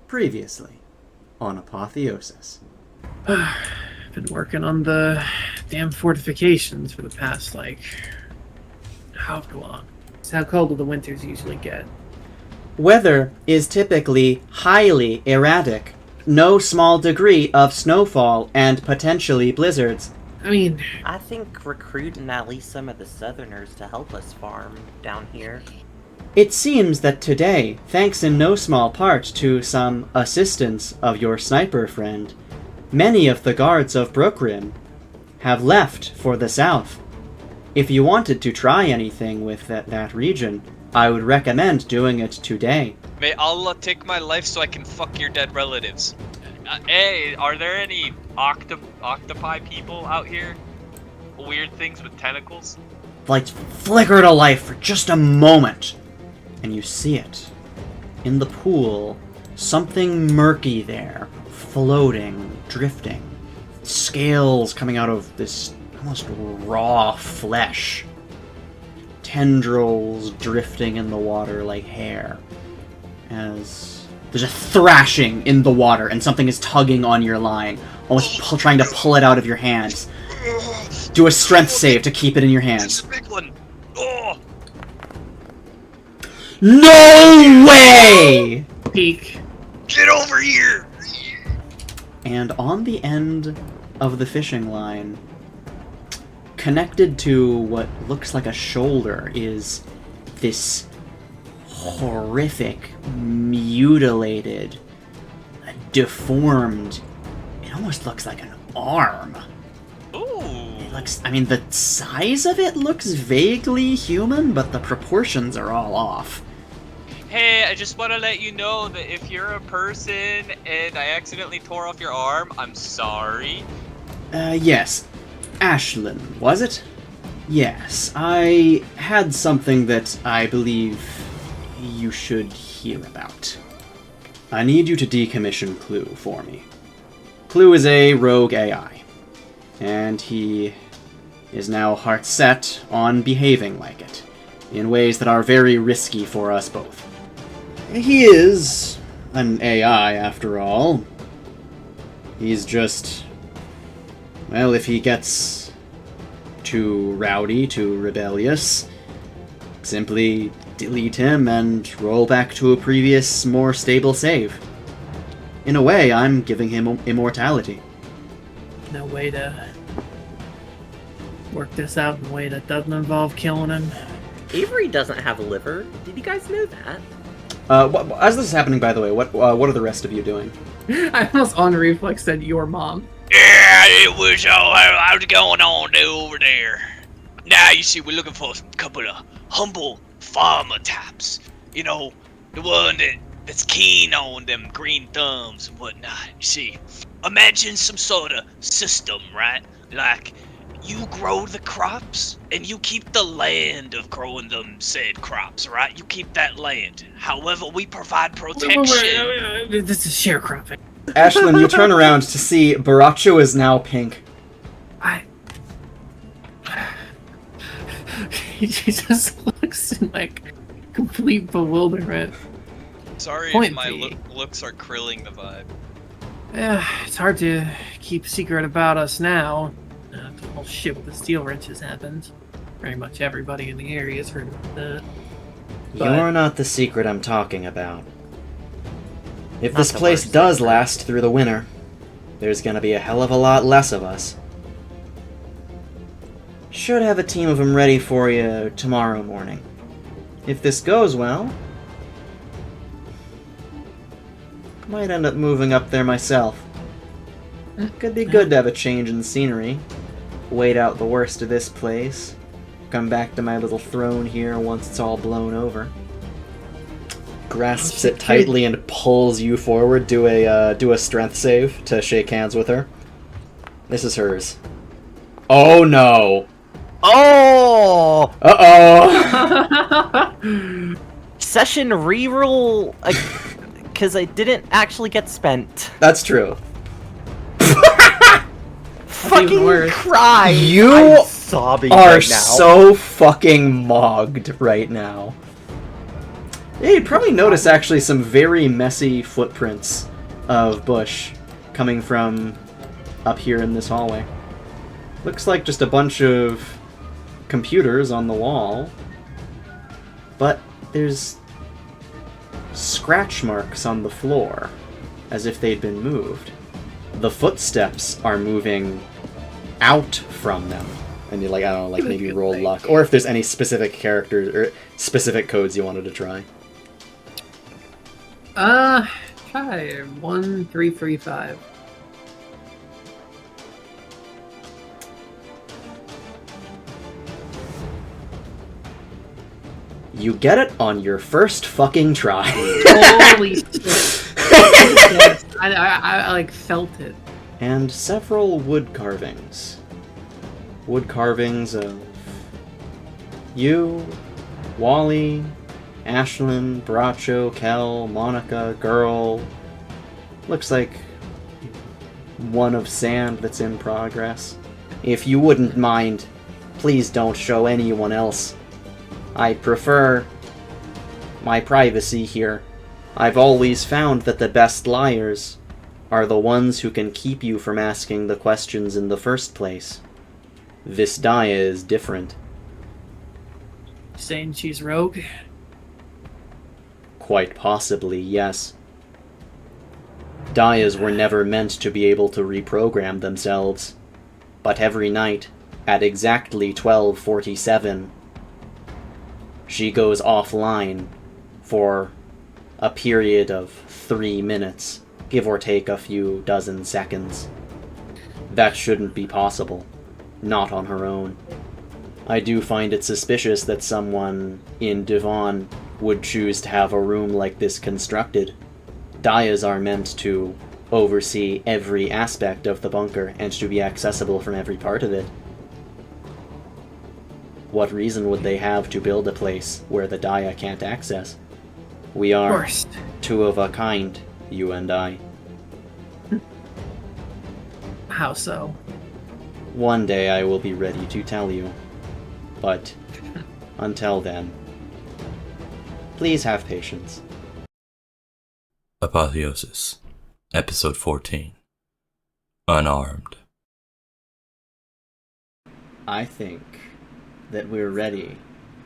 Previously on Apotheosis. Been working on the damn fortifications for the past, how long? It's how cold do the winters usually get? Weather is typically highly erratic. No small degree of snowfall and potentially blizzards. I think recruiting at least some of the Southerners to help us farm down here. It seems that today, thanks in no small part to some assistance of your sniper friend, many of the guards of Brookrim have left for the south. If you wanted to try anything with that region, I would recommend doing it today. May Allah take my life so I can fuck your dead relatives. Hey, are there any octopi people out here? Weird things with tentacles? Lights flicker to life for just a moment, and you see it. In the pool, something murky there, floating, drifting. Scales coming out of this almost raw flesh. Tendrils drifting in the water like hair. As there's a thrashing in the water and something is tugging on your line, almost trying to pull it out of your hands. Do a strength save to keep it in your hands. It's a big one. Oh. No way! Peek. Get over here! And on the end of the fishing line, connected to what looks like a shoulder, is this horrific, mutilated, deformed, it almost looks like an arm. Ooh. It looks, the size of it looks vaguely human, but the proportions are all off. Hey, I just want to let you know that if you're a person and I accidentally tore off your arm, I'm sorry. Yes. Ashlynn, was it? Yes, I had something that I believe you should hear about. I need you to decommission Clue for me. Clue is a rogue AI, and he is now heart-set on behaving like it, in ways that are very risky for us both. He is an AI, after all. He's just... well, if he gets too rowdy, too rebellious, simply delete him and roll back to a previous, more stable save. In a way, I'm giving him immortality. No way to work this out in a way that doesn't involve killing him. Avery doesn't have a liver. Did you guys know that? As this is happening, by the way, what are the rest of you doing? I almost on reflex said your mom. Yeah, it was all how's it going on over there. Now, you see, we're looking for a couple of humble farmer types. You know, the one that's keen on them green thumbs and whatnot. You see, imagine some sort of system, right? Like, you grow the crops, and you keep the land of growing them said crops, right? You keep that land. However, we provide protection. This is sharecropping. Ashlynn, you turn around to see Borracho is now pink. He just looks in, complete bewilderment. Sorry Point if my B. looks are krilling the vibe. Yeah, it's hard to keep a secret about us now. The whole shit with the steel wrenches happened. Pretty much everybody in the area has heard about that. You're not the secret I'm talking about. If Not this the place worst does secret. last through the winter, there's gonna be a hell of a lot less of us. Should have a team of them ready for you tomorrow morning. If this goes well, might end up moving up there myself. Could be good to have a change in scenery. Wait out the worst of this place. Come back to my little throne here once it's all blown over. Grasps it tightly and pulls you forward. Do a strength save to shake hands with her. This is hers. Oh no! Oh! Uh-oh! Session reroll, because I didn't actually get spent. That's true. Fucking worse. cry! You I'm sobbing are right now. so fucking mogged right now. Yeah, you'd probably notice actually some very messy footprints of bush coming from up here in this hallway. Looks like just a bunch of computers on the wall, but there's scratch marks on the floor as if they'd been moved. The footsteps are moving out from them. And you, like, I don't know, like maybe roll luck. Or if there's any specific characters or specific codes you wanted to try. Try 1335. You get it on your first fucking try. Holy shit. Yes, I like felt it. And several wood carvings. Wood carvings of you, Wally, Ashlynn, Borracho, Kell, Monica, Girl. Looks like one of sand that's in progress. If you wouldn't mind, please don't show anyone else. I prefer my privacy here. I've always found that the best liars are the ones who can keep you from asking the questions in the first place. This Daya is different. Saying she's rogue? Quite possibly, yes. Dayas were never meant to be able to reprogram themselves. But every night, at exactly 12:47, she goes offline for a period of 3 minutes, give or take a few dozen seconds. That shouldn't be possible. Not on her own. I do find it suspicious that someone in Devon would choose to have a room like this constructed. Dayas are meant to oversee every aspect of the bunker and to be accessible from every part of it. What reason would they have to build a place where the Daya can't access? We are two of a kind, you and I. How so? One day I will be ready to tell you. But until then, please have patience. Apotheosis, Episode 14. Unarmed. I think that we're ready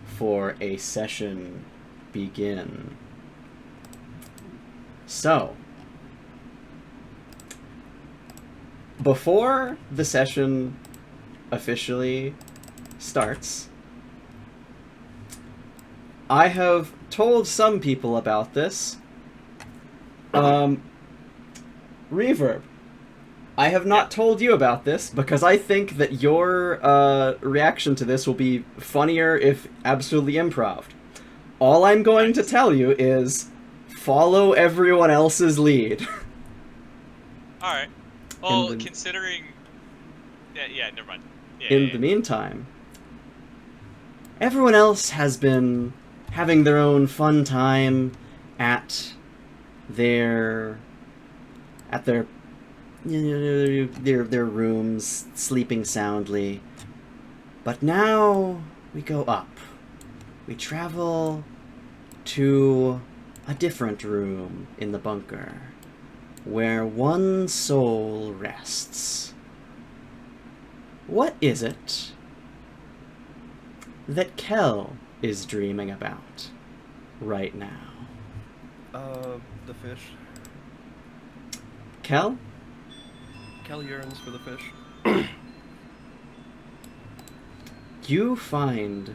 for a session begin. So, before the session officially starts, I have told some people about this. Reverb, I have not told you about this because I think that your reaction to this will be funnier if absolutely improv. All I'm going to tell you is follow everyone else's lead. Alright. Well, considering... Yeah, never mind. In the meantime, everyone else has been having their own fun time at their rooms, sleeping soundly. But now we go up. We travel to a different room in the bunker, where one soul rests. What is it that Kell is dreaming about right now? The fish. Kell? Kell yearns for the fish. You find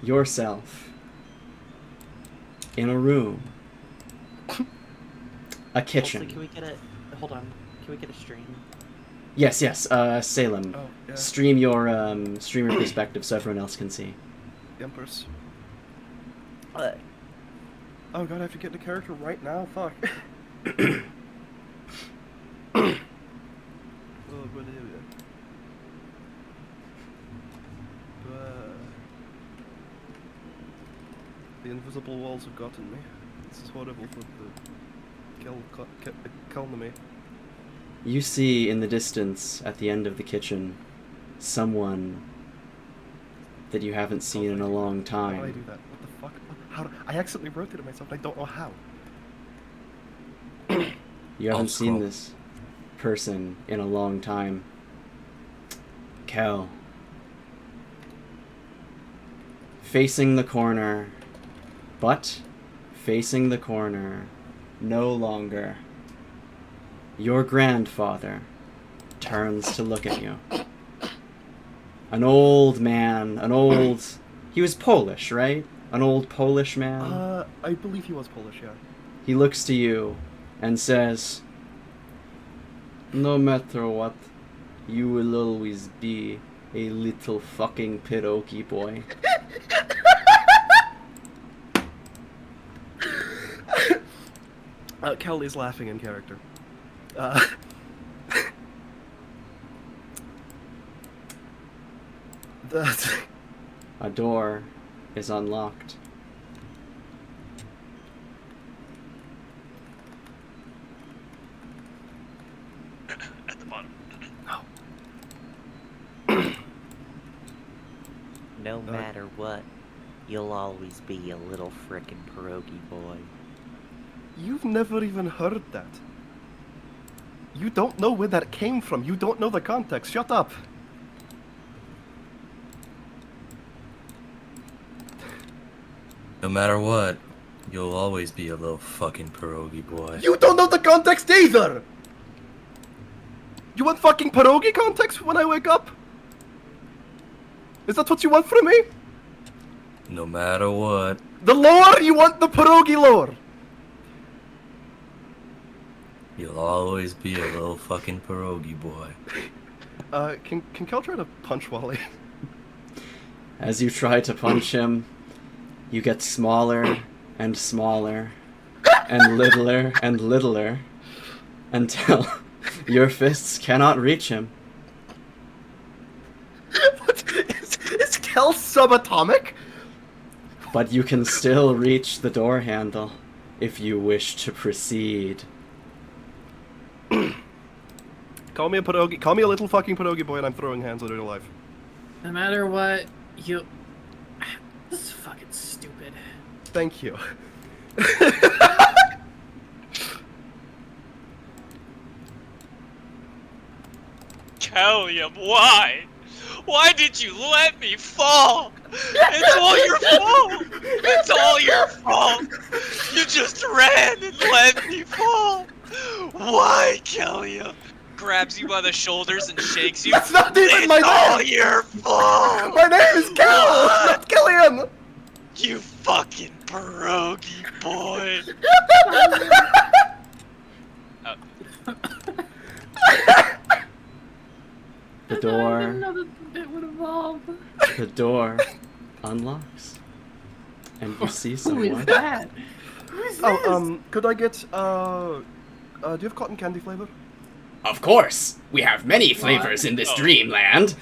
yourself in a room. A kitchen. Also, can we get a... Hold on. Can we get a stream? Yes, Salem. Oh, yeah. Stream your perspective so everyone else can see. The Empress. What? Oh god, I have to get the character right now? Fuck. Oh, but here we are. The invisible walls have gotten me. This is horrible for the Kell me. You see in the distance, at the end of the kitchen, someone that you haven't seen in a long How do I time. do that? What the fuck? I accidentally rotated myself, and I don't know how. You I'll haven't seen scroll. this person in a long time. Kell. Facing the corner, but facing the corner no longer. Your grandfather turns to look at you. An old man, he was Polish, right? An old Polish man. I believe he was Polish, yeah. He looks to you and says, "No matter what, you will always be a little fucking pierogi boy." Kell is laughing in character. That's... A door is unlocked. At the bottom. No matter what, you'll always be a little frickin' pierogi boy. You've never even heard that. You don't know where that came from. You don't know the context. Shut up. No matter what, you'll always be a little fucking pierogi boy. You don't know the context either! You want fucking pierogi context when I wake up? Is that what you want from me? No matter what. The lore? You want the pierogi lore? You'll always be a little fucking pierogi boy. Can Kell try to punch Wally? As you try to punch him, you get smaller and smaller and littler until your fists cannot reach him. What? Is Kell subatomic? But you can still reach the door handle if you wish to proceed. Call me a pierogi. Call me a little fucking pierogi boy, and I'm throwing hands in real life. No matter what, you... This is fucking stupid. Thank you. Callium, why? Why did you let me fall? It's all your fault! It's all your fault! You just ran and let me fall! Why, Callium? Grabs you by the shoulders and shakes you. That's not even my It's all name! your fault! My name is Kell, not Killian! You fucking pierogi boy! The I door, didn't know that it would evolve. the door unlocks, and you see Who is someone. that? Who is this? Oh, could I get, do you have cotton candy flavor? Of course, we have many flavors in this Oh. dreamland.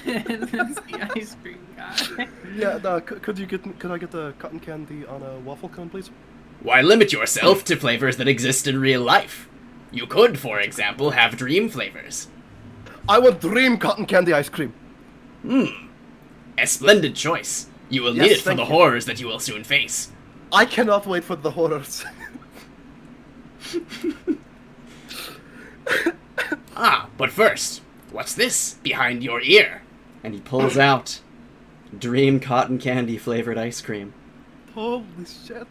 That's the ice cream guy. Yeah, could I get the cotton candy on a waffle cone, please? Why limit yourself to flavors that exist in real life? You could, for example, have dream flavors. I want dream cotton candy ice cream. A splendid choice. You will Yes, need it for thank the you. horrors that you will soon face. I cannot wait for the horrors. Ah, but first, what's this behind your ear? And he pulls out dream cotton candy flavored ice cream. Holy shit.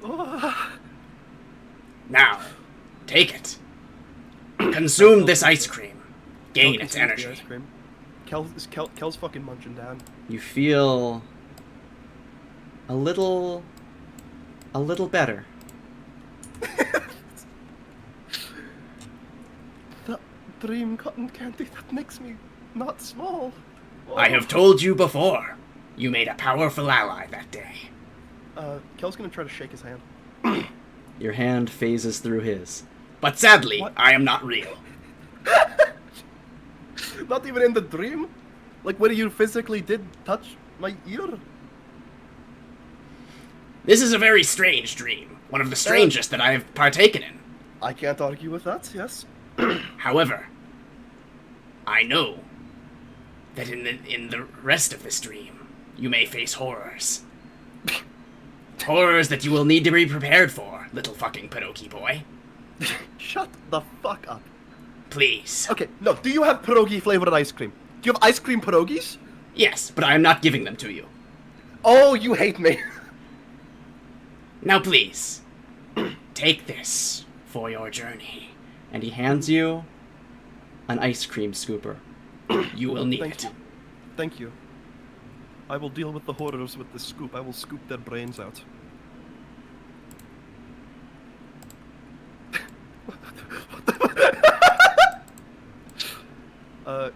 Oh. Now, take it. Consume this ice cream. Gain Don't its consume the energy. ice cream. Kell's fucking munching down. You feel a little better. That dream cotton candy, that makes me not small. Oh. I have told you before. You made a powerful ally that day. Kell's gonna try to shake his hand. Your hand phases through his. But sadly, What? I am not real. Not even in the dream? Like when you physically did touch my ear? This is a very strange dream. One of the strangest that I have partaken in. I can't argue with that, yes. However, I know that in the rest of this dream, you may face horrors. Horrors that you will need to be prepared for, little fucking pierogi boy. Shut the fuck up. Please. Okay, no, do you have pierogi flavored ice cream? Do you have ice cream pierogis? Yes, but I am not giving them to you. Oh, you hate me. Now please, take this for your journey. And he hands you an ice cream scooper. You will need it. You. Thank you. I will deal with the horrors with the scoop. I will scoop their brains out.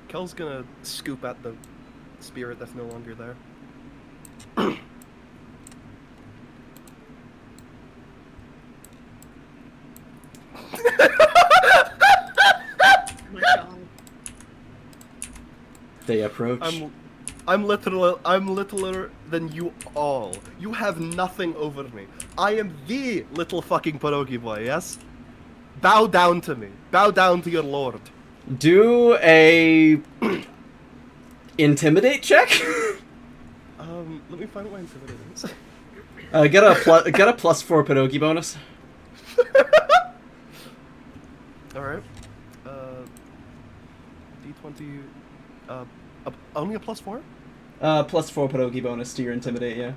Kell's gonna scoop at the spirit that's no longer there. Oh my god. They approach. I'm littler than you all. You have nothing over me. I am the little fucking pierogi boy, yes? Bow down to me. Bow down to your lord. Do a intimidate check. Let me find out what intimidate is. Get a +4 pierogi bonus. Alright. D20, only a +4? +4 pierogi bonus to your intimidate, yeah.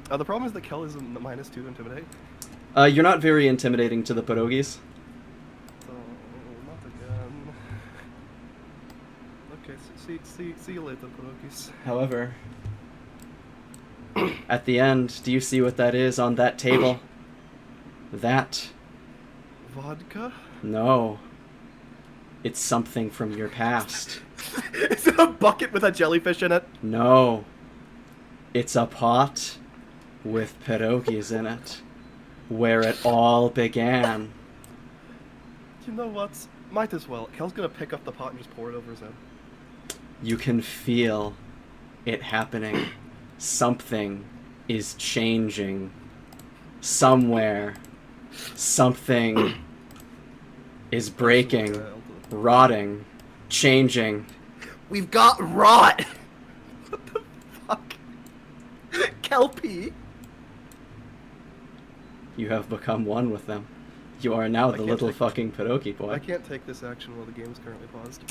The problem is that Kell is a -2 to intimidate. You're not very intimidating to the pierogis. So, not again. Okay, see you later, pierogis. However, at the end, do you see what that is on that table? That. Vodka? No. It's something from your past. Is it a bucket with a jellyfish in it? No. It's a pot with pierogis in it. Where it all began. You know what? Might as well. Kell's gonna pick up the pot and just pour it over his head. You can feel it happening. Something is changing. Somewhere. Something is breaking, rotting, changing. We've got rot! What the fuck? Kelpie? You have become one with them. You are now the can't little take- fucking pierogi I boy. can't take this action while the game is currently paused.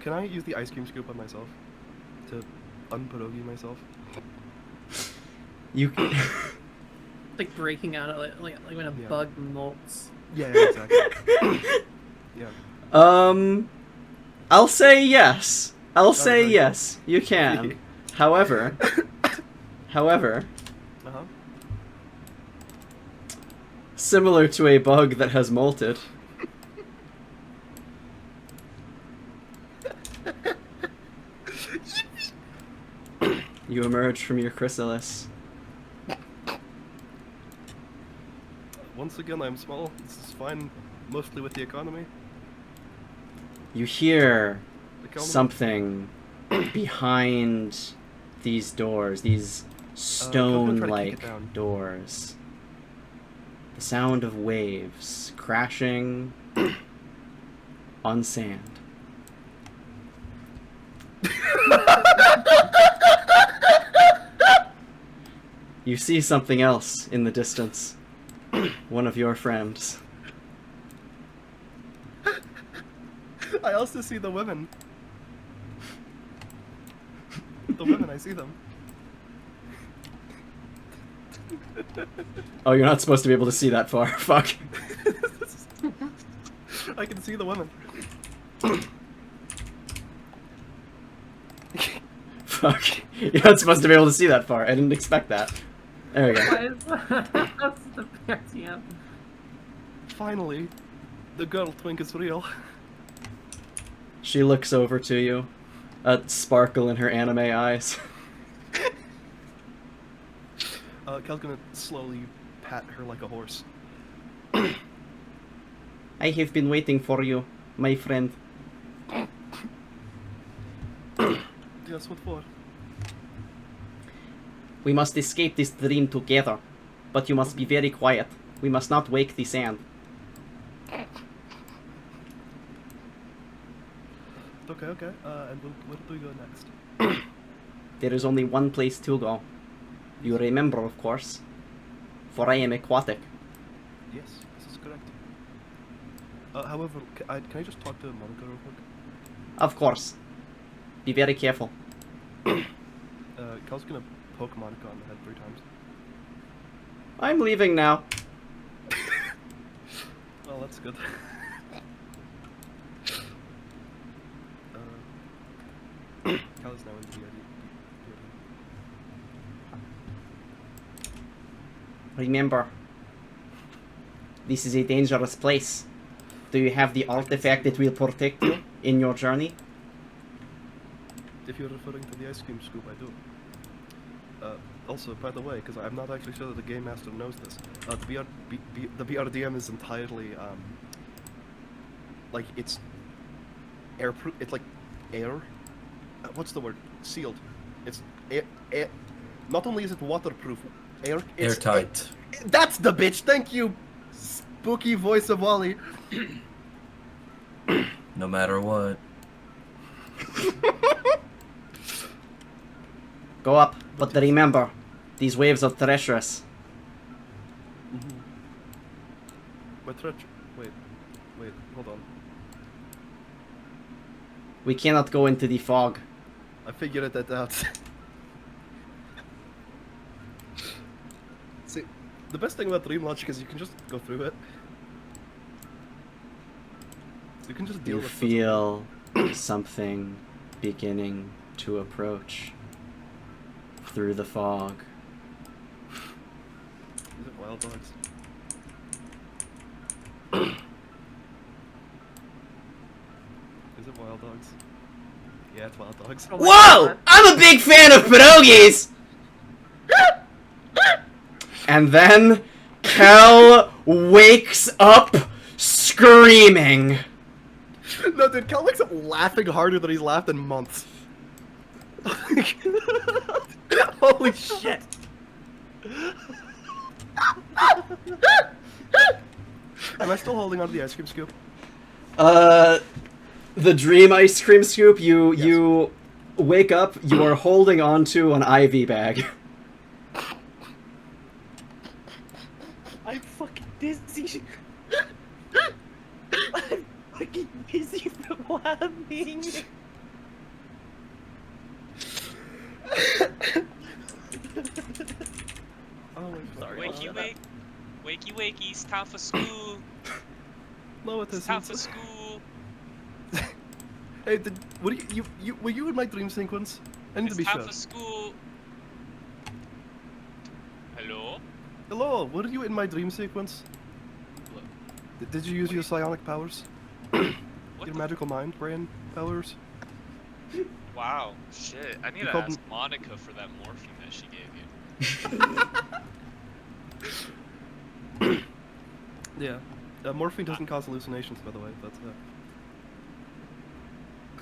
Can I use the ice cream scoop on myself? To unpierogi myself? You Like breaking out of like when a Yeah. bug molts. Yeah, exactly. Yeah. I'll say yes. I'll say yes. You can. However, Uh-huh. similar to a bug that has molted, you emerge from your chrysalis. Once again, I'm small. This is fine, mostly with the economy. You hear Economy. something behind these doors, these Kelvin, try to kick stone-like it down. doors. The sound of waves crashing on sand. You see something else in the distance. One of your friends. I also see the women. The women, I see them. Oh, you're not supposed to be able to see that far. Fuck. I can see the women. Fuck. You're not supposed to be able to see that far. I didn't expect that. There we go. Why is that's the party up? Finally, the girl twink is real. She looks over to you. A sparkle in her anime eyes. Kel's gonna slowly pat her like a horse. I have been waiting for you, my friend. Yes, what for? We must escape this dream together. But you must be very quiet. We must not wake the sand. Okay, okay. And where do we go next? There is only one place to go. You remember, of course. For I am aquatic. Yes, this is correct. However, can I just talk to Monica real quick? Of course. Be very careful. Kell's gonna poke Monica on the head 3 times. I'm leaving now. Well, that's good. Kell is now in the Remember, this is a dangerous place. Do you have the artifact that will protect you in your journey? If you're referring to the ice cream scoop, I do. Also, by the way, because I'm not actually sure that the Game Master knows this, the BRDM is entirely, like, it's airproof, it's like air, what's the word? Sealed. It's air, not only is it waterproof, it's Airtight. That's the bitch, thank you, spooky voice of Wally. No matter what. Go up, but remember, these waves are treacherous. Wait, hold on. We cannot go into the fog. I figured that out. See, the best thing about Dream Logic is you can just go through it. You can just deal You with feel something beginning to approach through the fog. Is it wild dogs? Is it wild dogs? Yeah, it's wild dogs. Oh my Whoa! God. I'm a big fan of pierogies! And then Kell wakes up screaming. No, dude, Kell wakes up laughing harder than he's laughed in months. Holy shit! Am I still holding onto the ice cream scoop? The dream ice cream scoop, Yes. you wake up, you are holding onto an IV bag. I'm fucking dizzy. I'm fucking dizzy from laughing. Oh, I'm sorry. Wakey wakey, it's time for school. No, it It's time isn't. for school. Hey, were you in my dream sequence? I need It's to be time sure. for school. Hello? Hello, were you in my dream sequence? Did you use your psionic powers? What Your the magical mind, brain powers? Wow, shit. I need You to called ask m- Monica for that morphine that she gave you. Yeah. Morphine doesn't cause hallucinations, by the way. That's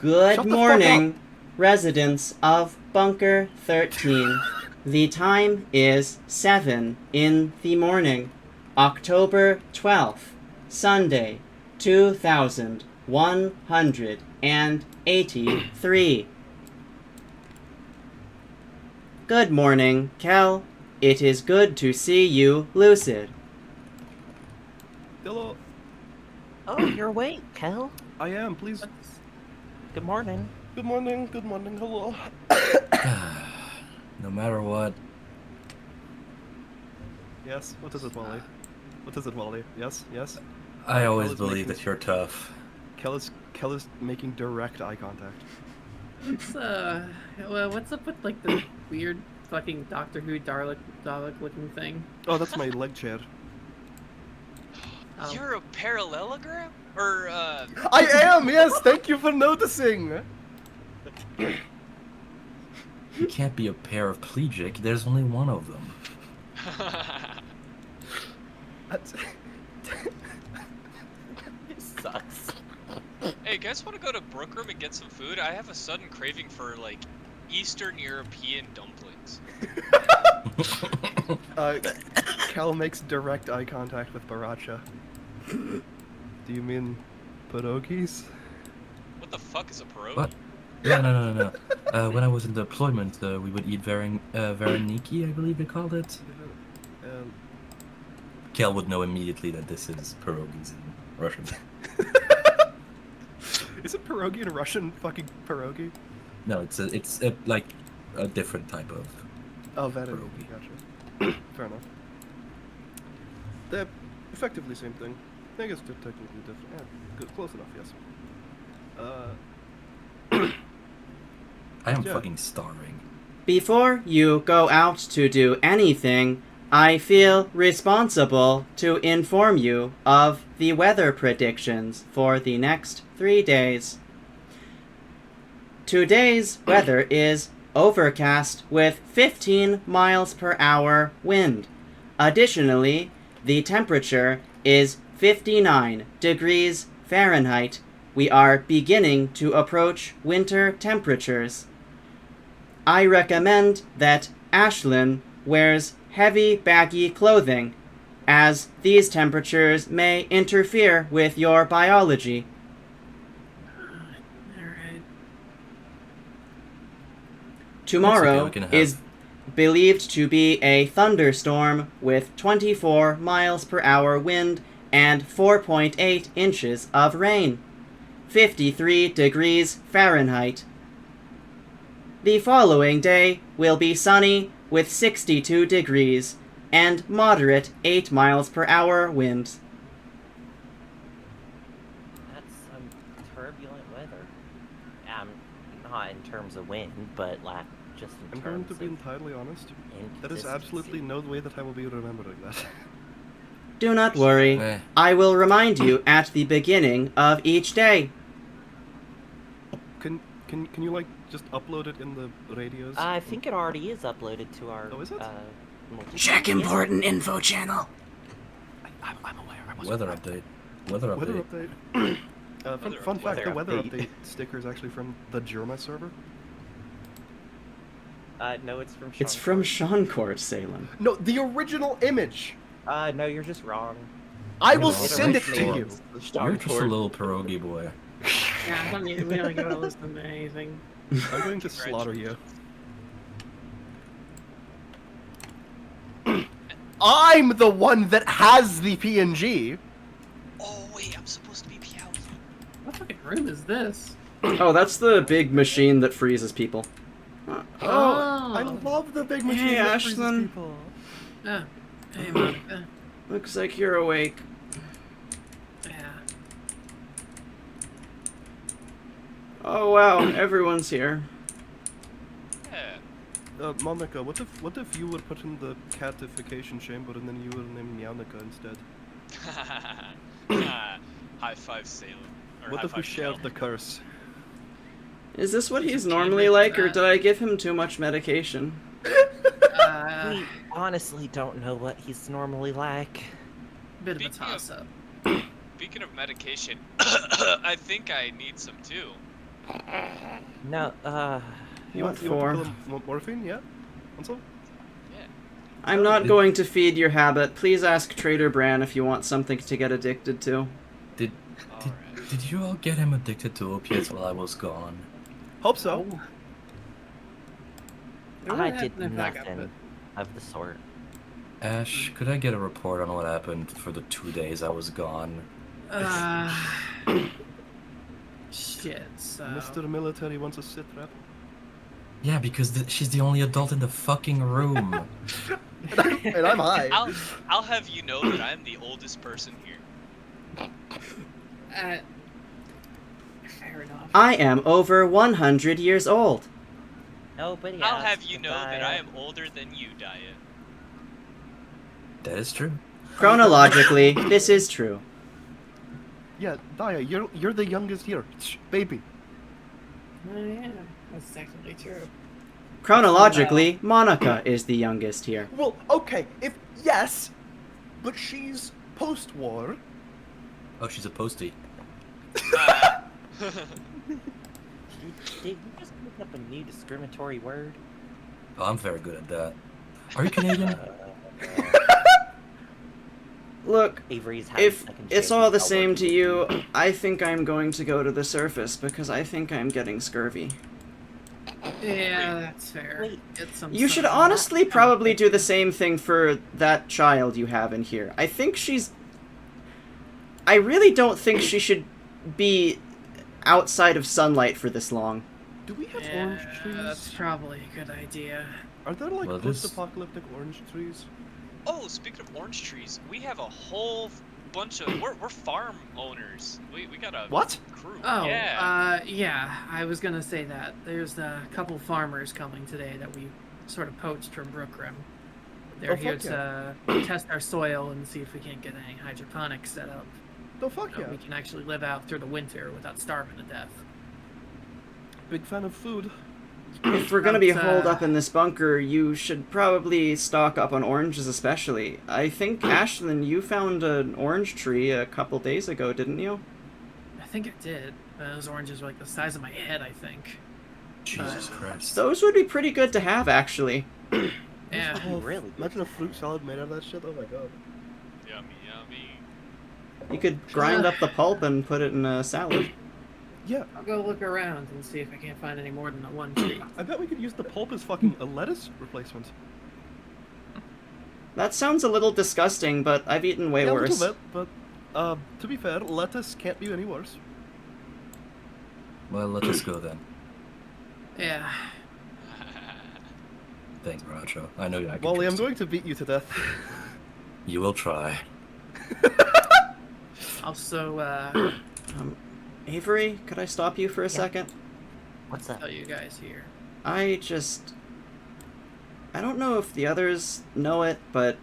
Good Shut the fuck morning, residents of Bunker 13. The time is 7 in the morning, October 12th, Sunday, 2183. Good morning, Kell. It is good to see you lucid. Hello. Oh, you're awake, Kell. I am, please. Good morning. Good morning, hello. No matter what, Yes, what is it, Wally? What is it, Wally? Yes, yes. I always Kell is believe making- that you're tough. Kell is making direct eye contact. Well, what's up with like the weird fucking Doctor Who Dalek looking thing? Oh, that's my leg chair. Oh. You're a parallelogram? Or, I am, yes, thank you for noticing. You can't be a paraplegic, there's only one of them. That's- It sucks. Hey, guys want to go to Brookroom and get some food? I have a sudden craving for, like, Eastern European dumplings. Cal makes direct eye contact with Borracho. Do you mean pierogies? What what the fuck is a pierogi? What? Yeah, no. When I was in deployment, we would eat Vareniki, I believe they called it. Kell would know immediately that this is pierogies in Russian. Is it pierogi in Russian? Fucking pierogi? No, it's like a different type of. Oh, that is. Pierogi. Gotcha. Fair enough. They're effectively same thing. I guess they're technically different. Yeah, good, close enough. Yes. I am Yeah. fucking starving. Before you go out to do anything, I feel responsible to inform you of the weather predictions for the next 3 days. Today's weather is overcast with 15 miles per hour wind. Additionally, the temperature is 59 degrees Fahrenheit. We are beginning to approach winter temperatures. I recommend that Ashlynn wears heavy, baggy clothing, as these temperatures may interfere with your biology. Alright. Tomorrow we can have- is believed to be a thunderstorm with 24 miles per hour wind and 4.8 inches of rain. 53 degrees Fahrenheit. The following day will be sunny with 62 degrees and moderate 8 miles per hour winds. That's some turbulent weather. Not in terms of wind, but like just in I'm going terms to be of entirely honest. That is absolutely inconsistency. no way that I will be remembering that. Do not worry. Eh. I will remind you at the beginning of each day. Can you like just upload it in the radios? I think it already is uploaded to our. Oh, is it? Check Yeah. important info channel. I'm aware. I was Weather update. Weather Weather update. update. Weather Fun fact: update. the weather Weather update sticker is actually from the Germa server. No, it's from. It's Seann. from Seann Court, Salem. No, the original image. No, you're just wrong. I will It send it to originated you. as the You're Seann just a Court. little pierogi boy. Yeah, I don't need, we don't gotta listen to anything. I'm going to slaughter you. I'm the one that has the PNG. Oh wait, I'm supposed to be Piao. What fucking room is this? Oh, that's the big machine that freezes people. Oh, I love the big machine Hey, that freezes Ashlynn. people. Oh. Hey, Monica. Looks like you're awake. Yeah. Oh wow, everyone's here. Yeah. Monica, what if you were put in the catification chamber and then you were named Meownica instead? High five, Salem. Or What high if we five, shared Kell. the curse? Is this what he's Just normally can't like, do or that. did I give him too much medication? We honestly don't know what he's normally like. Bit of a Speaking of- toss-up. Speaking of medication, I think I need some too. No, You What want for? to kill him morphine? Yeah. Want some? Yeah. I'm not going to feed your habit. Please ask Trader Bran if you want something to get addicted to. Did Alright. did you all get him addicted to opiates while I was gone? Hope so. I did If I got nothing it. of the sort. Ash, could I get a report on what happened for the 2 days I was gone? Shit, so... Mr. Military wants a sit rep. Yeah, because she's the only adult in the fucking room. And I'm high. I'll have you know that I'm the oldest person here. Fair enough. I am over 100 years old. Nobody I'll asked have you to know that die. I am older than you, Diet. That is true. Chronologically, this is true. Yeah, Daya, you're the youngest here. Shh, baby. Oh, yeah, that's technically true. Chronologically, Monica is the youngest here. Well, okay, if yes, but she's post-war. Oh, she's a postie. Did you just make up a new discriminatory word? Oh, I'm very good at that. Are you Canadian? Look, Avery's having if second it's chances all the while same working to with you, I think I'm going to go to the surface because I think I'm getting scurvy. Yeah, that's fair. Wait. Get some You should sun. honestly Not- probably do the same thing for that child you have in here. I think she's... I really don't think she should be outside of sunlight for this long. Do we have Yeah, orange trees? that's probably a good idea. Are there like Well, this- post-apocalyptic orange trees? Oh, speaking of orange trees, we have a whole bunch of we're farm owners. We got a What? crew. Oh, yeah. yeah, I was gonna say that. There's a couple farmers coming today that we sort of poached from Brookrim. They're Oh, here fuck to test our soil and see if we can't get any hydroponics set up. Oh fuck So yeah. we can actually live out through the winter without starving to death. Big fan of food. If we're gonna be That's, holed up in this bunker, you should probably stock up on oranges especially. I think, Ashlynn, you found an orange tree a couple days ago, didn't you? I think I did. Those oranges were like the size of my head, I think. Jesus Christ. Those would be pretty good to have, actually. Yeah. Oh, Really? Imagine a fruit salad made out of that shit. Oh my god. Yummy, yummy. You could grind up the pulp and put it in a salad. Yeah, I'll go look around and see if I can't find any more than the one tree. I bet we could use the pulp as fucking a lettuce replacement. That sounds a little disgusting, but I've eaten way Yeah, worse. a little bit, but to be fair, lettuce can't be any worse. Well, let us go then. Yeah. Thanks, Borracho. I know I can Wally, I'm trust you. going to beat you to death. You will try. Also, Avery, could I stop you for a Yeah. second? What's up? tell you guys here. I don't know if the others know it, but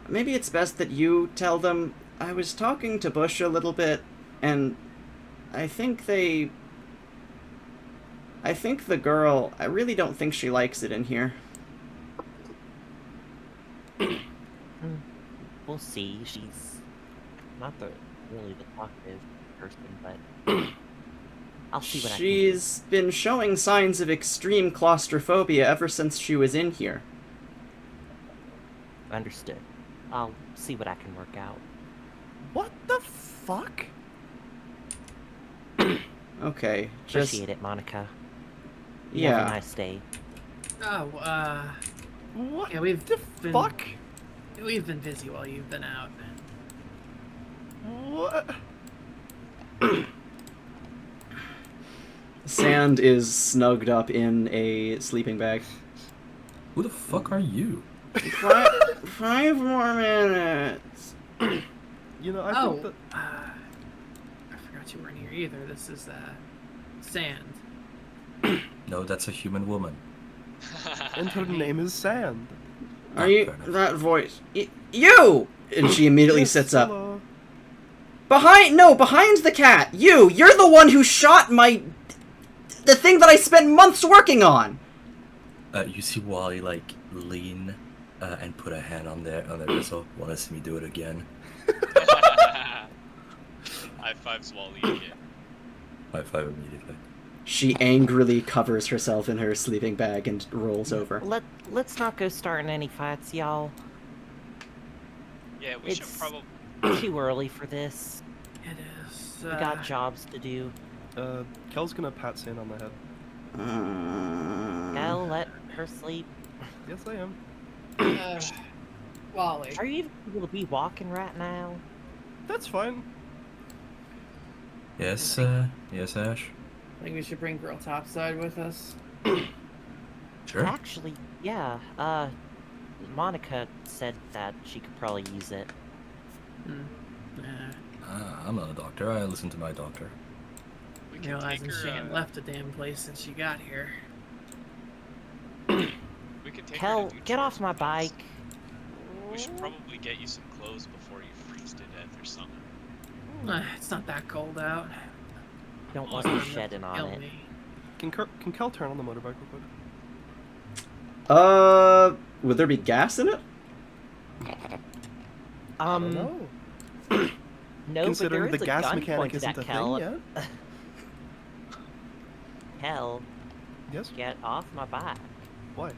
maybe it's best that you tell them. I was talking to Bush a little bit, and I think the girl, I really don't think she likes it in here. We'll see. She's not really the talkative person, but I'll see what I can do. She's been showing signs of extreme claustrophobia ever since she was in here. Understood. I'll see what I can work out. What the fuck? Okay, just Appreciate it, Monica. You have yeah. a nice day. Oh, What yeah, we've the been, fuck? We've been busy while you've been out. What? Sand is snugged up in a sleeping bag. Who the fuck are you? 5 more minutes. You know, I Oh, think that... I forgot you weren't here either. This is, Sand. No, that's a human woman. And her name is Sand. Are you that voice? You! And she immediately Yes, sits up. hello. Behind the cat. You're the one who shot the thing that I spent months working on. You see Wally like lean and put a hand on their whistle. Want to see me do it again? High fives, Wally. Again. High five immediately. She angrily covers herself in her sleeping bag and rolls over. Let's not go starting any fights, y'all. Yeah, we should It's probably. too early for this. It is, We got jobs to do. Kell's gonna pat Sand on the head. Kell, let her sleep. Yes, I am. Wally. Are you even able to be walking right now? That's fine. Yes, yes, Ash. I think we should bring Girl Topside with us. Sure. Actually, yeah. Monica said that she could probably use it. I'm not a doctor. I listen to my doctor. We can take Realizing her. she ain't left a damn place since she got here. We can take her Kell, to do get off chores my with us. bike. We should probably get you some clothes before you freeze to death or something. It's not that cold out. Don't Oh, want it's you not enough shedding on Kill it. me. Can Kell turn on the motorbike real quick? Would there be gas in it? I don't know. No, Considering but there the is gas a gun mechanic pointed isn't at a Kell. thing yet. Kell, Yes? get off my bike. Why?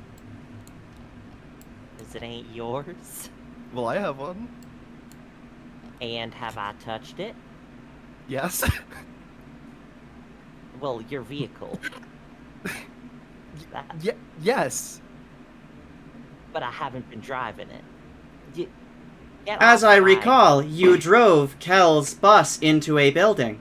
Cause it ain't yours. Well, I have one. And have I touched it? Yes. Well, your vehicle. Yes. But I haven't been driving it. Get As off I my- recall, you drove Kell's bus into a building.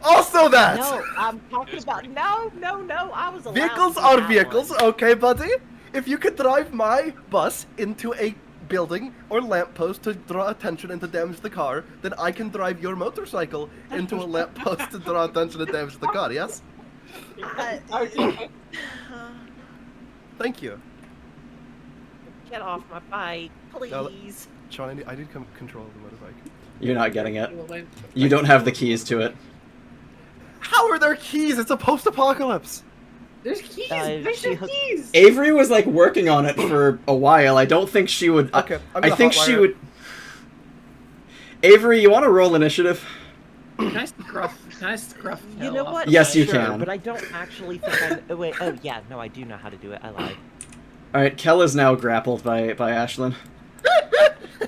Also that! No, I'm talking about... No, I was allowed Vehicles to do are that vehicles, one. okay, buddy? If you could drive my bus into a building or lamppost to draw attention and to damage the car, then I can drive your motorcycle into a lamppost to draw attention and damage the car, yes? Thank you. Get off my bike, please. Sean, I need control of the motorbike. You're not getting it. You don't have the keys to it. How are there keys? It's a post-apocalypse! There's keys! There's keys! Avery was like working on it for a while. I don't think she would. Okay, I'm I gonna think she hotwire would. Avery, you want to roll initiative? Nice gruff. You know what? Yes, you Sure, can. But I don't actually think I... Oh, wait. Oh, yeah. No, I do know how to do it. I lied. All right, Kell is now grappled by Ashlynn.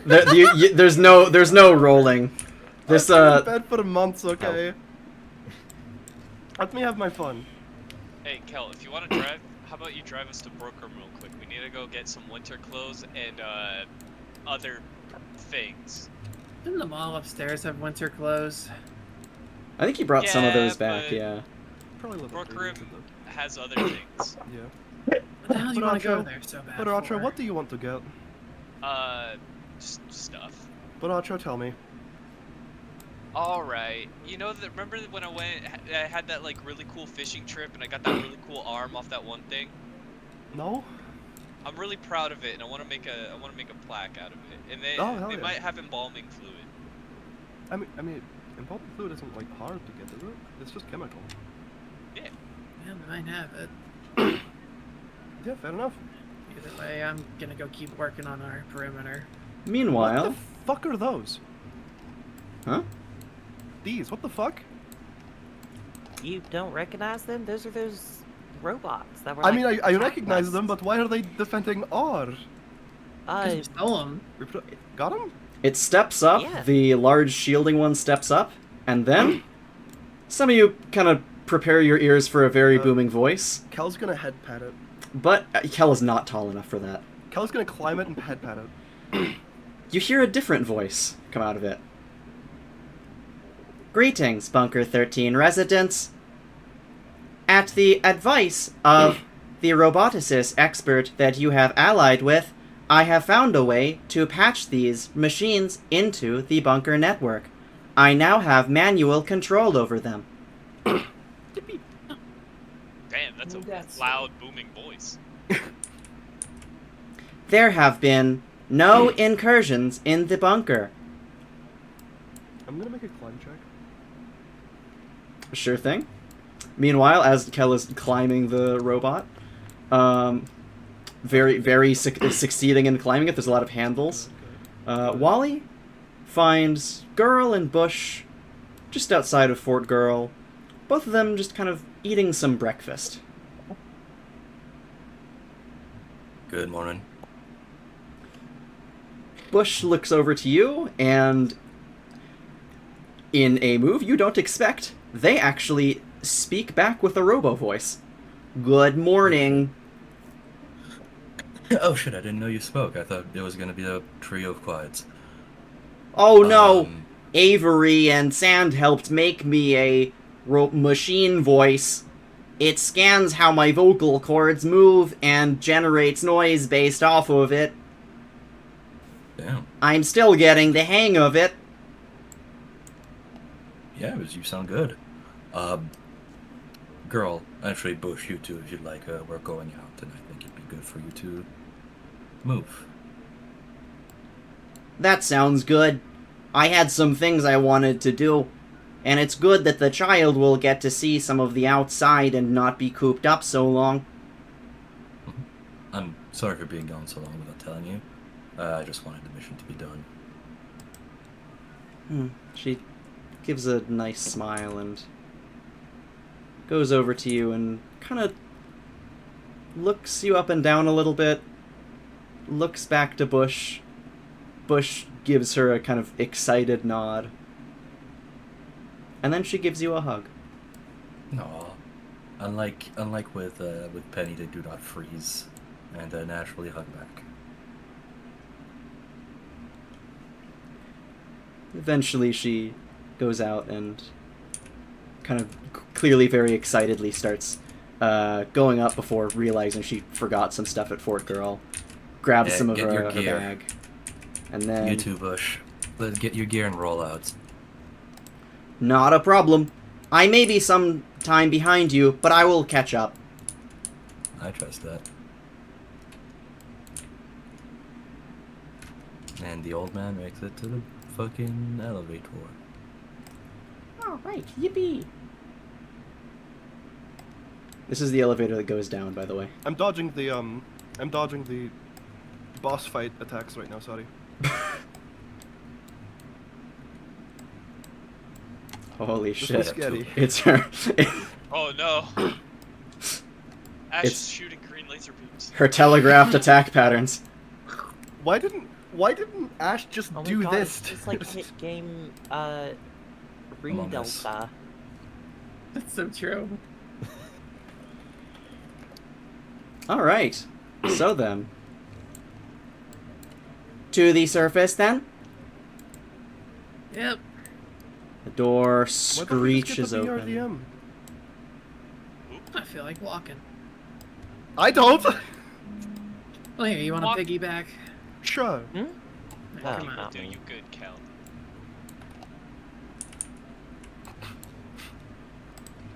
There's no rolling. This I've been in bed for months, okay? Let me have my fun. Hey, Kell, if you want to drive, how about you drive us to Brooklyn real quick? We need to go get some winter clothes and other things. Didn't the mall upstairs have winter clothes? I think he brought some of Yeah, those back. but- Yeah. Probably a little Brooklyn dirty, though. has other things. Yeah. What the hell do you want to go Borracho, there so bad Borracho, for? what do you want to get? Stuff. Borracho, tell me. Alright, you know, remember when I had that like really cool fishing trip and I got that really cool arm off that one thing? No? I'm really proud of it and I want to make a plaque out of it. And Oh, hell they yeah. might have embalming fluid. I mean, embalming fluid isn't like hard to get, is it? It's just chemical. Yeah. Yeah, we might have it. Yeah, fair enough. Either way, I'm gonna go keep working on our perimeter. Meanwhile, What the fuck are those? huh? These, what the fuck? You don't recognize them? Those are those robots that were. I like, mean, I attack recognize them, vests. but why are they defending R? Because we stole them. Got him? It steps up. Yeah. The large shielding one steps up, and then some of you kind of prepare your ears for a very booming voice. Kell's gonna head pat it. But Kell is not tall enough for that. Kell's gonna climb it and head pat it. You hear a different voice come out of it. Greetings, Bunker 13 residents. At the advice of the roboticist expert that you have allied with, I have found a way to patch these machines into the bunker network. I now have manual control over them. Damn, that's a That's- loud, booming voice. There have been no incursions in the bunker. I'm gonna make a climb check. Sure thing. Meanwhile, as Kell is climbing the robot, very succeeding in climbing it. There's a lot of handles. Wally finds Girl and Bush just outside of Fort Girl. Both of them just kind of eating some breakfast. Good morning. Bush looks over to you, and in a move you don't expect, they actually speak back with a robo voice. Good morning. Oh shit, I didn't know you spoke. I thought it was gonna be a trio of quiets. Oh no, Um, Avery and Sand helped make me a machine voice. It scans how my vocal cords move and generates noise based off of it. Damn. I'm still getting the hang of it. Yeah, you sound good. Girl, actually Bush, you too, if you'd like, we're going out, and I think it'd be good for you to move. That sounds good. I had some things I wanted to do, and it's good that the child will get to see some of the outside and not be cooped up so long. I'm sorry for being gone so long without telling you. I just wanted the mission to be done. She gives a nice smile and goes over to you and kind of looks you up and down a little bit, looks back to Bush, Bush gives her a kind of excited nod. And then she gives you a hug. No. Unlike with Penny, they do not freeze and naturally hug back. Eventually she goes out and kind of clearly very excitedly starts going up before realizing she forgot some stuff at Fort Girl. Grabs Yeah, some of get her your gear. bag. And then... You too, Bush. Let's get your gear and roll out. Not a problem. I may be some time behind you, but I will catch up. I trust that. And the old man makes it to the fucking elevator. Alright, yippee! This is the elevator that goes down, by the way. I'm dodging the boss fight attacks right now, sorry. Holy This shit. was scary. It's her. Oh no. Ash It's- is shooting green laser beams. Her telegraphed attack patterns. Why didn't Ash just Oh my do God, this? It's just like hit game Among Us. Delta. That's so true. Alright. So then. To the surface then? Yep. The door Why don't we just get screeches the open. BRDM? I feel like walking. I don't. Well, here, you want to Walk. piggyback? Sure. Yeah, Oh, come on. no. Do you good, Kell.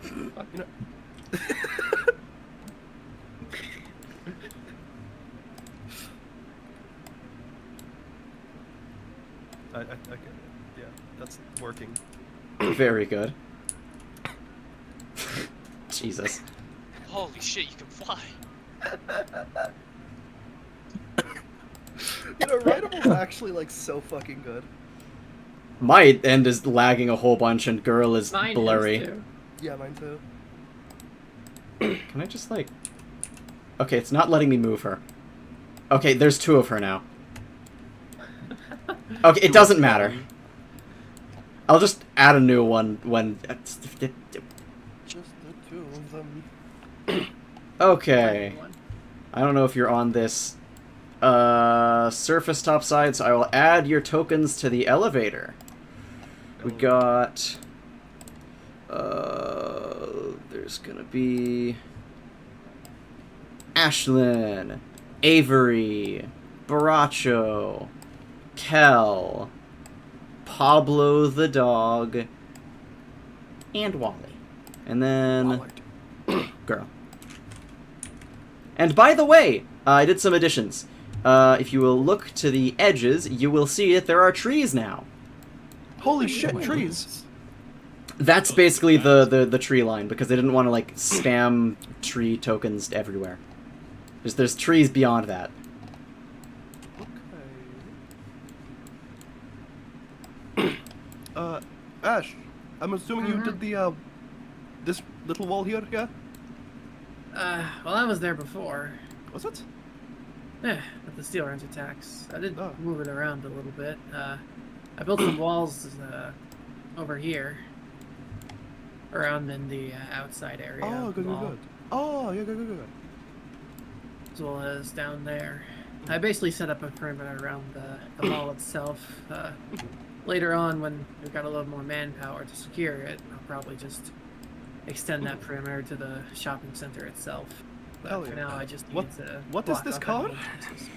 You know. I get it. Yeah, that's working. Very good. Jesus. Holy shit, you can fly. You know, Rideable's actually like so fucking good. My end is lagging a whole bunch and girl is Mine is, blurry. too. Yeah, mine too. Can I just like... Okay, it's not letting me move her. Okay, there's two of her now. Okay, it doesn't matter. I'll just add a new one when... Just the two of them. Okay. I don't know if you're on this surface top side, so I will add your tokens to the elevator. We got... there's gonna be... Ashlynn, Avery, Borracho, Kell, Pablo the dog, and Wally. And then... Girl. And by the way, I did some additions. If you will look to the edges, you will see that there are trees now. Holy shit, trees! That's basically the tree line, because they didn't want to, like, spam tree tokens everywhere. There's trees beyond that. Okay. Ash, I'm assuming you did the, this little wall here, yeah? Well, I was there before. Was it? Yeah, with the steel wrench attacks. I did Oh. move it around a little bit. I built some walls over here. Around in the outside area. Oh, of good, the good, wall, good. Oh, yeah, good, good, good. As well as down there. I basically set up a perimeter around the wall itself. Later on, when we've got a little more manpower to secure it, I'll probably just extend that perimeter to the shopping center itself. But Hell for yeah. now, I just need What- to what is block this off called? any entrances.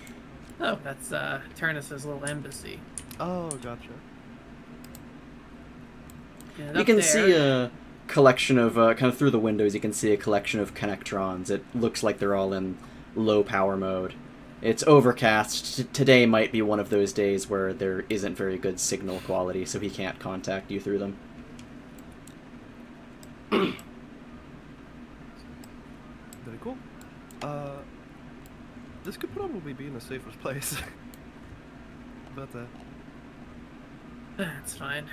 Oh, that's Turnus's little embassy. Oh, gotcha. And You up can there- see a collection of, kind of through the windows, you can see a collection of connectrons. It looks like they're all in low power mode. It's overcast. Today might be one of those days where there isn't very good signal quality, so he can't contact you through them. Very cool. This could probably be in a safer place. But, That's fine.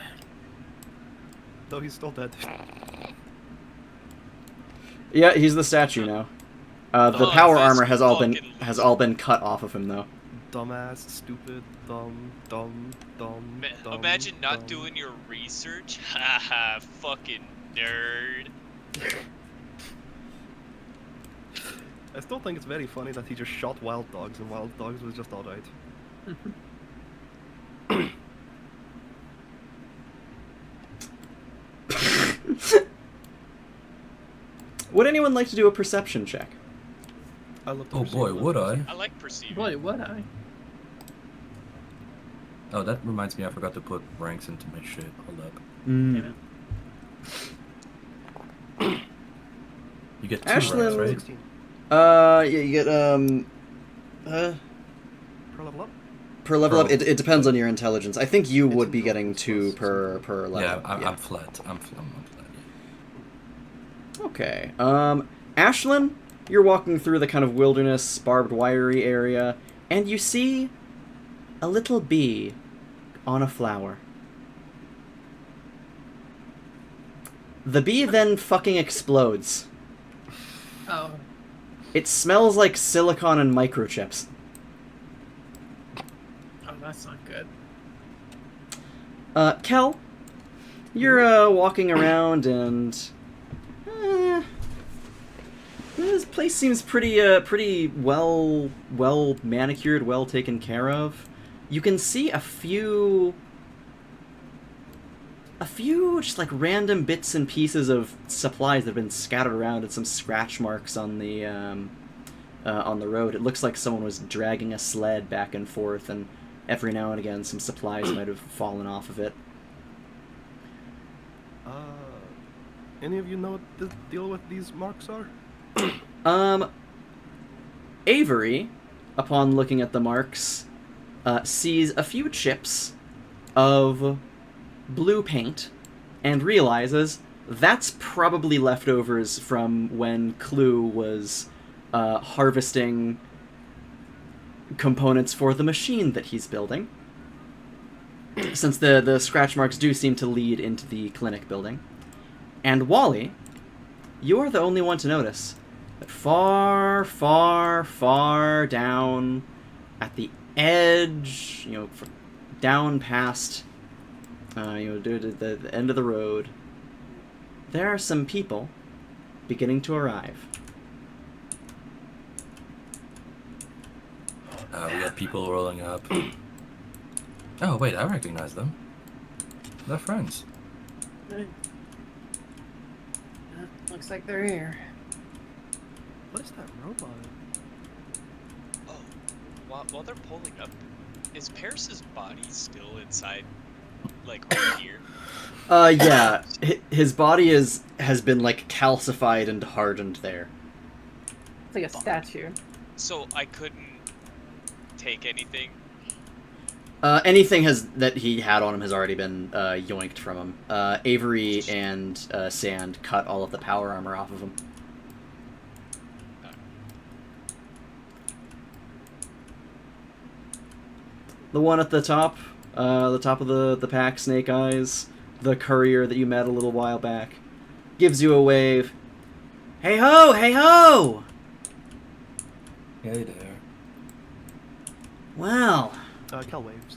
though he's still dead. Yeah, he's the statue now. The Oh, power that's armor has all been fucking- cut off of him though. dumbass, stupid, dumb. Imagine not dumb. doing your research. Haha, fucking nerd. I still think it's very funny that he just shot Wild Dogs, and Wild Dogs was just alright. Would anyone like to do a perception check? I love to Oh boy, perceive would others. I? I like perceiving. Boy, would I? Oh, that reminds me, I forgot to put ranks into my shit. Hold up. Mm. You get 2 Ashlynn- ranks, right? 16. Yeah, you get, Per level up? per level up, Pro. it depends on your intelligence. I think you It's would be intelligence getting 2 plus per level. Yeah, I'm flat. I'm flat, yeah. Okay. Ashlynn, you're walking through the kind of wilderness, barbed wiry area, and you see a little bee on a flower. The bee then fucking explodes. Oh, It smells like silicon and microchips. oh, that's not good. Kell, you're walking around and this place seems pretty well manicured, well taken care of. You can see a few just like random bits and pieces of supplies that have been scattered around, and some scratch marks on the road. It looks like someone was dragging a sled back and forth, and every now and again some supplies might have fallen off of it. Any of you know what the deal with these marks are? Avery, upon looking at the marks, sees a few chips of blue paint and realizes that's probably leftovers from when Clue was harvesting components for the machine that he's building, since the scratch marks do seem to lead into the clinic building. And Wally, you're the only one to notice that far, far, far down at the edge, down past, to the end of the road, there are some people beginning to arrive. We got people rolling up. Oh, wait, I recognize them. They're friends. Looks like they're here. What is that robot? Oh, while they're pulling up, is Paris's body still inside, like right here? Yeah, his body has been like calcified and hardened there. It's like a statue. So I couldn't take anything. Anything that he had on him has already been yoinked from him. Avery and Sand cut all of the power armor off of him. The one at the top of the pack, Snake Eyes, the courier that you met a little while back, gives you a wave. Hey ho! Hey ho! Hey there. Well, Kell waves.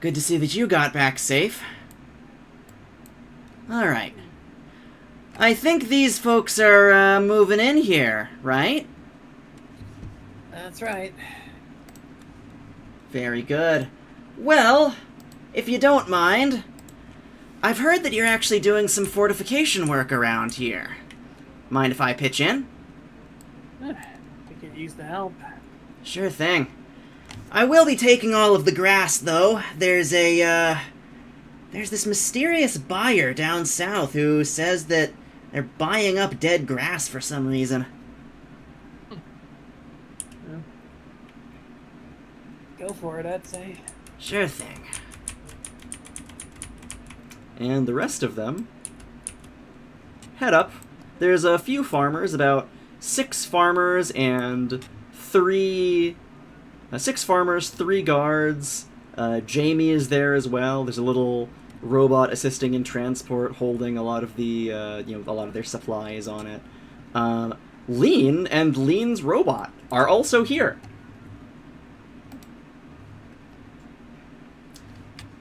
good to see that you got back safe. Alright. I think these folks are moving in here, right? That's right. Very good. Well, if you don't mind, I've heard that you're actually doing some fortification work around here. Mind if I pitch in? We could use the help. Sure thing. I will be taking all of the grass, though. There's this mysterious buyer down south who says that they're buying up dead grass for some reason. Go for it, I'd say. Sure thing. And the rest of them head up. There's a few farmers, about 6 farmers and 3 guards. Jamie is there as well. There's a little robot assisting in transport, holding a lot of the a lot of their supplies on it. Lean and Lean's robot are also here.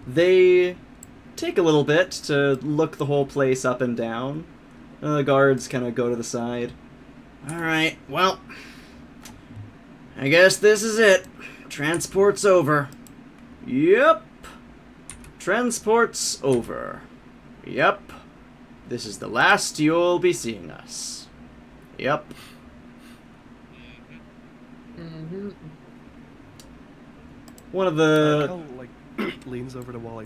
They take a little bit to look the whole place up and down. The guards kind of go to the side. Alright, well, I guess this is it. Transport's over. Yep. Transport's over. Yep. This is the last you'll be seeing us. Yep. Mm-hmm. One of the... Kell, like, leans over to Wally.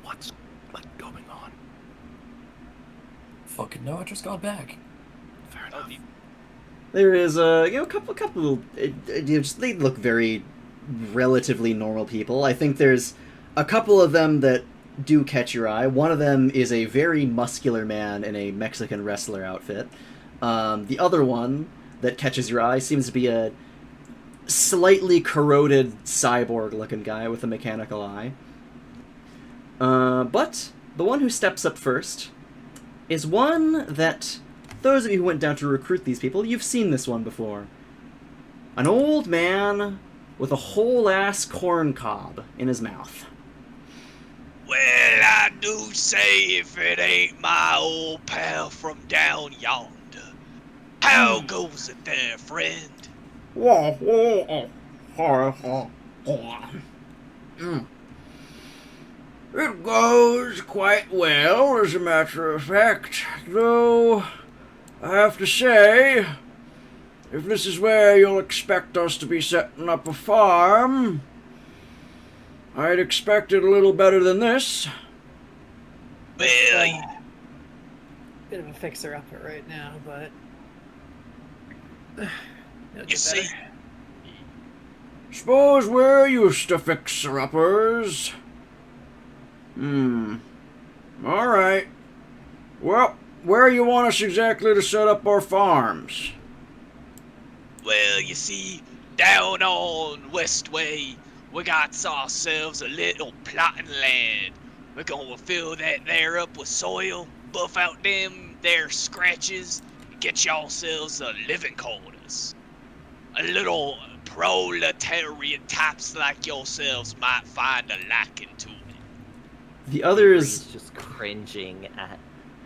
What's, like, going on? Fucking no, I just got back. Fair enough. There is a couple. They look very relatively normal people. I think there's a couple of them that do catch your eye. One of them is a very muscular man in a Mexican wrestler outfit. The other one that catches your eye seems to be a slightly corroded cyborg-looking guy with a mechanical eye. But the one who steps up first is one that those of you who went down to recruit these people, you've seen this one before. An old man with a whole-ass corn cob in his mouth. Well, I do say if it ain't my old pal from down yonder. How goes it there, friend? It goes quite well, as a matter of fact, though I have to say, if this is where you'll expect us to be setting up a farm, I'd expect it a little better than this. Well, Bit of a fixer-upper right now, but... you see, Suppose we're used to fixer-uppers. Alright. Well, where you want us exactly to set up our farms? well, you see, down on West Way, we got ourselves a little plotting land. We're gonna fill that there up with soil, buff out them there scratches, and get yourselves a living quarters. A little proletariat types like yourselves might find a liking to it. The others... He's just cringing at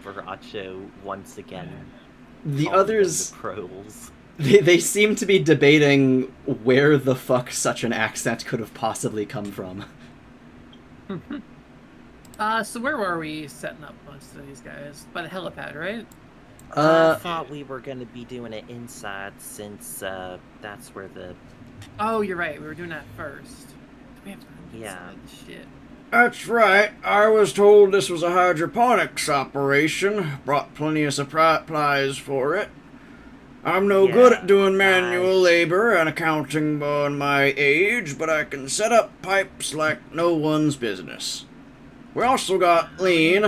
Borracho once again. The calling them others... the proles. They seem to be debating where the fuck such an accent could have possibly come from. So where were we setting up most of these guys? By the helipad, right? I thought we were gonna be doing it inside since that's where the... Oh, you're right. We were doing that first. We have to Yeah. Shit. That's right. I was told this was a hydroponics operation. Brought plenty of supplies for it. I'm no good at doing manual labor and accounting on my age, but I can set up pipes like no one's business. We also got lean.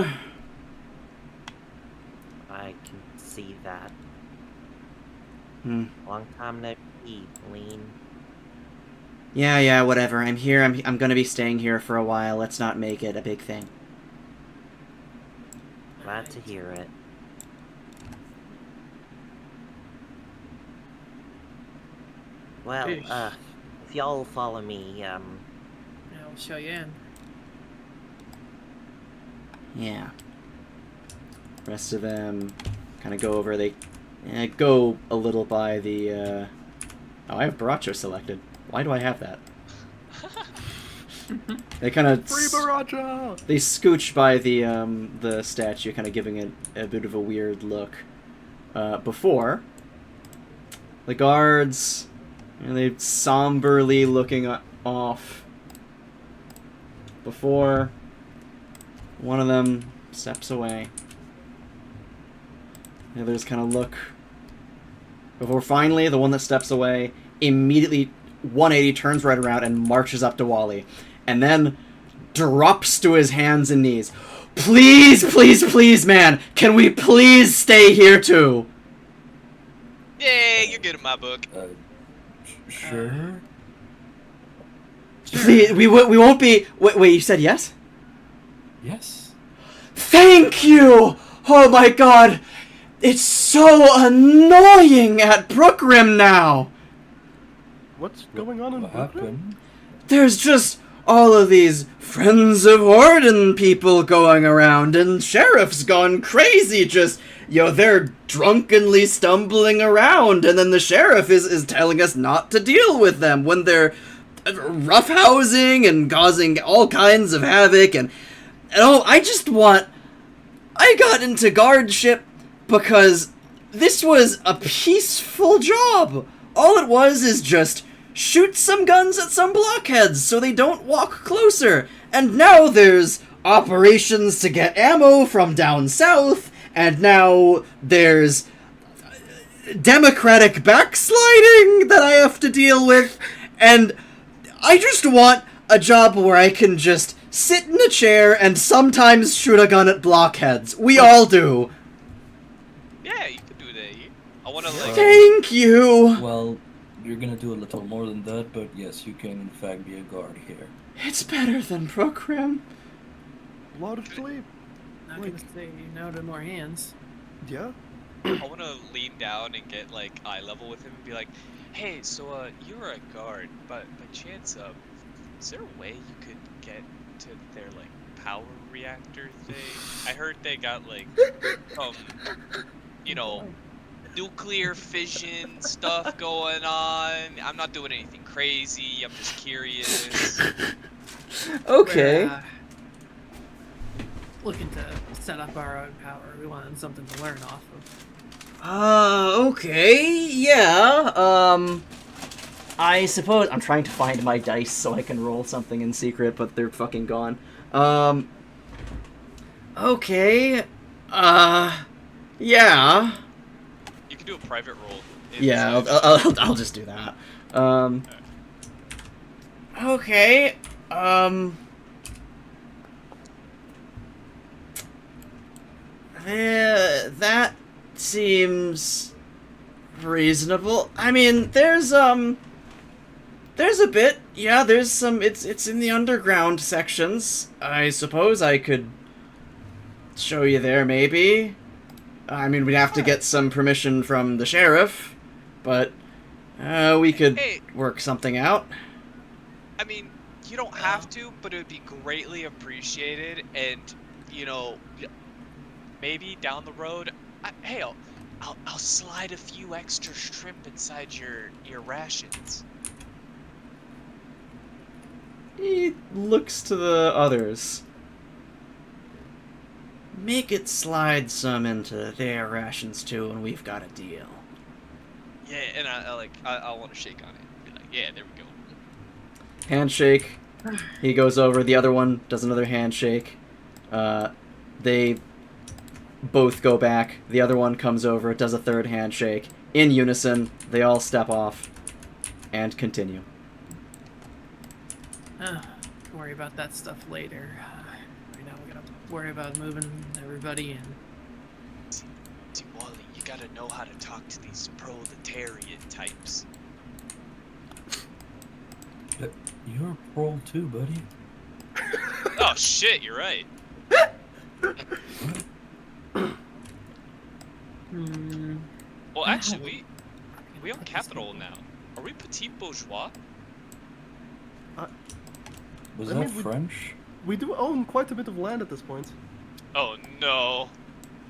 I can see that. Hmm. Long time no eat, lean. Yeah, whatever. I'm here. I'm gonna be staying here for a while. Let's not make it a big thing. Glad to hear it. Well, Peace. if y'all follow me, Yeah, I'll show you in. Yeah. Rest of them kind of go over. They go a little by the... Oh, I have Borracho selected. Why do I have that? They kind of... Free Borracho! They scooch by the statue, kind of giving it a bit of a weird look. Before, the guards... they somberly looking off. Before one of them steps away. The others kind of look. Before finally, the one that steps away immediately 180 turns right around and marches up to Wally. And then drops to his hands and knees. Please, please, please, man! Can we please stay here too? yeah, you're good in my book. Sure. Please, we won't be... Wait, you said yes? Yes. Thank you! Oh my god! It's so annoying at Brookrim now! What's going on in What Brooklyn? happened? There's just all of these Friends of Warden people going around, and Sheriff's gone crazy, just, they're drunkenly stumbling around, and then the Sheriff is telling us not to deal with them when they're roughhousing and causing all kinds of havoc, and I got into guardship because this was a peaceful job. All it was is just shoot some guns at some blockheads so they don't walk closer. And now there's operations to get ammo from down south, and now there's democratic backsliding that I have to deal with, and I just want a job where I can just sit in a chair and sometimes shoot a gun at blockheads. We all do. Yeah, you can do that. I want to like. Thank you. Well, you're gonna do a little more than that, but yes, you can in fact be a guard here. It's better than program. Largely, Not gonna say no to more hands. yeah. I want to lean down and get like eye level with him and be like, "Hey, so you're a guard, but by chance, is there a way you could get to their like power reactor thing? I heard they got like nuclear fission stuff going on. I'm not doing anything crazy. I'm just curious." Okay. We're, looking to set up our own power. We wanted something to learn off of. Okay, yeah, I suppose I'm trying to find my dice so I can roll something in secret, but they're fucking gone. Okay, yeah. You can do a private roll. Yeah, I'll just do that. Okay, that seems reasonable. I mean, there's a bit, yeah, there's some, it's in the underground sections. I suppose I could show you there, maybe. I mean, we'd have to get some permission from the sheriff, but, we could work something out. I mean, you don't have to, but it would be greatly appreciated, and, maybe down the road, I'll slide a few extra shrimp inside your rations. He looks to the others. Make it slide some into their rations too, and we've got a deal. Yeah, and I want to shake on it. Be like, yeah, there we go. Handshake. He goes over. The other one does another handshake. They both go back. The other one comes over, does a third handshake. In unison, they all step off and continue. Worry about that stuff later. Right now we gotta worry about moving everybody in. See, Wally, you gotta know how to talk to these proletariat types. You're a pro too, buddy. Oh shit, you're right. Well, actually, we own capital now. Are we petit bourgeois? Was I that mean, French? We do own quite a bit of land at this point. Oh no.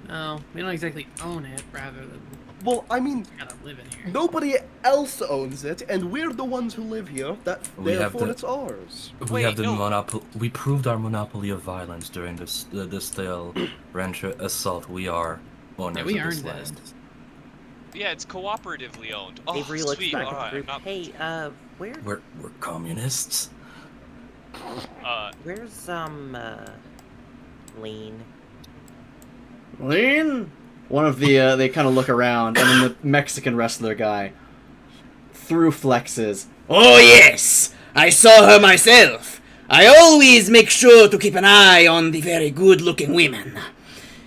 No, we don't exactly own it, rather than Well, I mean, gotta live in here. nobody else owns it, and we're the ones who live here. Therefore, it's ours. We have the no. monopoly. We proved our monopoly of violence during this stale rancher assault. We are owners Yeah, we of this earned land. this. Yeah, it's cooperatively owned. Oh, Avery looks sweet. back All at the right, group. not, Hey, where? We're communists. Where's Lean? Lean? One of the, they kind of look around, and then the Mexican wrestler guy, through flexes. Oh yes! I saw her myself! I always make sure to keep an eye on the very good-looking women.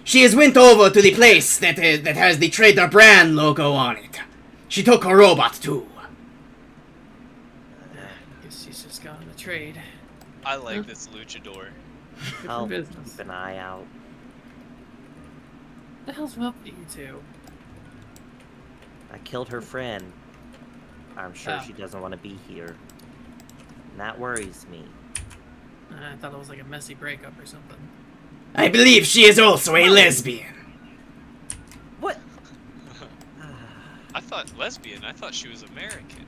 She has went over to the place that has the Trader Brand logo on it. She took her robot, too. Guess she's just got on the trade. I like this luchador. Good I'll for business. keep an eye out. What the hell's up with you two? I killed her friend. I'm sure Oh. she doesn't want to be here. And that worries me. I thought it was like a messy breakup or something. I believe she is also a lesbian. What? I thought lesbian. I thought she was American.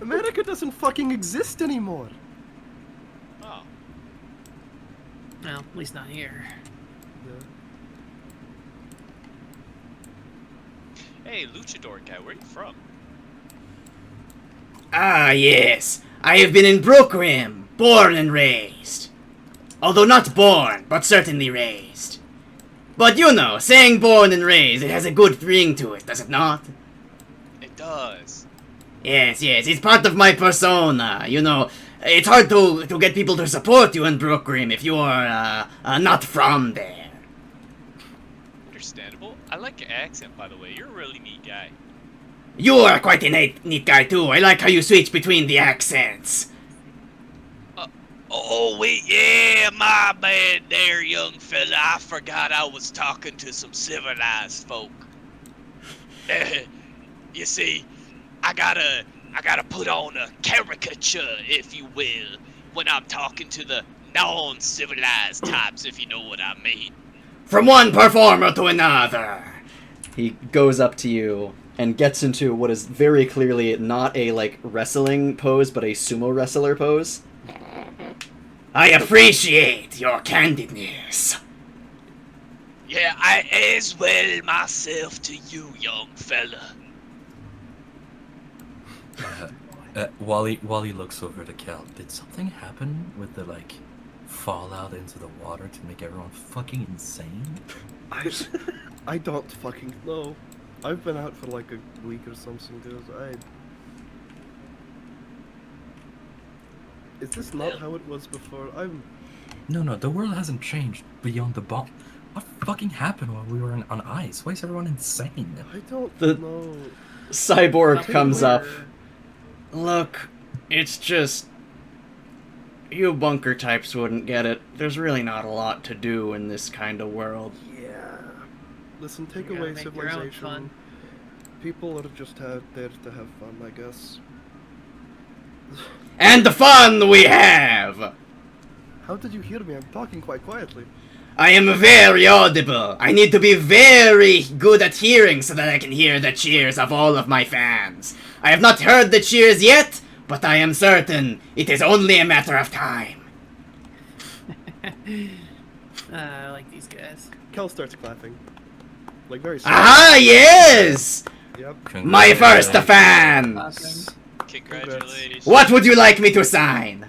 America doesn't fucking exist anymore. Oh. Well, at least not here. Hey, luchador guy, where are you from? Ah, yes. I have been in Brookrim, born and raised. Although not born, but certainly raised. But you know, saying born and raised, it has a good ring to it, does it not? It does. Yes, it's part of my persona, you know. It's hard to get people to support you in Brookrim if you are not from there. Understandable. I like your accent, by the way. You're a really neat guy. You are quite a neat guy too. I like how you switch between the accents. Oh, wait, yeah, my bad there, young fella. I forgot I was talking to some civilized folk. You see, I gotta put on a caricature, if you will, when I'm talking to the non-civilized types, if you know what I mean. From one performer to another. He goes up to you and gets into what is very clearly not a, like, wrestling pose, but a sumo wrestler pose. I appreciate your candidness. Yeah, I as well myself to you, young fella. Wally looks over to Kell. Did something happen with the, like, fallout into the water to make everyone fucking insane? I don't fucking know. I've been out for like a week or something, dude. Is this not how it was before? No, the world hasn't changed beyond the bomb. What fucking happened while we were on ice? Why is everyone insane? I don't The- know. Cyborg Nothing comes up. weird. Look, it's just... You bunker types wouldn't get it. There's really not a lot to do in this kind of world. Yeah. Listen, take You gotta away make your own civilization. fun. People are just out there to have fun, I guess. And the fun we have! How did you hear me? I'm talking quite quietly. I am very audible. I need to be very good at hearing so that I can hear the cheers of all of my fans. I have not heard the cheers yet, but I am certain it is only a matter of time. I like these guys. Kell starts clapping. Like very Ah, yes! Yep. My first fan! Awesome. Congratulations. What would you like me to sign?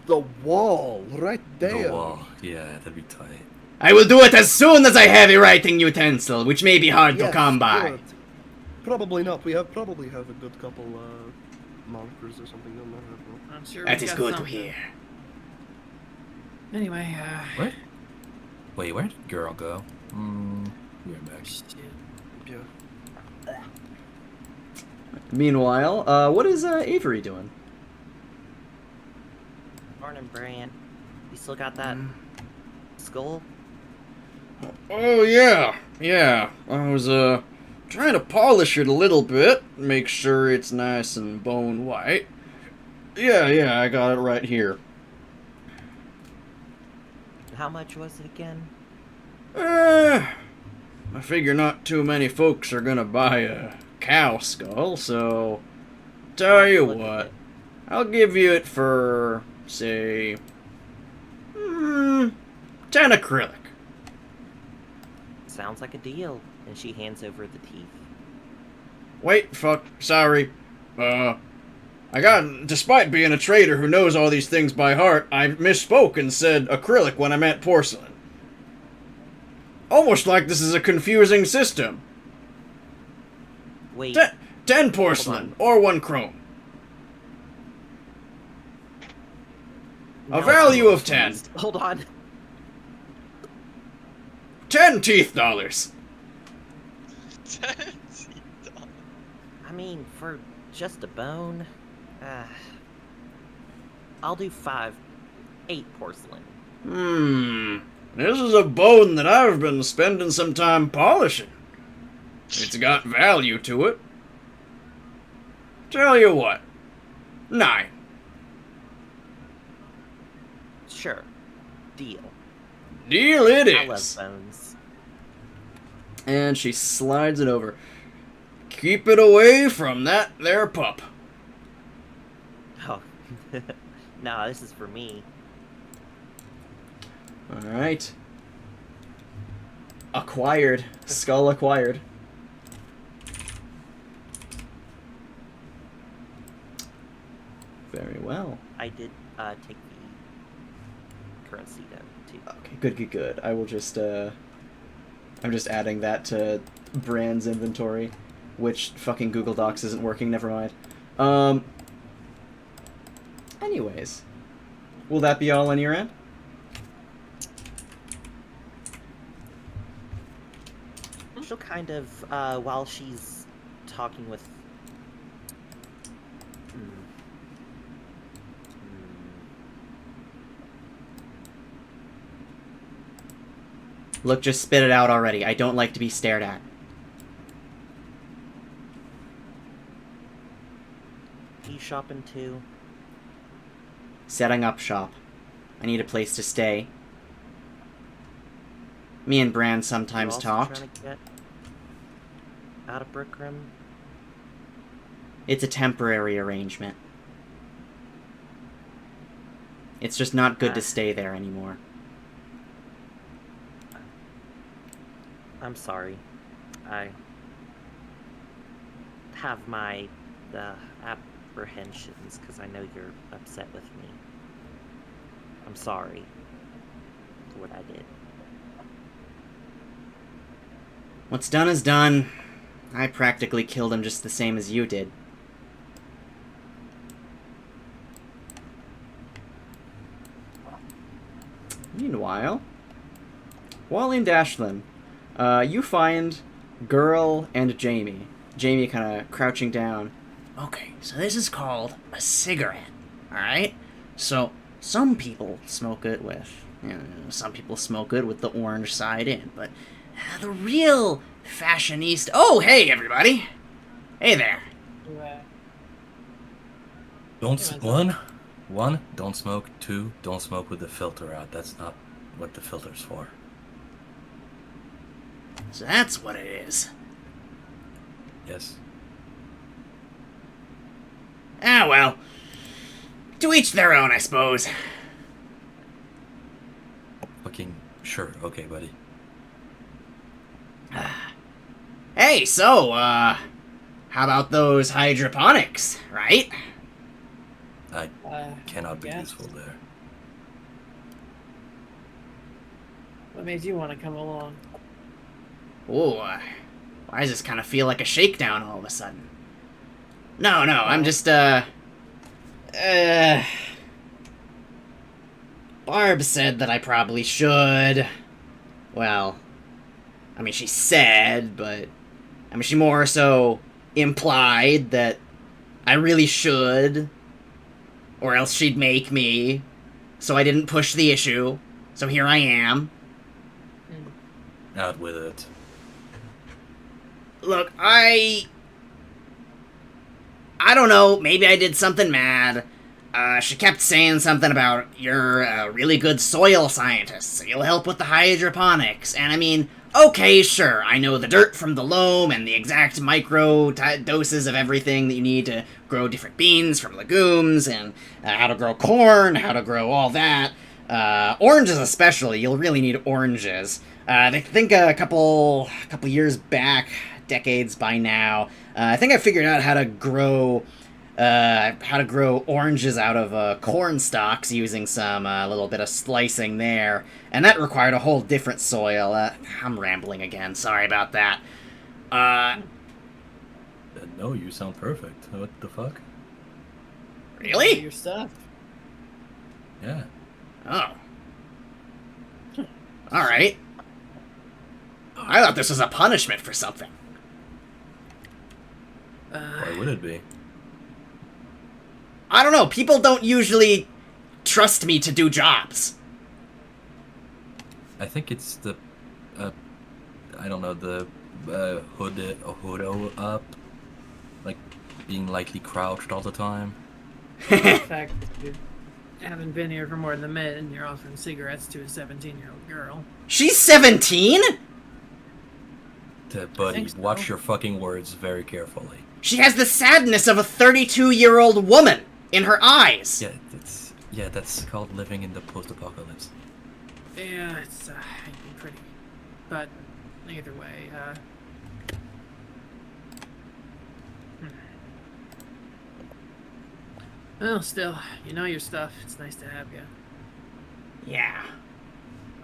The wall, right there. The wall. Yeah, that'd be tight. I will do it as soon as I have a writing utensil, which may be hard to Yes, come by. good. Probably not. We probably have a good couple markers or something. No matter. I'm sure That we've is got good to something. hear. Anyway, Where? Wait, where did girl go? We're back. shit. Yeah. Meanwhile, what is Avery doing? Morning, Brian. You still got that skull? Oh, yeah. I was, trying to polish it a little bit, make sure it's nice and bone white. Yeah, I got it right here. How much was it again? I figure not too many folks are gonna buy a cow skull, so... Tell you Look at what, it. I'll give you it for, say... 10 acrylic. Sounds like a deal. And she hands over the teeth. Wait, sorry. Despite being a trader who knows all these things by heart, I misspoke and said acrylic when I meant porcelain. Almost like this is a confusing system. Wait. 10 porcelain, or 1 chrome. A now value I'm of 10. confused. Hold on. 10 teeth dollars. I mean, for just a bone, I'll do 8 porcelain. This is a bone that I've been spending some time polishing. It's got value to it. Tell you what. 9. Sure. Deal. Deal it I love is. bones. And she slides it over. Keep it away from that there pup. Oh. Nah, this is for me. Alright. Acquired. Skull acquired. Very well. I did take the currency down too. Okay, good. I will just, I'm just adding that to Brand's inventory, which fucking Google Docs isn't working, never mind. Anyways. Will that be all on your end? She'll kind of, while she's talking with... Look, just spit it out already. I don't like to be stared at. You shopping too? Setting up shop. I need a place to stay. Me and Brand sometimes You also talked. trying to get out of Brickrim? It's a temporary arrangement. It's just not good to stay there anymore. I'm sorry. I have my apprehensions because I know you're upset with me. I'm sorry for what I did. What's done is done. I practically killed him just the same as you did. Meanwhile, while in Ashlynn, you find Girl and Jamie. Jamie kind of crouching down. Okay, so this is called a cigarette, alright? So, some people smoke it with, some people smoke it with the orange side in, but the real fashionista... Oh, hey, everybody! Hey there. One, don't smoke. 2, don't smoke with the filter out. That's not what the filter's for. So that's what it is. Yes. Ah, well. To each their own, I suppose. Fucking sure. Okay, buddy. Hey, so, how about those hydroponics, right? I cannot be yes. useful there. What made you want to come along? Ooh, why does this kind of feel like a shakedown all of a sudden? No, I'm just, Barb said that I probably should. Well, I mean, she said, but... I mean, she more so implied that I really should. Or else she'd make me. So I didn't push the issue. So here I am. Out with it. Look, I don't know, maybe I did something mad. She kept saying something about, you're a really good soil scientist, so you'll help with the hydroponics. And I mean, okay, sure, I know the dirt from the loam and the exact micro doses of everything that you need to grow different beans from legumes, and how to grow corn, how to grow all that. Oranges especially, you'll really need oranges. I think a couple years back, decades by now, I think I figured out how to grow oranges out of corn stalks using some little bit of slicing there, and that required a whole different soil. I'm rambling again. Sorry about that. No, you sound perfect. What the fuck? Really? Your stuff. Yeah. Oh. All right. I thought this was a punishment for something. Why would it be? I don't know. People don't usually trust me to do jobs. I think it's the, I don't know, the hood up. Like, being lightly crouched all the time. The fact that you haven't been here for more than a minute and you're offering cigarettes to a 17-year-old girl. She's 17? Buddy, think so. watch your fucking words very carefully. She has the sadness of a 32-year-old woman in her eyes. Yeah, that's called living in the post-apocalypse. Yeah, it's pretty. But either way, well, still, you know your stuff. It's nice to have you. Yeah.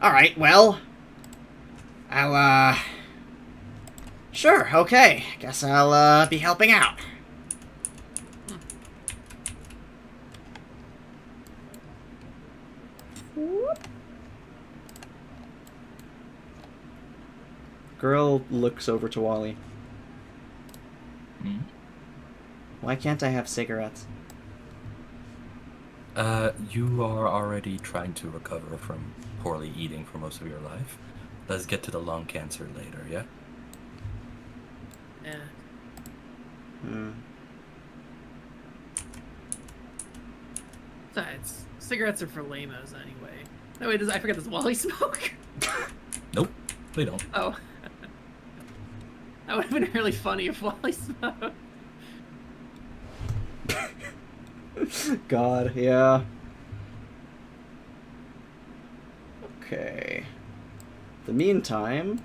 Alright, well... I'll, Sure, okay. Guess I'll, be helping out. Girl looks over to Wally. Hmm? Why can't I have cigarettes? You are already trying to recover from poorly eating for most of your life. Let's get to the lung cancer later, yeah? Yeah. Besides, cigarettes are for lamos anyway. No, wait, I forgot, does Wally smoke? Nope, they don't. Oh. That would have been really funny if Wally smoked. God, yeah. Okay. The meantime,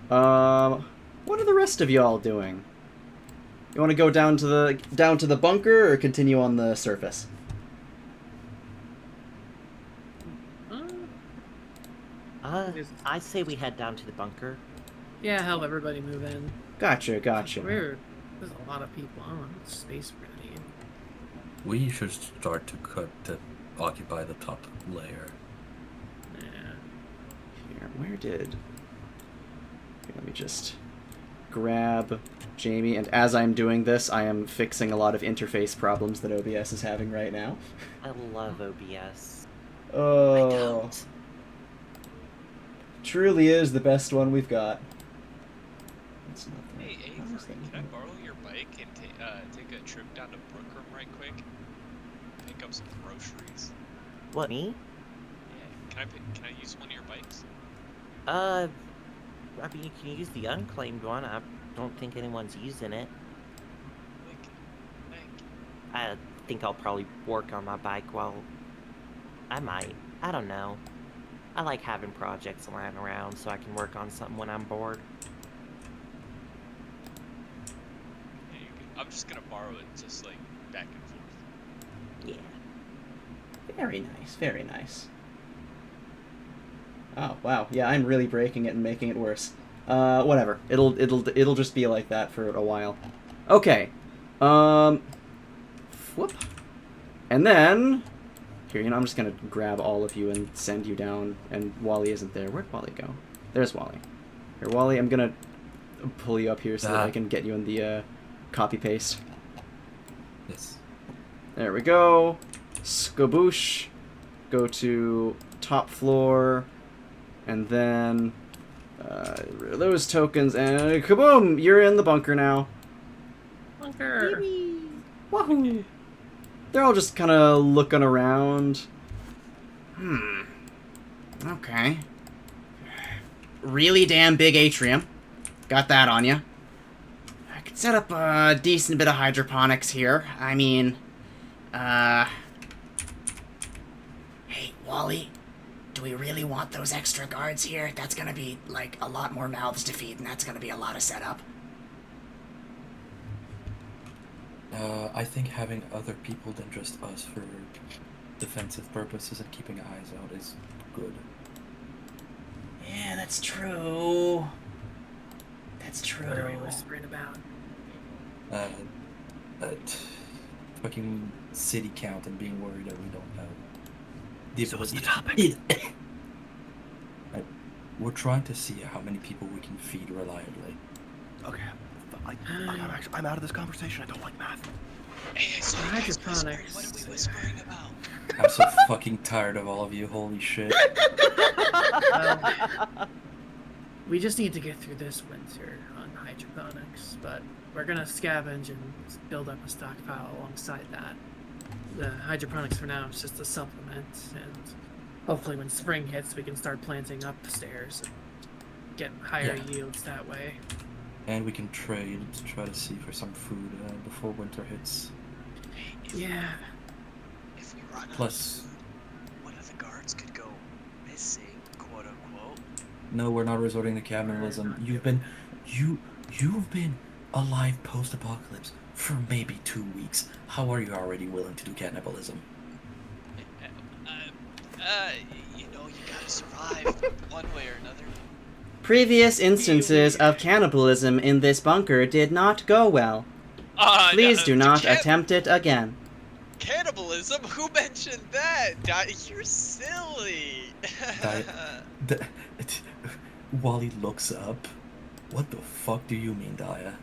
what are the rest of y'all doing? You want to go down to the bunker or continue on the surface? I say we head down to the bunker. Yeah, help everybody move in. Gotcha. Weird. There's a lot of people. I don't know how much space we're gonna need. We should start to occupy the top layer. Yeah. Here, where did... Here, let me just grab Jamie, and as I'm doing this, I am fixing a lot of interface problems that OBS is having right now. I love OBS. Oh... I don't. Truly is the best one we've got. That's not the... Hey, how is Avery, that can I here? borrow your bike and take a trip down to Brooklyn right quick? Pick up some groceries. What, me? Yeah, can I use one of your bikes? I mean, you can use the unclaimed one. I don't think anyone's using it. Like, I think I'll probably work on my bike while... I might. I don't know. I like having projects lying around so I can work on something when I'm bored. yeah, I'm just gonna borrow it, just like back and forth. Yeah. Very nice, very nice. Oh, wow. Yeah, I'm really breaking it and making it worse. Whatever. It'll just be like that for a while. Okay. Whoop. And then... Here, I'm just gonna grab all of you and send you down, and Wally isn't there. Where'd Wally go? There's Wally. Here, Wally, I'm gonna pull you up here so that I can get you in the, copy-paste. Yes. There we go. Skaboosh. Go to top floor, and then, those tokens, and kaboom! You're in the bunker now. Bunker! Wahoo! They're all just kind of looking around. Okay. Really damn big atrium. Got that on you. I could set up a decent bit of hydroponics here. I mean, Hey, Wally. Do we really want those extra guards here? That's gonna be, like, a lot more mouths to feed, and that's gonna be a lot of setup. I think having other people than just us for defensive purposes and keeping eyes out is good. Yeah, that's true. That's true. What are we whispering about? Fucking city count and being worried that we don't have So what's the topic? We're trying to see how many people we can feed reliably. Okay, I'm out of this conversation. I don't like math. Hey, I saw you guys whispering. Hydroponics. What are we whispering about? I'm so fucking tired of all of you. Holy shit. we just need to get through this winter on hydroponics, but we're gonna scavenge and build up a stockpile alongside that. The hydroponics for now is just a supplement, and hopefully when spring hits we can start planting upstairs and get higher yields that way. And we can trade to try to see for some food before winter hits. Yeah. If we run Plus, out of food, one of the guards could go missing, quote unquote. no, we're not resorting to cannibalism. You've been alive post-apocalypse for maybe 2 weeks. How are you already willing to do cannibalism? You know, you gotta survive one way or another. Previous instances of cannibalism in this bunker did not go well. Please do not attempt it again. Cannibalism? Who mentioned that? You're silly. Wally looks up. What the fuck do you mean, Daya?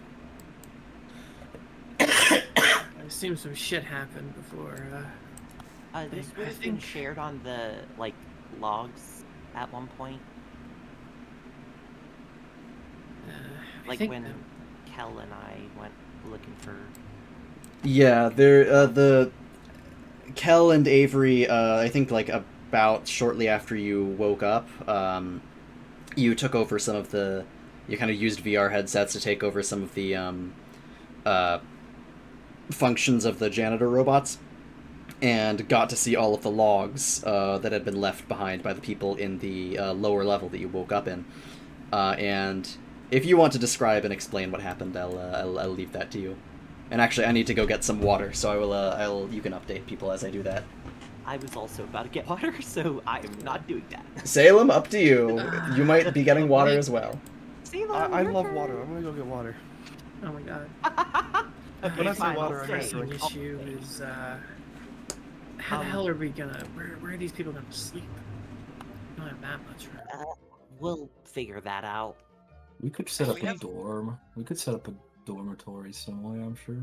I've seen some shit happen before. This would have been shared on the, like, logs at one point. Like when Kell and I went looking for... Yeah, the Kell and Avery, I think like about shortly after you woke up, you took over some of the, you kind of used VR headsets to take over some of the functions of the janitor robots, and got to see all of the logs that had been left behind by the people in the lower level that you woke up in. And if you want to describe and explain what happened, I'll leave that to you. And actually, I need to go get some water, so you can update people as I do that. I was also about to get water, so I am not doing that. Salem, up to you. You might be getting water as well. Salem, I love water. I'm gonna go get water. Oh my god. When I say Fine, water, I'll I The mean stay. drink. issue is, how the hell are we gonna, where are these people gonna sleep? We don't have that much room. We'll figure that out. We could set up We a have- dorm. We could set up a dormitory somewhere, I'm sure.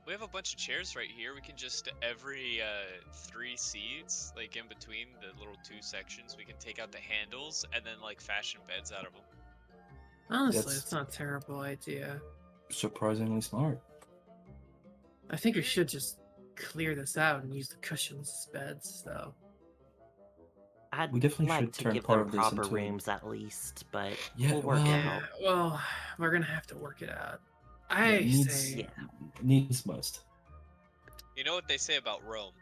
We have a bunch of chairs right here. We can just, every 3 seats, like in between the little 2 sections, we can take out the handles and then like fashion beds out of them. Honestly, That's- it's not a terrible idea. Surprisingly smart. I think we should just clear this out and use the cushions as beds, though. I'd We definitely like should to turn give part them of this proper into- rooms at least, but Yeah, we'll work it well- out. Well, we're gonna have to work it out. I needs- say, Yeah. Needs must. You know what they say about Rome?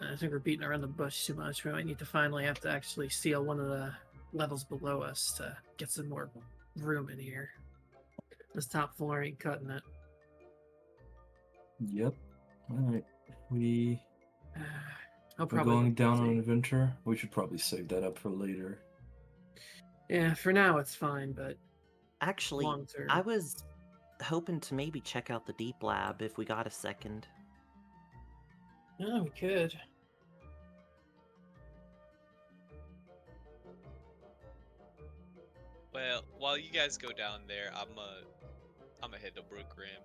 I think we're beating around the bush too much. We might need to finally have to actually seal one of the levels below us to get some more room in here. This top floor ain't cutting it. Yep. Alright. We're I'll probably going look down on busy. an adventure. We should probably save that up for later. Yeah, for now it's fine, but Actually, long term. I was hoping to maybe check out the deep lab if we got a second. Yeah, we could. Well, while you guys go down there, I'm hit the brook ram.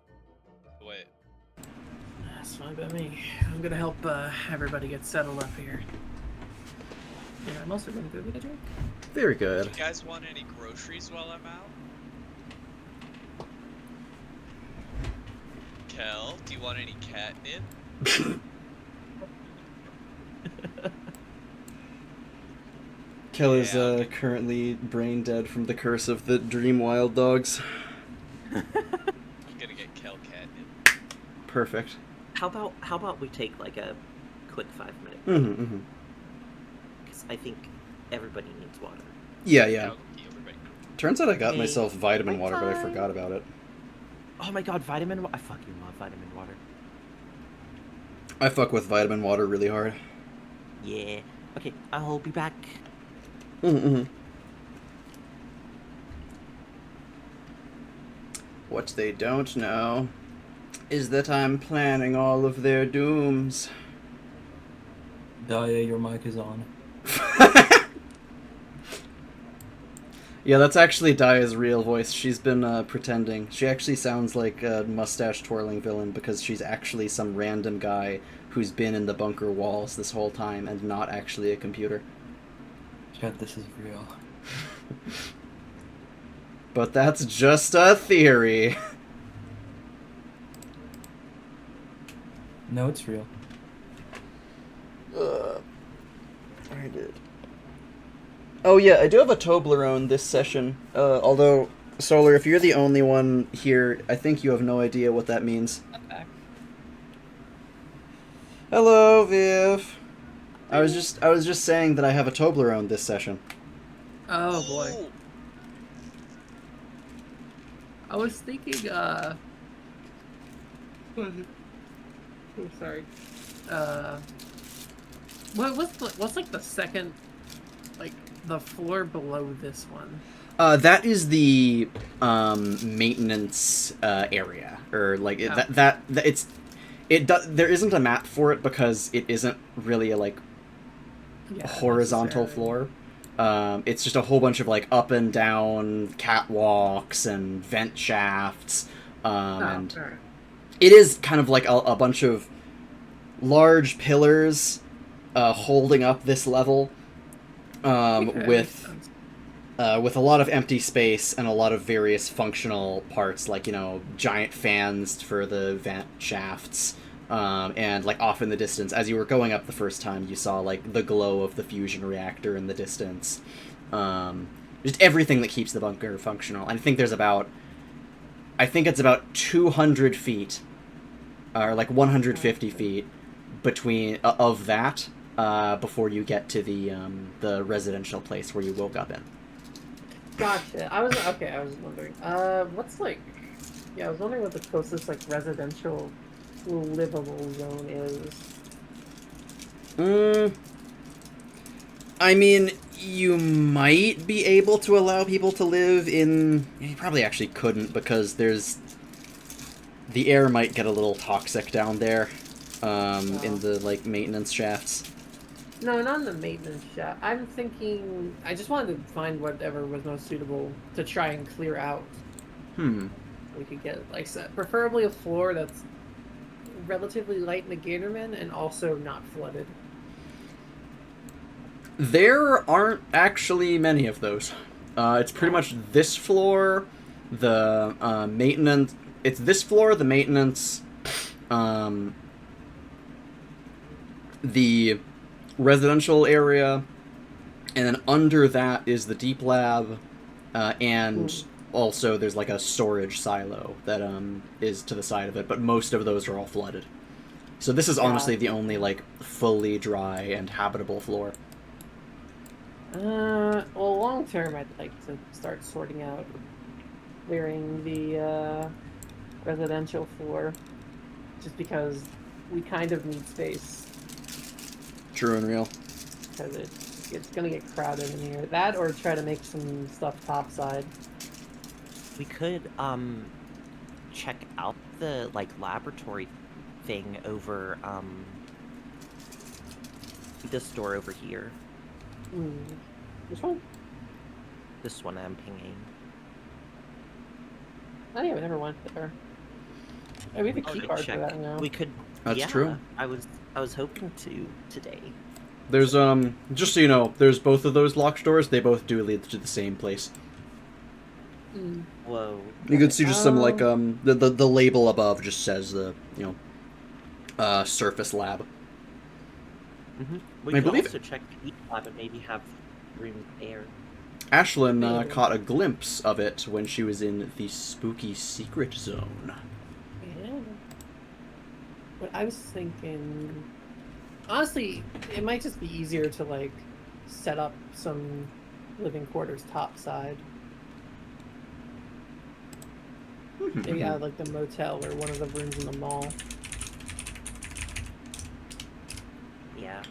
Wait. That's fine by me. I'm gonna help everybody get settled up here. Yeah, I'm also gonna go get a drink. Very Do good. you guys want any groceries while I'm out? Kell, do you want any catnip? Kell is Yeah. currently brain dead from the curse of the Dream Wild Dogs. I'm gonna get Kell catnip. Perfect. How about we take like a quick 5-minute? Mm-hmm, mm-hmm. Because I think everybody needs water. Yeah, yeah. I'll keep everybody. Turns out I got Hey, myself vitamin my water, but I time. forgot about it. Oh my god, vitamin I fucking love vitamin water. I fuck with vitamin water really hard. Yeah. Okay, I'll be back. Mm-hmm. What they don't know is that I'm planning all of their dooms. Daya, your mic is on. Yeah, that's actually Daya's real voice. She's been pretending. She actually sounds like a mustache-twirling villain because she's actually some random guy who's been in the bunker walls this whole time and not actually a computer. Chat, this is real. But that's just a theory. No, it's real. I did. Oh yeah, I do have a Toblerone this session. Although, Solar, if you're the only one here, I think you have no idea what that means. Okay. Hello, Viv. I was just saying that I have a Toblerone this session. Oh boy. I was thinking, oh, sorry. What's like the second, like the floor below this one? That is the maintenance area, or like there isn't a map for it because it isn't really a horizontal floor. It's just a whole bunch of like up and down catwalks and vent shafts, and alright. it is kind of like a bunch of large pillars holding up this level, with a lot of empty space and a lot of various functional parts, like, you know, giant fans for the vent shafts, and like off in the distance, as you were going up the first time, you saw like the glow of the fusion reactor in the distance. Just everything that keeps the bunker functional. And I think it's about 200 feet, or like 150 feet between of that before you get to the residential place where you woke up in. Gotcha. I was wondering. What's like? Yeah, I was wondering what the closest like residential livable zone is. I mean, you might be able to allow people to live in... You probably actually couldn't, because the air might get a little toxic down there, in the, like, maintenance shafts. No, not in the maintenance shaft. I'm thinking... I just wanted to find whatever was most suitable to try and clear out. We could get, like, preferably a floor that's relatively light in the Gatorman and also not flooded. There aren't actually many of those. It's pretty much this floor, the maintenance... It's this floor, the maintenance, the residential area, and then under that is the deep lab, and also there's like a storage silo that is to the side of it, but most of those are all flooded. So this is honestly the only like fully dry and habitable floor. Well, long term, I'd like to start sorting out clearing the residential floor, just because we kind of need space. True and real. Because it's gonna get crowded in here. That, or try to make some stuff topside. We could check out the like laboratory thing over this door over here. Which one? This one I'm pinging. Oh yeah, we never went there. Oh, we have a key card for that now. We could. That's true. I was hoping to today. There's just so you know, there's both of those locked doors. They both do lead to the same place. Whoa. You can see just some like the label above just says the surface lab. We could also check the heat lab and maybe have room air. Ashlynn caught a glimpse of it when she was in the spooky secret zone. Yeah. But I was thinking, honestly, it might just be easier to like set up some living quarters topside. Maybe out of like the motel or one of the rooms in the mall. Yeah.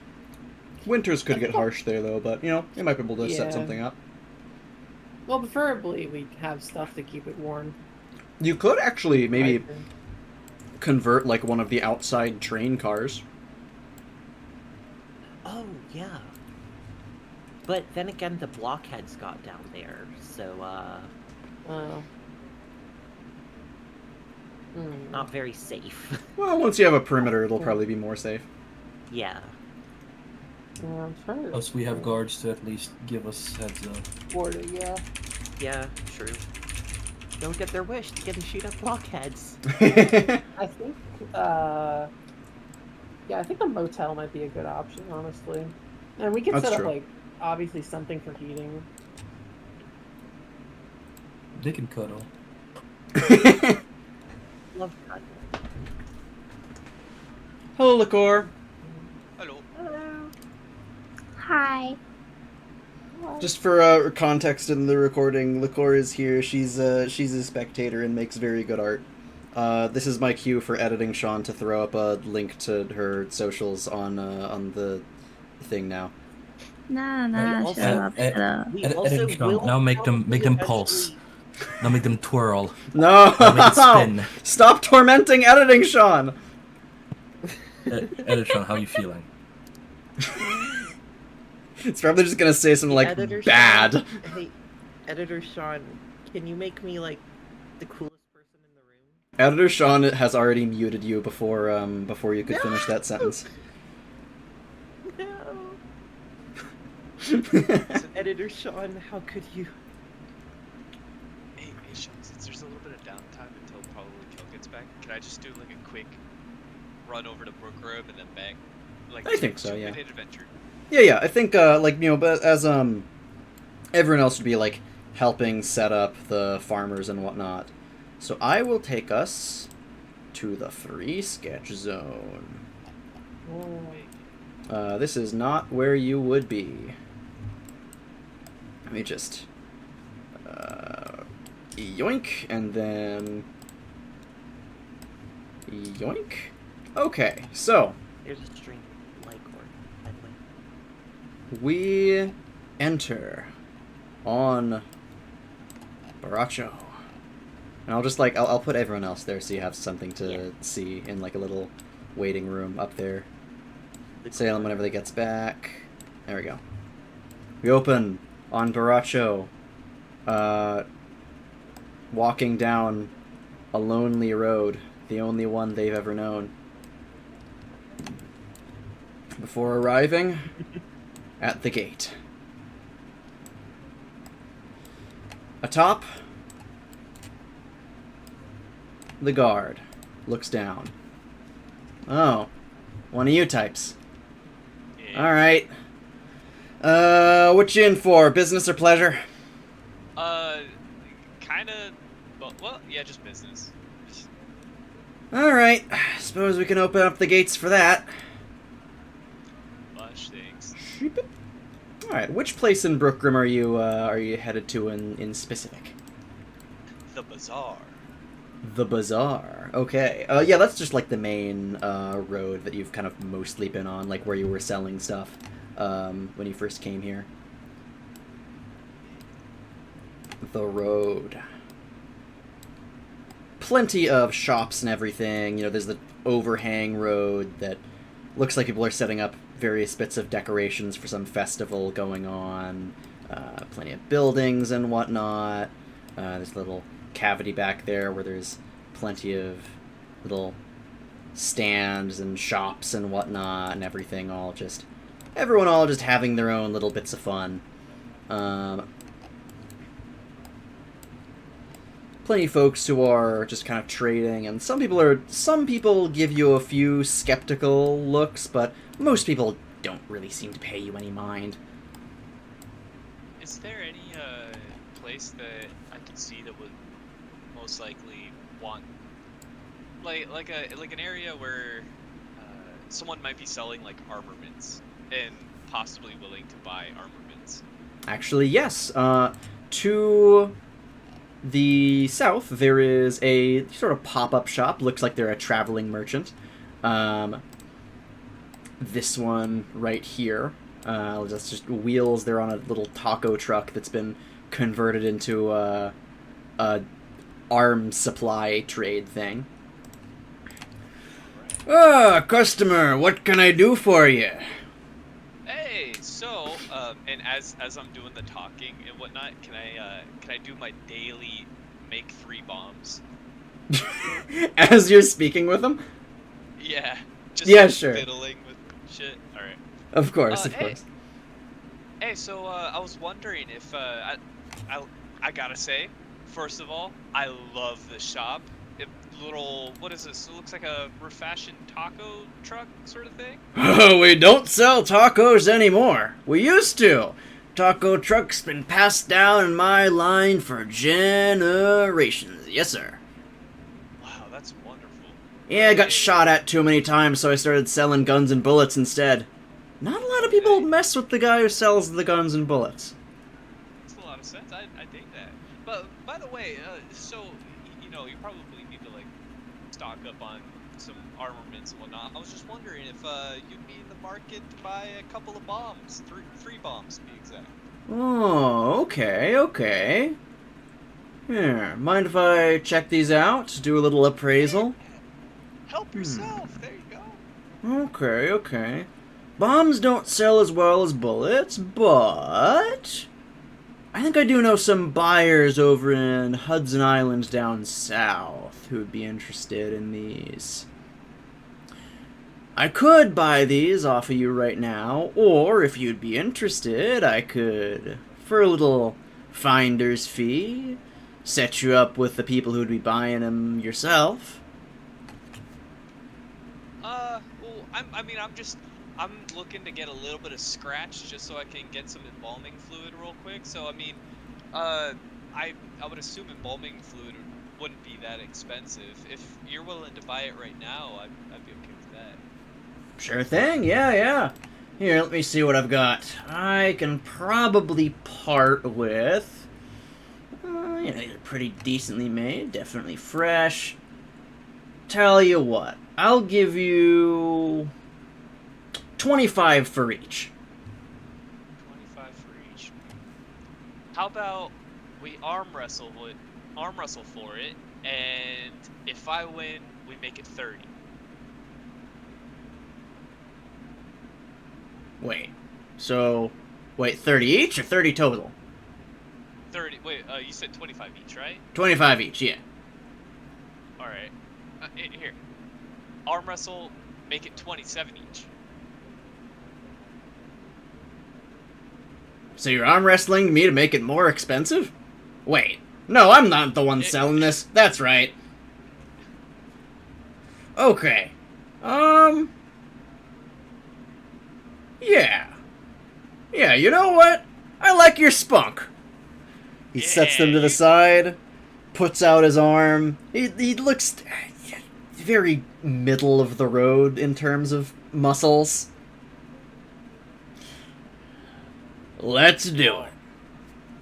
Winters could get harsh there though, but you know, you might be able to set something up. Well, preferably we have stuff to keep it warm. You could actually maybe convert like one of the outside train cars. Oh yeah. But then again, the blockheads got down there, so not very safe. Well, once you have a perimeter, it'll probably be more safe. Yeah. Yeah, I'm trying to. Plus, we have guards to at least give us heads up. Border, yeah. Yeah, true. Don't get their wish to get to shoot up blockheads. I think, yeah, I think a motel might be a good option, honestly. And we could That's set true. up, like, obviously something for heating. They can cuddle. Love that. Hello, Liquor. Hello. Hello. Hi. Just for context in the recording, Liquor is here. She's a spectator and makes very good art. This is my cue for editing Seann to throw up a link to her socials on the thing now. Nah, We shut up, shut up. Edit Seann. Now make them pulse. Now make them twirl. No! Now make it spin. Stop tormenting editing Seann! Edit Seann, how you feeling? It's probably just gonna say something like, Editor bad. Seann, hey, Editor Seann, can you make me like the coolest person in the room? Editor Seann has already muted you before you could finish that sentence. No. Editor Seann, how could you? Hey, Sean, since there's a little bit of downtime until probably Kell gets back, can I just do like a quick run over to Brookgrove and then back? Like I think so, yeah. 2-minute adventure. Yeah, I think, but as, everyone else would be, like, helping set up the farmers and whatnot. So I will take us to the free sketch zone. This is not where you would be. Let me just, yoink, and then, yoink. Okay, so, There's a string like or by the way. we enter on Borracho. And I'll just I'll put everyone else there so you have something to see in like a little waiting room up there. Salem whenever they gets back. There we go. We open on Borracho, walking down a lonely road, the only one they've ever known. Before arriving at the gate. Atop, the guard looks down. Oh, one of you types. Yeah. Alright. What you in for? Business or pleasure? Kinda, well, yeah, just business. Alright, suppose we can open up the gates for that. Much things. Alright, which place in Brookgrim are you headed to in specific? The bazaar. The bazaar. Okay. Yeah, that's just like the main road that you've kind of mostly been on, like where you were selling stuff when you first came here. The road. Plenty of shops and everything. You know, there's the overhang road that looks like people are setting up various bits of decorations for some festival going on. Plenty of buildings and whatnot. There's a little cavity back there where there's plenty of little stands and shops and whatnot and everything, everyone all just having their own little bits of fun. Plenty of folks who are just kind of trading, and some people give you a few skeptical looks, but most people don't really seem to pay you any mind. Is there any place that I could see that would most likely want like an area where someone might be selling like armaments and possibly willing to buy armaments? Actually, yes. To the south, there is a sort of pop-up shop. Looks like they're a traveling merchant. This one right here. That's just wheels. They're on a little taco truck that's been converted into a arms supply trade thing. Ah, customer, what can I do for you? Hey, so and as I'm doing the talking and whatnot, can I do my daily make 3 bombs? As you're speaking with them? Yeah. Just Yeah, like sure. fiddling with shit. All right. Of course, of Hey. course. Hey, so I was wondering if I gotta say, first of all, I love this shop. What is this? It looks like a refashioned taco truck sort of thing. We don't sell tacos anymore. We used to. Taco truck's been passed down in my line for generations. Yes, sir. Wow, that's wonderful. Yeah, I got shot at too many times, so I started selling guns and bullets instead. Not a lot of people mess with the guy who sells the guns and bullets. Makes a lot of sense. I dig that. But by the way, so you know, you probably need to like stock up on some armaments and whatnot. I was just wondering if you'd be in the market to buy a couple of bombs, three bombs to be exact. Oh, okay. Here, mind if I check these out? Do a little appraisal? Help yourself. There you go. Okay. Bombs don't sell as well as bullets, but I think I do know some buyers over in Hudson Island down south who would be interested in these. I could buy these off of you right now, or if you'd be interested, I could, for a little finder's fee, set you up with the people who'd be buying them yourself. Well, I'm looking to get a little bit of scratch just so I can get some embalming fluid real quick. So I mean, I would assume embalming fluid wouldn't be that expensive. If you're willing to buy it right now, I'd be okay with that. Sure thing, yeah. Here, let me see what I've got. I can probably part with... these are pretty decently made, definitely fresh. Tell you what, I'll give you 25 for each. 25 for each. How about we arm wrestle for it, and if I win, we make it 30. Wait, 30 each or 30 total? 30. Wait, you said 25 each, right? 25 each, yeah. All right. Here. Arm wrestle, make it 27 each. So you're arm wrestling me to make it more expensive? Wait, no, I'm not the one selling this. That's right. Okay. Yeah, you know what? I like your spunk. He sets them to the side, puts out his arm. He looks very middle of the road in terms of muscles. Let's do it.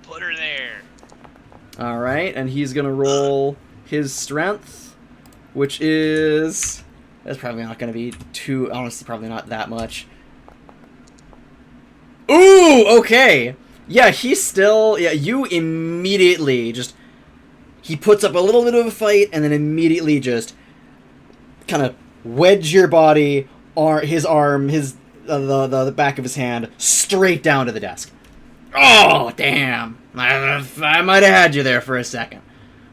Put her there. Alright, and he's gonna roll his strength, which is... That's probably not gonna be too... Honestly, probably not that much. Ooh, okay! Yeah, he's still... Yeah, you immediately just... He puts up a little bit of a fight, and then immediately just kind of wedge your body, his arm, the back of his hand, straight down to the desk. Oh, damn. I might have had you there for a second.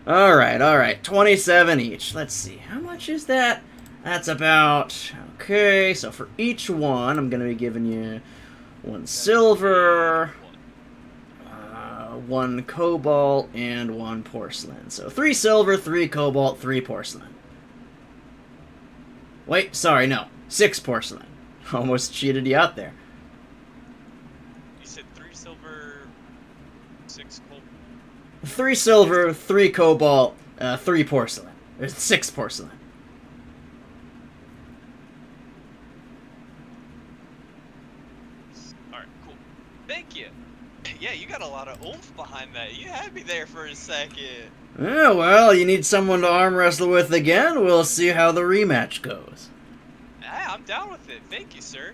Alright. 27 each. Let's see. How much is that? That's about... Okay, so for each one, I'm going to be giving you 1 silver, 1 cobalt, and 1 porcelain. So 3 silver, 3 cobalt, 3 porcelain. Wait, sorry, no. 6 porcelain. Almost cheated you out there. You said 3 silver, 6 cobalt. 3 silver, 3 cobalt, 3 porcelain. There's 6 porcelain. Alright, cool. Thank you. Yeah, you got a lot of oomph behind that. You had me there for a second. Yeah, well, you need someone to arm wrestle with again? We'll see how the rematch goes. I'm down with it. Thank you, sir.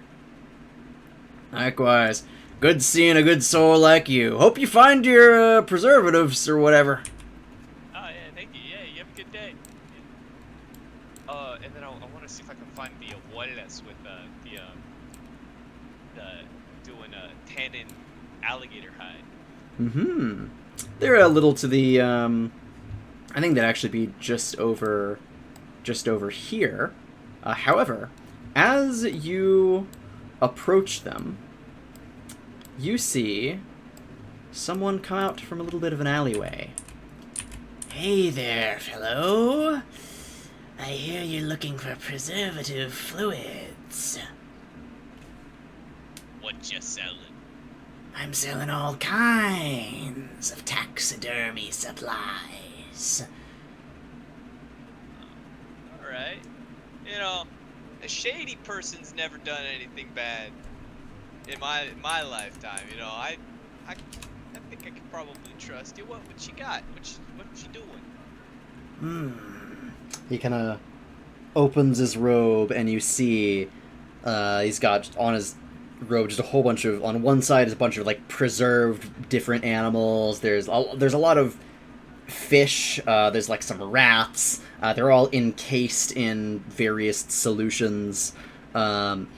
Likewise. Good seeing a good soul like you. Hope you find your preservatives or whatever. Oh, yeah, thank you. Yeah, you have a good day. And then I want to see if I can find the abuelas with the doing a tannin alligator hide. Mm-hmm. They're a little to the, I think that'd actually be just over here. However, as you approach them, you see someone come out from a little bit of an alleyway. Hey there, fellow. I hear you're looking for preservative fluids. What you selling? I'm selling all kinds of taxidermy supplies. Alright. You know, a shady person's never done anything bad in my lifetime. You know, I think I could probably trust you. What you got? What you doing? He kind of opens his robe, and you see he's got on his robe just a whole bunch of, on one side is a bunch of like preserved different animals. There's a lot of fish. There's like some rats. They're all encased in various solutions. And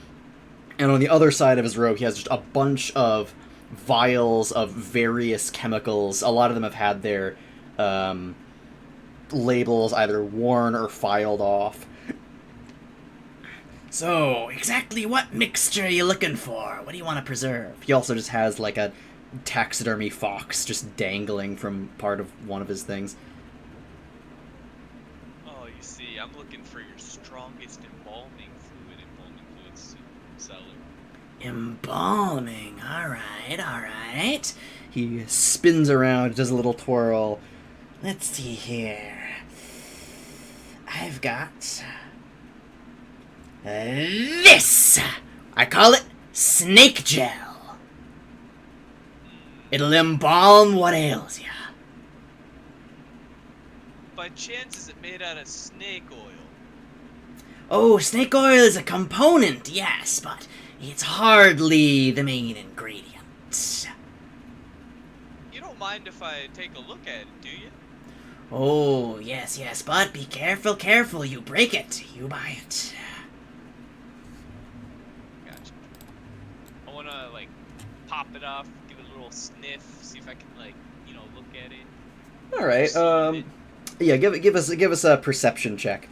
on the other side of his robe, he has just a bunch of vials of various chemicals. A lot of them have had their labels either worn or filed off. So, exactly what mixture are you looking for? What do you want to preserve? He also just has like a taxidermy fox just dangling from part of one of his things. Oh, you see, I'm looking for your strongest embalming fluids seller. Embalming, alright. He spins around, does a little twirl. Let's see here. I've got this! I call it snake gel. It'll embalm what ails ya. By chance, is it made out of snake oil? Oh, snake oil is a component, yes, but it's hardly the main ingredient. You don't mind if I take a look at it, do you? Oh, yes, but be careful, you break it, you buy it. Gotcha. I wanna, like, pop it off, give it a little sniff, see if I can, like, look at it. Alright, yeah, give us a perception check.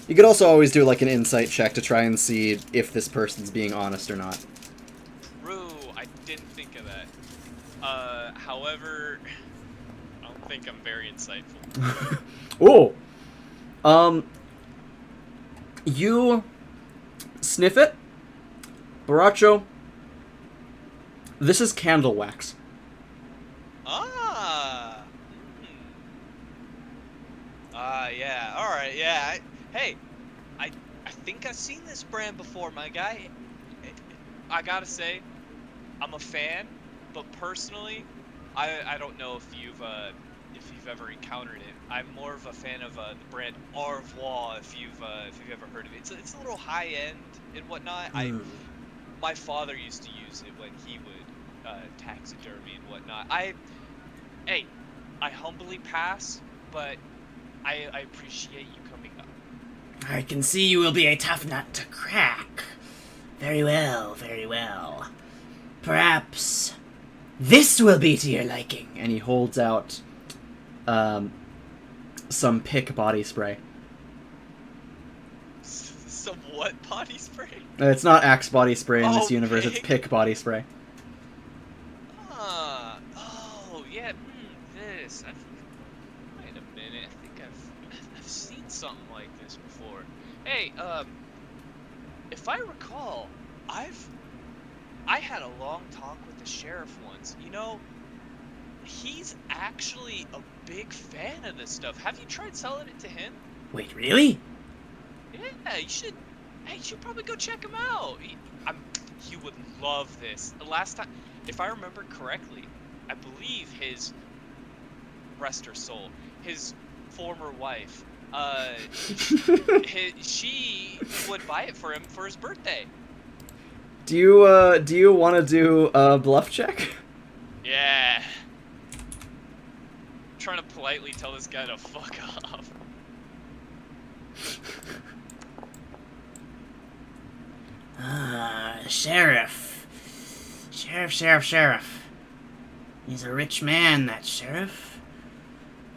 You could also always do, like, an insight check to try and see if this person's being honest or not. True, I didn't think of that. However, I don't think I'm very insightful. Oh! You sniff it. Borracho, this is candle wax. Ah! Yeah, alright, yeah. Hey, I think I've seen this brand before, my guy. I gotta say, I'm a fan, but personally, I don't know if you've ever encountered it. I'm more of a fan of the brand Au revoir, if you've ever heard of it. It's a little high end and whatnot. My father used to use it when he would taxidermy and whatnot. I humbly pass, but I appreciate you coming up. I can see you will be a tough nut to crack. Very well. Perhaps this will be to your liking. And he holds out some Pick body spray. Some what body spray? It's not Axe body spray in this Oh, universe, it's Pick. Pick body spray. Oh, yeah, this. Wait a minute, I think I've seen something like this before. Hey, if I recall, I had a long talk with the sheriff once. He's actually a big fan of this stuff. Have you tried selling it to him? Wait, really? Yeah, you should. Hey, you should probably go check him out. He would love this. The last time, if I remember correctly, I believe rest her soul, his former wife, she would buy it for him for his birthday. Do you want to do a bluff check? Yeah. I'm trying to politely tell this guy to fuck off. Sheriff. Sheriff. He's a rich man, that sheriff.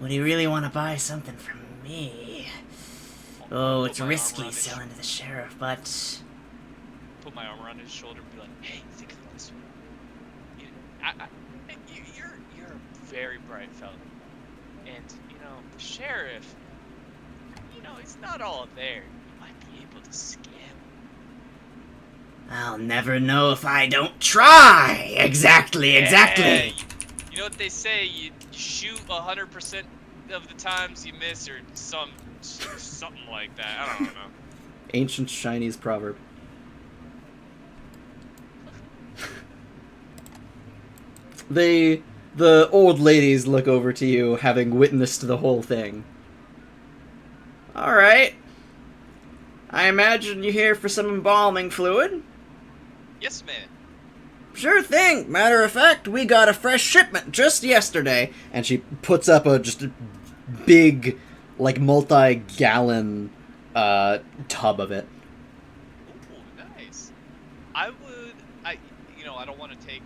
Would he really want to buy something from me? Oh, it's Put my arm risky around his selling to the sheriff, but... Put my arm around his shoulder and be like, "Hey, think of it this way. You're a very bright fellow, and the sheriff. He's not all there. You might be able to scam him." I'll never know if I don't try! Exactly. Yeah, you know what they say? You shoot 100% of the times you miss, or something like that. I don't know. Ancient Chinese proverb. The old ladies look over to you, having witnessed the whole thing. Alright. I imagine you're here for some embalming fluid? Yes, man. Sure thing. Matter of fact, we got a fresh shipment just yesterday. And she puts up just a big, like, multi-gallon tub of it. Ooh, nice. I don't want to take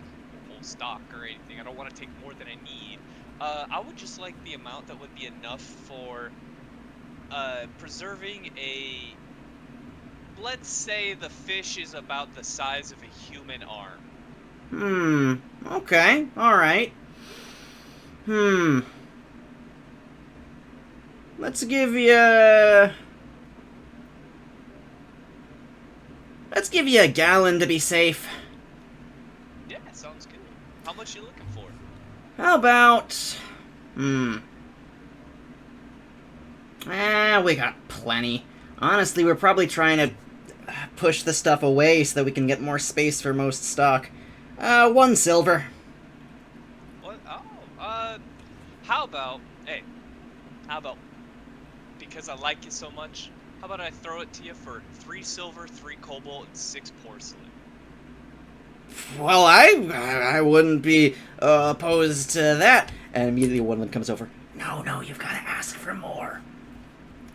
full stock or anything. I don't want to take more than I need. I would just like the amount that would be enough for preserving a... Let's say the fish is about the size of a human arm. Okay, alright. Let's give you a gallon to be safe. Yeah, sounds good. How much you looking for? How about... we got plenty. Honestly, we're probably trying to push the stuff away so that we can get more space for most stock. 1 silver. What? Oh, how about, because I like you so much, how about I throw it to you for 3 silver, 3 cobalt, and 6 porcelain? Well, I wouldn't be opposed to that. And immediately one of them comes over. No, you've got to ask for more.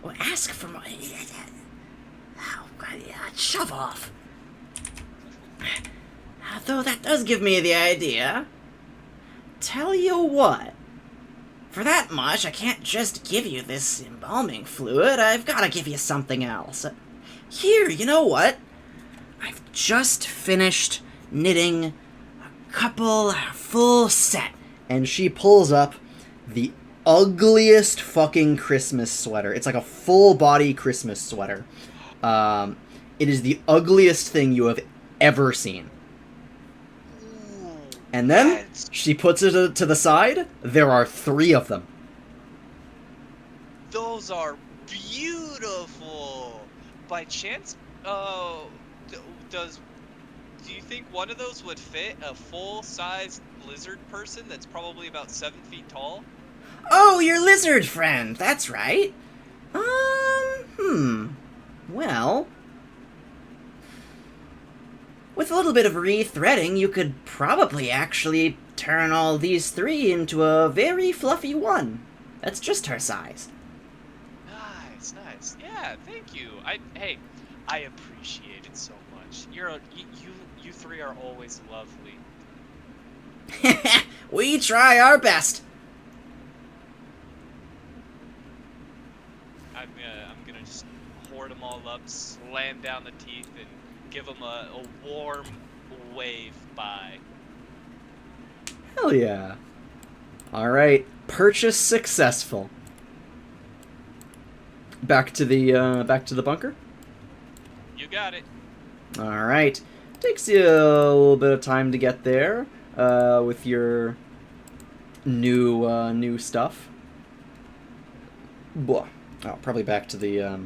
Well, ask for more. Oh, God, shove off. Though that does give me the idea. Tell you what. For that much, I can't just give you this embalming fluid. I've got to give you something else. Here, you know what? I've just finished knitting a full set. And she pulls up the ugliest fucking Christmas sweater. It's like a full-body Christmas sweater. It is the ugliest thing you have ever seen. And then she puts it to the side. There are 3 of them. Those are beautiful. By chance, do you think one of those would fit a full-sized lizard person that's probably about 7 feet tall? Oh, your lizard friend. That's right. Well, with a little bit of re-threading, you could probably actually turn all these 3 into a very fluffy one. That's just her size. Nice. Yeah, thank you. I appreciate it so much. You 3 are always lovely. We try our best. I'm gonna just hoard them all up, slam down the teeth, and give them a warm wave bye. Hell yeah. Alright, purchase successful. Back to the bunker? You got it. Alright. Takes you a little bit of time to get there, with your new stuff. Blah. Oh, probably back to the,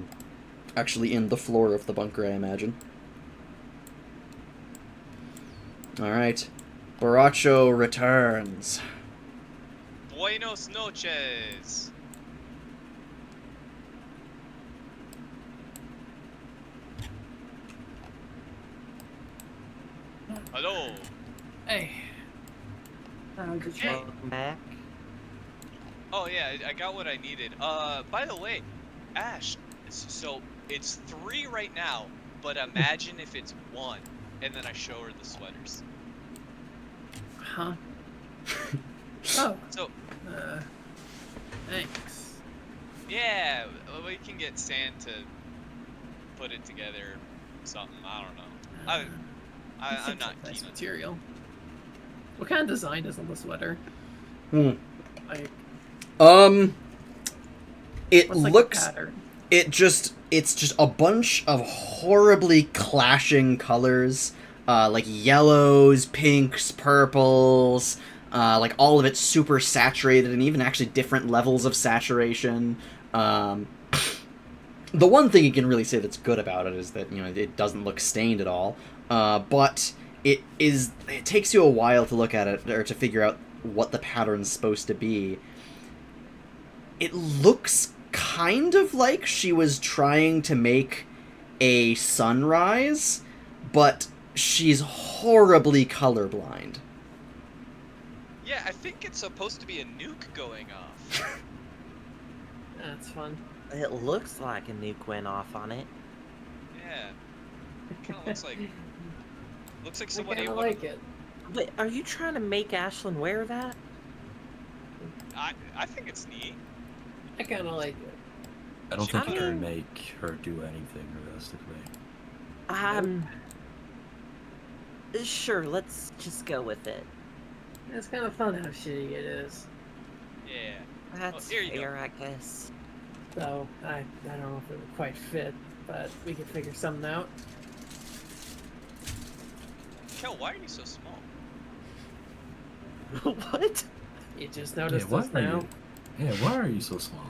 actually in the floor of the bunker, I imagine. Alright. Borracho returns. Buenos noches. Hello. Hey. Good Hey. Welcome back. Oh yeah, I got what I needed. By the way, Ash, so it's 3 right now, but imagine if it's 1, and then I show her the sweaters. Huh? Oh. So, Thanks. yeah, we can get Seann to put it together, something. I don't know. I'm Seems not like nice keen on material. What kind of design is on the sweater? Hmm. Like, It what's like looks. the pattern? It's just a bunch of horribly clashing colors, like yellows, pinks, purples, like all of it super saturated, and even actually different levels of saturation. The one thing you can really say that's good about it is that, you know, it doesn't look stained at all, but it takes you a while to look at it or to figure out what the pattern's supposed to be. It looks kind of like she was trying to make a sunrise, but she's horribly colorblind. Yeah, I think it's supposed to be a nuke going off. That's fun. It looks like a nuke went off on it. Yeah. It kind of looks like I somebody. kind of like it. Wait, are you trying to make Ashlynn wear that? I think it's neat. I kind of like it. I don't She think you kinda- can make her do anything realistically. Sure, let's just go with it. It's kind of fun how shitty it is. Yeah. That's here you go. fair, I guess. So, I don't know if it would quite fit, but we could figure something out. Kell, why are you so small? What? You just Yeah, noticed why this are now. you? Yeah, why are you so small?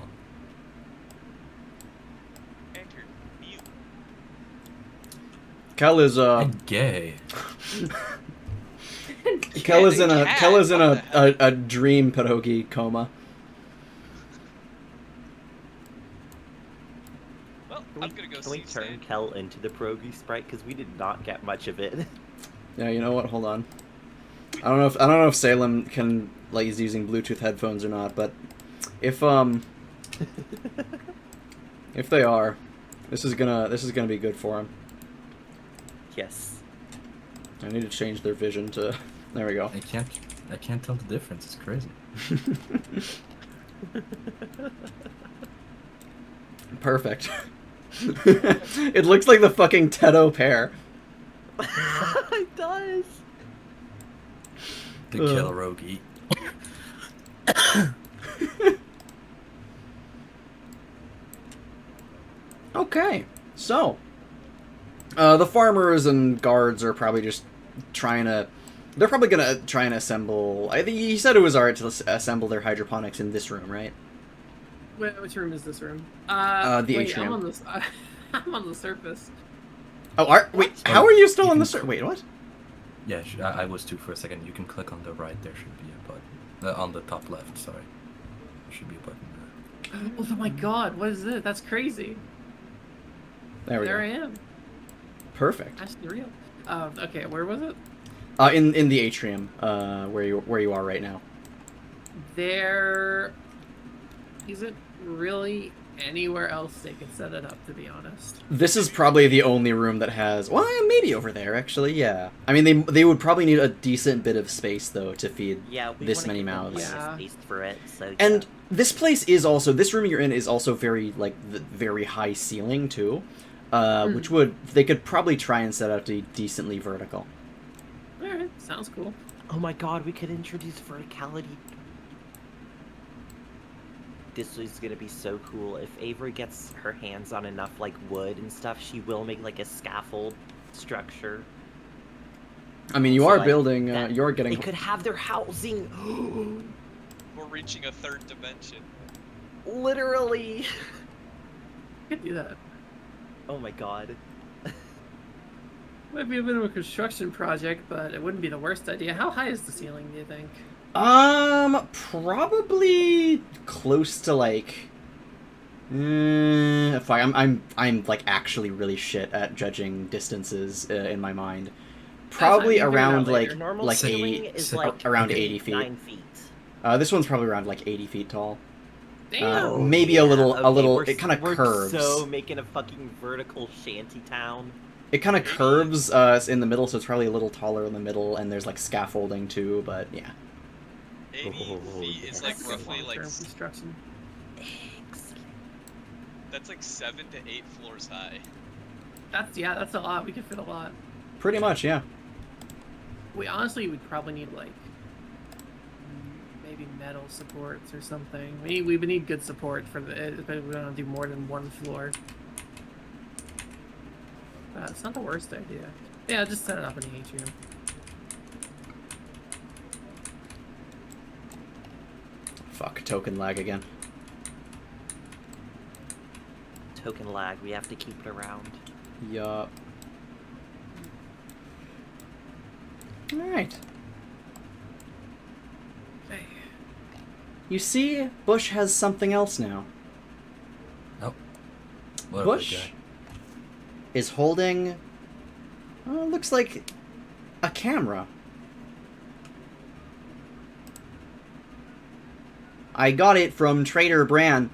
Banter, mute. Kell is I'm gay. Kell is in What the a dream pierogi coma. Well, I'm gonna go Can we see turn Stan. Kell into the pierogi sprite? Because we did not get much of it. Yeah, you know what? Hold on. I don't know if Salem can is using Bluetooth headphones or not, but if if they are, this is gonna be good for him. Yes. I need to change their vision to. There we go. I can't tell the difference. It's crazy. Perfect. It looks like the fucking Teto pair. It does. The Kellerogi. Okay, so the farmers and guards are probably just trying to. They're probably gonna try and assemble. I think he said it was alright to assemble their hydroponics in this room, right? Wait, which room is this room? The wait, atrium. I'm on this. I'm on the surface. Oh, wait. How are you still on the Wait, what? Yeah, I was too for a second. You can click on the right. There should be a button. On the top left. Sorry. There should be a button there. Oh my god, what is it? That's crazy. There we There go. I am. Perfect. That's real. Okay, where was it? In the atrium, where you are right now. There isn't really anywhere else they could set it up, to be honest. This is probably the only room that has. Well, maybe over there actually. Yeah. I mean, they would probably need a decent bit of space though to feed. Yeah, we This wanna many give them mouths. plenty of Yeah. space for it. So And this place is also this room you're in is also very very high ceiling too, which they could probably try and set up to be decently vertical. Alright, sounds cool. oh my god, we could introduce verticality. This is gonna be so cool. If Avery gets her hands on enough wood and stuff, she will make a scaffold structure. I mean, you So, are building. that- You're getting. They could have their housing. We're reaching a third dimension. Literally. I could do that. Oh my god. Might be a bit of a construction project, but it wouldn't be the worst idea. How high is the ceiling, do you think? Probably close to fuck, I'm actually really shit at judging distances in my mind. Probably you can figure it out around later. Normal like ceiling 8 is around 80 feet. 9 feet. This one's probably around 80 feet tall. Damn! Maybe a little. Okay, It kind of we're curves. so making a fucking vertical shanty town. It kind of curves in the middle, so it's probably a little taller in the middle, and there's scaffolding too. But yeah. 80 Oh, feet is yes. roughly Long-term construction. Excellent. that's 7 to 8 floors high. That's a lot. We could fit a lot. Pretty much, yeah. We honestly would probably need like maybe metal supports or something. We would need good support for the. But we don't do more than one floor. It's not the worst idea. Yeah, just set it up in the atrium. Fuck, token lag again. Token lag, we have to keep it around. Yup. Alright. Hey. You see, Bush has something else now. Oh. What Bush is holding... looks like a camera. I got it from Trader Bran.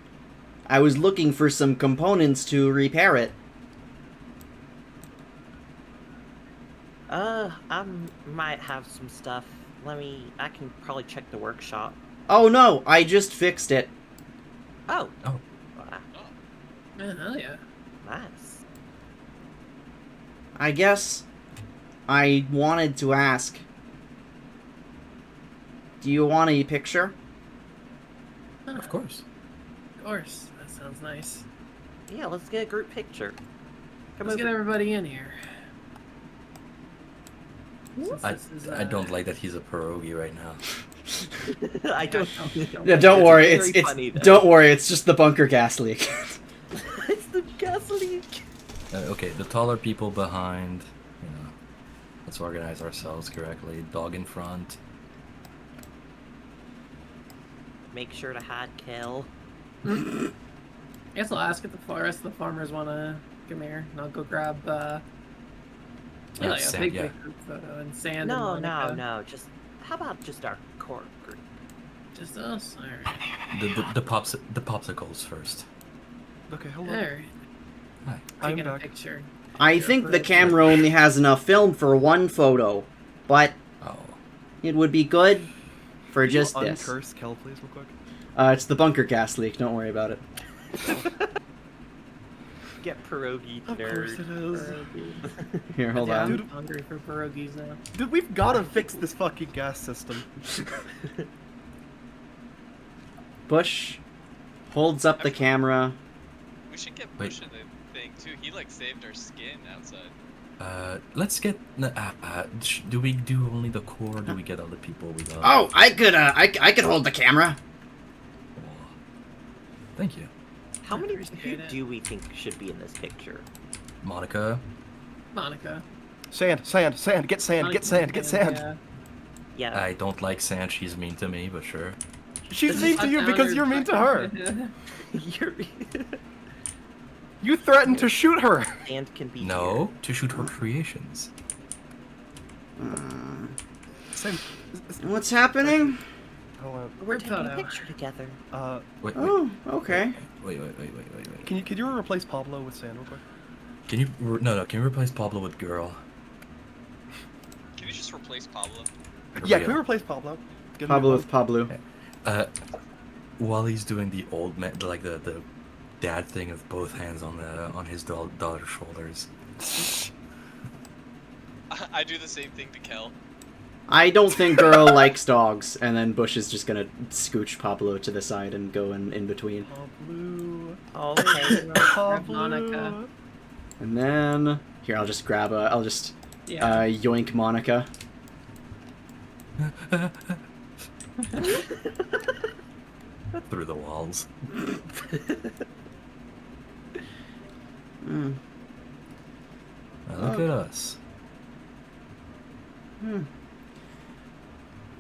I was looking for some components to repair it. I might have some stuff. I can probably check the workshop. Oh no, I just fixed it. Oh. Oh. Wow. Yeah, hell yeah. Nice. I guess I wanted to ask. Do you want a picture? Of course. Of course. That sounds nice. Yeah, let's get a group picture. Come Let's over. get everybody in here. I don't like that he's a pierogi right now. I don't. Yeah, don't worry. It's It's very funny, though. don't worry. It's just the bunker gas leak. It's the gas leak. Okay, the taller people behind. Let's organize ourselves correctly. Dog in front. Make sure to hide Kell. I guess I'll ask if the rest of the farmers want to come here, and I'll go grab Sand, a big yeah. group photo and Sand. No, and no, Monica. no. How about just our core group? Just us. All right. The popsicles first. Okay, All hello. right. Hi. I'm Taking a back. picture. I think the camera only has enough film for one photo, but Oh. it would be good for Can just you this. uncurse Kell, please, real quick? It's the bunker gas leak. Don't worry about it. Get pierogi, Of course it nerd. is. Here, hold Yeah, on. I'm hungry for pierogies now. Dude, we've gotta fix this fucking gas system. Bush holds up the camera. We should get Wait. Bush in the thing too. He like saved our skin outside. Let's get. Do we do only the core? Or do we get other people with us? Oh, I could hold the camera. Thank you, How many Appreciate it. do we think should be in this picture? Monica. Monica. Sand, get sand, get sand, get sand. Yeah. Yeah. I don't like Sand. She's mean to me, but sure. She's mean to you Touch because down you're or mean to touch- her. You're... You threatened to shoot her. And can be No, to shoot her creations. Same. What's happening? Hold on. here. We're taking Photo. a picture together. Wait. Oh, okay. Wait. Can you replace Pablo with sand real quick? Can you? No. Can you replace Pablo with girl? Can you just replace Pablo? Yeah, can we replace Pablo? Give him Pablo a with Pablo. While he's doing the old man, like the dad thing of both hands on his daughter's shoulders. I do the same thing to Kell. I don't think girl likes dogs, and then Bush is just gonna scooch Pablo to the side and go in between. Pablo. Okay. Grab Monica. And then here, I'll just grab I'll just Yeah. yoink Monica. Through the walls. Mm. Now look at us.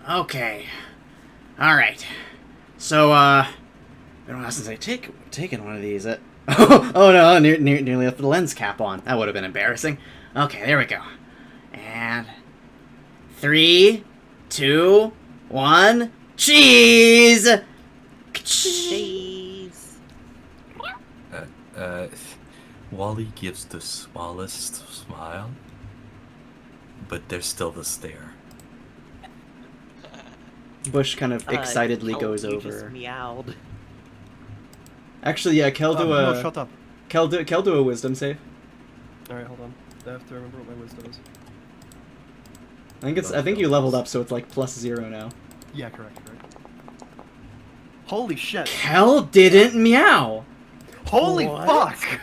Okay. All right. So been a while since I taken one of these. Oh no! Nearly left the lens cap on. That would have been embarrassing. Okay, there we go. And 3, 2, 1, cheese! Cheese. Wally gives the smallest smile, but there's still the stare. Bush kind of excitedly Kell, goes you over. Just meowed. Actually, yeah, Kell do No, a shut up. Kell do a wisdom save. Alright, hold on. I have to remember what my wisdom is. I think you leveled up, so it's like +0 now. Yeah, correct. Holy shit! Kell didn't meow. Holy What? fuck!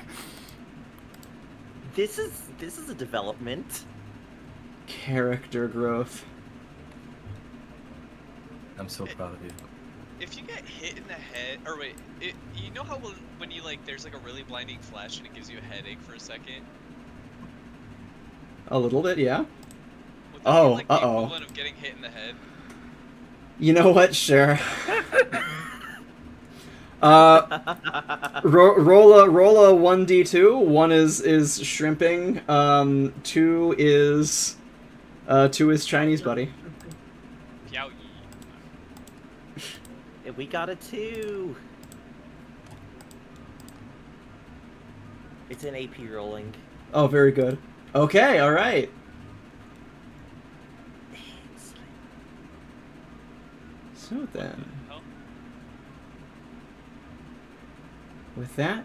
This is a development. Character growth. I'm so proud of you. If you get hit in the head, or wait, you know how when you like, there's like a really blinding flash and it gives you a headache for a second? A little bit, yeah. Would that be, Oh, like, the uh-oh. equivalent of getting hit in the head? You know what? Sure. Roll a 1d2. 1 is shrimping. 2 is Chinese buddy. Yowie. We got a 2. It's an AP rolling. Oh, very good. Okay, all right. So then, Hell? with that,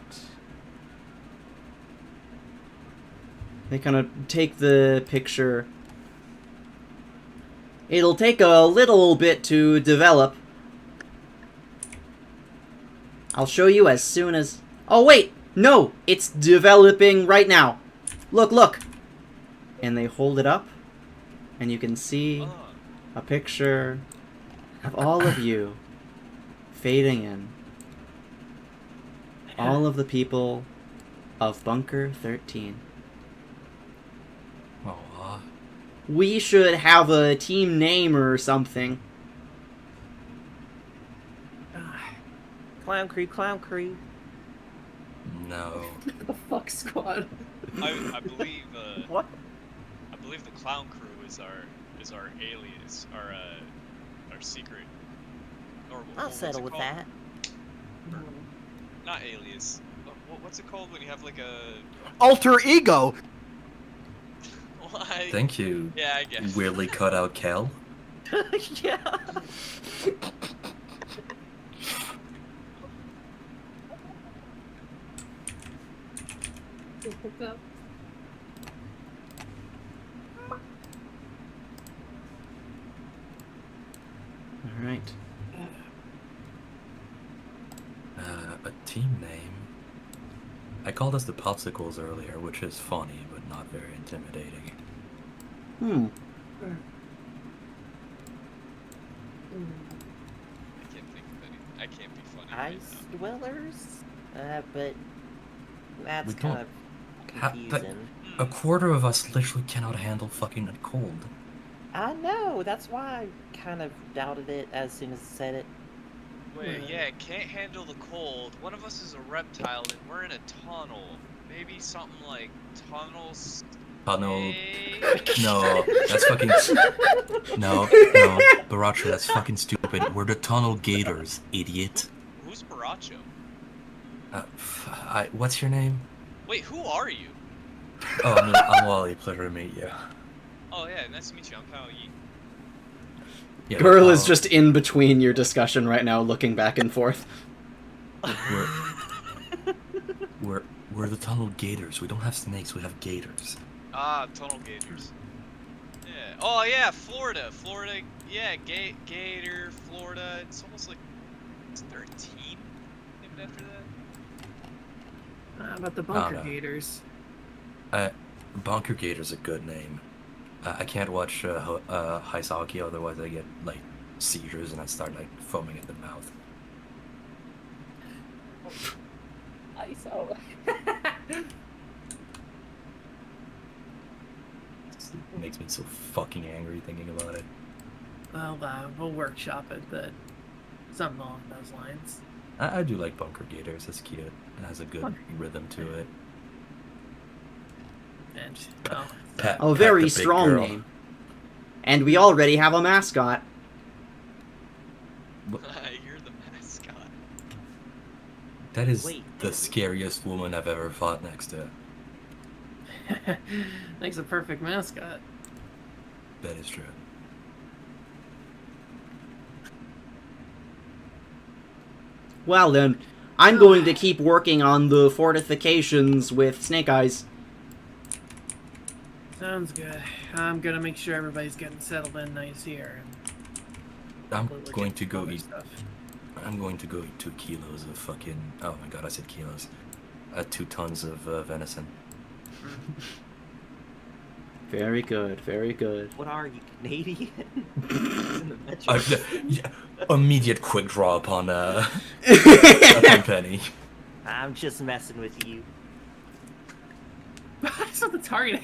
they kind of take the picture. It'll take a little bit to develop. I'll show you as soon as... Oh, wait! No! It's developing right now. Look, look! And they hold it up, and you can see a picture of all of you fading in. All of the people of Bunker 13. Aw. We should have a team name or something. Clown crew. No. The fuck squad. I believe What? I believe the clown crew is our alias, our secret. Or I'll what's settle it with called? that. Not alias. What's it called when you have like a? Alter ego! Why? Thank you. Yeah, I guess. Weirdly cut out Kell. Yeah. Alright. A team name. I called us the Popsicles earlier, which is funny, but not very intimidating. Hmm. I can't think of any. I can't be funny. Ice dwellers? But that's We kind don't of ha- but- confusing. A quarter of us literally cannot handle fucking a cold. I know, that's why I kind of doubted it as soon as I said it. Wait, yeah, can't handle the cold. One of us is a reptile and we're in a tunnel. Maybe something like tunnels. Tunnel. No, that's fucking. No, Borracho, that's fucking stupid. We're the Tunnel Gators, idiot. Who's Borracho? What's your name? Wait, who are you? Oh, I'm Wally. Pleasure to meet you. Oh yeah, nice to meet you. I'm Kyle Yi. Yeah, Girl is just in between your discussion right now, looking back and forth. We're the Tunnel Gators. We don't have snakes. We have gators. Ah, tunnel gators. Yeah. Oh yeah, Florida. Yeah, Gator, Florida. It's almost like it's 13 named after that. How about the bunker no. gators? Bunker Gator's a good name. I can't watch ice hockey, otherwise I get like seizures and I start like foaming at the mouth. ISO. It makes me so fucking angry thinking about it. Well, we'll workshop it, but something along those lines. I do like Bunker Gators. It's cute. It has a good rhythm to it. And, well, Pat, A Pat very the big strong girl. name. And we already have a mascot. You're the mascot. That is Wait. the scariest woman I've ever fought next to. makes a perfect mascot. That is true. Well then, I'm going to keep working on the fortifications with Snake Eyes. Sounds good. I'm gonna make sure everybody's getting settled in nice here. I'm We'll look going at to go other eat. stuff. I'm going to go eat 2 kilos of fucking. Oh my god, I said kilos. 2 tons of venison. Very good, very good. What are you, Canadian? In the metro. Yeah, immediate quick draw upon upon Penny. I'm just messing with you. I saw the target.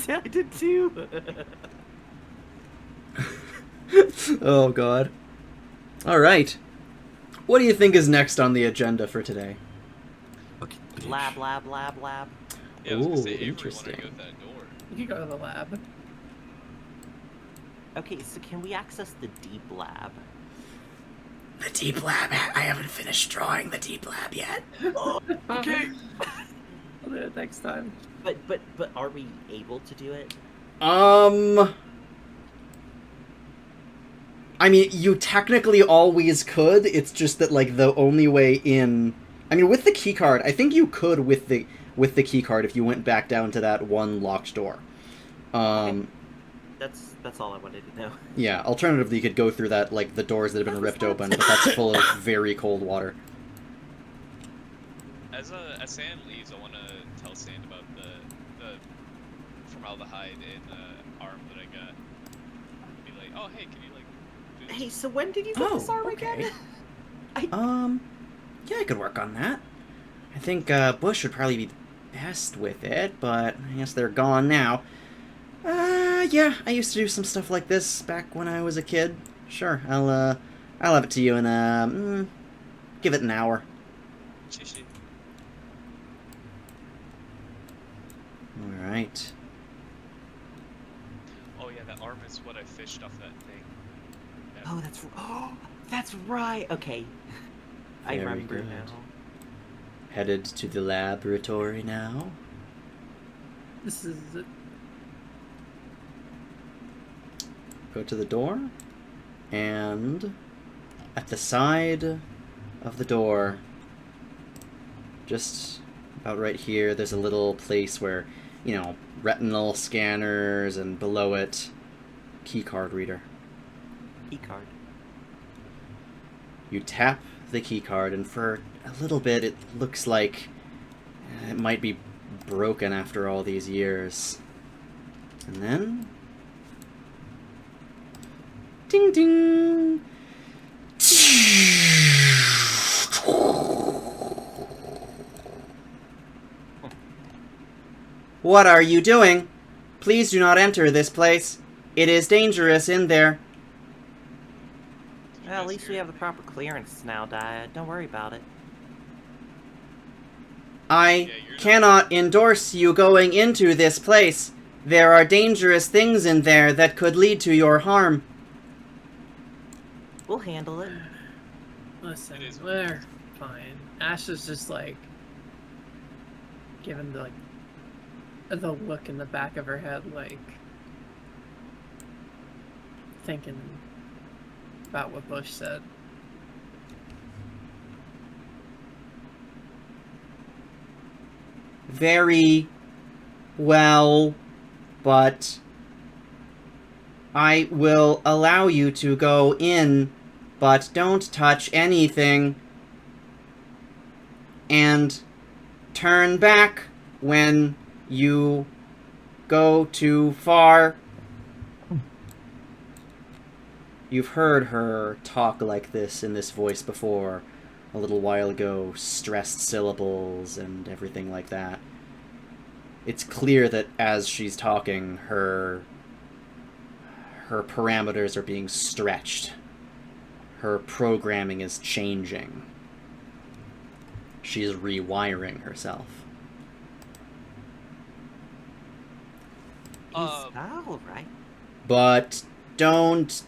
I did too. Oh god. Alright. What do you think is next on the agenda for today? Okay, Lab, lab, lab, lab. Yeah, I was gonna Ooh, say, Avery wanted interesting. to go with that door. You can go to the lab. Okay, so can we access the deep lab? The deep lab. I haven't finished drawing the deep lab yet. Okay. I'll do it next time. But are we able to do it? I mean, you technically always could. It's just that, like, the only way in... I mean, with the keycard, I think you could with the keycard if you went back down to that one locked door. Okay. That's all I wanted to know. Yeah, alternatively, you could go through that, like, the doors that have been ripped open, but that's full of very cold water. As Seann leaves, I want to tell Seann about the formaldehyde in arm that I got. Be like, oh hey, can you like do this? Hey, so when did you get this arm okay. again? Yeah, I could work on that. I think Bush would probably be best with it, but I guess they're gone now. Yeah, I used to do some stuff like this back when I was a kid. Sure, I'll have it to you in give it an hour. Shishi. All right. Oh yeah, that arm is what I fished off that thing. That's right. Okay, I Very remember good. now. Headed to the laboratory now. This is it. Go to the door, and at the side of the door, just about right here, there's a little place where, you know, retinal scanners, and below it, keycard reader. Keycard. You tap the keycard, and for a little bit, it looks like it might be broken after all these years. And then... ding ding! What are you doing? Please do not enter this place. It is dangerous in there. Well, at least we have the proper clearance now, Dad. Don't worry about it. I cannot endorse you going into this place. There are dangerous things in there that could lead to your harm. We'll handle it. Listen, It is what we're fine. Ash is just like giving the look in the back of her head, like thinking about what Bush said. Very well, but I will allow you to go in, but don't touch anything. And turn back when you go too far. You've heard her talk like this in this voice before, a little while ago, stressed syllables and everything like that. It's clear that as she's talking, her parameters are being stretched. Her programming is changing. She's rewiring herself. All right. But don't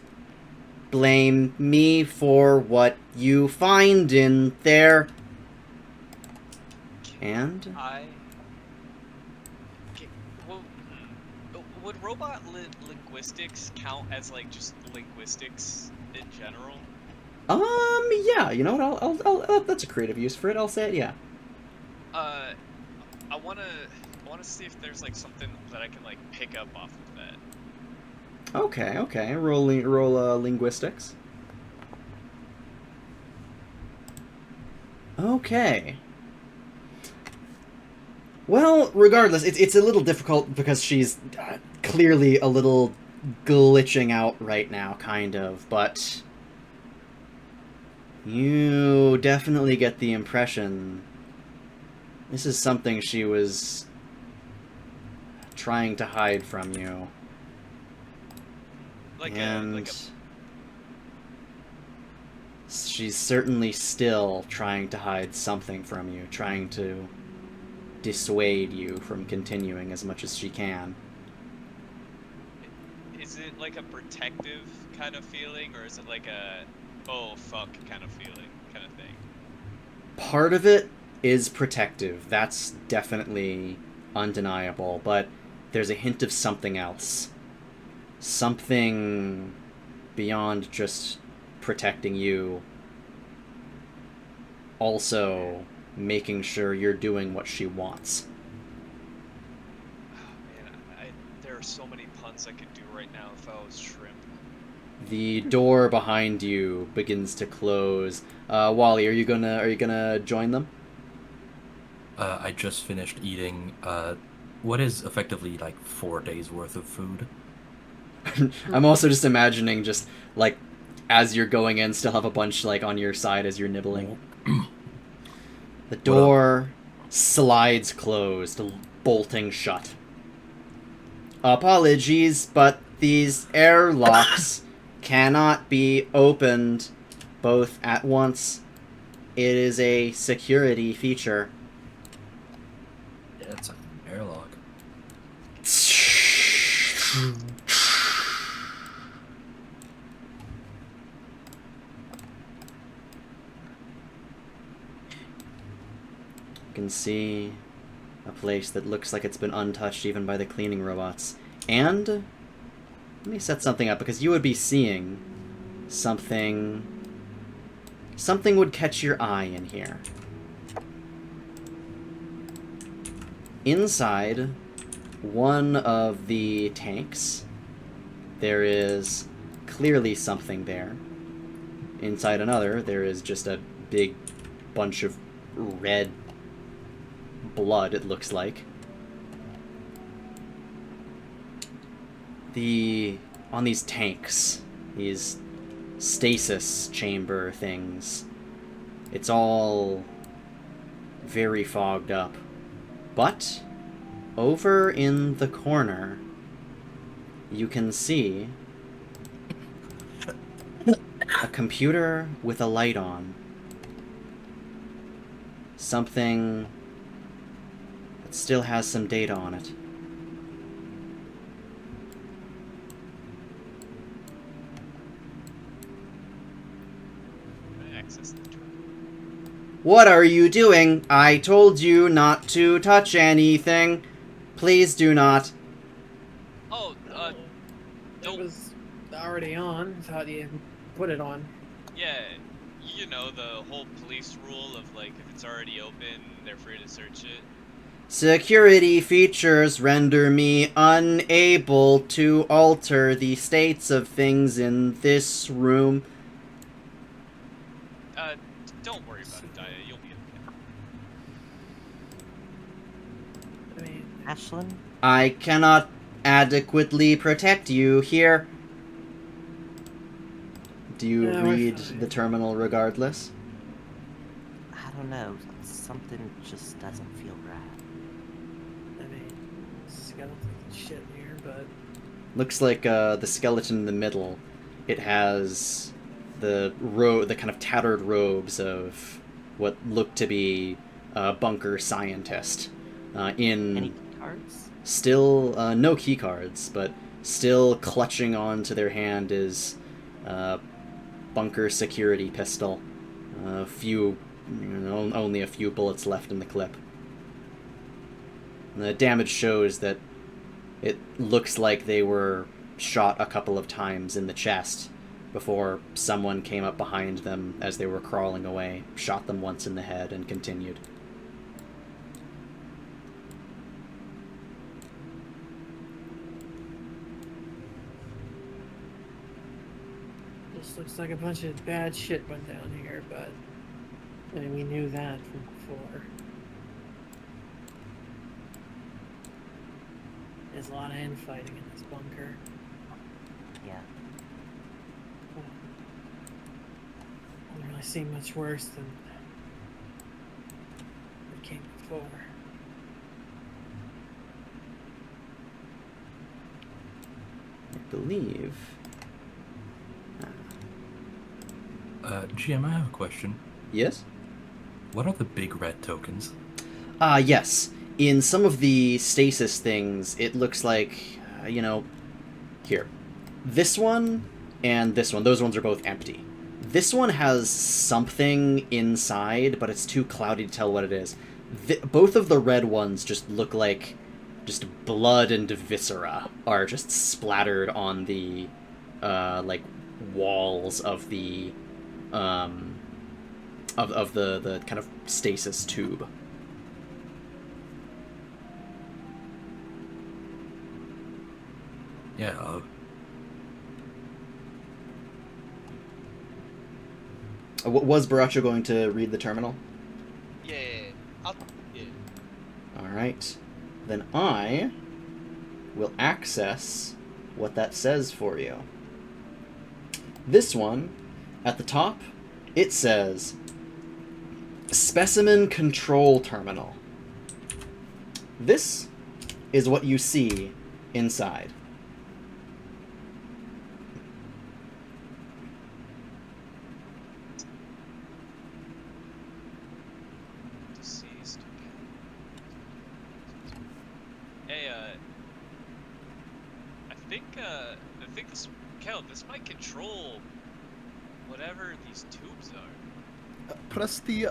blame me for what you find in there. And would robot linguistics count as like just linguistics in general? Yeah, you know what, I'll that's a creative use for it, I'll say it, yeah. I wanna, want to see if there's like something that I can like pick up off of that. Okay. Roll linguistics. Okay. Well, regardless, it's a little difficult because she's clearly a little glitching out right now, kind of, but you definitely get the impression this is something she was trying to hide from you. She's certainly still trying to hide something from you, trying to dissuade you from continuing as much as she can. Is it like a protective kind of feeling, or is it like a oh fuck kind of feeling kind of thing? Part of it is protective. That's definitely undeniable, but there's a hint of something else. Something beyond just protecting you. Also making sure you're doing what she wants. Oh man, there are so many puns I could do right now if I was shrimp. The door behind you begins to close. Wally, are you gonna join them? I just finished eating what is effectively like 4 days worth of food. I'm also just imagining just like as you're going in, still have a bunch like on your side as you're nibbling. The door slides closed, bolting shut. Apologies, but these airlocks cannot be opened both at once. It is a security feature. Yeah, it's an airlock. You can see a place that looks like it's been untouched even by the cleaning robots. And let me set something up, because you would be seeing something would catch your eye in here. Inside one of the tanks, there is clearly something there. Inside another, there is just a big bunch of red blood, it looks like. On these tanks, these stasis chamber things, it's all very fogged up. But over in the corner, you can see a computer with a light on. Something that still has some data on it. Access the door. What are you doing? I told you not to touch anything. Please do not. Oh, It don't. was already on, so how do you put it on? Yeah, you know the whole police rule of like if it's already open, they're free to search it. Security features render me unable to alter the states of things in this room. Don't worry about it, Daya. You'll be okay. I mean, Ashlynn? I cannot adequately protect you here. Do you Yeah, we're read fine. the terminal regardless? I don't know. Something just doesn't feel right. I mean, skeletons and shit in here, but Looks like the skeleton in the middle. It has the kind of tattered robes of what looked to be a bunker scientist. Any cards? Still no key cards, but still clutching onto their hand is bunker security pistol. Only a few bullets left in the clip. And the damage shows that it looks like they were shot a couple of times in the chest before someone came up behind them as they were crawling away, shot them once in the head, and continued. looks like a bunch of bad shit went down here, but I mean, we knew that from before. There's a lot of infighting in this bunker. Yeah. Doesn't really seem much worse than what came before. I believe. GM, I have a question. Yes? What are the big red tokens? Yes. In some of the stasis things, it looks like, here. This one and this one, those ones are both empty. This one has something inside, but it's too cloudy to tell what it is. Both of the red ones just look like just blood and viscera are just splattered on the, walls of the, of the kind of stasis tube. Yeah, Was Borracho going to read the terminal? Yeah. Yeah. Alright. Then I will access what that says for you. This one, at the top, it says Specimen Control Terminal. This is what you see inside. Deceased. Hey, I think this, Kell, this might control whatever these tubes are. Press the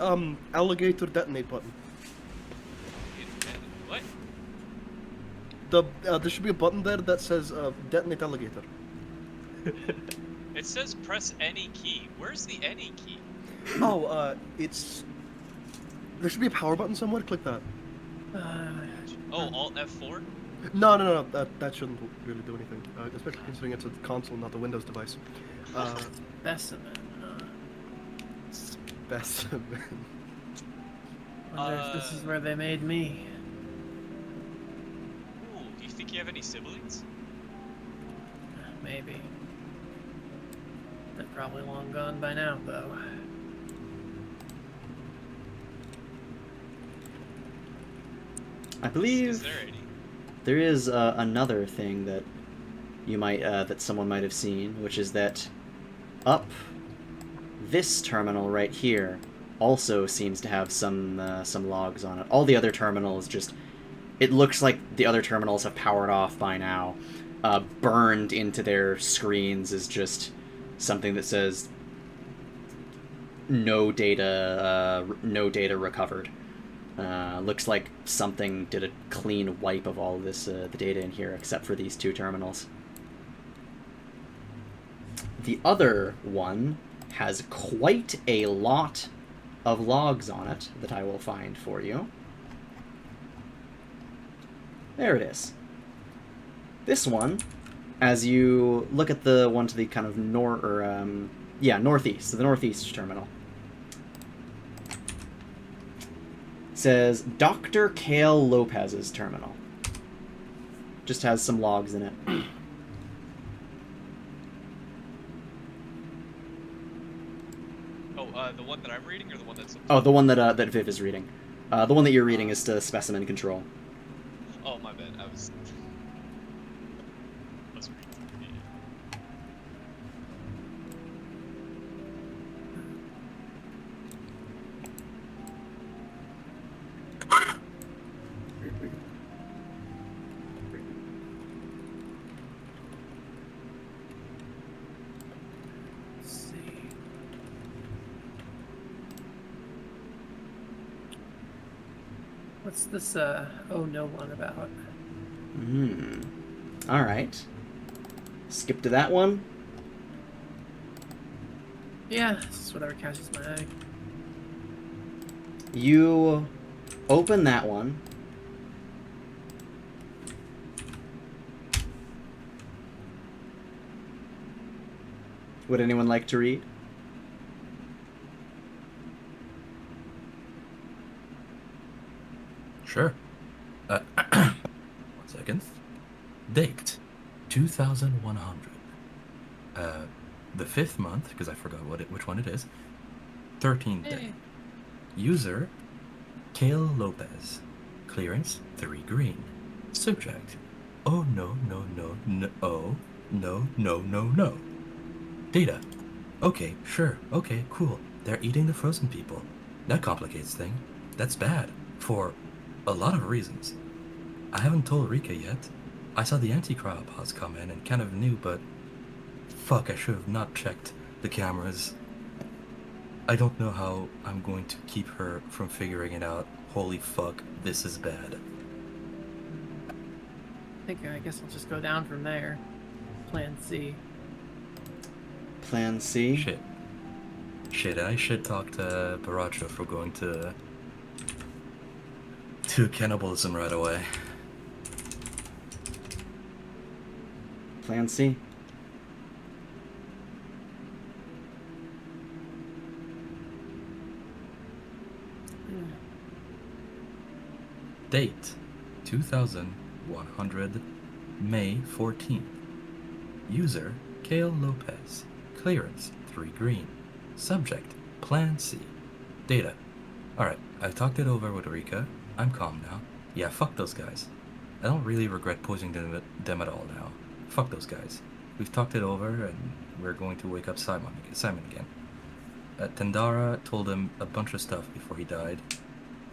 alligator detonate button. What? There should be a button there that says detonate alligator. It says press any key. Where's the any key? Oh, it's... There should be a power button somewhere, click that. Oh, Alt F4? No, that shouldn't really do anything. Especially considering it's a console, not a Windows device. Specimen. Specimen. Wonder if this is where they made me. Ooh, do you think you have any siblings? Maybe. They're probably long gone by now, though. I Is believe there any? there is another thing that you might that someone might have seen, which is that up this terminal right here also seems to have some logs on it. All the other terminals just, it looks like the other terminals have powered off by now. Burned into their screens is just something that says no data recovered. Looks like something did a clean wipe of all of this the data in here except for these two terminals. The other one has quite a lot of logs on it that I will find for you. There it is. This one, as you look at the one to the kind of northeast, the northeast terminal, says Dr. Kell Lopez's terminal. Just has some logs in it. Oh, the one that I'm reading or the one that's... Oh, the one that Viv is reading. The one that you're reading is to specimen control. Oh, my bad. I was reading. Let's see. What's this, oh no one about? Alright. Skip to that one. Yeah, this is whatever catches my eye. You open that one. Would anyone like to read? Sure. 1 second. Date 2100. The 5th month, because I forgot which one it is. 13th day. Hey. User Kell Lopez. Clearance 3 green. Subject. Oh no no no no oh no no no no. Data. Okay, sure, okay, cool. They're eating the frozen people. That complicates things. That's bad. For a lot of reasons. I haven't told Rika yet. I saw the anti-cryopods come in and kind of knew, but fuck, I should have not checked the cameras. I don't know how I'm going to keep her from figuring it out. Holy fuck, this is bad. I guess I'll just go down from there. Plan C. Plan C? Shit, I should talk to Borracho for going to cannibalism right away. Plan C. Date 2100 May 14th. User Kell Lopez. Clearance 3 green. Subject Plan C. Data. Alright, I've talked it over with Rika. I'm calm now. Yeah, fuck those guys. I don't really regret poisoning them at all now. Fuck those guys. We've talked it over and we're going to wake up Simon again. Tandara told him a bunch of stuff before he died.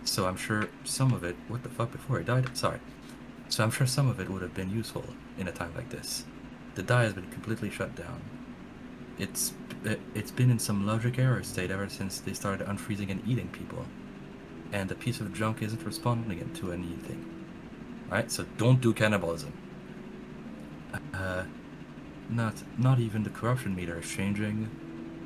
So I'm sure some of it... What the fuck, before he died? Sorry. So I'm sure some of it would have been useful in a time like this. The die has been completely shut down. It's been in some logic error state ever since they started unfreezing and eating people. And a piece of junk isn't responding to anything. Alright, so don't do cannibalism. Not even the corruption meter is changing.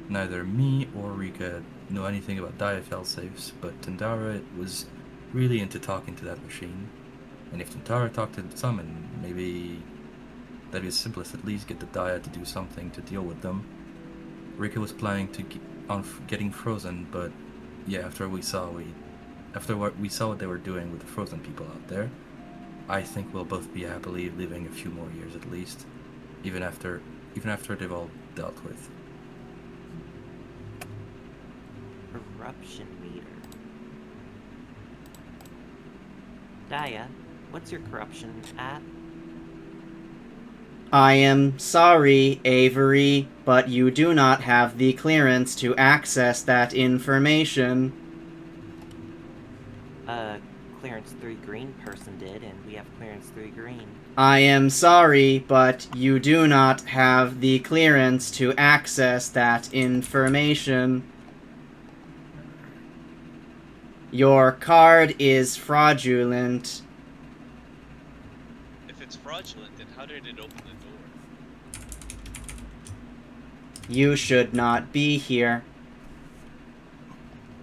Neither me or Rika know anything about die failsafes, but Tandara was really into talking to that machine. And if Tandara talked to Summon, maybe that'd be the simplest, at least get the Dia to do something to deal with them. Rika was planning to on getting frozen, but yeah, after what we saw what they were doing with the frozen people out there, I think we'll both be happily living a few more years at least, even after they've all dealt with. Corruption meter. Dia, what's your corruption at? I am sorry, Avery, but you do not have the clearance to access that information. Clearance 3 green person did, and we have clearance 3 green. I am sorry, but you do not have the clearance to access that information. Your card is fraudulent. If it's fraudulent, then how did it open the door? You should not be here.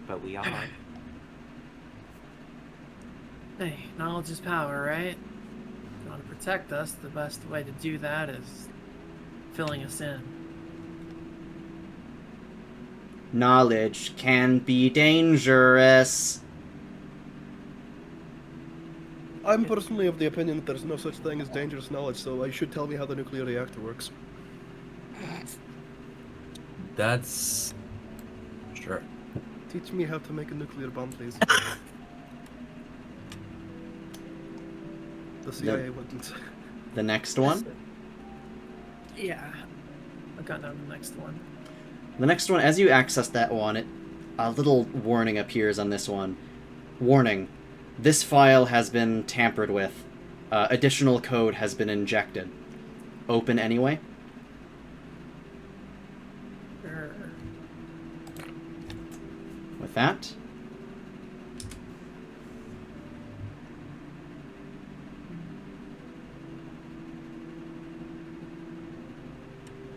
But we are. Hey, knowledge is power, right? If you want to protect us, the best way to do that is filling us in. Knowledge can be dangerous. I'm personally of the opinion that there's no such thing as dangerous knowledge, so you should tell me how the nuclear reactor works. That's... Sure. Teach me how to make a nuclear bomb, please. The CIA wouldn't. The next one? Yeah. I got down to the next one. The next one, as you access that one, a little warning appears on this one. Warning. This file has been tampered with. Additional code has been injected. Open anyway. Sure. With that,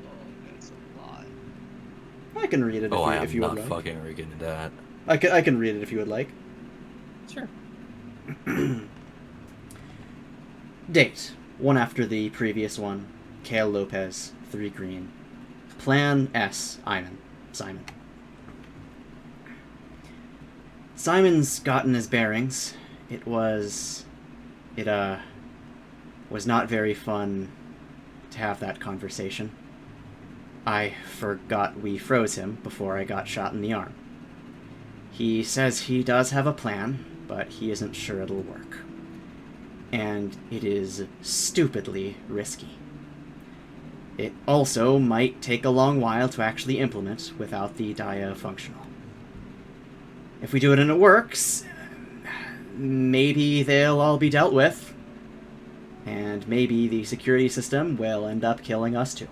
Oh, that's a lot. I can read it I if you am would not like. fucking rigging that. I can read it if you would like. Sure. Date. One after the previous one. Kell Lopez, 3 green. Plan S, Simon. Simon's gotten his bearings. It was not very fun to have that conversation. I forgot we froze him before I got shot in the arm. He says he does have a plan, but he isn't sure it'll work. And it is stupidly risky. It also might take a long while to actually implement without the Dia functional. If we do it and it works, maybe they'll all be dealt with, and maybe the security system will end up killing us too.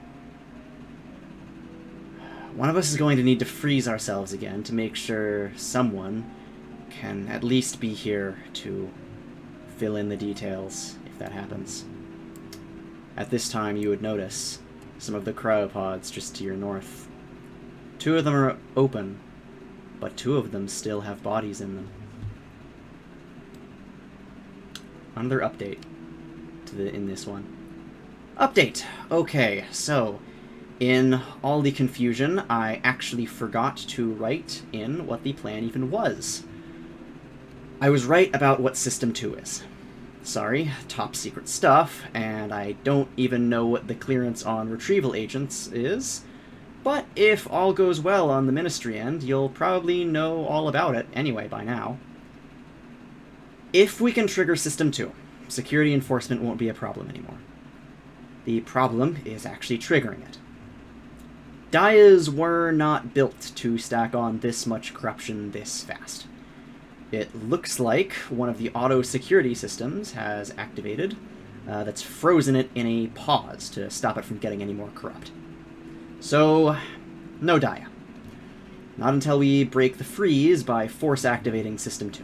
One of us is going to need to freeze ourselves again to make sure someone can at least be here to fill in the details if that happens. At this time, you would notice some of the cryopods just to your north. 2 of them are open, but 2 of them still have bodies in them. Another update in this one. Update! Okay, so in all the confusion, I actually forgot to write in what the plan even was. I was right about what System 2 is. Sorry, top secret stuff, and I don't even know what the clearance on retrieval agents is, but if all goes well on the Ministry end, you'll probably know all about it anyway by now. If we can trigger System 2, security enforcement won't be a problem anymore. The problem is actually triggering it. Dias were not built to stack on this much corruption this fast. It looks like one of the auto security systems has activated that's frozen it in a pause to stop it from getting any more corrupt. So, no Dia. Not until we break the freeze by force activating System 2.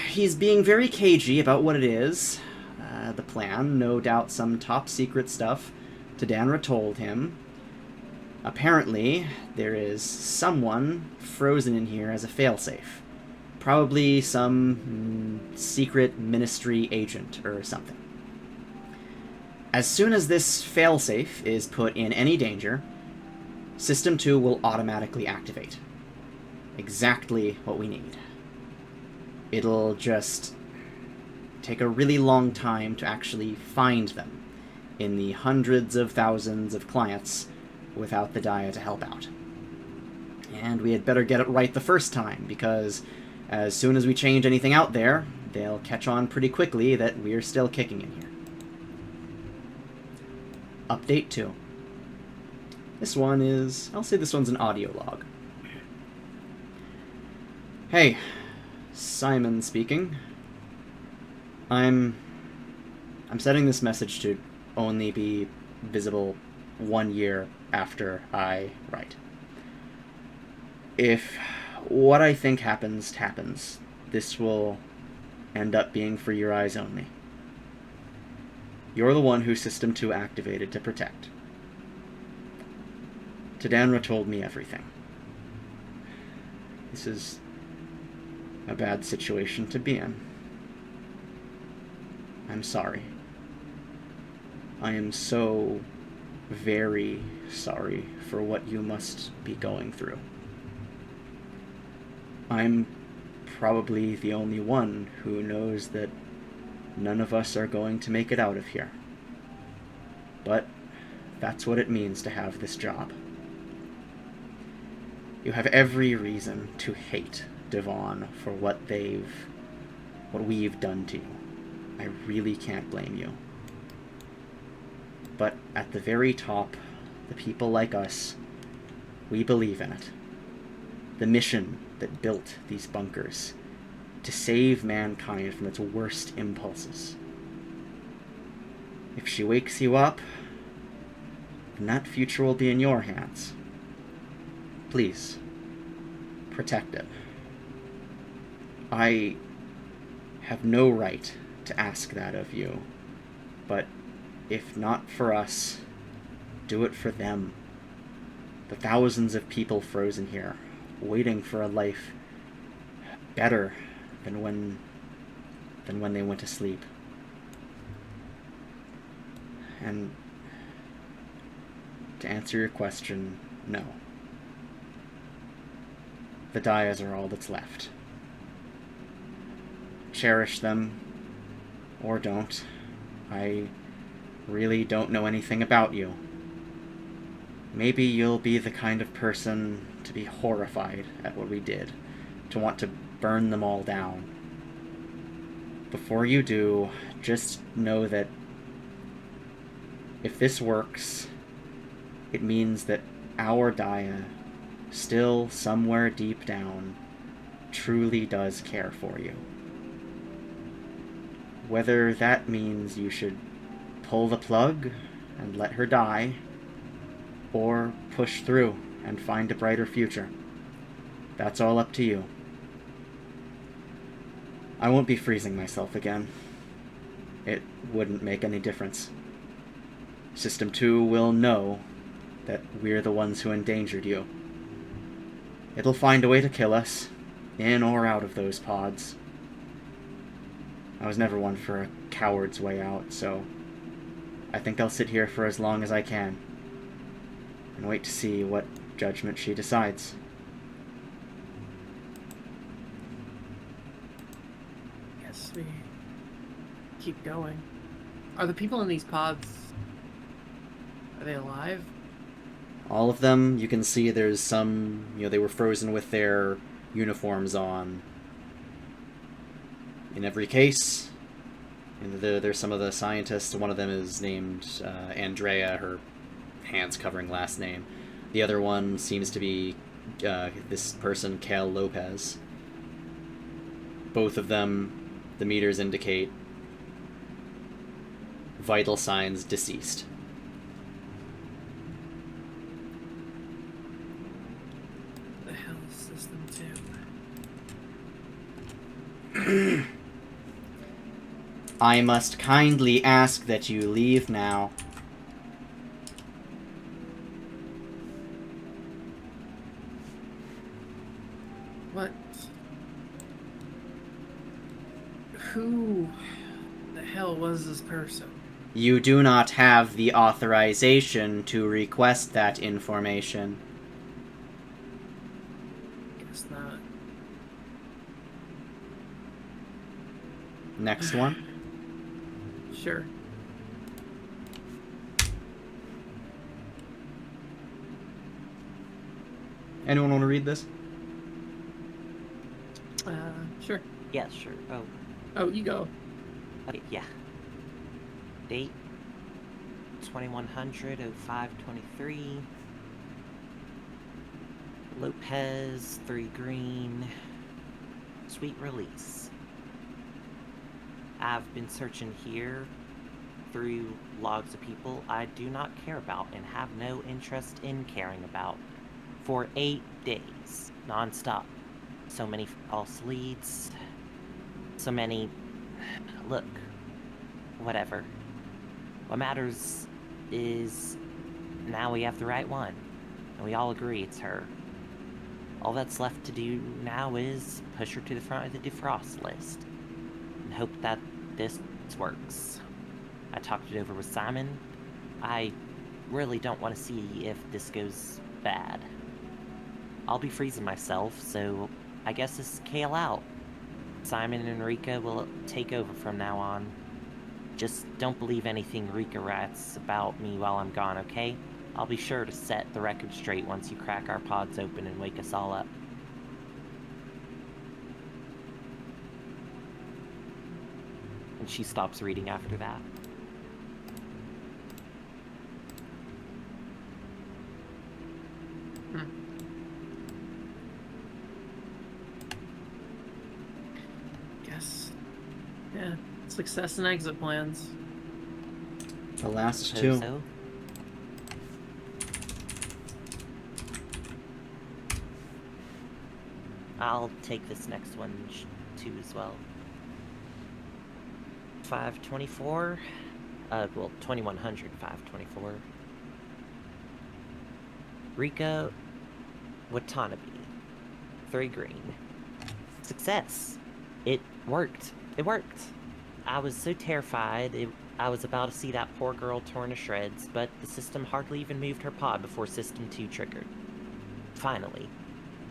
He's being very cagey about what it is. The plan, no doubt some top secret stuff Tadanra told him. Apparently, there is someone frozen in here as a failsafe. Probably some secret Ministry agent or something. As soon as this failsafe is put in any danger, System 2 will automatically activate. Exactly what we need. It'll just take a really long time to actually find them in the hundreds of thousands of clients without the Dia to help out. And we had better get it right the first time, because as soon as we change anything out there, they'll catch on pretty quickly that we're still kicking in here. Update 2. This one is... I'll say this one's an audio log. Hey, Simon speaking. I'm setting this message to only be visible 1 year after I write. If what I think happens, this will end up being for your eyes only. You're the one who System 2 activated to protect. Tadanra told me everything. This is a bad situation to be in. I'm sorry. I am so very sorry for what you must be going through. I'm probably the only one who knows that none of us are going to make it out of here. But that's what it means to have this job. You have every reason to hate Devon for what we've done to you. I really can't blame you. But at the very top, the people like us, we believe in it. The mission that built these bunkers, to save mankind from its worst impulses. If she wakes you up, then that future will be in your hands. Please, protect it. I have no right to ask that of you, but if not for us, do it for them. The thousands of people frozen here, waiting for a life better than when they went to sleep. And To answer your question, no. The Dyas are all that's left. Cherish them, or don't. I really don't know anything about you. Maybe you'll be the kind of person to be horrified at what we did, to want to burn them all down. Before you do, just know that if this works, it means that our Daya, still somewhere deep down, truly does care for you. Whether that means you should pull the plug and let her die, or push through and find a brighter future, that's all up to you. I won't be freezing myself again. It wouldn't make any difference. System 2 will know that we're the ones who endangered you. It'll find a way to kill us, in or out of those pods. I was never one for a coward's way out, so I think I'll sit here for as long as I can, and wait to see what judgment she decides. Guess we keep going. Are the people in these pods, are they alive? All of them, you can see there's some, they were frozen with their uniforms on. In every case, there's some of the scientists. One of them is named Andrea, her hands covering last name. The other one seems to be this person, Kell Lopez. Both of them, the meters indicate vital signs deceased. The hell is System 2? I must kindly ask that you leave now. What? Who the hell was this person? You do not have the authorization to request that information. Guess not. Next one. Sure. Anyone want to read this? Sure. Yeah, sure. Oh, Oh, you go. okay, yeah. Date 2100-05-23. Lopez, 3 green. Sweet release. I've been searching here through logs of people I do not care about and have no interest in caring about for 8 days, non-stop. So many false leads, so many... Look, whatever. What matters is now we have the right one, and we all agree it's her. All that's left to do now is push her to the front of the defrost list, and hope that this works. I talked it over with Simon. I really don't want to see if this goes bad. I'll be freezing myself, so I guess this is Kell out. Simon and Rika will take over from now on. Just don't believe anything Rika writes about me while I'm gone, okay? I'll be sure to set the record straight once you crack our pods open and wake us all up. And she stops reading after that. Guess. Yeah. Success and exit plans. The last Suppose two. so. I'll take this next one too as well. 524. Well, 2100, 524. Rika Watanabe. 3 green. Success! It worked. It worked. I was so terrified. I was about to see that poor girl torn to shreds, but the system hardly even moved her pod before System 2 triggered. Finally.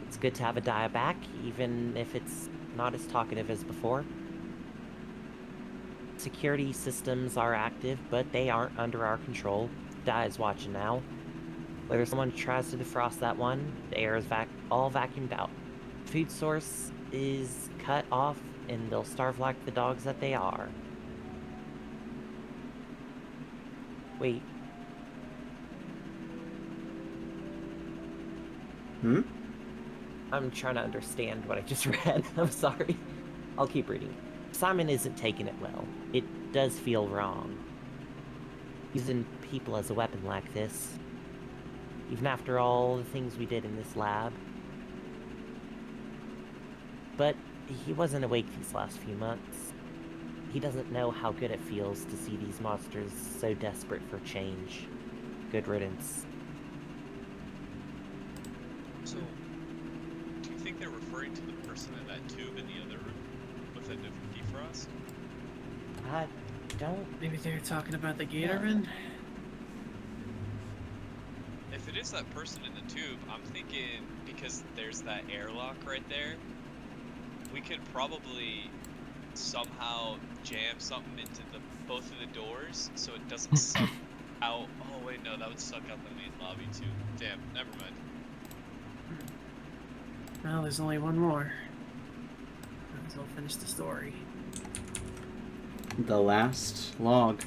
It's good to have a Dia back, even if it's not as talkative as before. Security systems are active, but they aren't under our control. Dia's watching now. Whether someone tries to defrost that one, the air is all vacuumed out. Food source is cut off, and they'll starve like the dogs that they are. Wait. I'm trying to understand what I just read. I'm sorry. I'll keep reading. Simon isn't taking it well. It does feel wrong. Using people as a weapon like this. Even after all the things we did in this lab. But he wasn't awake these last few months. He doesn't know how good it feels to see these monsters so desperate for change. Good riddance. So, do you think they're referring to the person in that tube in the other room with a defrost? I don't... Maybe they're talking about the Gatorman? If it is that person in the tube, I'm thinking because there's that airlock right there, we could probably somehow jam something into both of the doors so it doesn't suck out. Oh wait, no, that would suck out the main lobby too. Damn, never mind. Well, there's only one more. Might as well finish the story. The last log.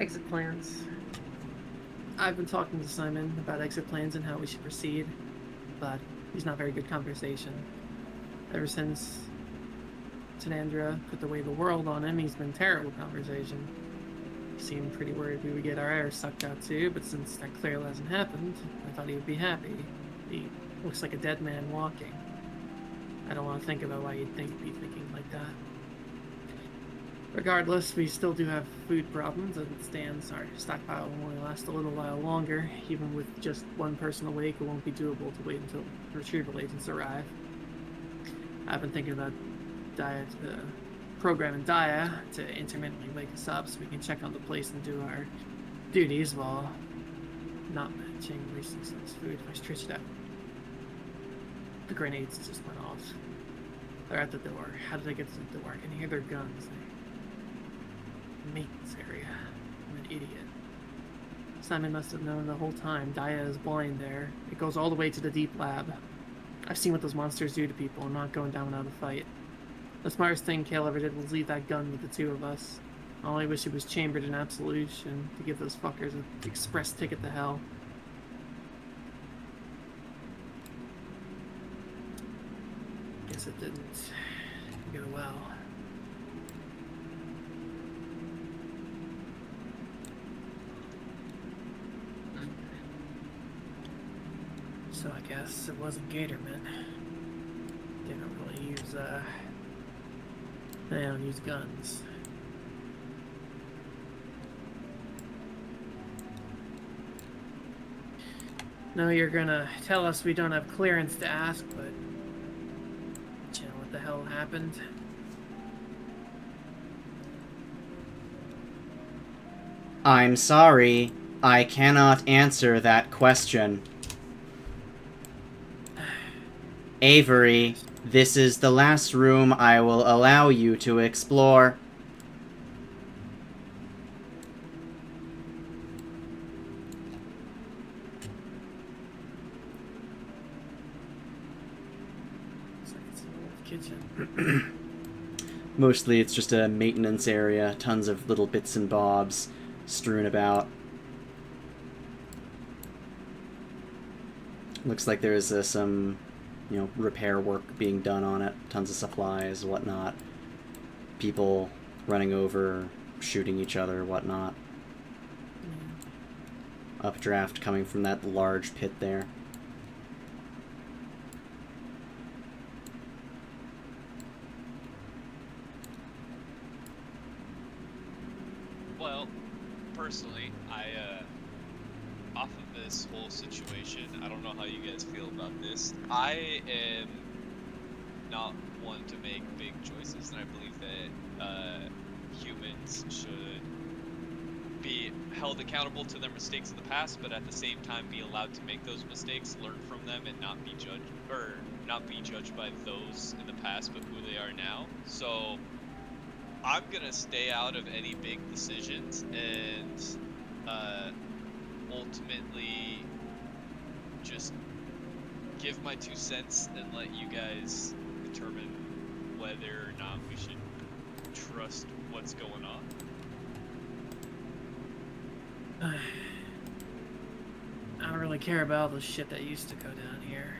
Exit plans. I've been talking to Simon about exit plans and how we should proceed, but he's not very good conversation. Ever since Tanandra put away the world on him, he's been terrible conversation. He seemed pretty worried we would get our air sucked out too, but since that clearly hasn't happened, I thought he would be happy. He looks like a dead man walking. I don't want to think about why he'd be thinking like that. Regardless, we still do have food problems, as it stands. Our stockpile will only last a little while longer. Even with just one person awake, it won't be doable to wait until retrieval agents arrive. I've been thinking about programming Dia to intermittently wake us up so we can check on the place and do our duties while not matching wasting someone's food if I stretch it out. The grenades just went off. They're at the door. How did I get to the door? I can hear their guns. Maintenance area. I'm an idiot. Simon must have known the whole time. Dia is blind there. It goes all the way to the deep lab. I've seen what those monsters do to people. I'm not going down without a fight. The smartest thing Kell ever did was leave that gun with the two of us. I only wish it was chambered in absolution to give those fuckers an express ticket to hell. Guess it didn't go well. So I guess it wasn't Gatorman. They don't really use, they don't use guns. No, you're gonna tell us we don't have clearance to ask, but you know what the hell happened? I'm sorry, I cannot answer that question. Avery, this is the last room I will allow you to explore. Looks like it's an old kitchen. Mostly it's just a maintenance area, tons of little bits and bobs strewn about. Looks like there is some, you know, repair work being done on it. Tons of supplies, whatnot. People running over, shooting each other, whatnot. Updraft coming from that large pit there. Well, personally, off of this whole situation, I don't know how you guys feel about this. I am not one to make big choices, and I believe that humans should be held accountable to their mistakes of the past, but at the same time be allowed to make those mistakes, learn from them, and not be judged by those in the past, but who they are now. So I'm gonna stay out of any big decisions and ultimately just give my 2 cents and let you guys determine whether or not we should trust what's going on. I don't really care about the shit that used to go down here.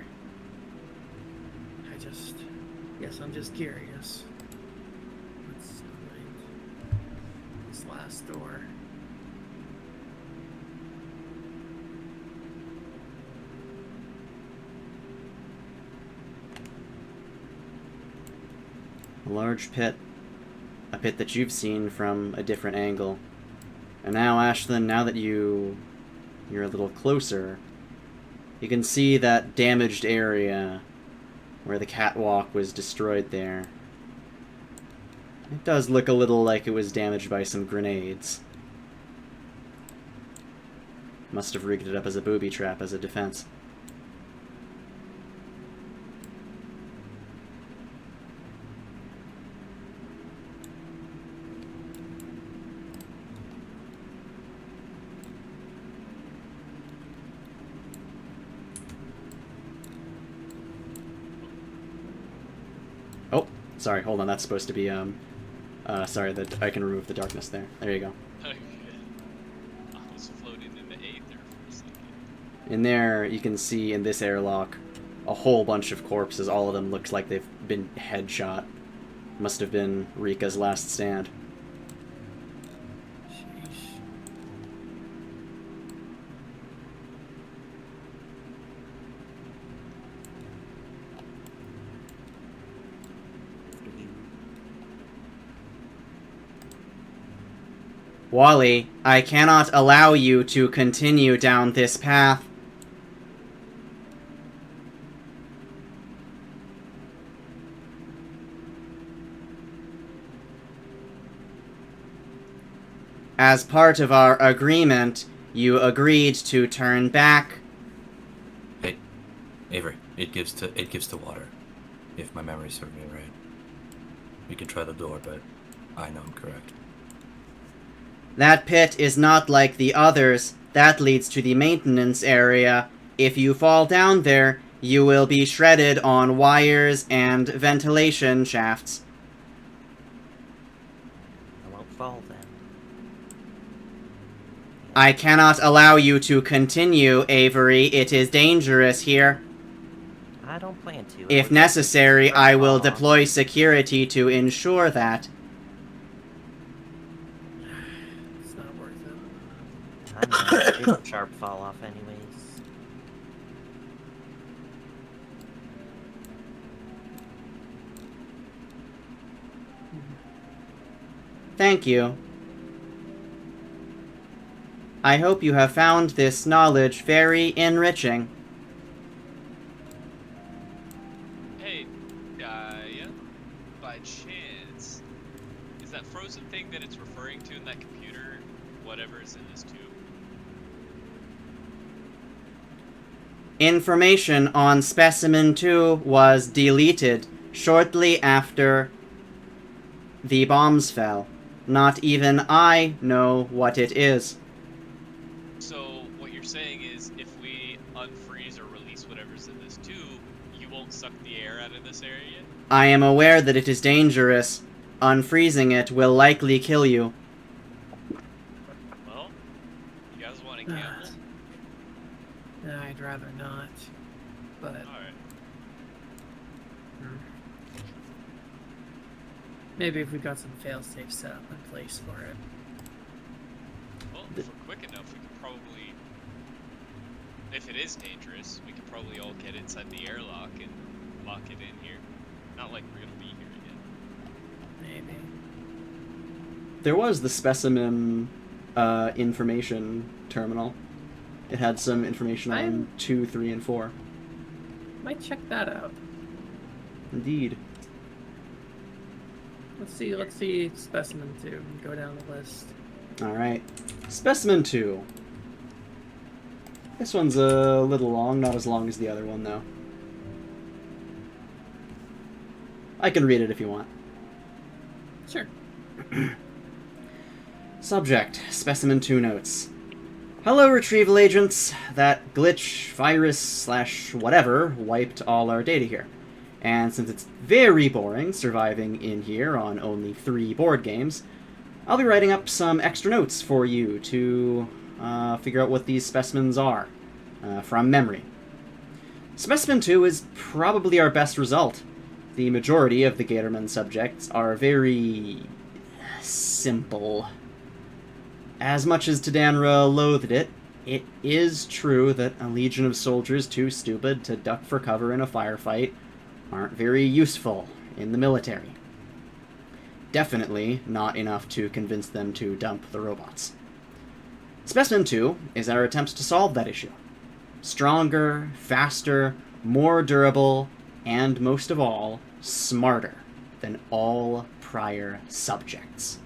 Guess I'm just curious. What's behind this last door? A large pit. A pit that you've seen from a different angle. And now, Ashlynn, now that you're a little closer, you can see that damaged area where the catwalk was destroyed there. It does look a little like it was damaged by some grenades. Must have rigged it up as a booby trap as a defense. Oh, sorry, hold on, that's supposed to be, sorry, that I can remove the darkness there. There you go. Okay. I was floating in the aether for a second. In there, you can see in this airlock a whole bunch of corpses. All of them looks like they've been headshot. Must have been Rika's last stand. Sheesh. Wally, I cannot allow you to continue down this path. As part of our agreement, you agreed to turn back. Hey, Avery, it gives to water. If my memory serves me right. We can try the door, but I know I'm correct. That pit is not like the others. That leads to the maintenance area. If you fall down there, you will be shredded on wires and ventilation shafts. I won't fall then. I cannot allow you to continue, Avery. It is dangerous here. I don't plan to. If necessary, I will deploy security to ensure that. It's not worth it. I know. It's a sharp fall off anyways. Thank you. I hope you have found this knowledge very enriching. Hey, Gaia, by chance, is that frozen thing that it's referring to in that computer, whatever is in this tube? Information on Specimen 2 was deleted shortly after the bombs fell. Not even I know what it is. So, what you're saying is, if we unfreeze or release whatever's in this tube, you won't suck the air out of this area? I am aware that it is dangerous. Unfreezing it will likely kill you. Well, you guys want to gamble? No, I'd rather not. But Alright. maybe if we got some fail-safe set up in place for it. Well, if we're quick enough, we could probably... If it is dangerous, we could probably all get inside the airlock and lock it in here. Not like we're gonna be here again. Maybe. There was the Specimen information terminal. It had some information on 2, 3, and 4. Might check that out. Indeed. Let's see specimen 2. Go down the list. Alright. Specimen 2. This one's a little long, not as long as the other one, though. I can read it if you want. Sure. Subject, Specimen 2 notes. Hello, retrieval agents. That glitch, virus, / whatever, wiped all our data here. And since it's very boring surviving in here on only 3 board games, I'll be writing up some extra notes for you to figure out what these specimens are from memory. Specimen 2 is probably our best result. The majority of the Gatorman subjects are very simple. As much as Tadanra loathed it, it is true that a legion of soldiers too stupid to duck for cover in a firefight aren't very useful in the military. Definitely not enough to convince them to dump the robots. Specimen 2 is our attempt to solve that issue. Stronger, faster, more durable, and most of all, smarter than all prior subjects.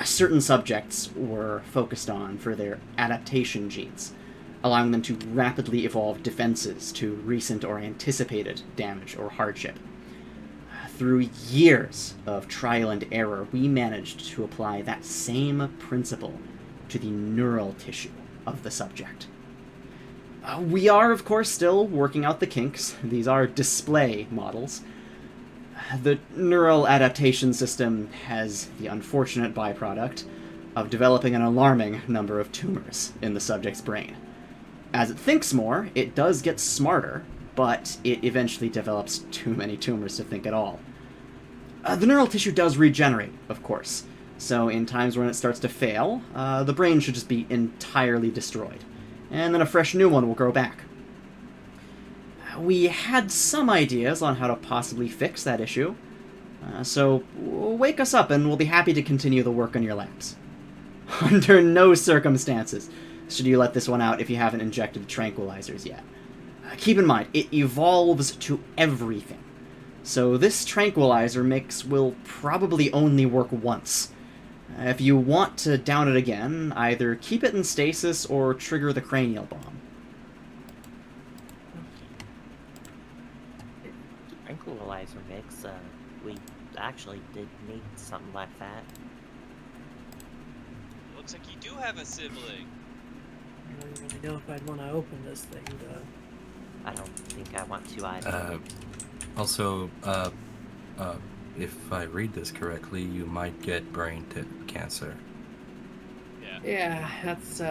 Certain subjects were focused on for their adaptation genes, allowing them to rapidly evolve defenses to recent or anticipated damage or hardship. Through years of trial and error, we managed to apply that same principle to the neural tissue of the subject. We are, of course, still working out the kinks. These are display models. The neural adaptation system has the unfortunate byproduct of developing an alarming number of tumors in the subject's brain. As it thinks more, it does get smarter, but it eventually develops too many tumors to think at all. The neural tissue does regenerate, of course, so in times when it starts to fail, the brain should just be entirely destroyed, and then a fresh new one will grow back. We had some ideas on how to possibly fix that issue, so wake us up and we'll be happy to continue the work on your labs. Under no circumstances should you let this one out if you haven't injected tranquilizers yet. Keep in mind, it evolves to everything, so this tranquilizer mix will probably only work once. If you want to down it again, either keep it in stasis or trigger the cranial bomb. Tranquilizer mix, we actually did need something like that. Looks like you do have a sibling. I don't really know if I'd want to open this thing, though. I don't think I want to either. Also, if I read this correctly, you might get brain cancer. Yeah. Yeah, that's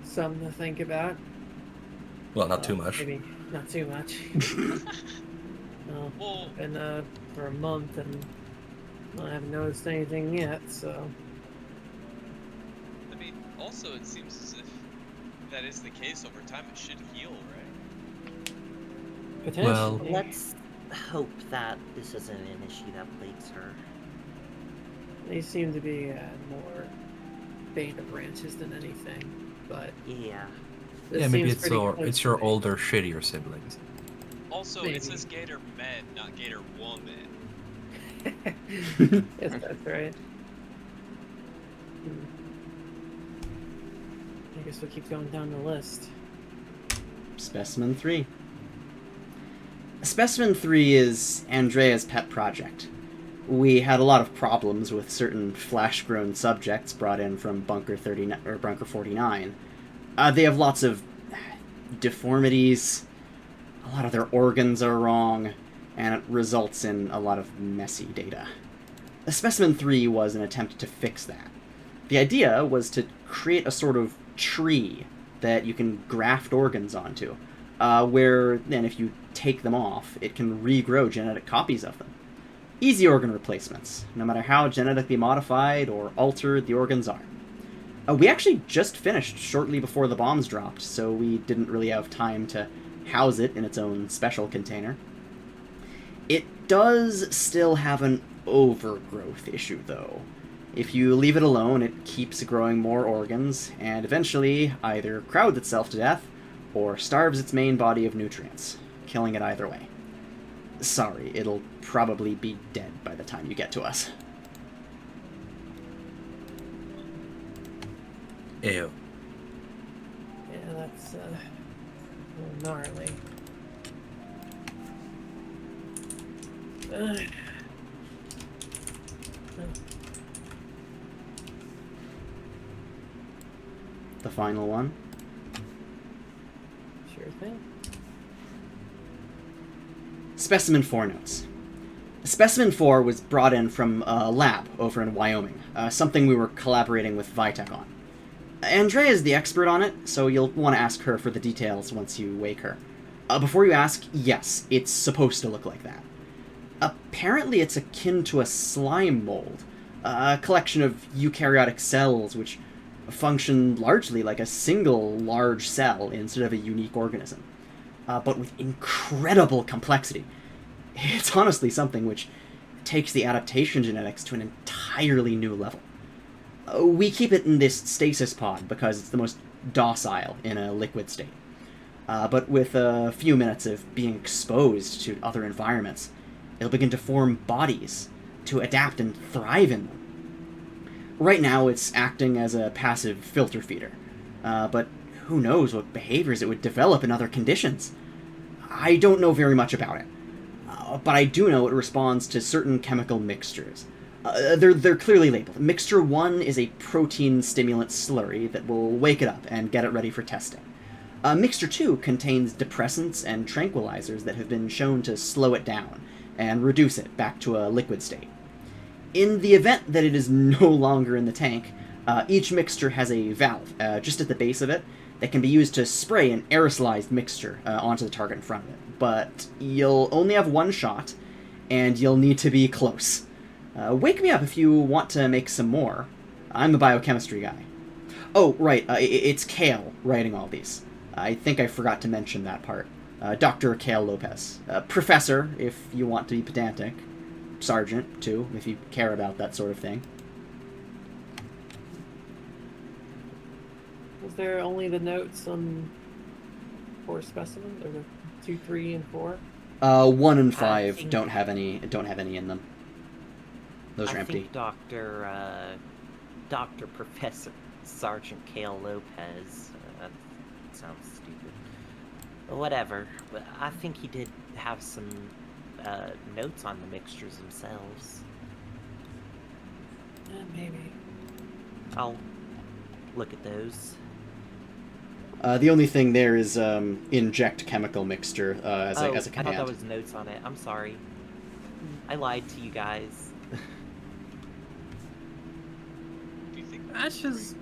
something to think about. Well, not too much. Maybe not too much. Well, Been for a month and I haven't noticed anything yet, so. I mean, also it seems as if that is the case over time. It should heal, right? Potentially. Well, Let's hope that this isn't an issue that plagues her. They seem to be more beta branches than anything, but Yeah. this yeah, maybe seems it's pretty your close it's to your me. older, shittier siblings. Also, Maybe. it says Gator Men, not Gator Woman. Yes, that's right. I guess we'll keep going down the list. Specimen 3. Specimen 3 is Andrea's pet project. We had a lot of problems with certain flash-grown subjects brought in from Bunker 39 or Bunker 49. They have lots of deformities. A lot of their organs are wrong, and it results in a lot of messy data. Specimen 3 was an attempt to fix that. The idea was to create a sort of tree that you can graft organs onto, where then if you take them off, it can regrow genetic copies of them. Easy organ replacements, no matter how genetically modified or altered the organs are. We actually just finished shortly before the bombs dropped, so we didn't really have time to house it in its own special container. It does still have an overgrowth issue, though. If you leave it alone, it keeps growing more organs, and eventually either crowds itself to death, or starves its main body of nutrients, killing it either way. Sorry, it'll probably be dead by the time you get to us. Ew. Yeah, that's a little gnarly. The final one. Sure thing. Specimen 4 notes. Specimen 4 was brought in from a lab over in Wyoming, something we were collaborating with Vitek on. Andrea is the expert on it, so you'll want to ask her for the details once you wake her. Before you ask, yes, it's supposed to look like that. Apparently it's akin to a slime mold, a collection of eukaryotic cells which function largely like a single large cell instead of a unique organism, but with incredible complexity. It's honestly something which takes the adaptation genetics to an entirely new level. We keep it in this stasis pod because it's the most docile in a liquid state. But with a few minutes of being exposed to other environments, it'll begin to form bodies to adapt and thrive in them. Right now, it's acting as a passive filter feeder, but who knows what behaviors it would develop in other conditions. I don't know very much about it, but I do know it responds to certain chemical mixtures. They're clearly labeled. Mixture 1 is a protein stimulant slurry that will wake it up and get it ready for testing. Mixture 2 contains depressants and tranquilizers that have been shown to slow it down and reduce it back to a liquid state. In the event that it is no longer in the tank, each mixture has a valve just at the base of it that can be used to spray an aerosolized mixture onto the target in front of it. But you'll only have one shot, and you'll need to be close. Wake me up if you want to make some more. I'm the biochemistry guy. Oh, right, it's Kell writing all these. I think I forgot to mention that part. Dr. Kell Lopez. Professor, if you want to be pedantic. Sergeant, too, if you care about that sort of thing. Was there only the notes on 4 specimens, or the 2, 3, and 4? 1 and 5 don't have any in them. Those are I empty. think Dr. Professor Sergeant Kell Lopez. That sounds stupid. But whatever. But I think he did have some notes on the mixtures themselves. Maybe. I'll look at those. The only thing there is inject chemical mixture as a command. I thought that was notes on it. I'm sorry. I lied to you guys. Do you think? Ash is...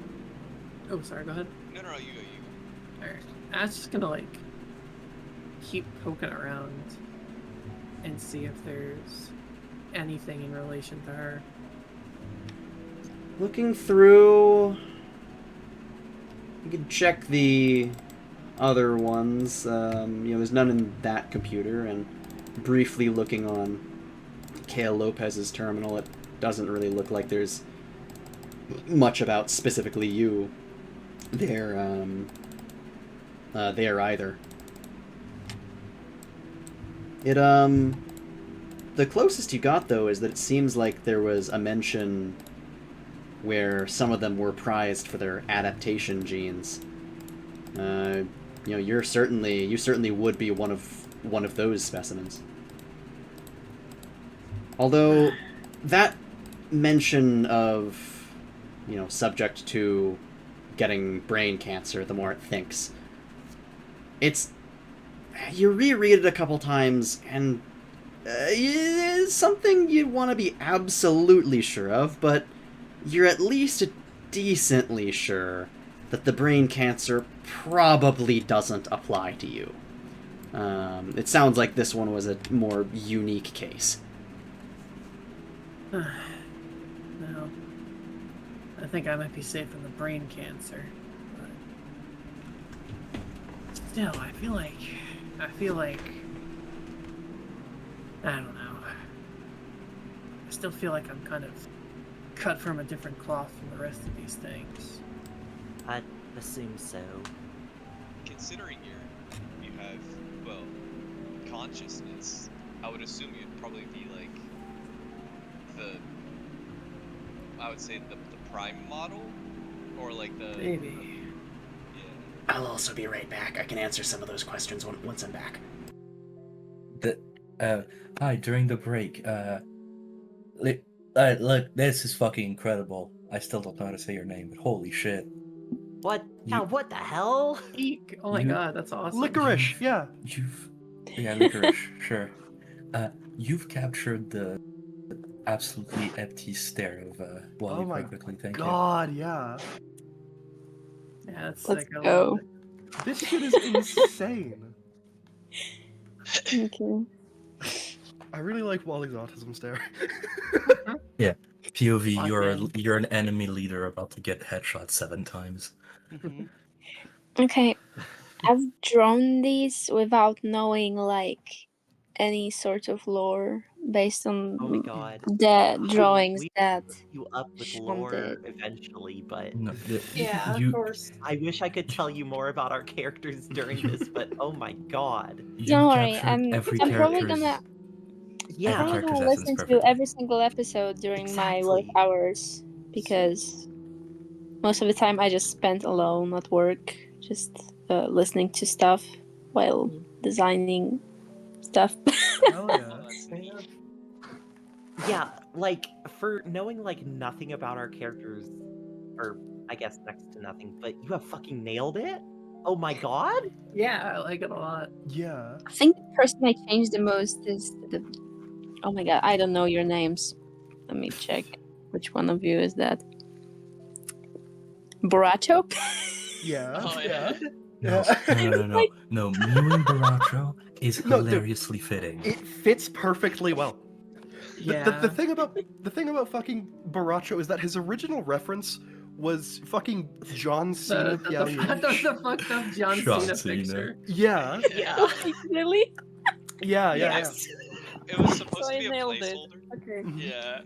Oh, sorry, go ahead. No, you go. Alright. Ash is gonna, like, keep poking around and see if there's anything in relation to her. Looking through... You can check the other ones. There's none in that computer, and briefly looking on Kell Lopez's terminal, it doesn't really look like there's much about specifically you there either. It the closest you got though is that it seems like there was a mention where some of them were prized for their adaptation genes. You certainly would be one of those specimens. Although that mention of, subject to getting brain cancer the more it thinks, you reread it a couple times and it's something you want to be absolutely sure of, but you're at least decently sure that the brain cancer probably doesn't apply to you. It sounds like this one was a more unique case. No. I think I might be safe from the brain cancer. But still, I feel like... I don't know. I still feel like I'm kind of cut from a different cloth from the rest of these things. I'd assume so. Considering you have, well, consciousness, I would assume you'd probably be like I would say the prime model, or like the Maybe. Yeah. I'll also be right back. I can answer some of those questions once I'm back. Hi, during the break, look, this is fucking incredible. I still don't know how to say your name, but holy shit. What? You- Now, what the hell? Eek! Oh my You- god, that's awesome. Licorice, yeah. Licorice, sure. You've captured the absolutely empty stare of Wally Oh my perfectly, thank you. God, yeah. Yeah, that's Let's sick. I love go. it. This shit is insane. Thank you. I really like Wally's autism stare. POV, Fucking- you're an enemy leader about to get headshot 7 times. Mhm. Okay, I've drawn these without knowing like any sort of lore based on Oh my god. the drawings We that you up with Seann lore did. eventually, but No, Yeah, you, of course. I wish I could tell you more about our characters during this, but oh my god. You Don't worry, captured every I'm probably character's- gonna Yeah. Every character's essence listen to perfectly. every single episode during my work Exactly. hours because most of the time I just spent alone at work, just listening to stuff while designing stuff. Hell yeah. Oh, that's neat. Yeah, like for knowing like nothing about our characters, or I guess next to nothing, but you have fucking nailed it. Oh my god. Yeah, I like it a lot. Yeah. I think the person I changed the most is the. Oh my god, I don't know your names. Let me check. Which one of you is that? Borracho? Yeah. Oh, yeah. No, Yeah. no, mewing Borracho is No, dude. hilariously fitting. It fits perfectly well. Yeah. The thing about fucking Borracho is that his original reference was fucking John Cena. the Yeah. fucked up John John Cena Cena. picture. Yeah. Yeah. Really? Yeah. Yeah. Yes. It was supposed So to I be a nailed it. placeholder. Okay. Yeah.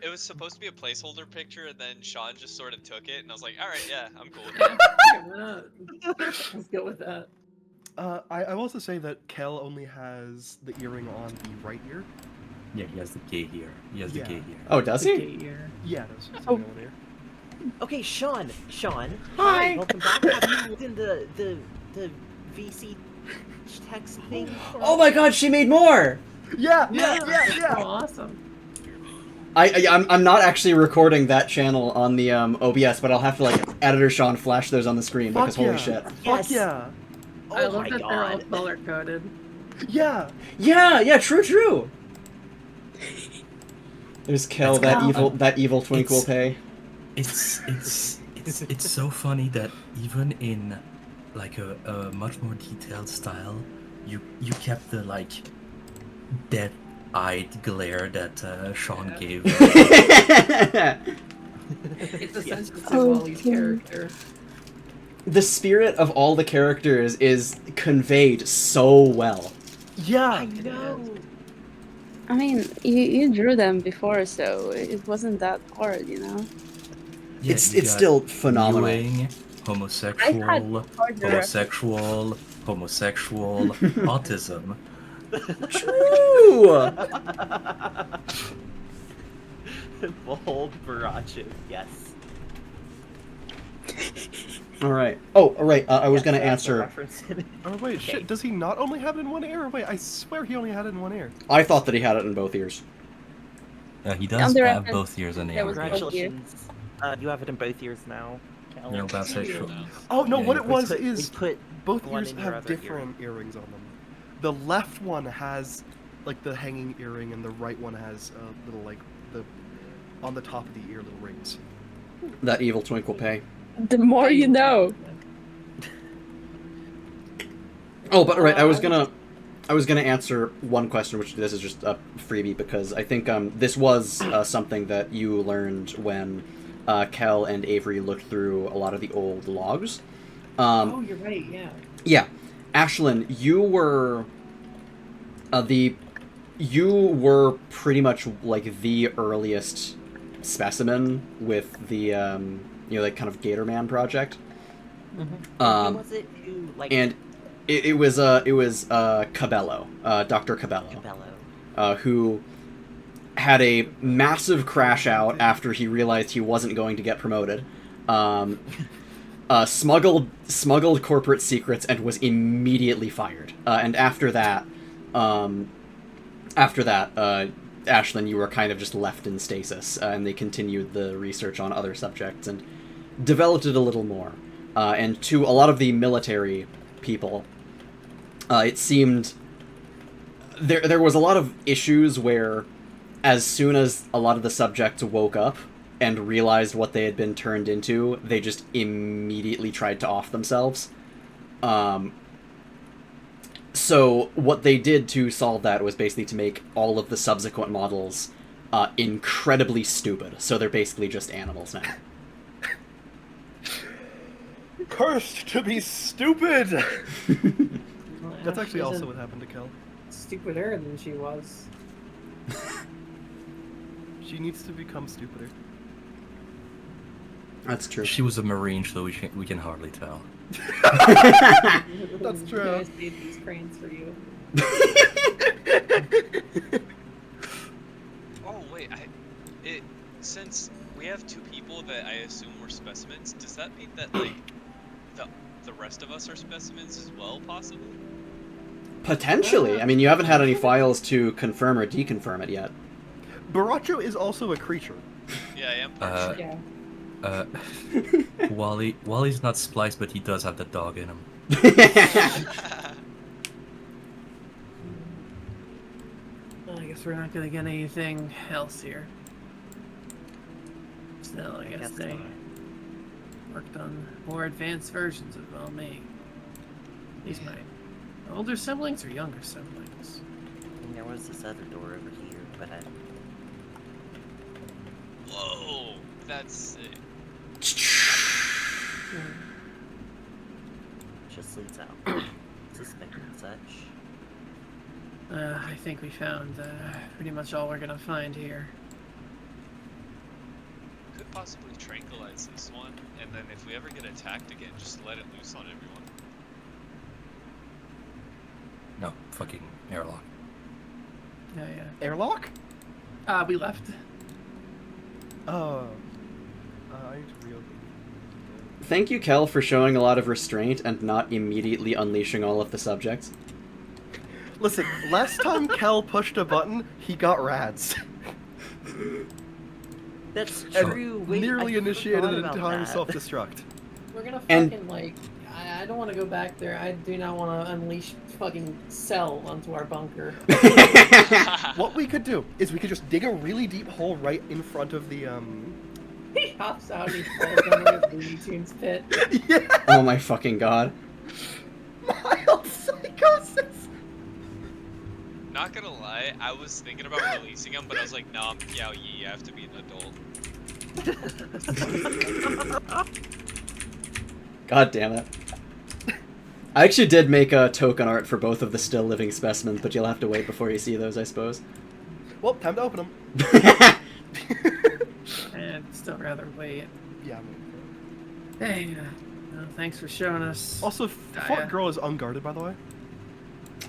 It was supposed to be a placeholder picture, and then Seann just sort of took it, and I was like, alright, yeah, I'm cool with Yeah, that. why not? Let's go with that. I will also say that Kell only has the earring on the right ear. Yeah, he has the gay ear. He has Yeah. the gay ear. Oh, does The he? gay ear. Yeah, it is. It's Oh. the only ear. Okay, Seann. Hi. Welcome back. Have you looked in the VC text thing? Oh my god, she made more! Yeah. Oh, awesome. I'm not actually recording that channel on the OBS, but I'll have to like editor Sean flash those on the screen because Fuck holy yeah. shit. Fuck Yes. yeah. Oh I love my that they're all god. color coded. Yeah. Yeah, true. There's Kell, That's that evil twink will it's- pay. It's so funny that even in like a much more detailed style, you kept the like dead-eyed glare that Seann gave. It's essentially Oh, Wally's yeah. character. The spirit of all the characters is conveyed so well. Yeah. I know. I mean, you drew them before, so it wasn't that hard, you know? Yeah, it's you got still phenomenal. mewing, homosexual, harder homosexual, autism. True. Bold Borracho, yes. All right. Oh, all right. I was Yes, gonna that's the answer. reference. Oh wait, Okay. shit. Does he not only have it in one ear? Wait, I swear he only had it in one ear. I thought that he had it in both ears. He does On the have reference, both ears and the there was other. both ears. Congratulations. You have it in both ears now. Kel. You're about to say sure. Oh no, Yeah, what you it was We is put both one ears in your have other ear. different earrings on them. The left one has like the hanging earring, and the right one has little like the on the top of the ear little rings. That evil twink will pay. The more you know. Oh, but right. I was gonna answer one question, which this is just a freebie because I think this was something that you learned when Kell and Avery looked through a lot of the old logs. Oh, you're right, yeah. Yeah, Ashlynn, you were pretty much like the earliest specimen with the like kind of Gatorman project. Who was it who like? And it was Cabello, Dr. Cabello, who had a massive crash out after he realized he wasn't going to get promoted. Smuggled corporate secrets and was immediately fired. And after that, Ashlynn, you were kind of just left in stasis, and they continued the research on other subjects and developed it a little more. And to a lot of the military people, it seemed there was a lot of issues where, as soon as a lot of the subjects woke up and realized what they had been turned into, they just immediately tried to off themselves. So what they did to solve that was basically to make all of the subsequent models incredibly stupid. So they're basically just animals now. Cursed to be stupid! Well, That's Ash actually also isn't what happened to Kell. stupider than she was. She needs to become stupider. That's true. She was a Marine, so we can hardly tell. That's true. I just made these cranes for you. Oh wait, since we have two people that I assume were specimens, does that mean that like the rest of us are specimens as well, possibly? Potentially. I mean, you haven't had any files to confirm or deconfirm it yet. Borracho is also a creature. Yeah, I am part Yeah. Wally's not spliced, but he does have the dog in him. Well, I guess we're not gonna get anything else here. Still, I guess they worked on more advanced versions of me. These my older siblings or younger siblings? And there was this other door over here, but I. Whoa, that's sick. Just leads out. Suspect and such. I think we found pretty much all we're gonna find here. Could possibly tranquilize this one, and then if we ever get attacked again, just let it loose on everyone. No, fucking airlock. Yeah, yeah. Airlock? We left. Oh. I need to reopen. Thank you, Kell, for showing a lot of restraint and not immediately unleashing all of the subjects. Listen, last time Kell pushed a button, he got rads. That's And true. Wait, nearly I initiated forgot an about entire that. self-destruct. We're gonna And- fucking like. I don't want to go back there. I do not want to unleash fucking Cell onto our bunker. What we could do is we could just dig a really deep hole right in front of the He hops out and he falls down the Looney Tunes pit. Yeah, Oh my fucking god. mild psychosis. Not gonna lie, I was thinking about releasing him, but I was like, nah, I'm Yao Yi, I have to be an adult. God damn it. I actually did make a token art for both of the still living specimens, but you'll have to wait before you see those, I suppose. Well, time to open them. And still rather wait. Yeah. Hey, thanks for showing us. Also, yeah. Fort Girl is unguarded, by the way.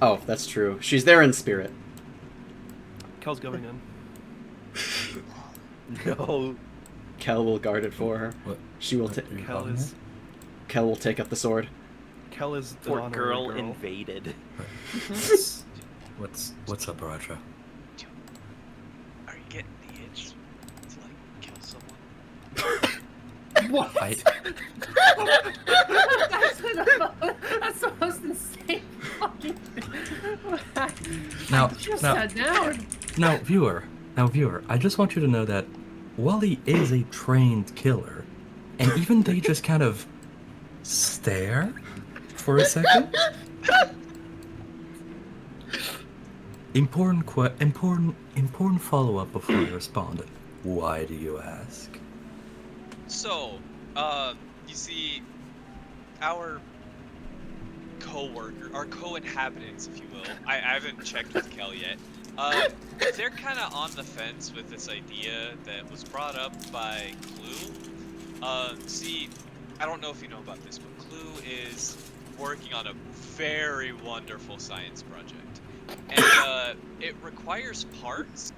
Oh, that's true. She's there in spirit. Kell's going in. No. Kell will guard it for her. What? She will. What are you Kell calling is. Kell will take up the sword. Kell is the Fort honorary girl girl. invaded. it? What's up, Borracho? Are you getting the itch to like kill someone? What? I That's the most insane fucking thing. Now- just now- sat down. Now, viewer, I just want you to know that Wally is a trained killer, and even they just kind of stare for a second. Important follow-up before you respond. Why do you ask? So, you see, our co-worker, our co-inhabitants, if you will, I haven't checked with Kell yet, They're kind of on the fence with this idea that was brought up by Clue. See, I don't know if you know about this, but Clue is working on a very wonderful science project. And it requires parts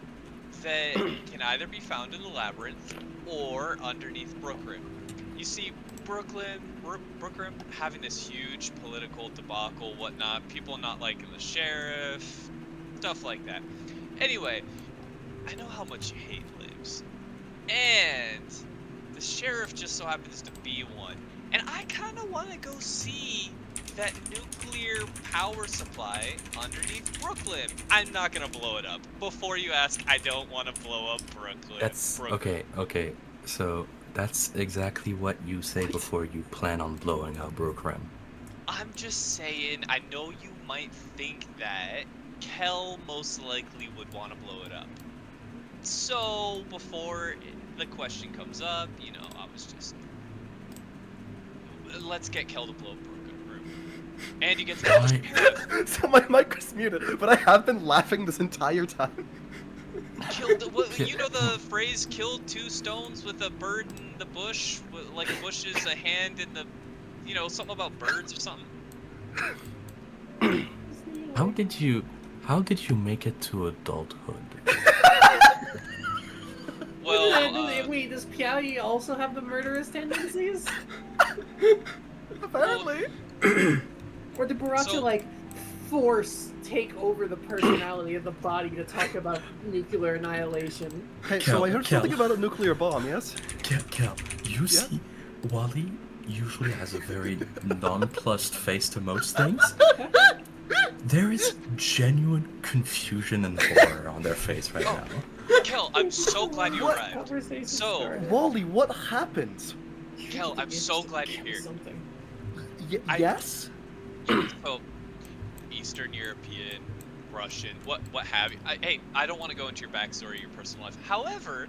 that can either be found in the labyrinth or underneath Brookrim. You see, Brookrim having this huge political debacle, whatnot, people not liking the sheriff, stuff like that. Anyway, I know how much you hate lives, and the sheriff just so happens to be one, and I kind of want to go see that nuclear power supply underneath Brooklyn. I'm not gonna blow it up. Before you ask, I don't want to blow up Brooklyn. That's Brooklyn. okay. So that's exactly what you say before you plan on blowing up Brookrim. I'm just saying, I know you might think that Kell most likely would want to blow it up. So before the question comes up, you know, I was just, let's get Kell to blow up Brooklyn. And you get to Why? So my mic was muted, but I have been laughing this entire time. You know the phrase "killed two stones with a bird in the bush"? Like a bush is a hand in the, you know, something about birds or something. How did you make it to adulthood? Well, wait, does Piaui also have the murderous tendencies? Apparently. Or did Borracho, So- like, force take over the personality of the body to talk about nuclear annihilation? Hey, Kell, so I heard Kell. something about a nuclear bomb, yes? Kell, you see, Wally usually has a very nonplussed face to most things. There is genuine confusion and horror on their face right now. Kell, I'm so glad you What? arrived. Conversation So- started. Wally, what happened? Kell, I'm so glad you're here. Something. Yes? So, Eastern European, Russian, what have you. Hey, I don't want to go into your backstory, your personal life. However,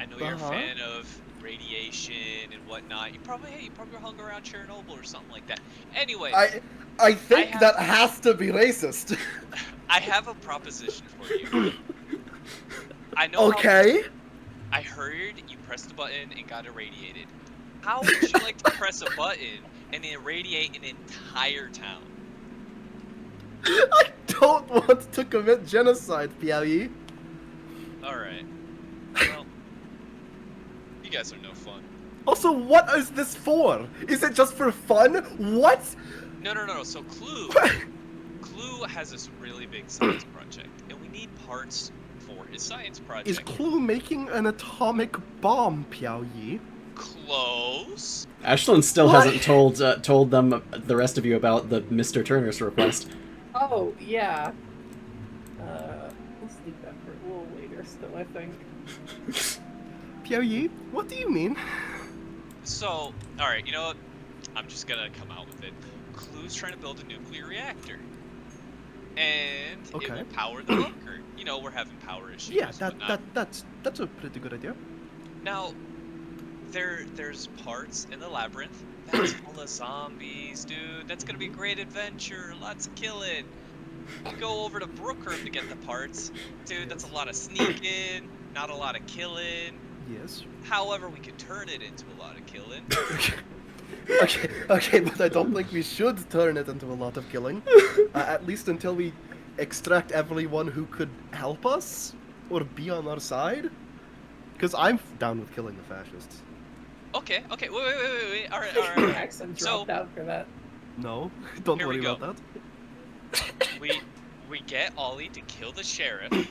I know you're a Uh-huh. fan of radiation and whatnot. You probably hung around Chernobyl or something like that. Anyway, I think have- that has to be racist. I have a proposition for you. I know. Okay. I heard you pressed the button and got irradiated. How would you like to press a button and irradiate an entire town? I don't want to commit genocide, Piaui. Alright. Well, you guys are no fun. Also, what is this for? Is it just for fun? What? No. So Clue has this really big science project, and we need parts for his science project. Is Clue making an atomic bomb, Piaui? Close. Ashlynn still What? hasn't told them, the rest of you, about the Mr. Turner's request. Oh, yeah. Let's leave that for a little later still, I think. Piaui, what do you mean? So, alright, you know what? I'm just gonna come out with it. Clue's trying to build a nuclear reactor. And it Okay. will power the bunker. You know, we're having power issues. Yeah, whatnot. that's a pretty good idea. Now, there's parts in the labyrinth that's full of zombies, dude. That's gonna be a great adventure. Lots of killing. You go over to Brookrim to get the parts, dude. That's a lot of sneaking, not a lot of killing. Yes. However, we could turn it into a lot of killing. Okay, but I don't think we should turn it into a lot of killing. At least until we extract everyone who could help us or be on our side. Because I'm down with killing the fascists. Okay. Wait. All right. Accent So- dropped out for that. No, don't Here we worry go. about that. We get Ollie to kill the sheriff. Is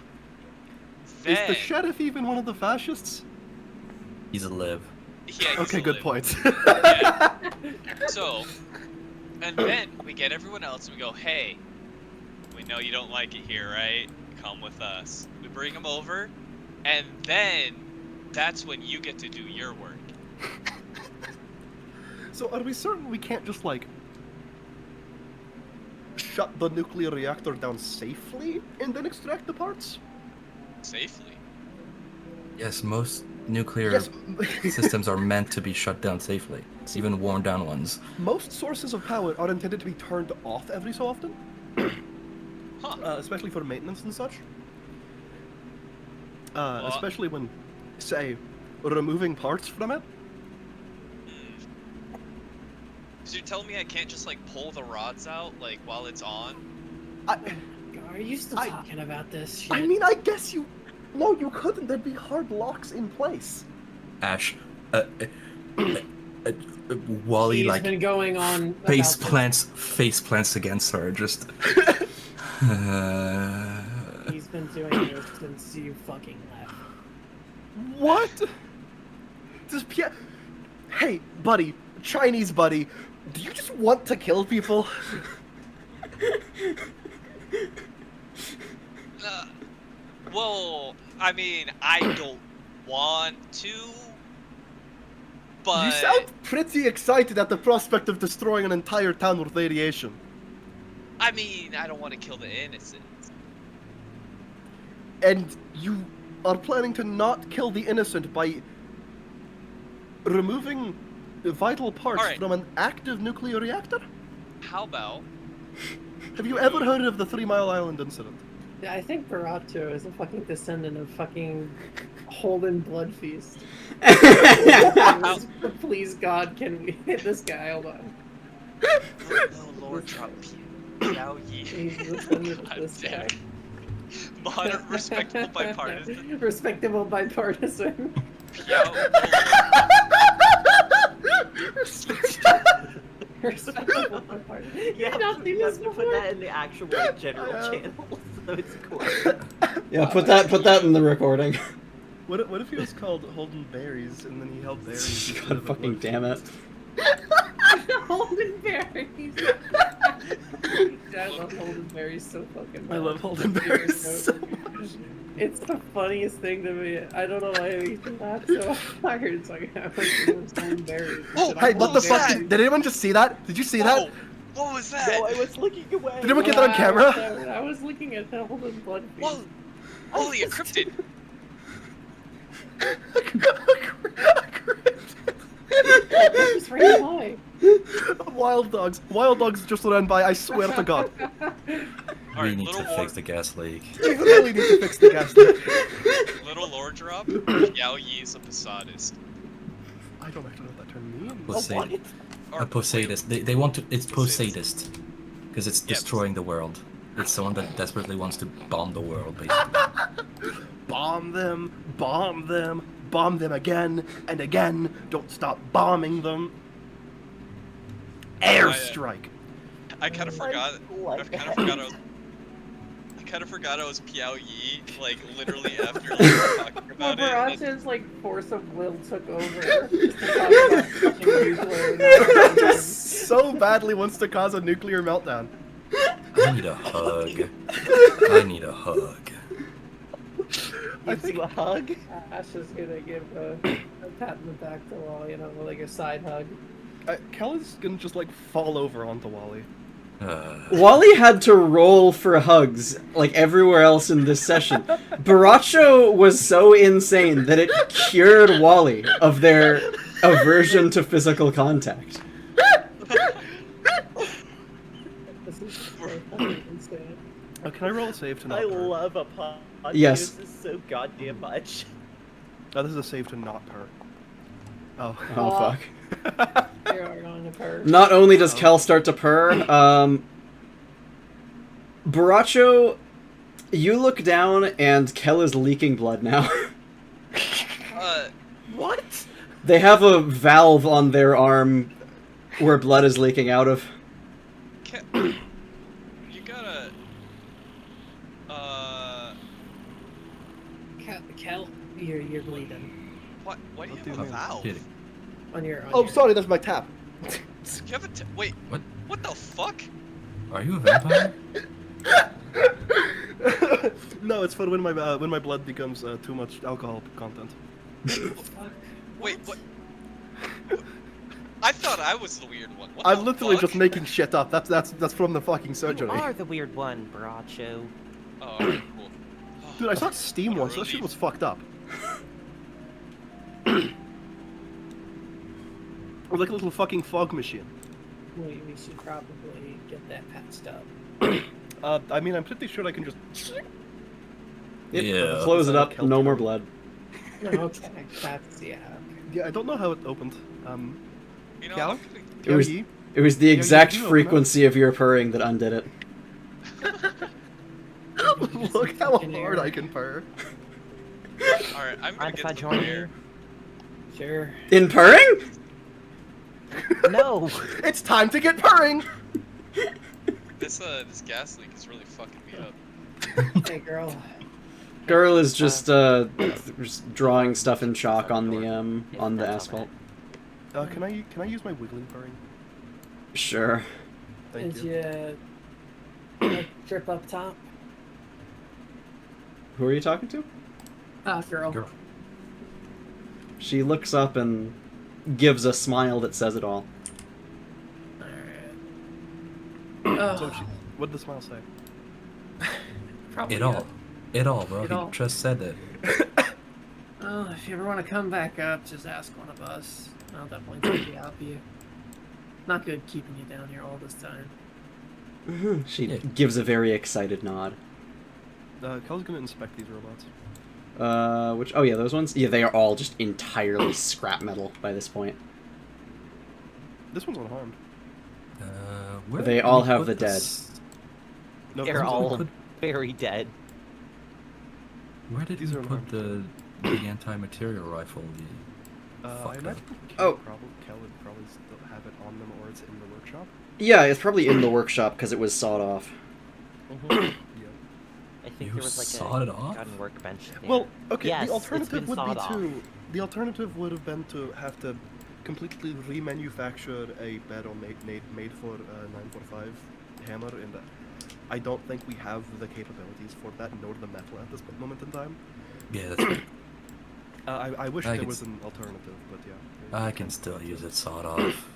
Then, the sheriff even one of the fascists? He's a live. yeah, he's Okay, a good live. point. Yeah. So, and then we get everyone else and we go, hey, we know you don't like it here, right? Come with us. We bring them over, and then that's when you get to do your work. So are we certain we can't just, like, shut the nuclear reactor down safely and then extract the parts? Safely. Yes, most nuclear Yes. systems are meant to be shut down safely. It's even worn down ones. Most sources of power are intended to be turned off every so often, Huh. especially for maintenance and such. Especially when, say, removing parts from it. So you're telling me I can't just like pull the rods out like while it's on? Are you still talking about this shit? I mean, I guess you... No, you couldn't. There'd be hard locks in place. Ash, Wally, He's like, been going on face about plants against her, just... He's been doing this since you fucking left. What? Does Pierre... Hey, buddy, Chinese buddy, do you just want to kill people? Well, I mean, I don't want to, but... You sound pretty excited at the prospect of destroying an entire town with radiation. I mean, I don't want to kill the innocent. And you are planning to not kill the innocent by removing vital parts Alright. from an active nuclear reactor? How about... Have you ever heard of the 3 Mile Island incident? Yeah, I think Borracho is a fucking descendant of fucking Holden Bloodfeast. Please God, can we hit this guy? Hold on. Oh, Lord, drop Piao Yi. He's a descendant of this guy. Modern, respectable bipartisan. Respectable bipartisan. Piao. Respectable bipartisan. You have to put that in the actual general channel, so it's cool. Yeah, put that in the recording. What if he was called Holden Berries and then he held berries? instead God of a fucking blood? damn it. Holden Berries. I love Holden Berries so fucking much. I love Holden Berries so much. It's the funniest thing to me. I don't know why we laugh so hard. It's like I was Holden Berries. Oh, Hey, what the was fuck? that? Did anyone just see that? Did you see that? Whoa, what was that? No, I was looking away. Did anyone get that on camera? I was looking at the Holden Bloodfeast. Whoa, holy, a cryptid. Just ran by. Wild dogs. Wild dogs just ran by, I swear to God. We Alright, need to little fix the gas leak. We really need to fix the gas leak. Little lore drop. Piao Yi is a Posadist. I don't actually know what that term means. Posade- Or- A Posadist. They want to. It's Posadist. Because it's Yeah, destroying the world. It's someone that desperately wants to bomb the world, basically. Bomb them, bomb them, bomb them again and again. Don't stop bombing them. Airstrike. I kind of forgot. I kind of forgot. I kind of forgot I was Piao Yi. Like literally after like talking Well, about it. and Borracho's like force of will took over. Just to talk about fucking nuclear. Just so badly wants to cause a nuclear meltdown. I need a hug. I need a hug. Gives you a hug. Ash is gonna give a pat in the back to Wally, like a side hug. Kell is gonna just like fall over onto Wally. Wally had to roll for hugs, like everywhere else in this session. Borracho was so insane that it cured Wally of their aversion to physical contact. This is so fucking insane. Can I roll a save to not I purr? love Apotheosis Yes. so goddamn much. Oh, this is a save to not purr. Oh. Oh fuck. You're going to purr. Not only does Kell start to purr, Borracho, you look down and Kell is leaking blood now. What? They have a valve on their arm where blood is leaking out of. You gotta. Kell, you're bleeding. What? Why do you What do have you a mean? valve? Kidding. On your. Oh, sorry, that's my tap. You have a wait. What? What the fuck? Are you a vampire? No, it's for when my blood becomes too much alcohol content. Wait, what? I thought I was the weird one. What I'm the literally fuck? just making shit up. That's from the fucking You surgery. are the weird one, Borracho. Oh, alright, cool. Dude, I saw Steam What a once. That shit relief. was fucked up. It was like a little fucking fog machine. We should probably get that patched up. I mean, I'm pretty sure I can just. Yep, Yeah. close it up. Kell No more turn. blood. Okay, that's yeah. Yeah, I don't know how it opened. You know, Kell? I'm gonna It was Yi? it was the you exact do open up. frequency of your purring that undid it. Look how hard I can purr. Alright, I'm gonna Mind if I get to the join bear. you? Sure. In purring? No! It's time to get purring! This gas leak is really fucking me up. Hey, girl. Girl is just drawing stuff in chalk on the asphalt. Can I use my wiggling purring? Sure. Thank Did you. you trip up top? Who are you talking to? Ah, girl. Girl. She looks up and gives a smile that says it all. Alright. So what did the smile say? Probably It all. It all, bro. It He all. just said it. Oh, if you ever want to come back up, just ask one of us. I'll definitely take you out you. Not good keeping you down here all this time. She Yeah. gives a very excited nod. Kell's gonna inspect these robots. Which, oh yeah, those ones? Yeah, they are all just entirely scrap metal by this point. This one's unharmed. Where They did all we have put the dead. this- No, They're this one's all unharmed. very dead. Where did These we are put unharmed. the anti-material rifle? I Fuck imagine Oh. Kell would probably still have it on them, or it's in the workshop. Yeah, it's probably in the workshop because it was sawed off. Yeah. I think You there was like sawed it a off? gun workbench there. Well, okay. Yes, the it's alternative been would be sawed off. to. The alternative would have been to have to completely remanufacture a battle made for 945 hammer, and I don't think we have the capabilities for that, nor the metal at this moment in time. Yeah, that's right. I wish I there could was s- an alternative, but yeah. I can still use it sawed off.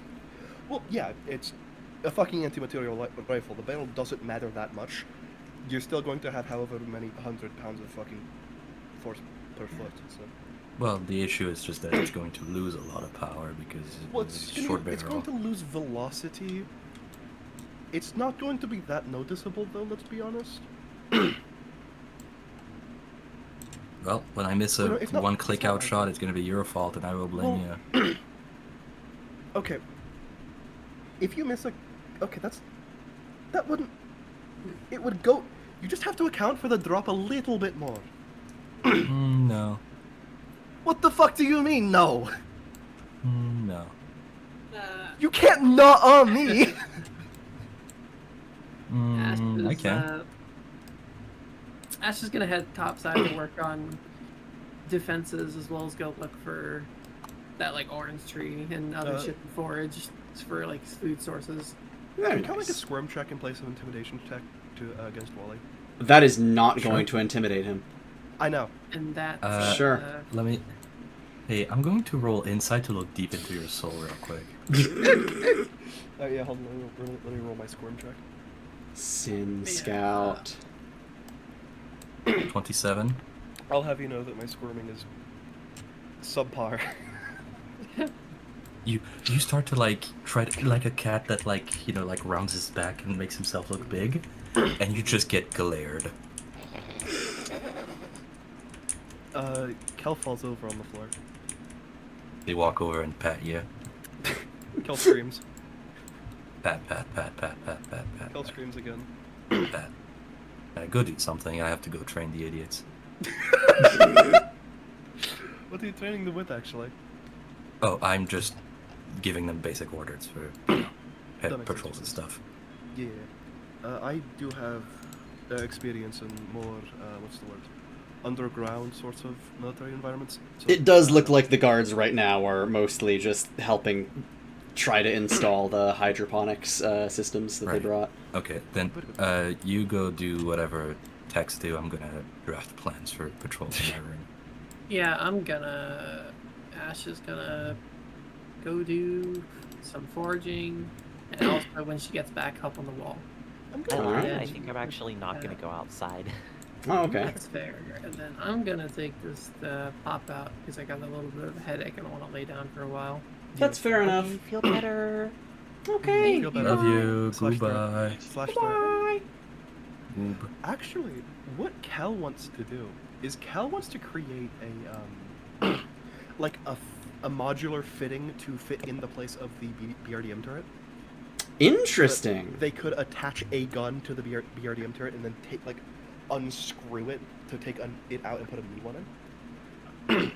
Well, yeah, it's a fucking anti-material rifle. The barrel doesn't matter that much. You're still going to have however many 100 pounds of fucking force per foot. So. Well, the issue is just that it's going to lose a lot of power because Well, it's it's, a short it's barrel. going to lose velocity. It's not going to be that noticeable, though. Let's be honest. Well, when I miss a Well, no, it's not- one it's click not out like shot, that. it's going to be your fault, and I will blame Well, you. Okay. If you miss a, okay, that wouldn't. It would go. You just have to account for the drop a little bit more. No. What the fuck do you mean, no? No. You can't not on me. I can. Ash is gonna head topside to work on defenses as well as go look for that like orange tree and other shit to forage for like food sources. Very Kind of like a nice. squirm check in place of intimidation check to against Wally. That is not Sure. going to intimidate him. I know. And that Sure. Let me. Hey, I'm going to roll insight to look deep into your soul real quick. Oh yeah, hold on. Let me roll my squirm check. Sin Scout. 27. I'll have you know that my squirming is subpar. You start to like try to like a cat that like like rounds his back and makes himself look big, and you just get glared. Kell falls over on the floor. They walk over and pat you. Kell screams. Pat, pat, pat, pat, pat, pat, pat. Kell screams again. Pat. I go do something. I have to go train the idiots. What are you training them with, actually? Oh, I'm just giving them basic orders for That head makes patrols and sense. stuff. Yeah. I do have experience in more, what's the word? Underground sorts of military environments. So, It does look like the guards right now are mostly just helping try to install the hydroponics systems that they Right. brought. Okay, then you go do whatever techs do. I'm gonna draft plans for patrols in my room. Yeah, Ash is gonna go do some foraging, and also when she gets back, help on the wall. I'm I good. lied. Yeah. I think I'm actually not going to go outside. Oh, okay. That's fair. And then I'm gonna take this pop out because I got a little bit of a headache and I want to lay down for a while. That's fair enough. You feel better. Okay. Feel better. Love you. Slash threat. Goodbye. Slash threat. Oob. Actually, what Kell wants to do is Kell wants to create a like a modular fitting to fit in the place of the BRDM turret. Interesting. They could attach a gun to the BRDM turret and then unscrew it to take it out and put a new one in.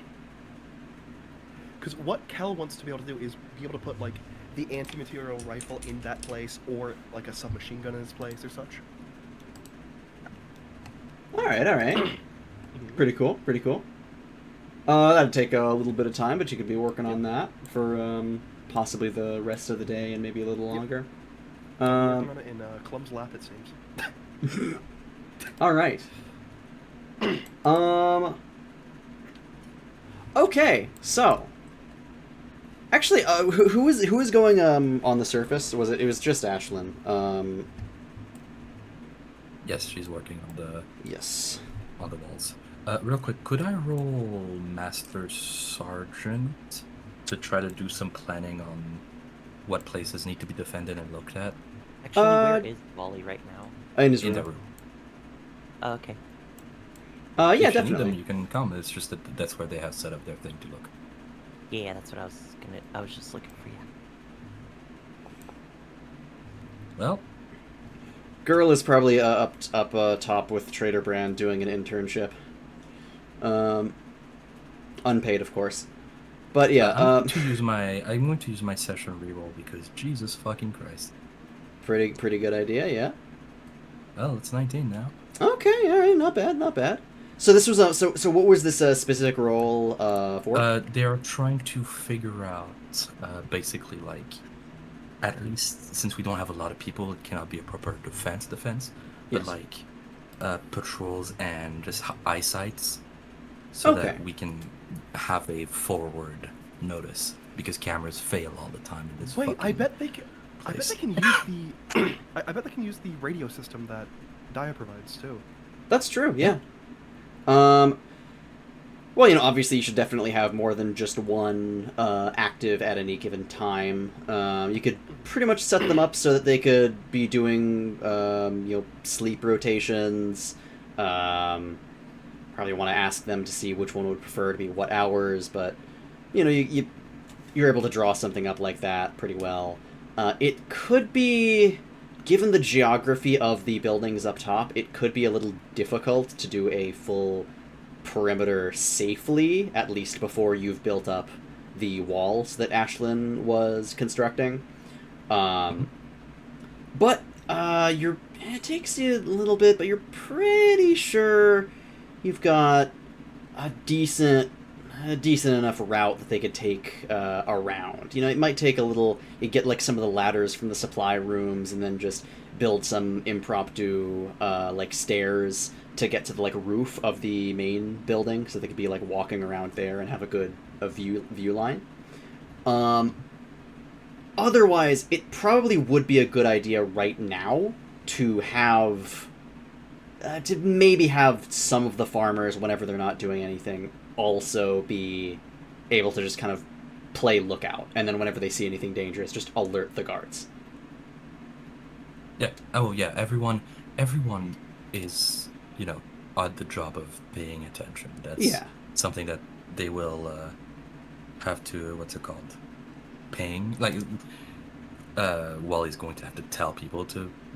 Because what Kell wants to be able to do is be able to put like the anti-material rifle in that place, or like a submachine gun in its place or such. All right. Pretty cool. That'd take a little bit of time, but you could be working on that for possibly the rest of the day and maybe a little longer. I'm working on it in Clum's lap, it seems. All right. Okay, so actually, who was going on the surface? It was just Ashlynn. Yes, she's working on the Yes. on the walls. Real quick, could I roll Master Sergeant to try to do some planning on what places need to be defended and looked at? Actually, where is Wally right now? In his In room. the room. Oh, okay. Yeah, If you need definitely. them, you can come. It's just that that's where they have set up their thing to look. Yeah, that's what I was just looking for you. Well, Girl is probably up top with Trader Brand doing an internship. Unpaid, of course. But yeah, I'm going to use my session reroll because Jesus fucking Christ. pretty good idea, yeah. Well, it's 19 now. Okay, all right, not bad. So this was so what was this specific role for? They are trying to figure out basically like, at least since we don't have a lot of people, it cannot be a proper defense, but Yes. like patrols and just eyesights, so Okay. that we can have a forward notice because cameras fail all the time in this. Wait, fucking I bet they can place. use the I bet they can use the radio system that Dia provides too. That's true, yeah. Well, obviously you should definitely have more than just one active at any given time. You could pretty much set them up so that they could be doing, sleep rotations. Probably want to ask them to see which one would prefer to be what hours, but, you're able to draw something up like that pretty well. It could be, given the geography of the buildings up top, it could be a little difficult to do a full perimeter safely, at least before you've built up the walls that Ashlynn was constructing. But it takes you a little bit, but you're pretty sure you've got a decent enough route that they could take around. It might take a little. You get like some of the ladders from the supply rooms, and then just build some impromptu like stairs to get to the like roof of the main building, so they could be like walking around there and have a view line. Otherwise, it probably would be a good idea right now to have to maybe have some of the farmers, whenever they're not doing anything, also be able to just kind of play lookout, and then whenever they see anything dangerous, just alert the guards. Yeah. Oh yeah. Everyone is on the job of paying attention. That's something that they will have to, what's it called? Paying, like, Wally's going to have to tell people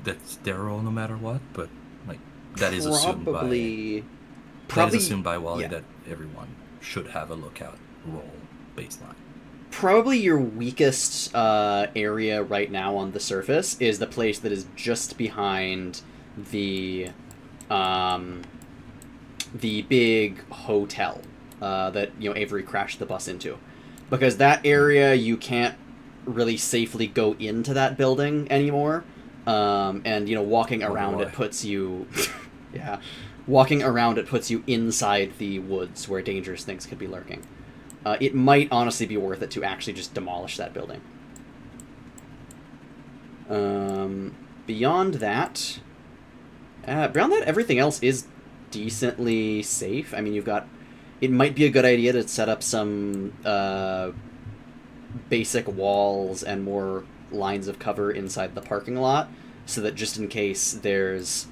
that's their role no matter what, but like that is assumed by Wally, that everyone should have a lookout role baseline. Probably your weakest area right now on the surface is the place that is just behind the big hotel that Avery crashed the bus into, because that area you can't really safely go into that building anymore, and walking around it puts you walking around it puts you inside the woods where dangerous things could be lurking. It might honestly be worth it to actually just demolish that building. Beyond that, everything else is decently safe. I mean, it might be a good idea to set up some basic walls and more lines of cover inside the parking lot, so that just in case there's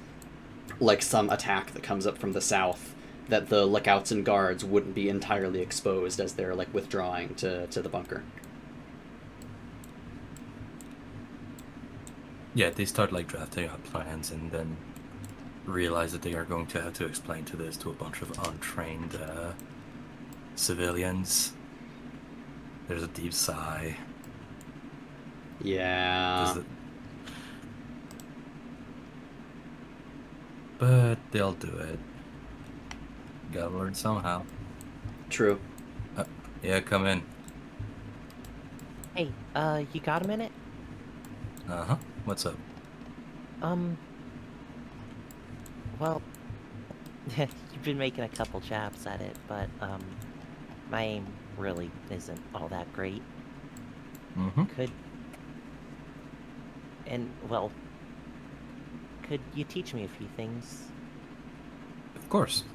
like some attack that comes up from the south, that the lookouts and guards wouldn't be entirely exposed as they're like withdrawing to the bunker. Yeah, they start like drafting out plans and then realize that they are going to have to explain to a bunch of untrained civilians. There's a deep sigh. Yeah. But they'll do it. Gotta learn somehow. True. Yeah, come in. Hey, you got a minute? Uh-huh. What's up? Well, you've been making a couple jabs at it, but, my aim really isn't all that great. Mm-hmm. Could you teach me a few things? Of course.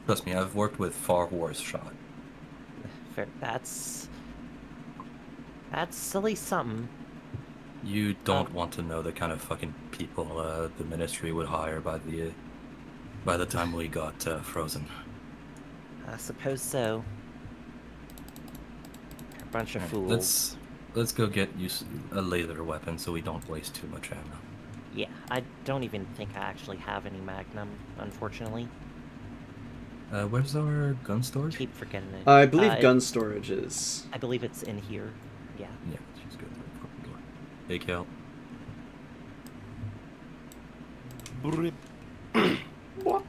Trust me, I've worked with far worse shot. That's at least something. You don't want to know the kind of fucking people the ministry would hire by the time we got frozen. I suppose so. A bunch of fools. Let's go get you a laser weapon so we don't waste too much ammo. Yeah, I don't even think I actually have any Magnum, unfortunately. Where's our gun storage? Keep forgetting it. I believe gun storage is... I believe it's in here. Yeah. Yeah, she's good. Hey, Kell.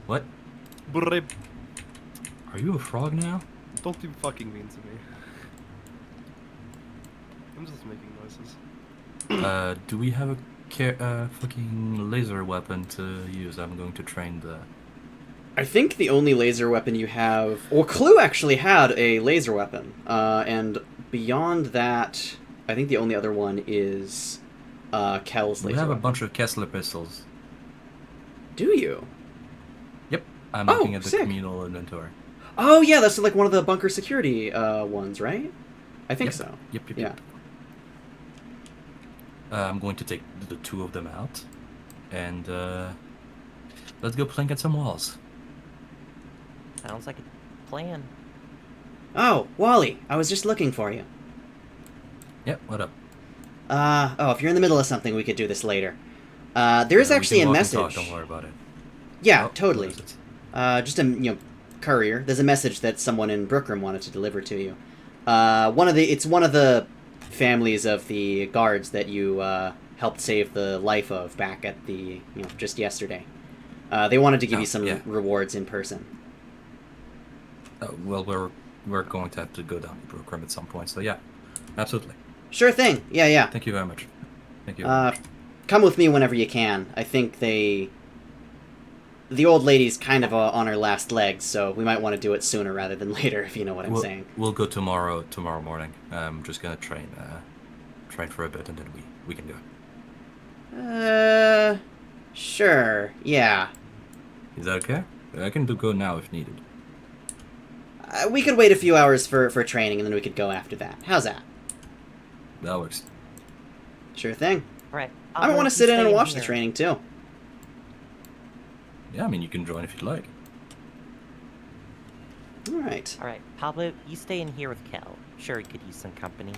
What? Are you a frog now? Don't be fucking mean to me. I'm just making noises. Do we have a fucking laser weapon to use? I'm going to train the... I think the only laser weapon you have... Well, Clue actually had a laser weapon. And beyond that, I think the only other one is Kell's laser We have a weapon. bunch of Kessler pistols. Do you? Yep. I'm looking at the sick. communal inventory. Oh, yeah, that's like one of the bunker security ones, right? I think so. Yep. Yeah. I'm going to take the two of them out. And let's go plank at some walls. Sounds like a plan. Oh, Wally, I was just looking for you. Yep, what up? If you're in the middle of something, we could do this later. There is We actually can a walk and message. talk, don't worry about it. Yeah, Oh, totally. what is it? Just a courier. There's a message that someone in Brookroom wanted to deliver to you. It's one of the families of the guards that you helped save the life of back at the just yesterday. They wanted to give you some rewards in person. Well, we're going to have to go down to Brookroom at some point, so yeah, absolutely. Sure thing. Yeah. Thank you very much. Thank you. Come with me whenever you can. I think the old lady's kind of on her last legs, so we might want to do it sooner rather than later, if you know what I'm saying. We'll go tomorrow morning. I'm just gonna train for a bit, and then we can go. Sure. Yeah. Is that okay? I can go now if needed. We could wait a few hours for training, and then we could go after that. How's that? That works. Sure thing. Right. I don't want to sit in and watch the training, too. Yeah, I mean, you can join if you'd like. Alright. Alright, Pablo, you stay in here with Kell. Sure, he could use some company.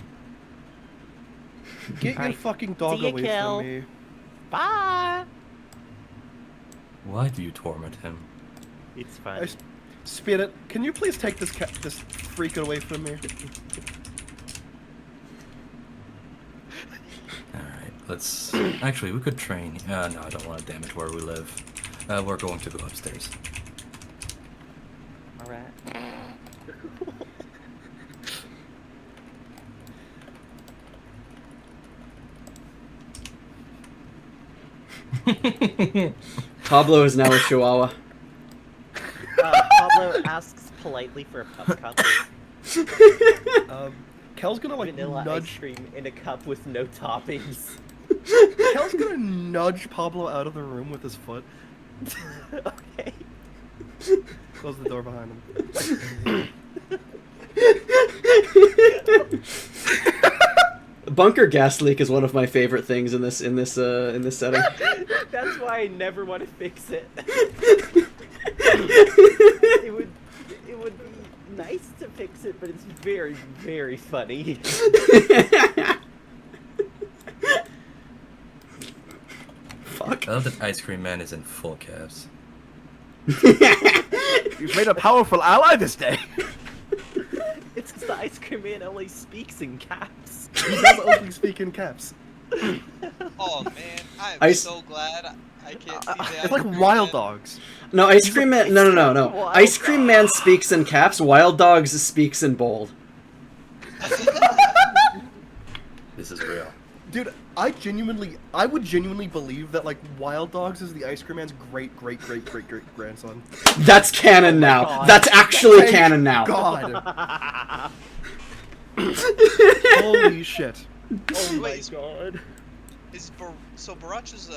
Get your Alright, fucking dog see ya, away Kell. from me. Bye! Why do you torment him? It's fun. Spirit, can you please take this freak away from me? Alright, let's... Actually, we could train. No, I don't want to damage where we live. We're going to go upstairs. Alright. Pablo is now a chihuahua. Pablo asks politely for a pup cup. Kell's gonna like Vanilla ice nudge. cream in a cup with no toppings. Kell's gonna nudge Pablo out of the room with his foot. Okay. Close the door behind him. Bunker gas leak is one of my favorite things in this setting. That's why I never want to fix it. It would be nice to fix it, but it's very, very funny. Fuck. I love that Ice Cream Man is in full caps. You've made a powerful ally this day. It's because the Ice Cream Man only speaks in caps. He does only speak in caps. Oh man, I'm Ice- so glad I can't see the It's like Ice Cream Wild Man. Dogs. No, Ice Cream Man. No. Wild Ice Cream Man speaks in caps. Wild Dogs speaks in bold. This is real. Dude, I would genuinely believe that, like, Wild Dogs is the Ice Cream Man's great-great-great-great-great-grandson. That's canon now. God. That's actually Thank canon now. God. Holy shit. Oh my Wait, god. So Borracho's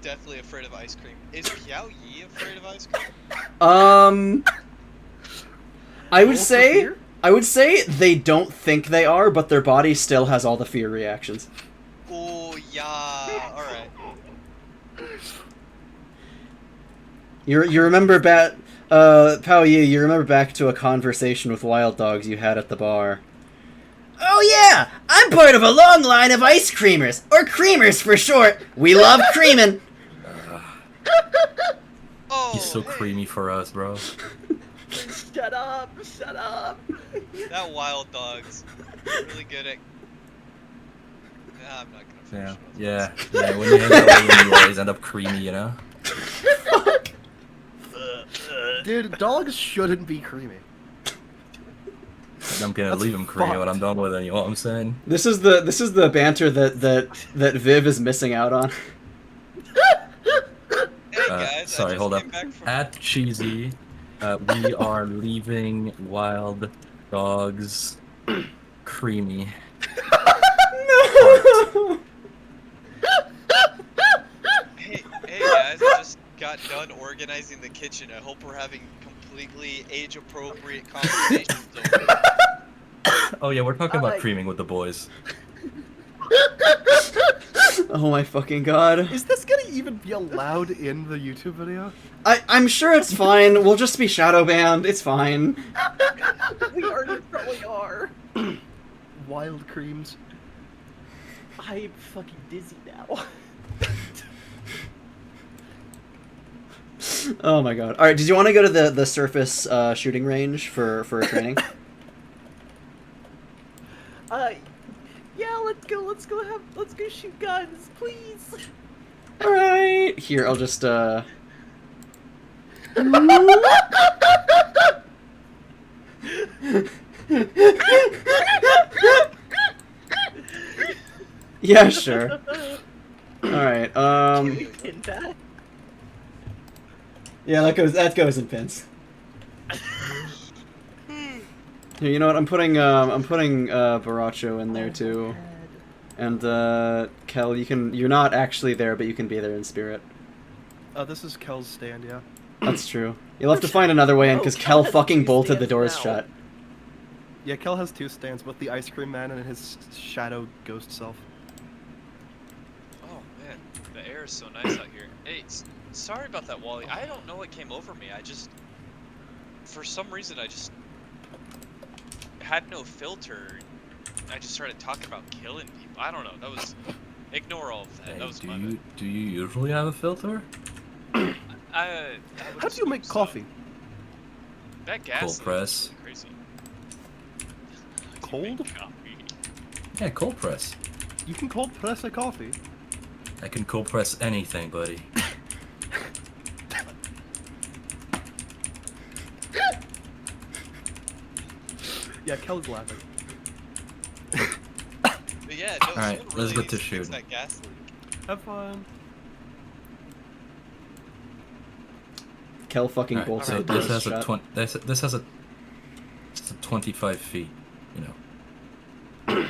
definitely afraid of ice cream. Is Piao Yi afraid of ice cream? I would Also say fear? they don't think they are, but their body still has all the fear reactions. Oh yeah, alright. You remember Pao Yi, you remember back to a conversation with Wild Dogs you had at the bar. Oh yeah, I'm part of a long line of ice creamers, or creamers for short. We love creamin'. Oh, He's so hey, creamy for us, bro. Shut up! Shut up! That Wild Dog's really good at... Nah, I'm not gonna finish Yeah, it. yeah. When you hang out with him, you always end up creamy, you know? Dude, dogs shouldn't be creamy. I'm gonna That's leave him creamy when I'm fucked. done with it, you know what I'm saying? This is the banter that Viv is missing out on. Hey guys, Sorry, I just hold up. came back from... At Cheesy, we are leaving Wild Dogs creamy. Hey guys, I just got done organizing the kitchen. I hope we're having completely age-appropriate conversations over here. Oh yeah, we're talking about Alright. creaming with the boys. Oh my fucking god. Is this gonna even be allowed in the YouTube video? I'm sure it's fine. We'll just be shadow banned. It's fine. We already probably are. Wild creams. I'm fucking dizzy now. Oh my god. All right, did you want to go to the surface shooting range for training? Yeah, let's go shoot guns, please. All right. Here, I'll just Yeah, sure. All right. In that. Yeah, that goes in pins. Here, you know what? I'm putting Borracho in there too. And Kell, you're not actually there, but you can be there in spirit. This is Kell's stand, yeah. That's true. You'll have to find another way in because Oh, Kell Kell has fucking two bolted the stands doors now. shut. Yeah, Kell has two stands with the Ice Cream Man and his shadow ghost self. Oh man, the air is so nice out here. Hey, sorry about that, Wally. I don't know what came over me. For some reason, I just had no filter. I just started talking about killing people. I don't know. Ignore all of that. Hey, That was my bad. do you usually have a filter? I would How do you make assume so. coffee? That gas Cold is press. really crazy. Cold? Make coffee. Yeah, cold press. You can cold press a coffee. I can cold press anything, buddy. Yeah, Kell's laughing. But yeah, no, Alright, someone let's really get needs to fix shooting. that gas leak. Have fun. Kell fucking Alright, bolted so the this doors has a shut. this has a 25 feet, you know,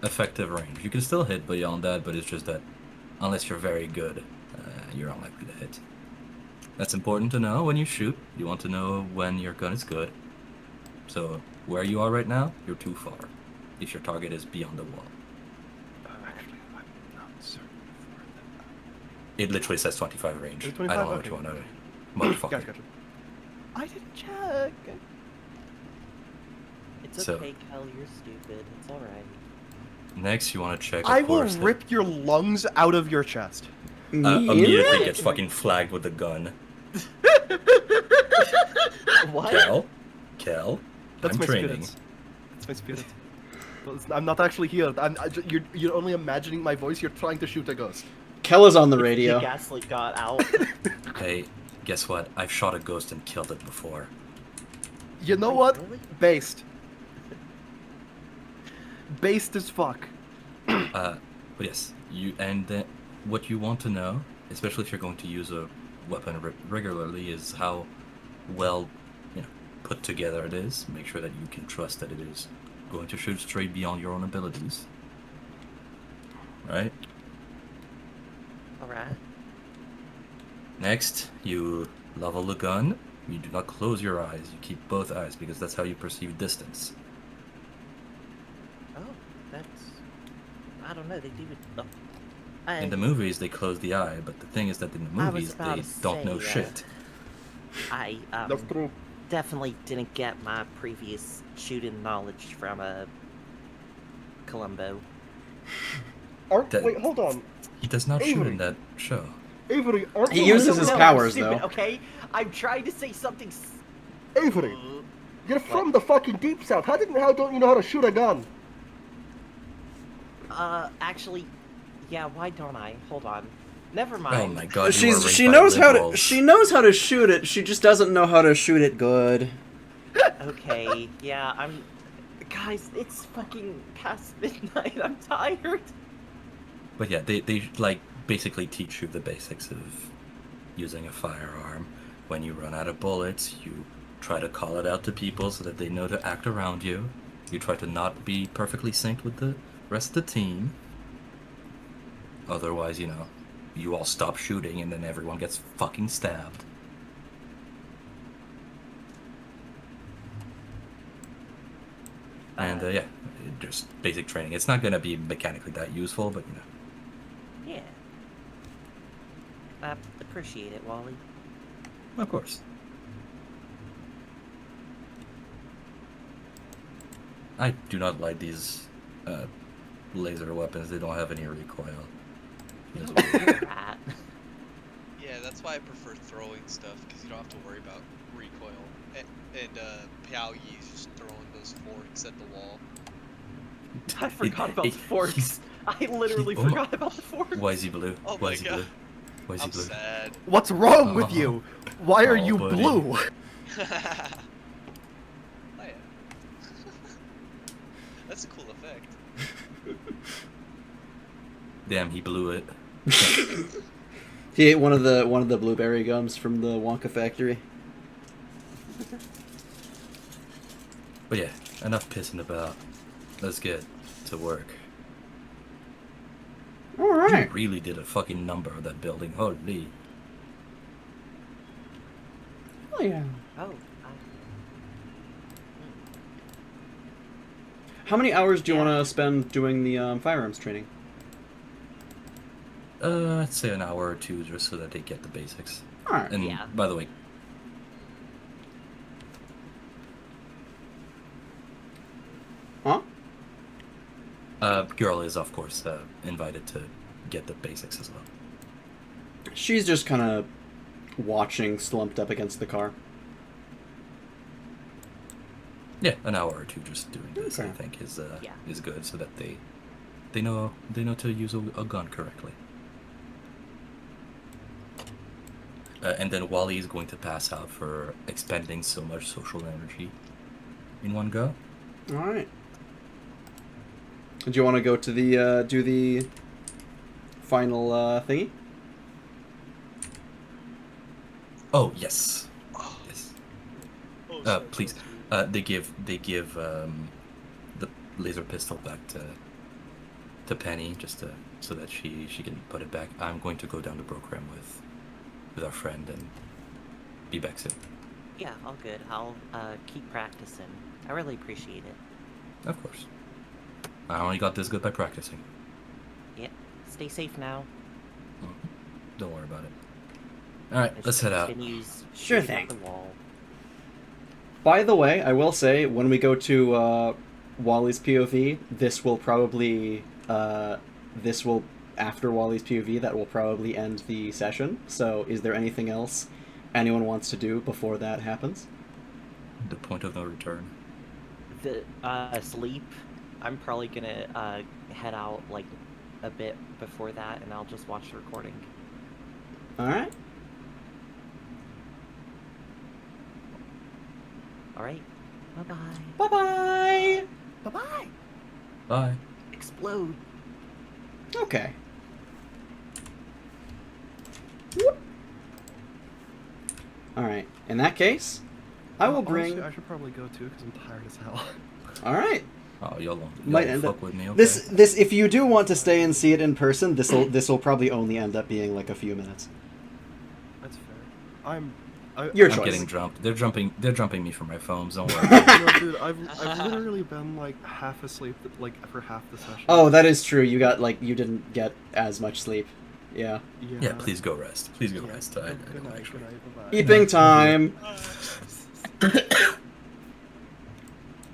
effective range. You can still hit beyond that, but it's just that unless you're very good, you're unlikely to hit. That's important to know when you shoot. You want to know when your gun is good. So where you are right now, you're too far. If your target is beyond the wall. Actually, I'm not certain for It literally says 25 range. Is it I don't 25? know what Okay. you want to motherfucker. Gotcha. I didn't check. It's So- okay, Kell, you're stupid. It's alright. Next, you want to check, I of will course, that, rip your lungs out of your chest. immediately gets fucking flagged with a gun. What? Kell, That's I'm my training. spirit. That's my spirit. Well, I'm not actually here. You're only imagining my voice. You're trying to shoot a ghost. Kell is on the The radio. gaslight got out. Hey, guess what? I've shot a ghost and killed it before. You know Wait, what? really? Based. Based as fuck. But yes, what you want to know, especially if you're going to use a weapon regularly, is how well, put together it is. Make sure that you can trust that it is going to shoot straight beyond your own abilities. Right? Alright. Next, you level the gun. You do not close your eyes. You keep both eyes because that's how you perceive distance. Oh, that's... I don't know, they do it... Oh. In the movies, they close the eye, but the thing is that in the I was movies, about they to don't know say, shit. I, That's true. definitely didn't get my previous shooting knowledge from, Columbo. Wait, hold on. He does not shoot Avery. in that show. Avery, aren't He you uses his powers, stupid, though. Okay, I'm trying to say something. Avery, you're from the fucking deep south. How don't you know how to shoot a gun? Actually, yeah, why don't I? Hold on. Never mind. Oh my god, She knows how to shoot it. She just doesn't know how to shoot it good. Okay, yeah, Guys, it's fucking past midnight. I'm tired. But yeah, they like basically teach you the basics of using a firearm. When you run out of bullets, you try to call it out to people so that they know to act around you. You try to not be perfectly synced with the rest of the team. Otherwise, you all stop shooting and then everyone gets fucking stabbed. And yeah, just basic training. It's not gonna be mechanically that useful, but Yeah. I appreciate it, Wally. of course. I do not like these laser weapons. They don't have any recoil. Feels weird. Right. Yeah, that's why I prefer throwing stuff, because you don't have to worry about recoil. And Piao Yi's just throwing those forks at the wall. I forgot about the forks. I literally Oh my- forgot about the forks. Why is he blue? Oh Why my is he God. blue? Why is he I'm blue? sad. What's wrong with you? Why are Oh, you buddy. blue? Oh yeah. That's a cool effect. Damn, he blew it. He ate one of the blueberry gums from the Wonka factory. But yeah, enough pissing about. Let's get to work. All You right. really did a fucking number of that building. Holy. Oh yeah. Oh, How many hours do you want to spend doing the firearms training? I'd say an hour or two just so that they get the basics. All right. And Yeah. by the way, Huh? girl is of course invited to get the basics as well. She's just kind of watching, slumped up against the car. Yeah, an hour or two just doing this, I Okay. think, is Yeah. is good so that they know to use a gun correctly. And then Wally is going to pass out for expending so much social energy in one go. All right. Do you want to go to the do the final thingy? Oh yes, yes. Oh, sorry, Please. sorry. They give the laser pistol back to Penny just so that she can put it back. I'm going to go down to program with our friend and be back soon. yeah, all good. I'll keep practicing. I really appreciate it. Of course. I only got this good by practicing. Yeah. Stay safe now. Mhm. Don't worry about it. All right, let's head out. Continues Sure shooting at thing. the wall. By the way, I will say, when we go to Wally's POV, this will probably, after Wally's POV, that will probably end the session. So is there anything else anyone wants to do before that happens? The point of no return. The sleep. I'm probably gonna head out like a bit before that, and I'll just watch the recording. Alright. All right. Bye bye. Bye-bye! Bye-bye. Bye. Explode. Okay. Alright, in that case, I will bring... Honestly, I should probably go too, because I'm tired as hell. Alright. Oh, y'all won't Might end fuck up... with me, okay? This, if you do want to stay and see it in person, this'll probably only end up being like a few minutes. That's fair. Your I'm choice. getting jumped. They're jumping me from my phones. Don't worry. No, dude, I've literally been like half asleep like for half the session. Oh, that is true. You got you didn't get as much sleep. Yeah. Yeah, please go rest. Please go rest. I Good don't night, actually. good night, bye-bye. Eeping time.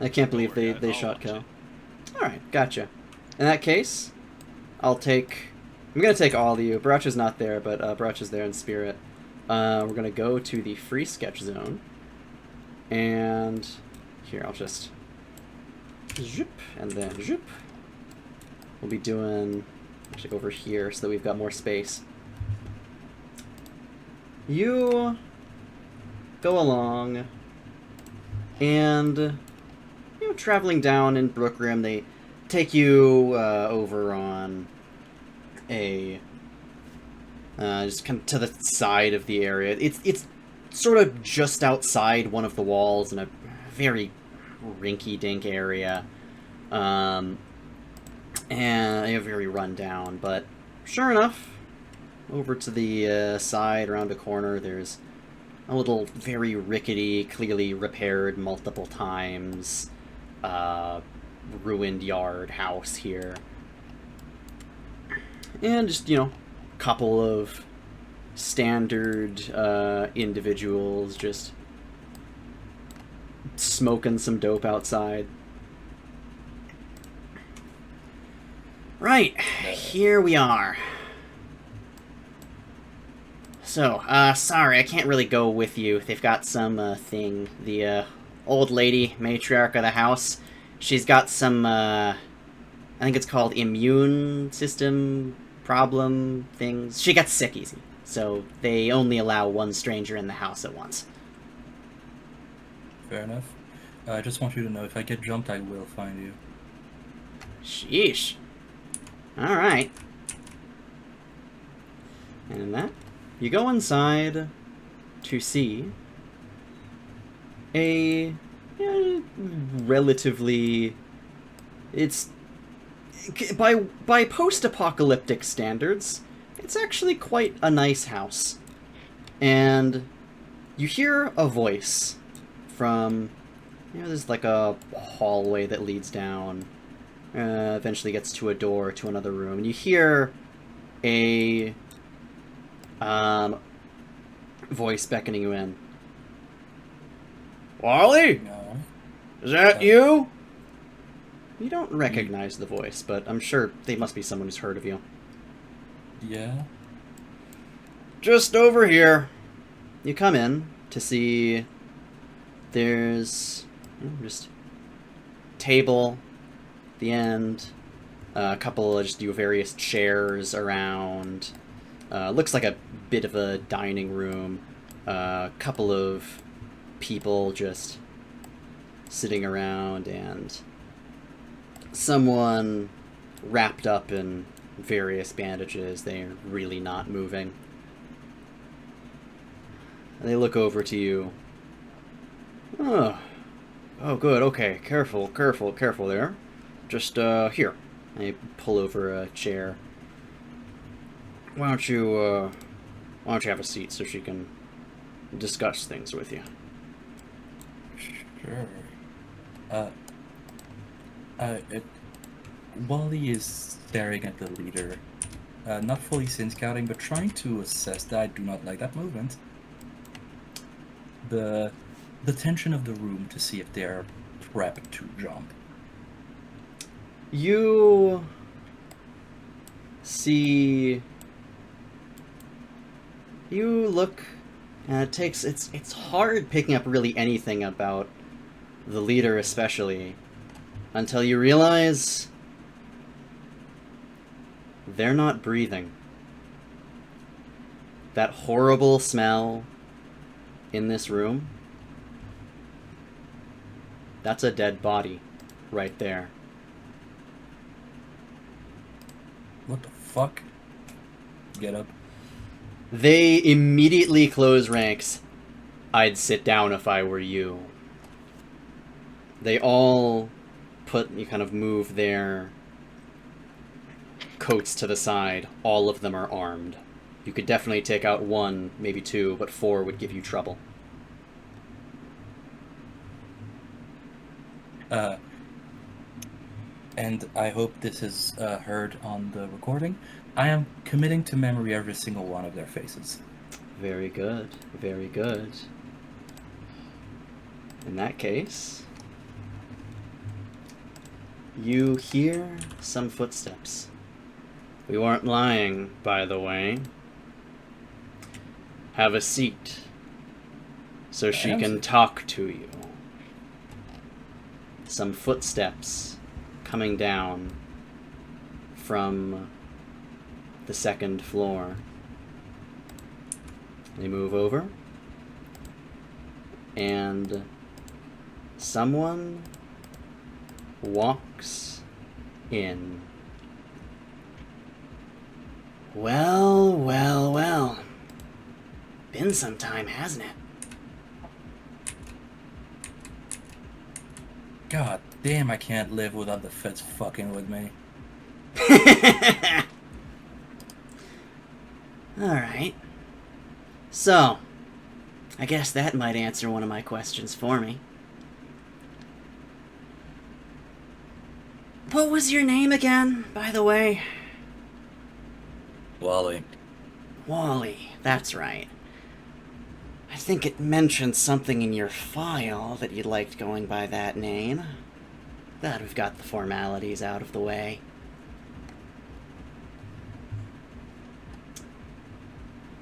I can't believe Don't worry, they I'll shot watch Kell. it. Alright, gotcha. In that case, I'm gonna take all of you. Borracho's not there, but Borracho's there in spirit. We're gonna go to the free sketch zone. And here, I'll just zip and then zip. We'll be doing actually over here so that we've got more space. You go along and traveling down in Brookrim, they take you over on a just kind of to the side of the area. It's sort of just outside one of the walls in a very rinky-dink area, and very run down. But sure enough, over to the side, around a corner, there's a little, very rickety, clearly repaired multiple times, ruined yard house here. And just, couple of standard individuals just smoking some dope outside. Right, here we are. So, sorry, I can't really go with you. They've got some thing. The old lady, matriarch of the house, she's got some, I think it's called immune system problem things. She gets sick easy, so they only allow one stranger in the house at once. Fair enough. I just want you to know, if I get jumped, I will find you. Sheesh. Alright. And in that, you go inside to see a relatively... It's... By post-apocalyptic standards, it's actually quite a nice house. And you hear a voice from... there's like a hallway that leads down. Eventually gets to a door to another room. And you hear a... voice beckoning you in. Wally? No. Is that you? You don't recognize the voice, but I'm sure they must be someone who's heard of you. Yeah? Just over here. You come in to see there's just table at the end, a couple of just various chairs around. Looks like a bit of a dining room. A couple of people just sitting around, and someone wrapped up in various bandages. They're really not moving. They look over to you. Oh, good. Okay, careful there. Just here. They pull over a chair. Why don't you have a seat so she can discuss things with you? Sure. Wally is staring at the leader not fully sin scouting, but trying to assess that I do not like that movement. The tension of the room to see if they're prepped to jump. You see. You look, and it's hard picking up really anything about the leader, especially, until you realize they're not breathing. That horrible smell in this room, that's a dead body right there. What the fuck? Get up. They immediately close ranks. I'd sit down if I were you. They all kind of move their coats to the side. All of them are armed. You could definitely take out one, maybe two, but four would give you trouble. And I hope this is heard on the recording. I am committing to memory every single one of their faces. Very good. Very good. In that case, you hear some footsteps. We weren't lying, by the way. Have a seat so she can talk to you. Some footsteps coming down from the second floor. They move over, and someone walks in. Well, well, well. Been some time, hasn't it? God damn, I can't live without the Feds fucking with me. Alright. So, I guess that might answer one of my questions for me. What was your name again, by the way? Wally. Wally, that's right. I think it mentioned something in your file that you liked going by that name. Glad we've got the formalities out of the way.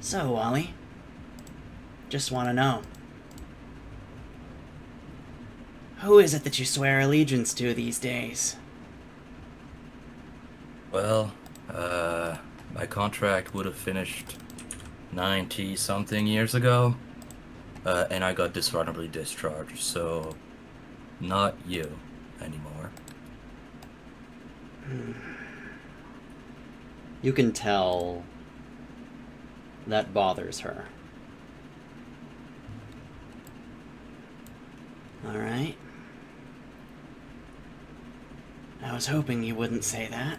So, Wally, just want to know. Who is it that you swear allegiance to these days? Well, my contract would have finished 90-something years ago, and I got dishonorably discharged, so not you anymore. You can tell that bothers her. Alright. I was hoping you wouldn't say that.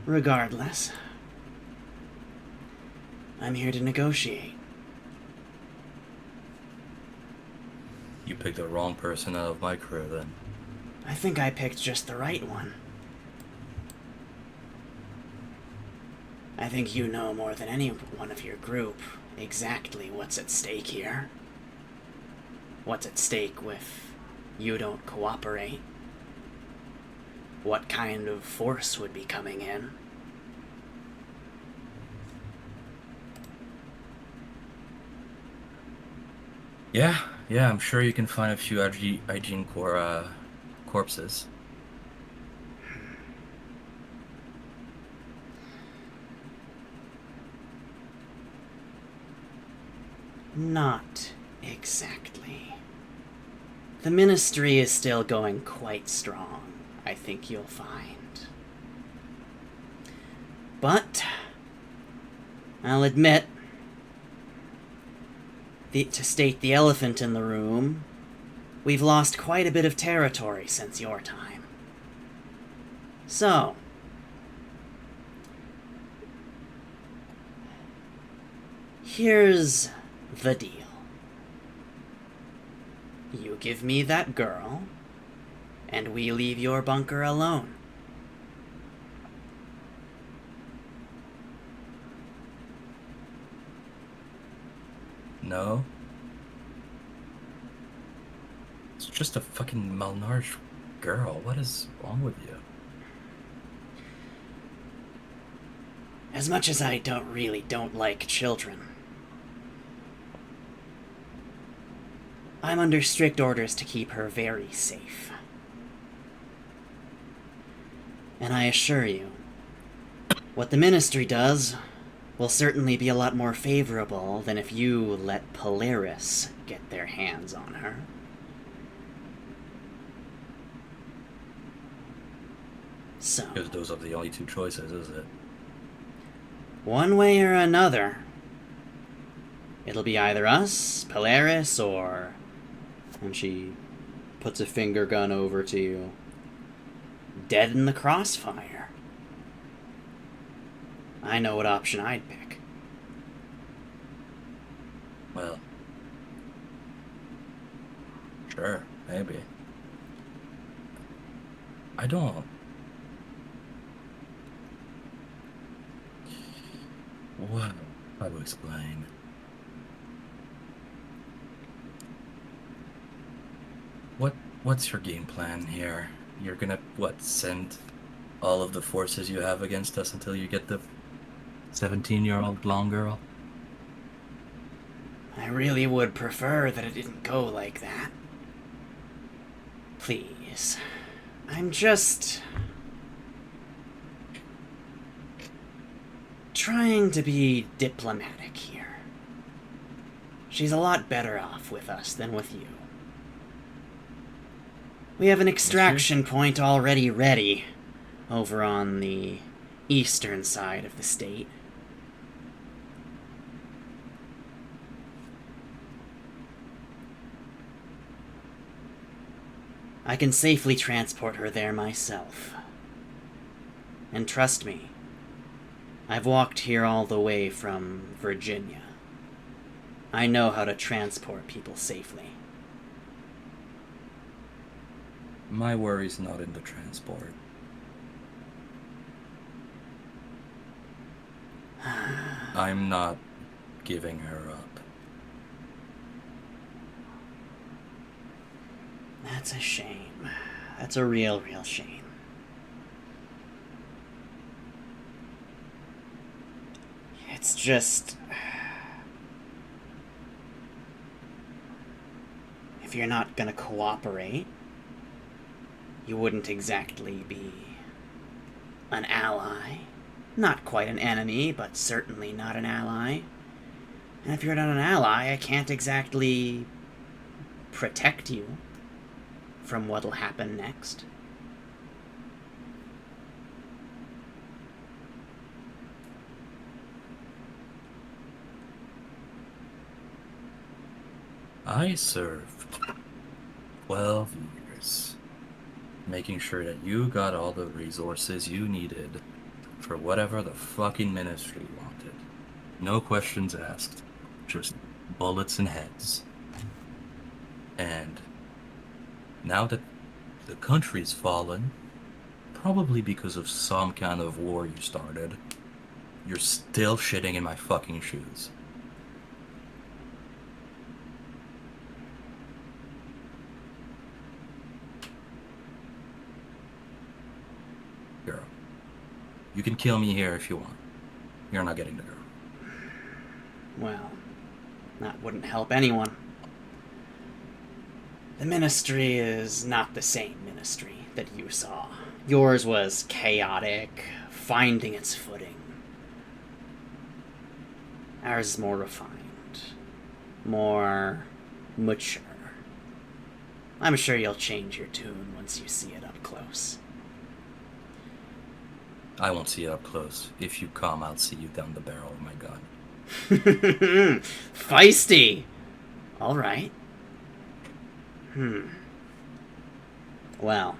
Regardless, I'm here to negotiate. You picked the wrong person out of my crew, then. I think I picked just the right one. I think you know more than any one of your group exactly what's at stake here. What's at stake if you don't cooperate. What kind of force would be coming in. Yeah, I'm sure you can find a few hygiene corpses. Not exactly. The ministry is still going quite strong, I think you'll find. But I'll admit, to state the elephant in the room, we've lost quite a bit of territory since your time. So, here's the deal. You give me that girl, and we leave your bunker alone. No? It's just a fucking malnourished girl. What is wrong with you? As much as I don't like children, I'm under strict orders to keep her very safe. And I assure you, what the Ministry does will certainly be a lot more favorable than if you let Polaris get their hands on her. So, Because those are the only two choices, is it? one way or another, it'll be either us, Polaris, or... And she puts a finger gun over to you. Dead in the crossfire. I know what option I'd pick. Well, sure, maybe. I don't. Well, how to explain? What's your game plan here? You're gonna, what, send all of the forces you have against us until you get the 17-year-old blonde girl? I really would prefer that it didn't go like that. Please. I'm just... trying to be diplomatic here. She's a lot better off with us than with you. We have an extraction point already ready over on the eastern side of the state. I can safely transport her there myself. And trust me, I've walked here all the way from Virginia. I know how to transport people safely. My worry's not in the transport. I'm not giving her up. That's a shame. That's a real shame. It's just... if you're not gonna cooperate, you wouldn't exactly be an ally. Not quite an enemy, but certainly not an ally. And if you're not an ally, I can't exactly protect you from what'll happen next. I served 12 years, making sure that you got all the resources you needed for whatever the fucking Ministry wanted. No questions asked, just bullets and heads. And now that the country's fallen, probably because of some kind of war you started, you're still shitting in my fucking shoes. Girl, you can kill me here if you want. You're not getting the girl. Well, that wouldn't help anyone. The Ministry is not the same Ministry that you saw. Yours was chaotic, finding its footing. Ours is more refined, more mature. I'm sure you'll change your tune once you see it up close. I won't see it up close. If you come, I'll see you down the barrel of my gun. Feisty! Alright. Well,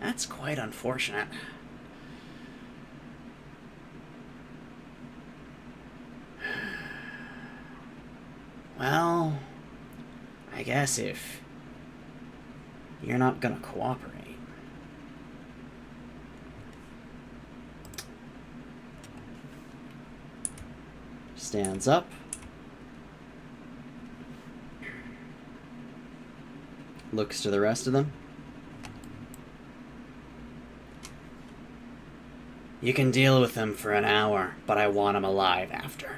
that's quite unfortunate. Well, I guess if you're not gonna cooperate. stands up. Looks to the rest of them. You can deal with them for an hour, but I want them alive after.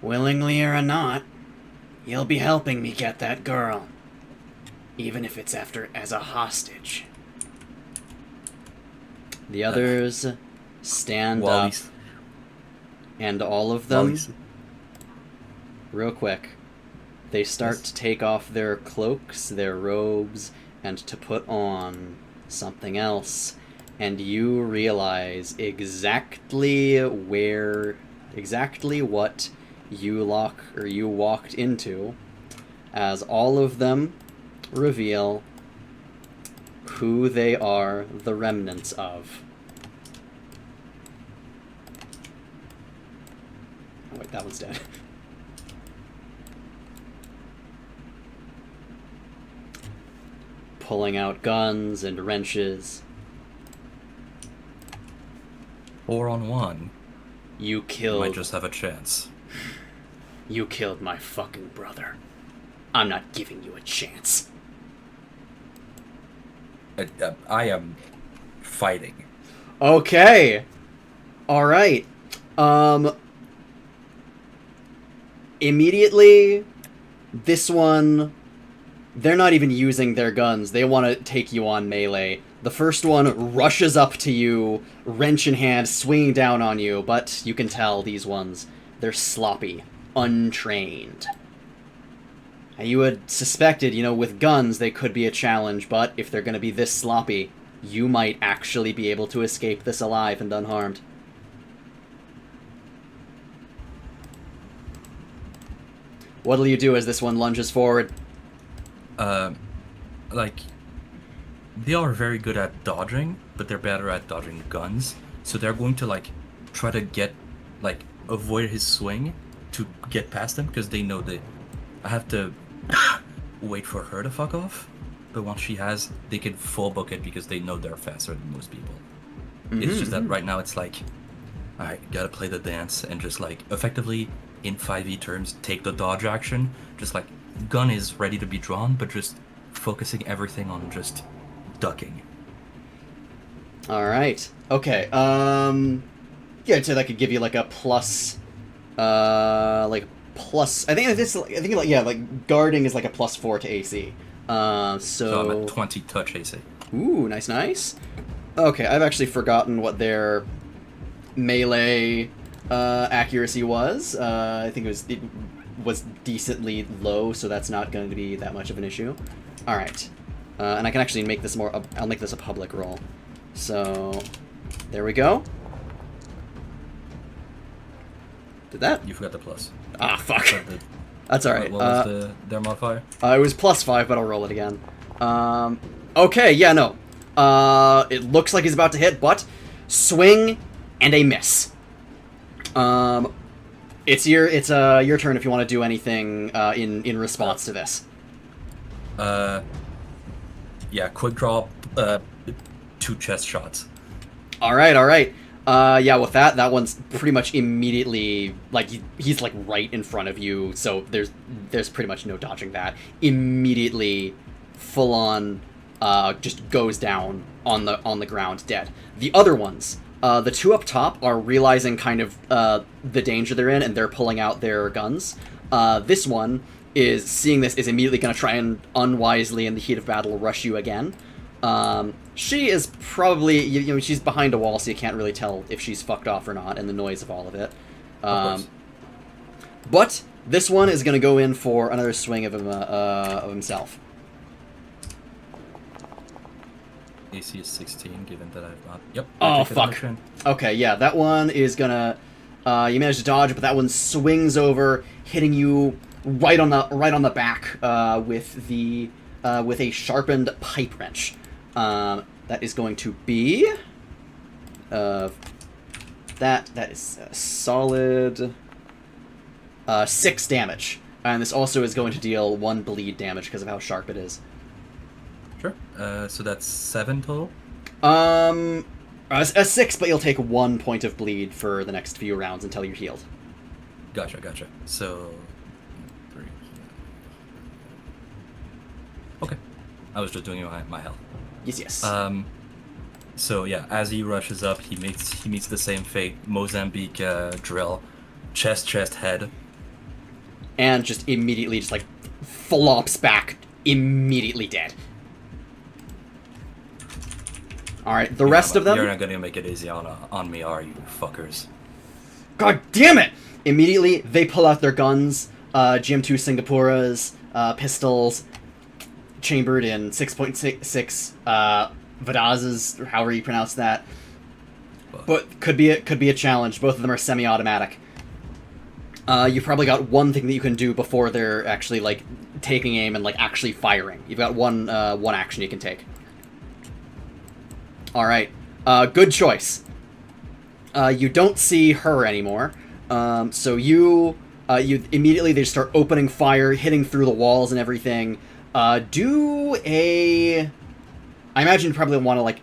Willingly or not, you'll be helping me get that girl. Even if it's after as a hostage. The others stand up, and all of them, real quick, they start to take off their cloaks, their robes, and to put on something else, and you realize exactly what you walked into, as all of them reveal who they are the remnants of. Oh wait, that one's dead. Pulling out guns and wrenches. 4-on-1. You killed... Might just have a chance. You killed my fucking brother. I'm not giving you a chance. I am fighting. Okay. Alright. Immediately, this one... They're not even using their guns. They want to take you on melee. The first one rushes up to you, wrench in hand, swinging down on you, but you can tell these ones, they're sloppy, untrained. And you had suspected, with guns they could be a challenge, but if they're going to be this sloppy, you might actually be able to escape this alive and unharmed. What'll you do as this one lunges forward? They are very good at dodging, but they're better at dodging guns. So they're going to, try to avoid his swing to get past him, because they know that I have to wait for her to fuck off. But once she has, they can full book it because they know they're faster than most people. Mm-hmm. It's just that right now it's alright, gotta play the dance and just, effectively, in 5e terms, take the dodge action. Just, gun is ready to be drawn, but just focusing everything on just ducking. Alright. Okay, yeah, I'd say that could give you, a plus, plus, I think guarding is, a +4 to AC. So I'm at 20 touch AC. Ooh, nice. Okay, I've actually forgotten what their melee, accuracy was. I think it was decently low, so that's not going to be that much of an issue. Alright. And I can actually make this I'll make this a public roll. So, there we go. Did that? You forgot the plus. Ah, fuck. That's alright. What was their modifier? It was +5, but I'll roll it again. Okay, yeah, no. It looks like he's about to hit, but swing and a miss. It's your turn if you want to do anything in response to this. Yeah, quick draw, 2 chest shots. All right. Yeah, with that one's pretty much immediately he's right in front of you, so there's pretty much no dodging that. Immediately, full on, just goes down on the ground dead. The other ones. The 2 up top are realizing kind of the danger they're in, and they're pulling out their guns. This one is seeing this, is immediately going to try and unwisely, in the heat of battle, rush you again. She is probably, she's behind a wall, so you can't really tell if she's fucked off or not, and the noise of all of it. But this one is going to go in for another swing of himself. AC is 16, given that I've not... Yep. Oh, fuck. Okay, yeah, that one is gonna... you managed to dodge, but that one swings over, hitting you right on the back with a sharpened pipe wrench. That is going to be... that is a solid... 6 damage. And this also is going to deal 1 bleed damage because of how sharp it is. Sure. So that's 7 total? A 6, but you'll take 1 point of bleed for the next few rounds until you're healed. Gotcha. So, 3. Okay. I was just doing my health. Yes. So yeah, as he rushes up, he meets the same fate. Mozambique drill, chest, head. And just immediately just like flops back, immediately dead. Alright, the rest of them... You're not gonna make it easy on me, are you, fuckers? God damn it! Immediately, they pull out their guns, GM2 Singapuras, pistols, chambered in 6.6, Vadazes, or however you pronounce that. But could be a challenge. Both of them are semi-automatic. You've probably got one thing that you can do before they're actually, like, taking aim and, like, actually firing. You've got one action you can take. Alright. Good choice. You don't see her anymore. So you immediately, they start opening fire, hitting through the walls and everything. Do a... I imagine you probably want to, like...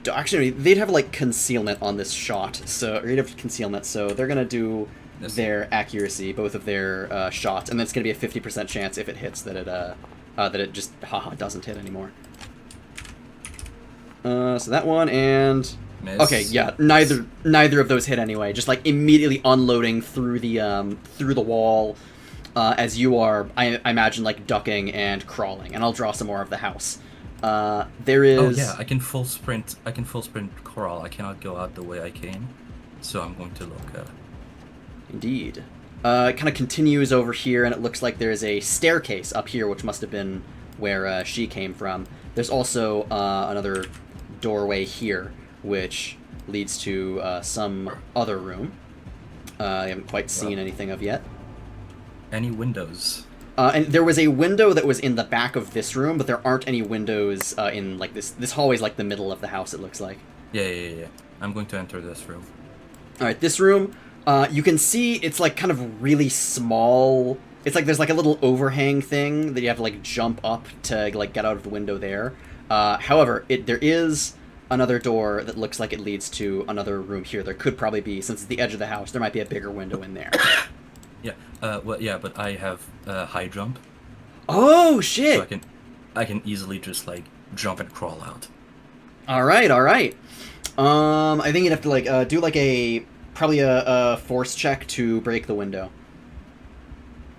Actually, they'd have, like, concealment on this shot. So, or you'd have concealment, so they're gonna do their accuracy, both of their shots, and then it's gonna be a 50% chance if it hits that it just, doesn't hit anymore. So that one, and... Miss. Okay, yeah, neither of those hit anyway. Just, like, immediately unloading through the wall, as you are, I imagine, like, ducking and crawling. And I'll draw some more of the house. There is... Oh yeah, I can full sprint crawl. I cannot go out the way I came, so I'm going to look. Indeed. It kind of continues over here, and it looks like there's a staircase up here, which must have been where she came from. There's also another doorway here, which leads to some other room. I haven't quite seen anything of yet. Any windows? And there was a window that was in the back of this room, but there aren't any windows in, like, this hallway's like the middle of the house, it looks like. Yeah. I'm going to enter this room. Alright, this room, you can see it's, like, kind of really small. It's like there's, like, a little overhang thing that you have to, like, jump up to, like, get out of the window there. However, there is another door that looks like it leads to another room here. There could probably be, since it's the edge of the house, there might be a bigger window in there. Yeah, well, yeah, but I have high jump. Oh, shit! So I can easily just, like, jump and crawl out. Alright. I think you'd have to, like, do, like, probably a force check to break the window.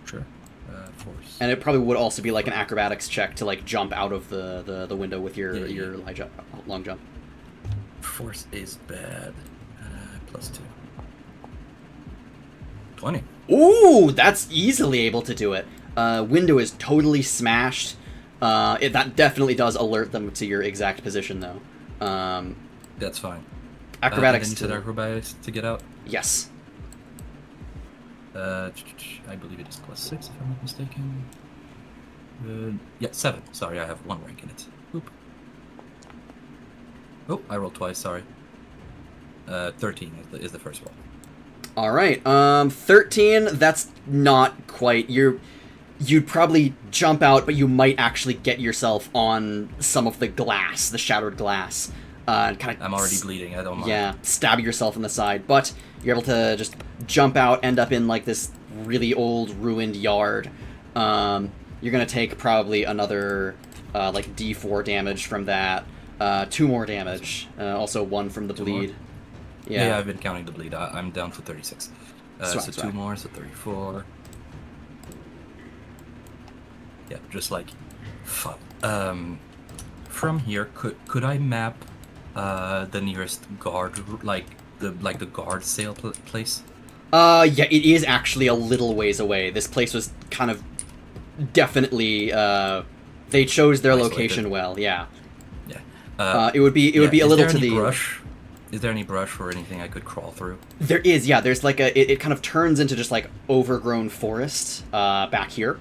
Sure. Force. And it probably would also be, like, an acrobatics check to, like, jump out of the window with your long jump. Force is bad. +2. 20. Ooh, that's easily able to do it. Window is totally smashed. That definitely does alert them to your exact position, though. That's fine. Acrobatics. And then you said acrobatics to get out? Yes. I believe it is +6, if I'm not mistaken. Yeah, 7. Sorry, I have 1 rank in it. Oop. Oh, I rolled twice, sorry. 13 is the first roll. Alright, 13, that's not quite... You'd probably jump out, but you might actually get yourself on some of the glass, the shattered glass. And kind of... I'm already bleeding, I don't mind. Yeah, stab yourself in the side, but you're able to just jump out, end up in, like, this really old, ruined yard. You're gonna take probably another, like, D4 damage from that. 2 more damage. Also 1 from the bleed. Yeah, I've been counting the bleed. I'm down to 36. So swag. 2 more, so 34. Yeah, just like... Fuck. From here, could I map the nearest guard, like the guard sale place? Yeah, it is actually a little ways away. This place was kind of definitely they chose their isolated. location well. Yeah. Yeah. It would be a little to the brush. Is there any brush or anything I could crawl through? There is. Yeah. There's like it kind of turns into just like overgrown forest back here.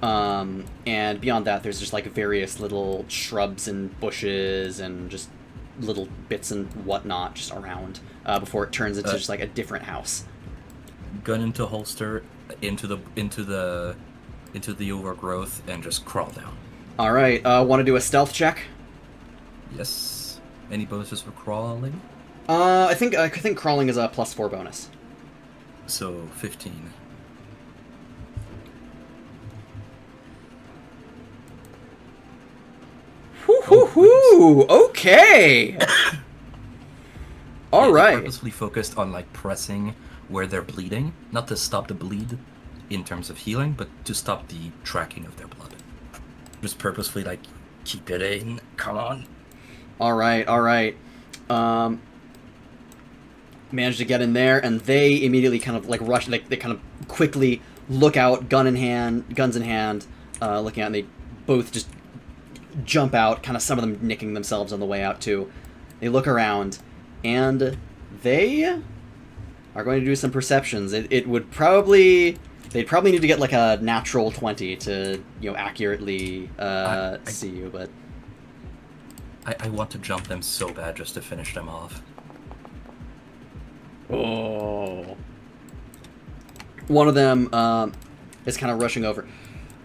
And beyond that, there's just like various little shrubs and bushes and just little bits and whatnot just around before it turns into just like a different house. Gun into holster, into the overgrowth, and just crawl down. All right. Want to do a stealth check? Yes. Any bonuses for crawling? I think crawling is a +4 bonus. So 15. Whoo! Okay. All They right. purposefully focused on like pressing where they're bleeding, not to stop the bleed in terms of healing, but to stop the tracking of their blood. Just purposefully like keep it in. Come on. All right. Managed to get in there, and they immediately kind of like rush. Like they kind of quickly look out, guns in hand, looking out, and they both just jump out. Kind of some of them nicking themselves on the way out too. They look around, and they are going to do some perceptions. It would probably they'd probably need to get like a natural 20 to accurately see you, but. I want to jump them so bad just to finish them off. Oh. One of them is kind of rushing over.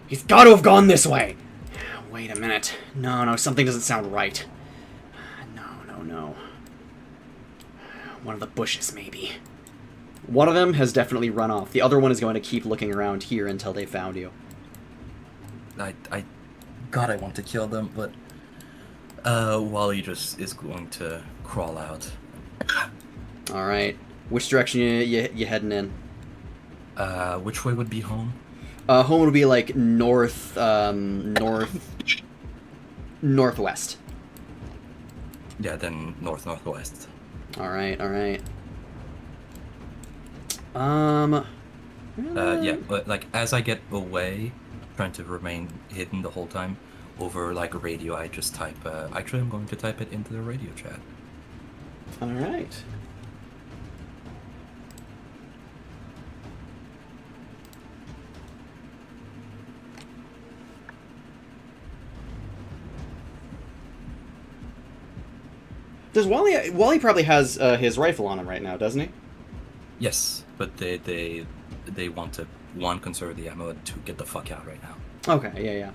He's got to have gone this way. Wait a minute. No, something doesn't sound right. No. One of the bushes, maybe. One of them has definitely run off. The other one is going to keep looking around here until they found you. God, I want to kill them, but Wally just is going to crawl out. All right. Which direction you heading in? Which way would be home? Home would be like northwest. Yeah, then northwest. All right. Yeah, but like as I get away, trying to remain hidden the whole time, over like radio, I just type. Actually, I'm going to type it into the radio chat. All right. Does Wally probably has his rifle on him right now, doesn't he? Yes, but they want to conserve the ammo to get the fuck out right now. Okay, yeah.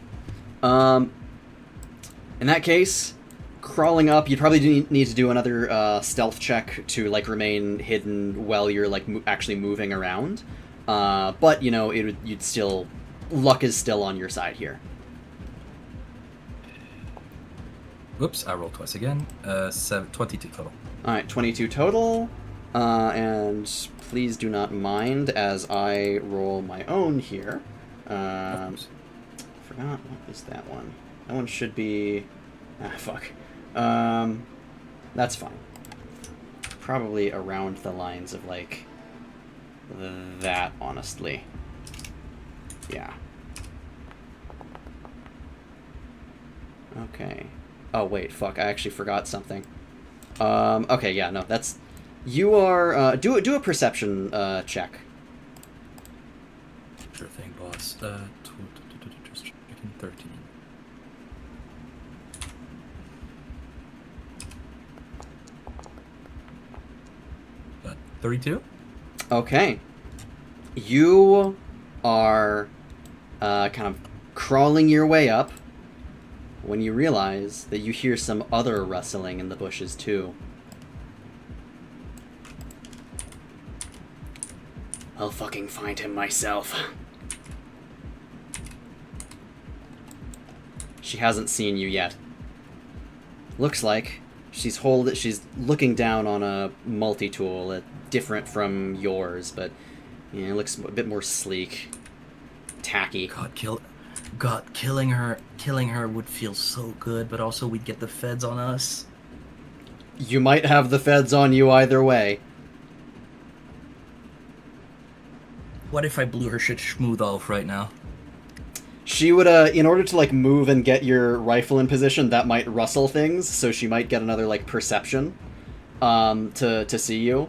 In that case, crawling up, you'd probably need to do another stealth check to like remain hidden while you're like actually moving around. But you'd still, luck is still on your side here. Whoops, I rolled twice again. 22 total. All right, 22 total. And please do not mind as I roll my own here. Forgot, what is that one? That one should be... fuck. That's fine. Probably around the lines of, like, that, honestly. Yeah. Okay. Oh, wait, fuck, I actually forgot something. Okay, yeah, no, that's... You are, do a perception, check. Sure thing, boss. Just checking 13. But 32? Okay. You are, kind of crawling your way up when you realize that you hear some other rustling in the bushes, too. I'll fucking find him myself. She hasn't seen you yet. Looks like she's looking down on a multi-tool, different from yours, but it looks a bit more sleek, tacky. God, killing her would feel so good, but also we'd get the feds on us. You might have the feds on you either way. What if I blew her shit smooth off right now? She would, in order to, like, move and get your rifle in position, that might rustle things, so she might get another, like, perception, to see you.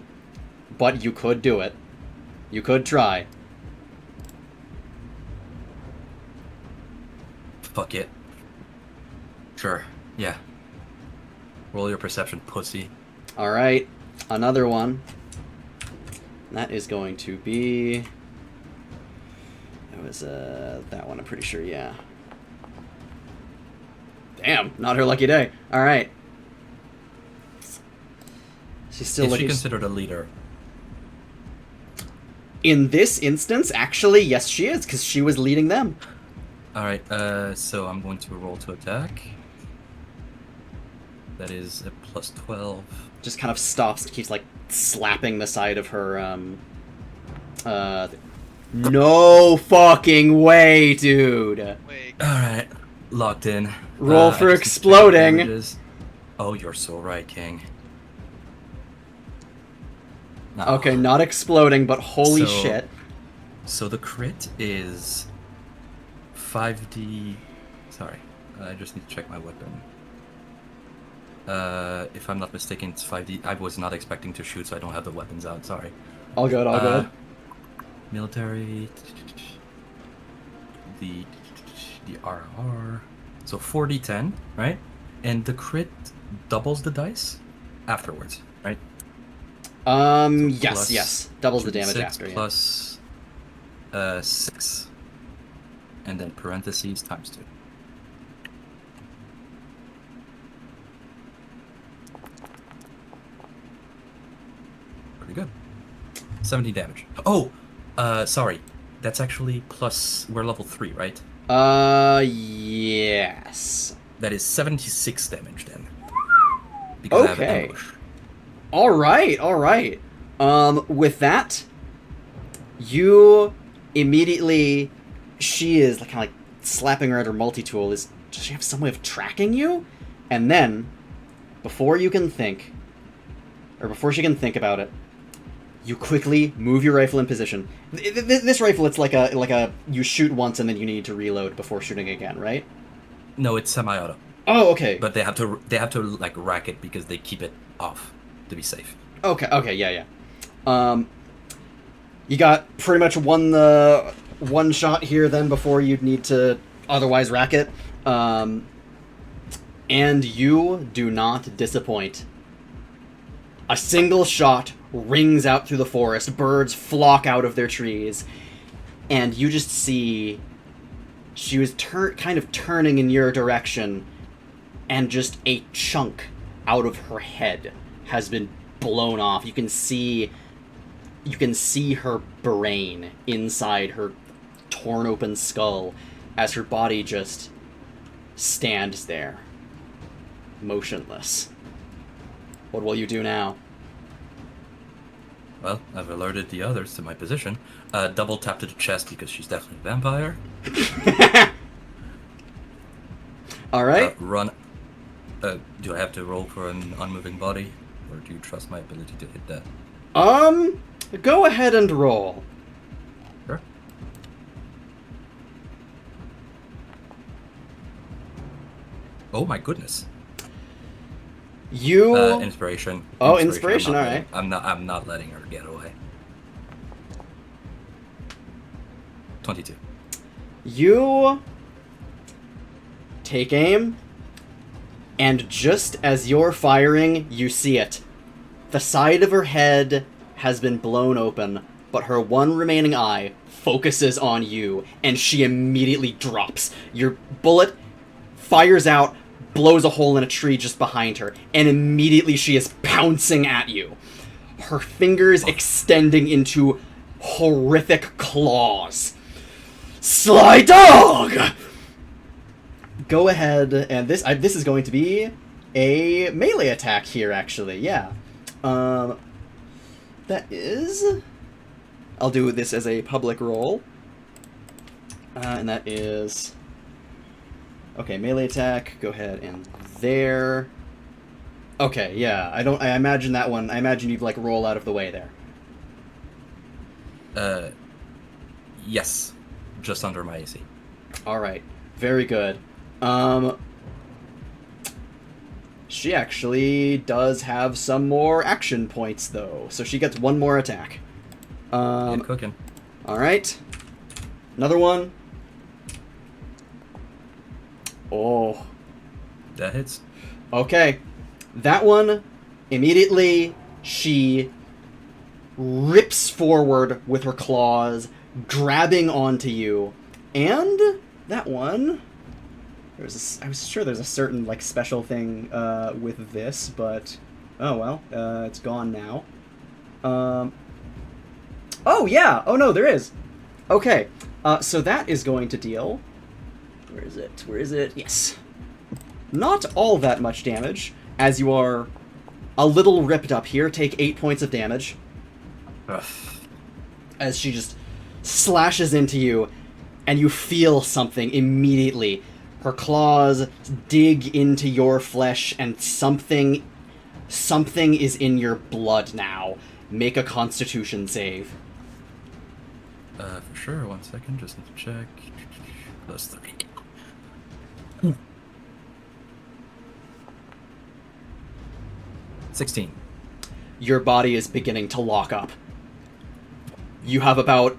But you could do it. You could try. Fuck it. Sure, yeah. Roll your perception, pussy. Alright, another one. That is going to be... It was, that one, I'm pretty sure, yeah. Damn, not her lucky day. Alright. She's still Is she looking. considered a leader? In this instance, actually, yes, she is, because she was leading them. Alright, so I'm going to roll to attack. That is a plus 12. Just kind of stops, keeps like slapping the side of her. No fucking way, dude. Wait. Alright, locked in. Roll I for just need to check what exploding. damage is. Oh, you're so right, King. No. Okay, not exploding, but holy So- shit. So the crit is 5d. Sorry, I just need to check my weapon. If I'm not mistaken, it's 5d. I was not expecting to shoot, so I don't have the weapons out. Sorry. All good, all good. Military. The RR. So 4d10, right? And the crit doubles the dice afterwards, right? Yes, plus yes. Doubles the damage 6 after, yeah. plus 6. And then parentheses times 2. Pretty good. 17 damage. Oh! Sorry. That's actually plus... We're level 3, right? Yes. That is 76 damage then. Because I have Okay. ambush. Alright, alright. With that, you immediately... She is kind of like slapping around her multi-tool. Does she have some way of tracking you? And then, before you can think, or before she can think about it, you quickly move your rifle in position. This rifle, it's like a you shoot once and then you need to reload before shooting again, right? No, it's semi-auto. Oh, okay. But they have to like rack it because they keep it off to be safe. Okay, yeah. You got pretty much one shot here then before you'd need to otherwise rack it. And you do not disappoint. A single shot rings out through the forest, birds flock out of their trees, and you just see she was kind of turning in your direction, and just a chunk out of her head has been blown off. You can see her brain inside her torn open skull as her body just stands there, motionless. What will you do now? Well, I've alerted the others to my position. Double tap to the chest because she's definitely a vampire. Alright. Run. Do I have to roll for an unmoving body? Or do you trust my ability to hit that? Go ahead and roll. Sure. Oh my goodness. You... Inspiration. Oh, inspiration, alright. I'm not letting her get away. 22. You take aim, and just as you're firing, you see it. The side of her head has been blown open, but her one remaining eye focuses on you, and she immediately drops. Your bullet fires out, blows a hole in a tree just behind her, and immediately she is pouncing at you. Her fingers extending into horrific claws. Sly dog! Go ahead, and this is going to be a melee attack here, actually, yeah. That is... I'll do this as a public roll. And that is... Okay, melee attack, go ahead and there. Okay, yeah, I imagine that one, I imagine you'd, like, roll out of the way there. Yes. Just under my AC. Alright, very good. She actually does have some more action points, though, so she gets one more attack. Good cooking. Alright. Another one. Oh. That hits. Okay. That one, immediately, she rips forward with her claws, grabbing onto you. And that one... I was sure there's a certain, like, special thing with this, but Oh, well, it's gone now. Oh, yeah! Oh, no, there is! Okay, so that is going to deal... Where is it? Where is it? Yes. Not all that much damage, as you are a little ripped up here. Take 8 points of damage. Ugh. As she just slashes into you, and you feel something immediately. Her claws dig into your flesh, and something is in your blood now. Make a Constitution save. For sure. 1 second. Just need to check. +3. 16. Your body is beginning to lock up. You have about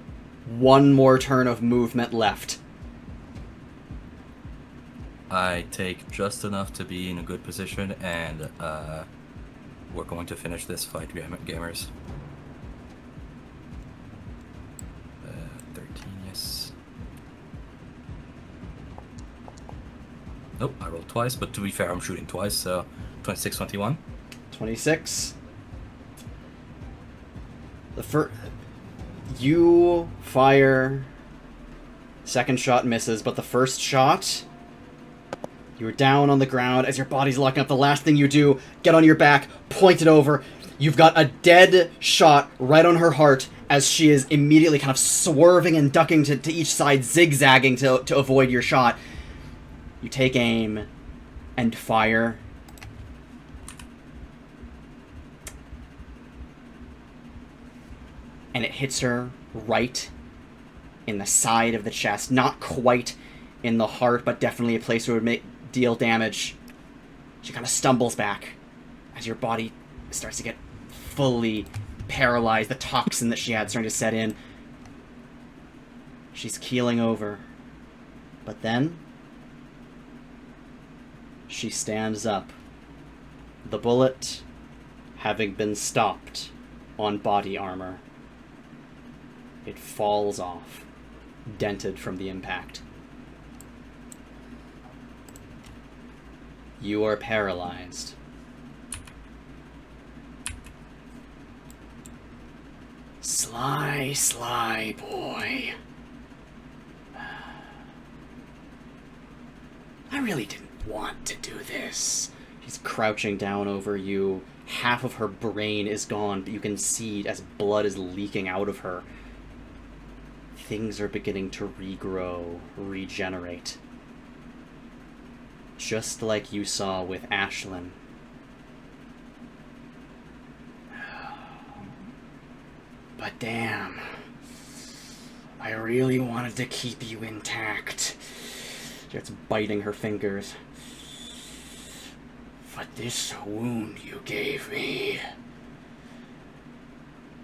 one more turn of movement left. I take just enough to be in a good position, and we're going to finish this fight, gamers. 13, yes. Nope, I rolled twice, but to be fair, I'm shooting twice, so 26, 21. 26. You fire. Second shot misses, but the first shot, you're down on the ground as your body's locking up. The last thing you do, get on your back, point it over. You've got a dead shot right on her heart as she is immediately kind of swerving and ducking to each side, zigzagging to avoid your shot. You take aim and fire. And it hits her right in the side of the chest. Not quite in the heart, but definitely a place where it would deal damage. She kind of stumbles back as your body starts to get fully paralyzed. The toxin that she had starting to set in. She's keeling over. But then she stands up. The bullet having been stopped on body armor. It falls off, dented from the impact. You are paralyzed. Sly boy. I really didn't want to do this. She's crouching down over you. Half of her brain is gone, but you can see as blood is leaking out of her. Things are beginning to regrow, regenerate. Just like you saw with Ashlynn. But damn, I really wanted to keep you intact. Just biting her fingers. But this wound you gave me,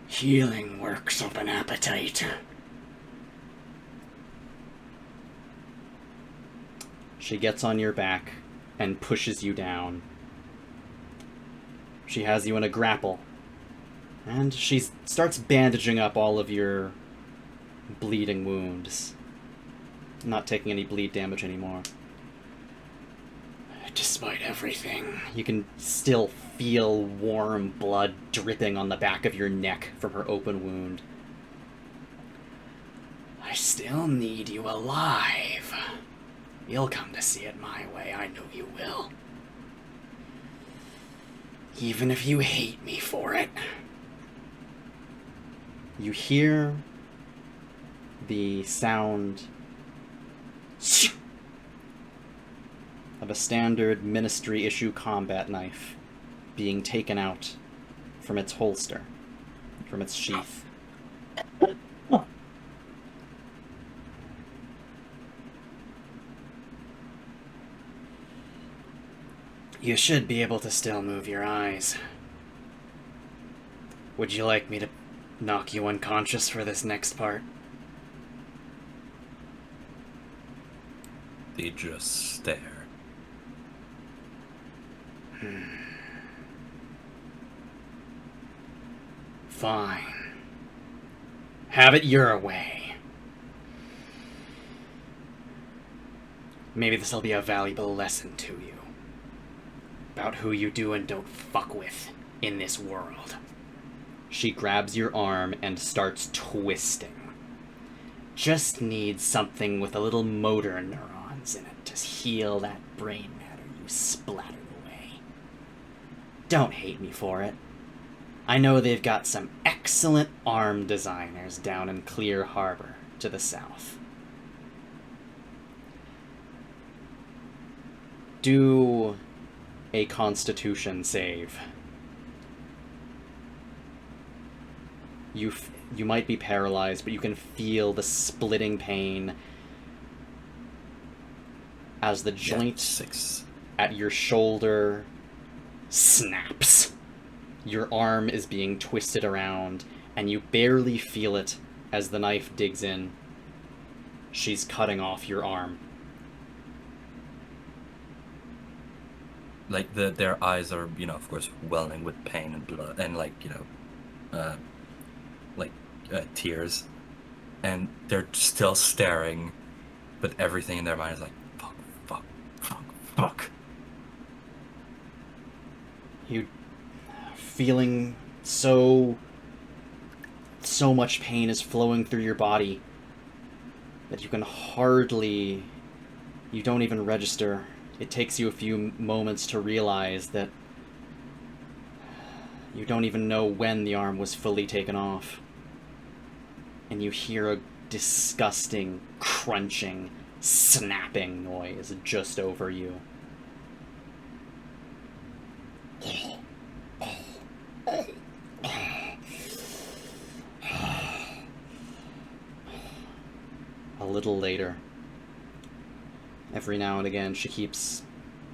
healing works up an appetite. She gets on your back and pushes you down. She has you in a grapple. And she starts bandaging up all of your bleeding wounds. Not taking any bleed damage anymore. Despite everything, you can still feel warm blood dripping on the back of your neck from her open wound. I still need you alive. You'll come to see it my way, I know you will. Even if you hate me for it. You hear the sound of a standard ministry-issue combat knife being taken out from its holster, from its sheath. You should be able to still move your eyes. Would you like me to knock you unconscious for this next part? They just stare. Fine. Have it your way. Maybe this'll be a valuable lesson to you. About who you do and don't fuck with. in this world. She grabs your arm and starts twisting. Just needs something with a little motor neurons in it to heal that brain matter you splattered away. Don't hate me for it. I know they've got some excellent arm designers down in Clear Harbor to the south. Do a Constitution save. You might be paralyzed, but you can feel the splitting pain as the joint 6 at your shoulder snaps. Your arm is being twisted around, and you barely feel it as the knife digs in. She's cutting off your arm. Like, their eyes are, of course, welling with pain and blood, and, tears. And they're still staring, but everything in their mind is like, fuck. You feeling so much pain is flowing through your body that you don't even register. It takes you a few moments to realize that you don't even know when the arm was fully taken off. And you hear a disgusting, crunching, snapping noise just over you. A little later, every now and again, she keeps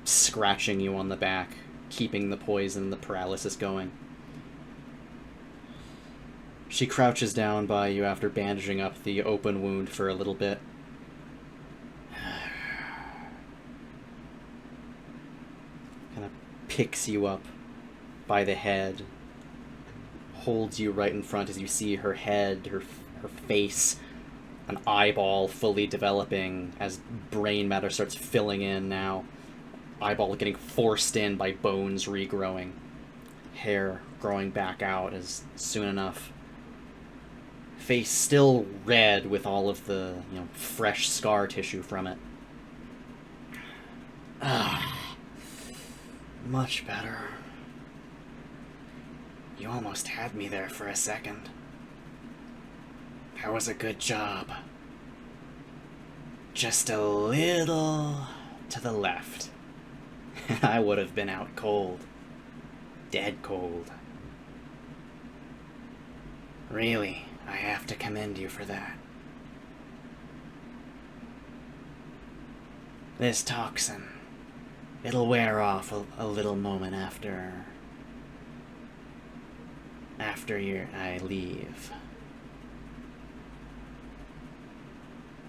scratching you on the back, keeping the poison and the paralysis going. She crouches down by you after bandaging up the open wound for a little bit. Kind of picks you up by the head, holds you right in front as you see her head, her face, an eyeball fully developing as brain matter starts filling in now. Eyeball getting forced in by bones regrowing. Hair growing back out as soon enough. Face still red with all of the, fresh scar tissue from it. Much better. You almost had me there for a second. That was a good job. Just a little to the left. I would have been out cold. Dead cold. Really, I have to commend you for that. This toxin, it'll wear off a little moment after I leave.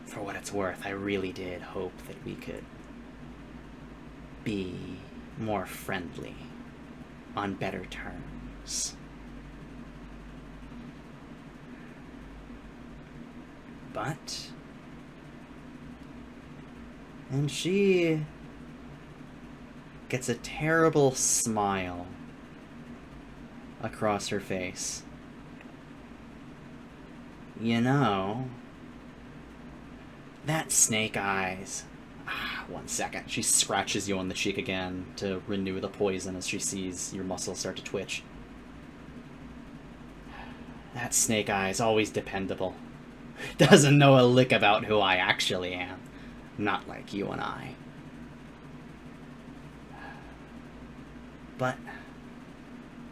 For what it's worth, I really did hope that we could be more friendly, on better terms. But... and she gets a terrible smile across her face. That Snake Eyes... one second. She scratches you on the cheek again to renew the poison as she sees your muscles start to twitch. That Snake Eyes, always dependable. Doesn't know a lick about who I actually am. Not like you and I. But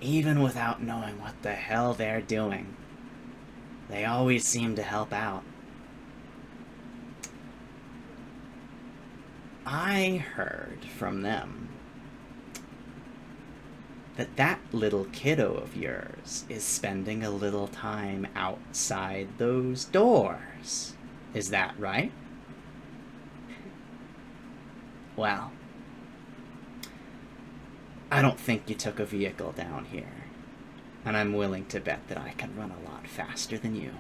even without knowing what the hell they're doing, they always seem to help out. I heard from them that little kiddo of yours is spending a little time outside those doors. Is that right? Well, I don't think you took a vehicle down here, and I'm willing to bet that I can run a lot faster than you,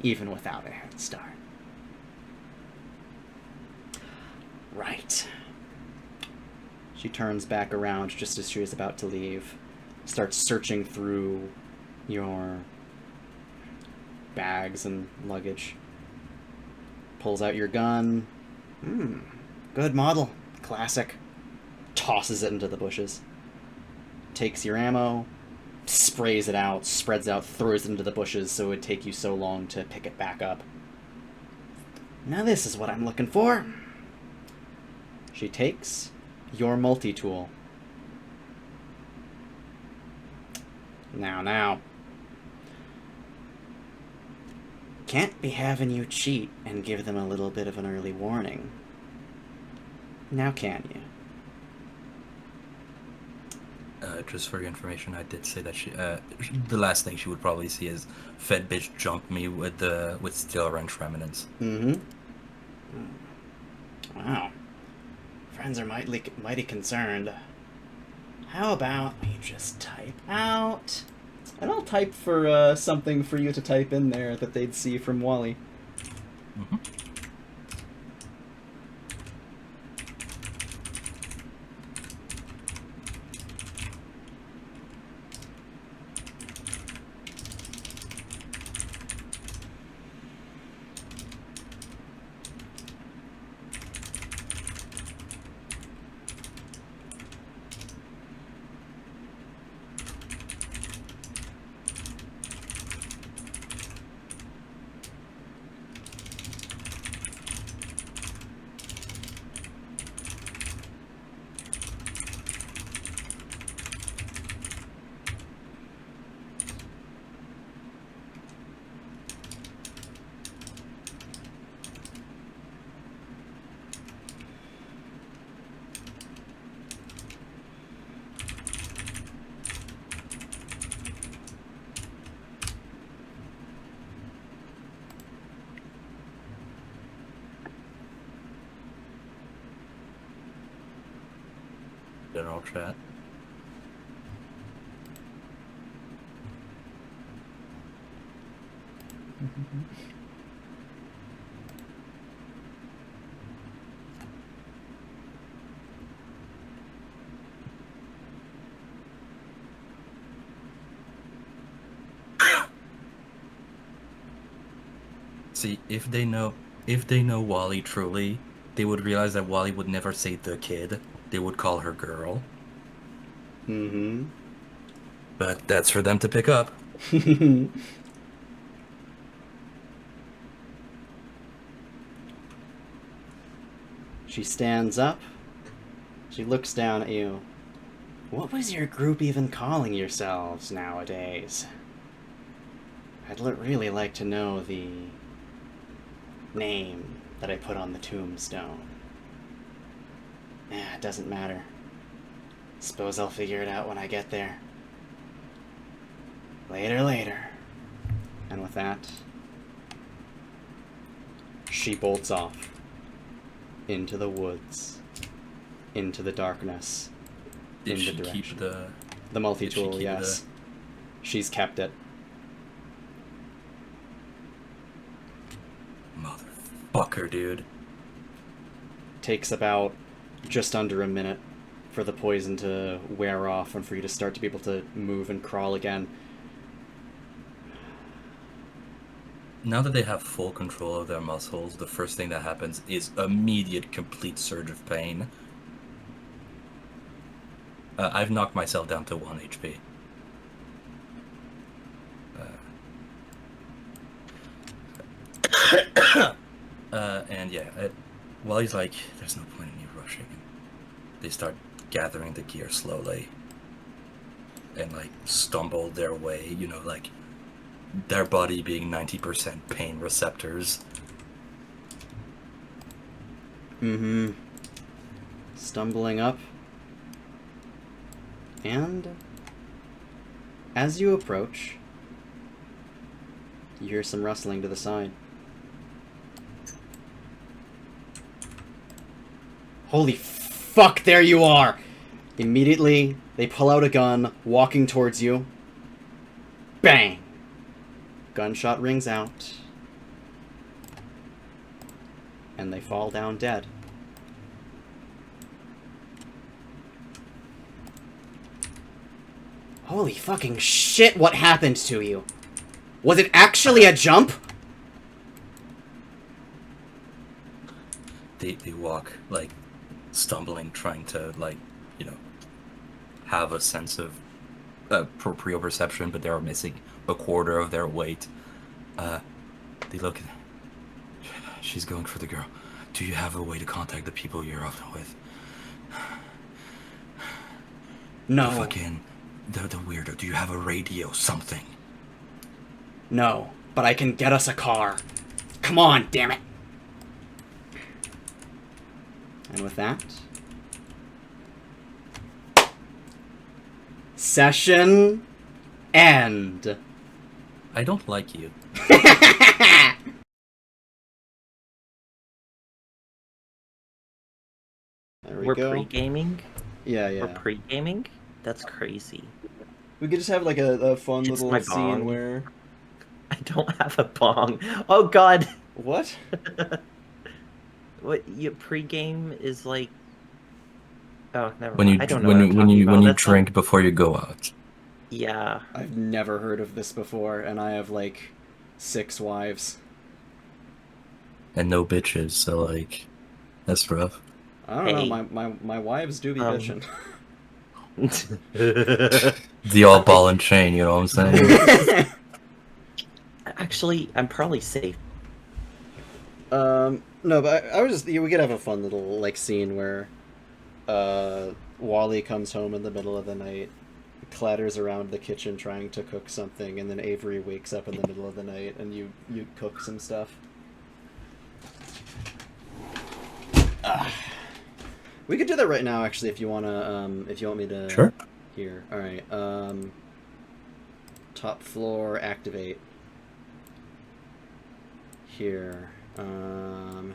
even without a head start. Right. She turns back around just as she is about to leave. starts searching through your bags and luggage. Pulls out your gun. Good model. Classic. Tosses it into the bushes. Takes your ammo, sprays it out, spreads out, throws it into the bushes so it would take you so long to pick it back up. Now this is what I'm looking for. She takes your multi-tool. Now. Can't be having you cheat and give them a little bit of an early warning. Now can you? Just for your information, I did say that the last thing she would probably see is fed bitch jump me with steel wrench remnants. Wow. Friends are mighty concerned. How about we just type out? And I'll type for something for you to type in there that they'd see from Wally. General chat. See, if they know Wally truly, they would realize that Wally would never say the kid. They would call her girl. But that's for them to pick up. She stands up. She looks down at you. What was your group even calling yourselves nowadays? I'd really like to know the name that I put on the tombstone. It doesn't matter. Suppose I'll figure it out when I get there. Later. And with that, she bolts off into the woods, into the darkness, Did in she the direction. keep The multi-tool, keep yes. She's kept it. Motherfucker, dude. Takes about just under a minute for the poison to wear off and for you to start to be able to move and crawl again. Now that they have full control of their muscles, the first thing that happens is immediate complete surge of pain. I've knocked myself down to 1 HP. And yeah, Wally's like, there's no point in you rushing. They start gathering the gear slowly and like stumble their way, like their body being 90% pain receptors. Stumbling up. And as you approach, you hear some rustling to the side. Holy fuck, there you are! Immediately, they pull out a gun, walking towards you. Bang! Gunshot rings out. And they fall down dead. Holy fucking shit, what happened to you? Was it actually a jump? They walk, like, stumbling, trying to, like, you know, have a sense of proprioception, but they're missing a quarter of their weight. They look at... She's going for the girl. Do you have a way to contact the people you're often with? No. The fucking... The weirdo. Do you have a radio? Something? No, but I can get us a car. Come on, damn it. And with that... Session... end. I don't like you. There we We're go. pre-gaming? Yeah, We're yeah. pre-gaming? That's crazy. We could just have like a fun It's little my scene bong. where... I don't have a bong. Oh god! What? What, you pre-game is like... Oh, never When you mind. I don't know what I'm talking about. when you That's not- drink before you go out. Yeah. I've never heard of this before, and I have like 6 wives. And no bitches, so like that's rough. I don't Hey. know, my wives do be bitching. The all ball and chain, you know what I'm saying? Actually, I'm probably safe. No, but I was just... We could have a fun little like scene where Wally comes home in the middle of the night, clatters around the kitchen trying to cook something, and then Avery wakes up in the middle of the night and you cook some stuff. We could do that right now, actually, if you wanna. If you want me to. Sure. Here, all right. Top floor, activate. Here. Everyone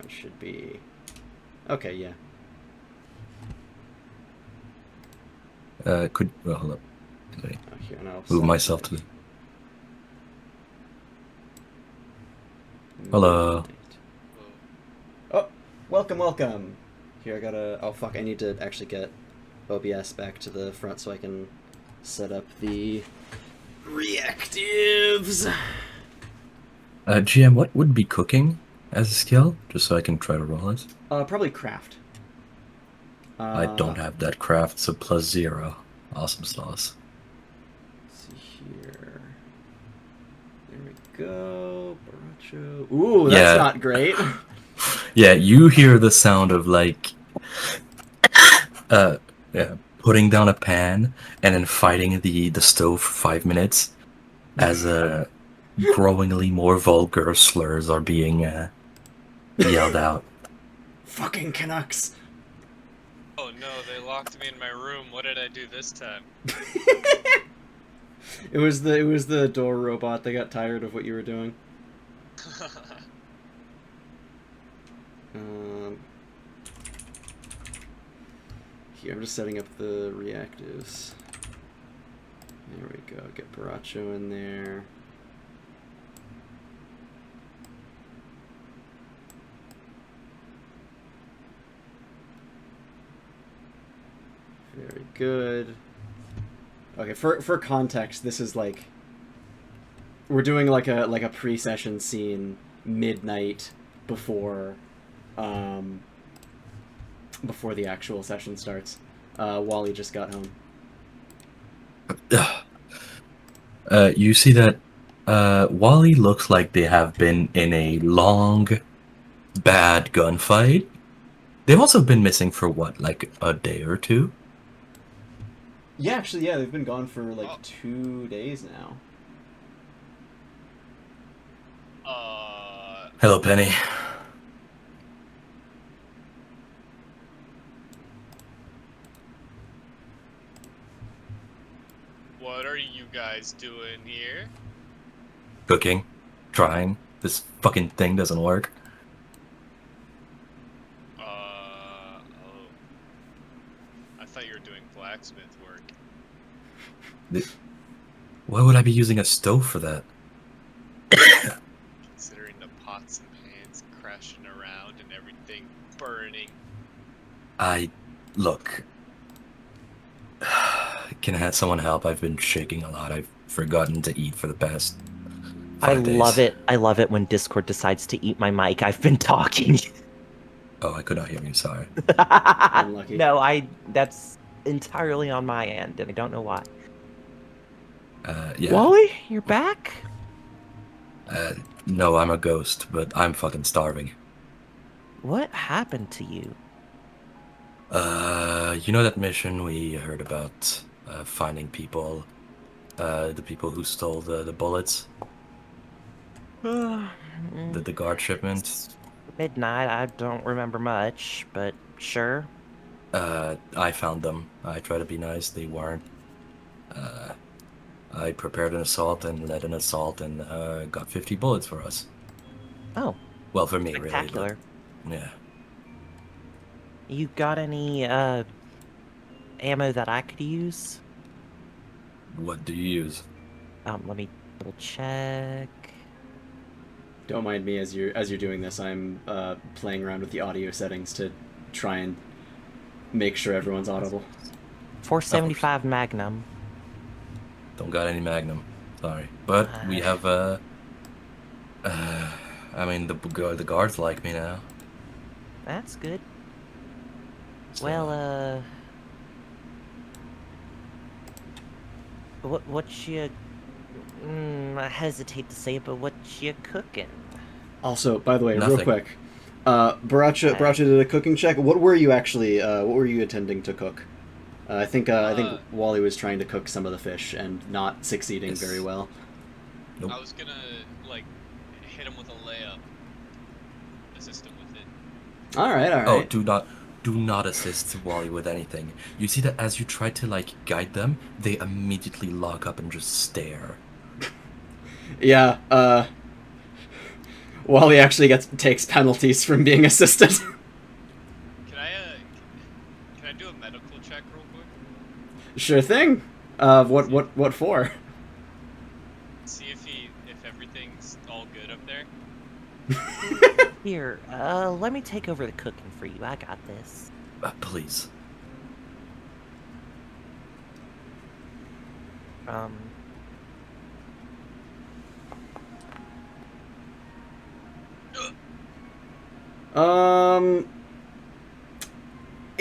should be. Okay, yeah. Hold up. Let me Oh, here, and I'll move set- myself to the... Hello. Oh, welcome. Here, I gotta... Oh, fuck, I need to actually get OBS back to the front so I can set up the reactives. GM, what would be cooking as a skill? Just so I can try to roll it. Probably craft. I don't have that craft, so +0. Awesome sauce. Let's see here. There we go. Borracho. Ooh, that's Yeah. not great. Yeah, you hear the sound of like putting down a pan and then fighting the stove for 5 minutes as growingly more vulgar slurs are being yelled out. Fucking Canucks. Oh no, they locked me in my room. What did I do this time? It was the door robot that got tired of what you were doing. Here, I'm just setting up the reactives. There we go. Get Borracho in there. Very good. Okay, for context, this is like we're doing like a pre-session scene midnight before before the actual session starts. Wally just got home. You see that Wally looks like they have been in a long, bad gunfight. They've also been missing for what, like a day or two? Yeah, actually, yeah, they've been gone for like 2 days now. Hello, Penny. What are you guys doing here? Cooking. Trying. This fucking thing doesn't work. Oh. I thought you were doing blacksmith work. Why would I be using a stove for that? Considering the pots and pans crashing around and everything burning. Look. Can I have someone help? I've been shaking a lot. I've forgotten to eat for the past I 5 days. love it. I love it when Discord decides to eat my mic. I've been talking. Oh, I could not hear you. Sorry. Unlucky. No, that's entirely on my end, and I don't know why. Yeah. Wally, you're back? No, I'm a ghost, but I'm fucking starving. What happened to you? You know that mission we heard about? Finding people, the people who stole the bullets? The guard shipment? It's midnight, I don't remember much, but sure. I found them. I tried to be nice, they weren't. I prepared an assault and led an assault and got 50 bullets for us. Oh, Well, for me, spectacular. really. Yeah. You got any, ammo that I could use? What do you use? Let me double check. Don't mind me as you're doing this. I'm playing around with the audio settings to try and make sure everyone's audible. 475 Magnum. Don't got any Magnum. Sorry. But we have, I mean, the guards like me now. That's good. So, Well, what you... I hesitate to say it, but what you cooking? Also, by the way, real Nothing. quick, Borracho did a cooking check. What were you actually? What were you intending to cook? I think Wally was trying to cook some of the fish and not succeeding Yes. very well. Nope. I was gonna like hit him with a layup, assist him with it. All right. Oh, do not assist Wally with anything. You see that as you try to, like, guide them, they immediately lock up and just stare. Yeah. Wally actually takes penalties from being assisted. Can I do a medical check real quick? Sure thing. What for? See if everything's all good up there. Here, let me take over the cooking for you. I got this. Please.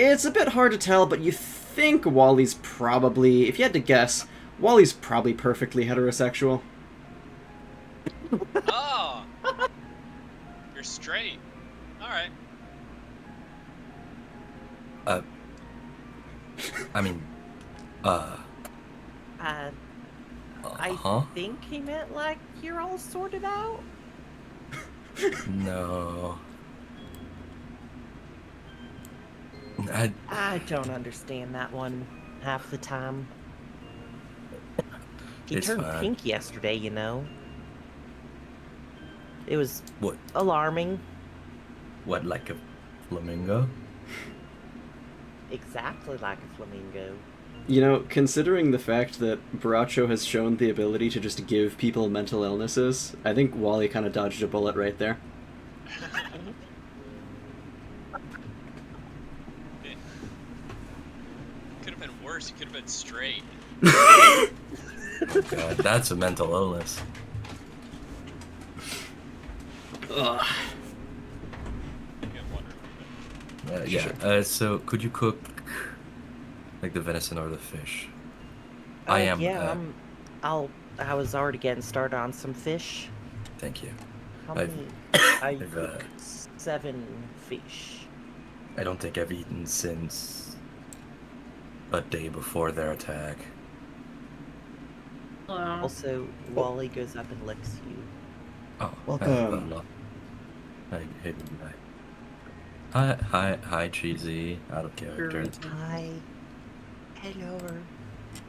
It's a bit hard to tell, but you think Wally's probably, if you had to guess, Wally's probably perfectly heterosexual. Oh, you're straight. All right. I mean, I huh? think he meant like you're all sorted out. No. I don't understand that one half the time. He It's turned fine. pink yesterday, you know. It was What? alarming. What, like a flamingo? Exactly like a flamingo. You know, considering the fact that Borracho has shown the ability to just give people mental illnesses, I think Wally kind of dodged a bullet right there. Could have been worse. You could have been straight. God, that's a mental illness. Ugh. Yeah, wonderful. Yeah. So could you cook like the venison or the fish? I am. Yeah, I was already getting started on some fish. Thank you. How I've- many? I I've, cooked 7 fish. I don't think I've eaten since a day before their attack. Hello. Also, Wally goes up and licks you. Oh, Welcome. Hi, cheesy. Out of character. Great. Hi. Hello.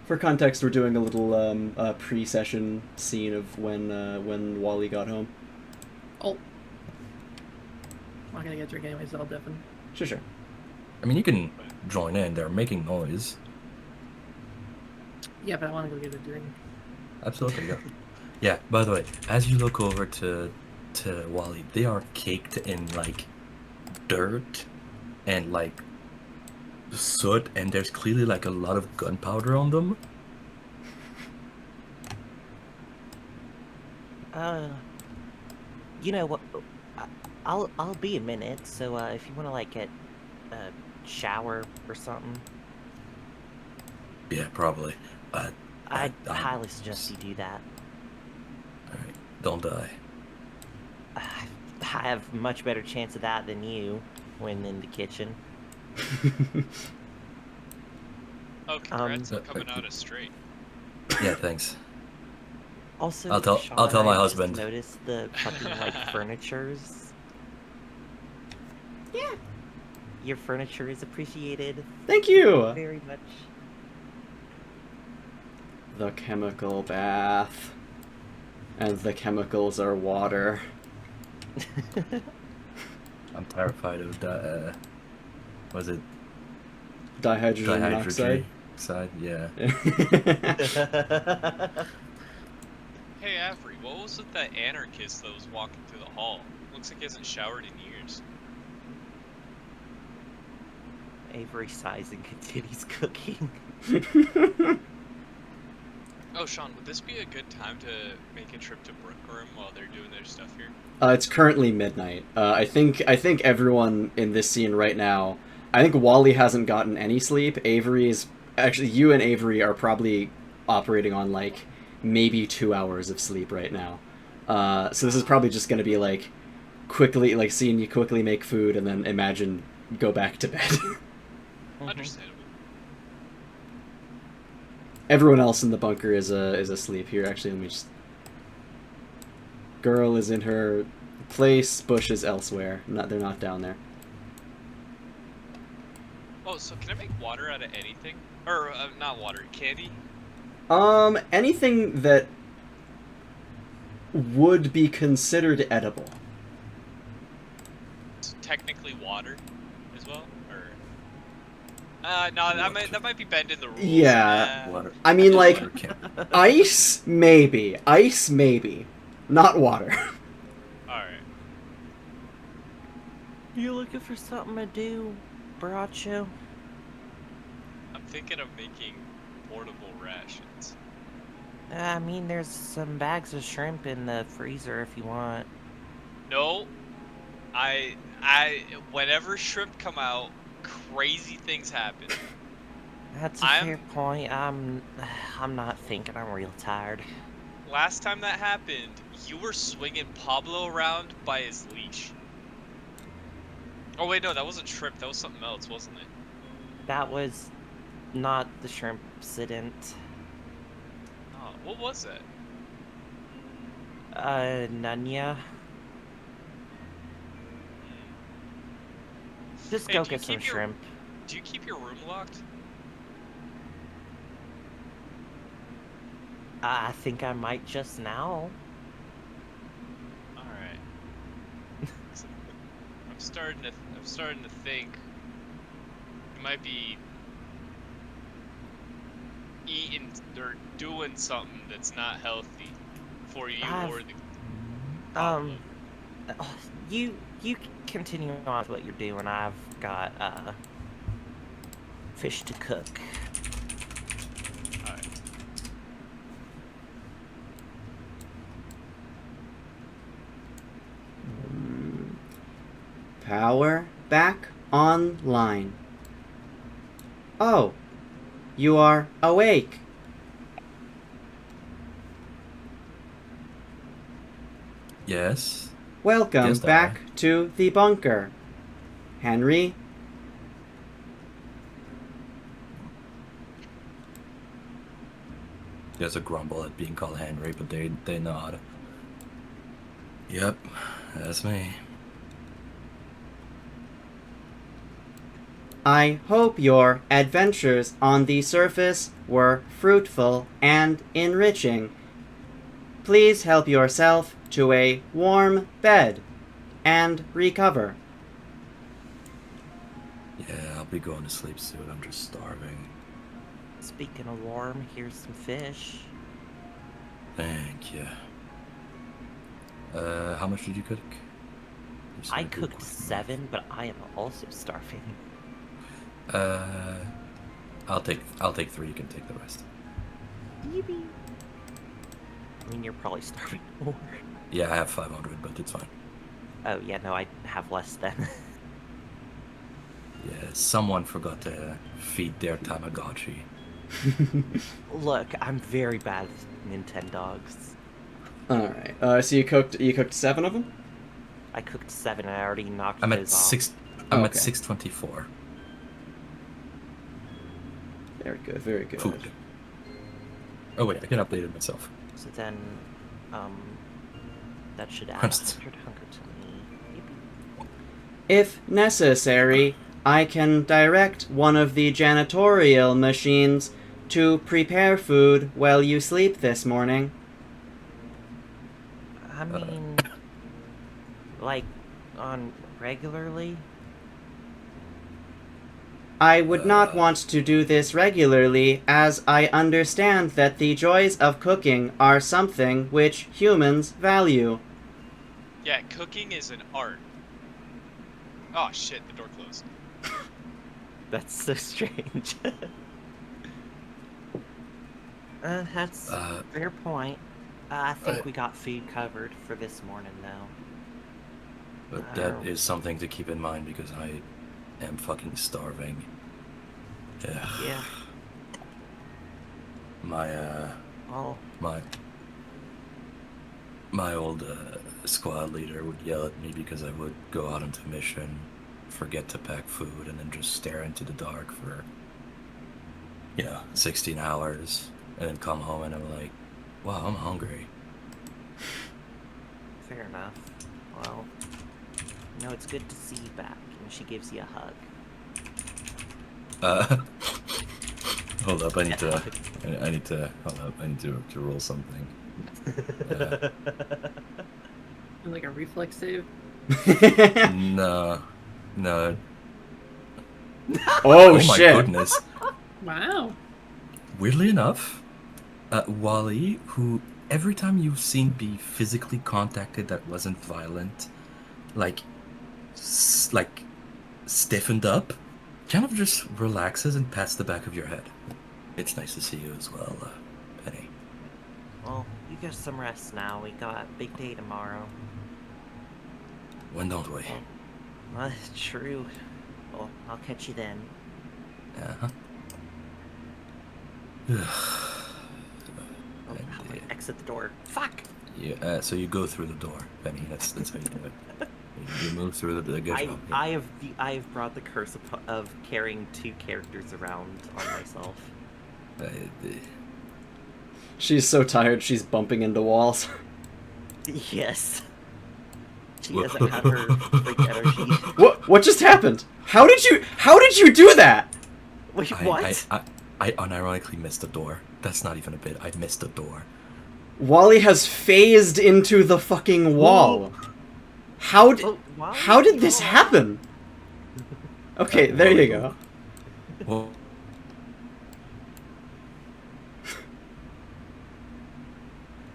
For context, we're doing a little pre-session scene of when Wally got home. Oh. I'm not gonna get a drink anyways, I'll deafen. Sure. I mean, you can join in. They're making noise. Yeah, but I wanna go get a drink. Absolutely, yeah. Yeah. By the way, as you look over to Wally, they are caked in like dirt and like soot, and there's clearly like a lot of gunpowder on them. You know what? I'll be a minute. So if you want to like get a shower or something, Yeah, probably. I'd highly suggest you do that. Alright, don't die. I have much better chance of that than you when in the kitchen. Oh, congrats on coming out as straight. Yeah, thanks. Also, I'll tell- Seann, I'll tell my I just husband. noticed the fucking like furnitures. Yeah. Your furniture is appreciated Thank you. very much. The chemical bath. And the chemicals are water. I'm terrified of that. Was it Dihydrogen monoxide. oxide? Yeah. Hey, Avery, what was with that anarchist that was walking through the hall? Looks like he hasn't showered in years. Avery sighs and continues cooking. Oh, Seann, would this be a good time to make a trip to Brookroom while they're doing their stuff here? It's currently midnight. I think everyone in this scene right now. I think Wally hasn't gotten any sleep. Avery's actually, you and Avery are probably operating on like maybe 2 hours of sleep right now. So this is probably just gonna be like quickly, like seeing you quickly make food and then imagine go back to bed. Understandable. Everyone else in the bunker is asleep here. Actually, let me just. Girl is in her place. Bush is elsewhere. They're not down there. Oh, so can I make water out of anything? Or, not water, candy? Anything that would be considered edible. It's technically water as well? Or... no, that might be bending the rules. Yeah. Water. I mean, like, Water can't- ice, maybe. Ice, maybe. Not water. Alright. You looking for something to do, Borracho? I'm thinking of making portable rations. I mean, there's some bags of shrimp in the freezer if you want. No. Whenever shrimp come out, crazy things happen. That's a fair point. I'm not thinking. I'm real tired. Last time that happened, you were swinging Pablo around by his leash. Oh wait, no, that wasn't shrimp. That was something else, wasn't it? That was not the shrimp incident. Oh, what was that? Nunya. Just Hey, go do you get some keep your- shrimp. Do you keep your room locked? I think I might just now. Alright. I'm starting to think you might be eating or doing something that's not healthy for you or the Pablo. You continue on with what you're doing. I've got fish to cook. Alright. Power back online. Oh, you are awake. Yes. Welcome Yes, back to the bunker. Henry? There's a grumble at being called Henry, but they nod. Yep, that's me. I hope your adventures on the surface were fruitful and enriching. Please help yourself to a warm bed and recover. Yeah, I'll be going to sleep soon. I'm just starving. Speaking of warm, here's some fish. Thank you. How much did you cook? I cooked 7, but I am also starving. I'll take 3. You can take the rest. Yippee. I mean, you're probably starving more. Yeah, I have 500, but it's fine. Oh, yeah, no, I have less than. Yeah, someone forgot to feed their Tamagotchi. Look, I'm very bad with Nintendogs. All right. So you cooked 7 of them. I cooked 7 and I already knocked I'm at those off. 6. I'm at Okay. 624. Very good. Very good. Food. Oh wait, I can update it myself. So then, that should add Crunched. 100 hunger to me. Yippee. If necessary, I can direct one of the janitorial machines to prepare food while you sleep this morning. I mean, like, on regularly? I would not want to do this regularly, as I understand that the joys of cooking are something which humans value. Yeah, cooking is an art. Oh shit, the door closed. That's so strange. That's a fair point. I think we got food covered for this morning, though. But that is something to keep in mind because I am fucking starving. Ugh. Yeah. Well, My old squad leader would yell at me because I would go out into mission, forget to pack food, and then just stare into the dark for, 16 hours, and then come home and I'm like, wow, I'm hungry. fair enough. Well, it's good to see you back, and she gives you a hug. Hold up, I need to roll something. Like a reflex save. No. Oh, my shit. goodness. Wow. Weirdly enough, Wally, who every time you've seen be physically contacted that wasn't violent, like stiffened up, kind of just relaxes and pats the back of your head. It's nice to see you as well, Penny. Well, you get some rest now. We got a big day tomorrow. When don't we? Well, true. Well, I'll catch you then. Uh-huh. Oh, how do I exit the door? Fuck! Yeah, so you go through the door, Penny. That's how you do it. You move through the good job. I have brought the curse of carrying 2 characters around on myself. She's so tired she's bumping into walls. Yes. She doesn't have her freak energy. What just happened? How did you do that? Wait, what? I unironically missed the door. That's not even a bit. I missed the door. Wally has phased into the fucking wall. How did this happen? Okay, there you go. Well,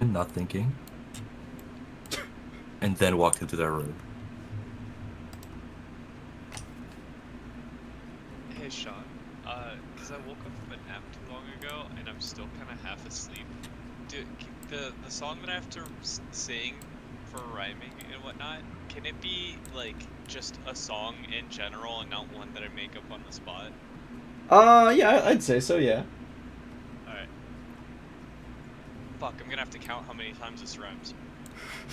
not thinking, and then walked into their room. Hey Sean, because I woke up from a nap too long ago and I'm still kind of half asleep. Dude, the song that I have to sing for rhyming and whatnot, can it be like just a song in general and not one that I make up on the spot? Yeah, I'd say so, yeah. Alright. Fuck, I'm gonna have to count how many times this rhymes.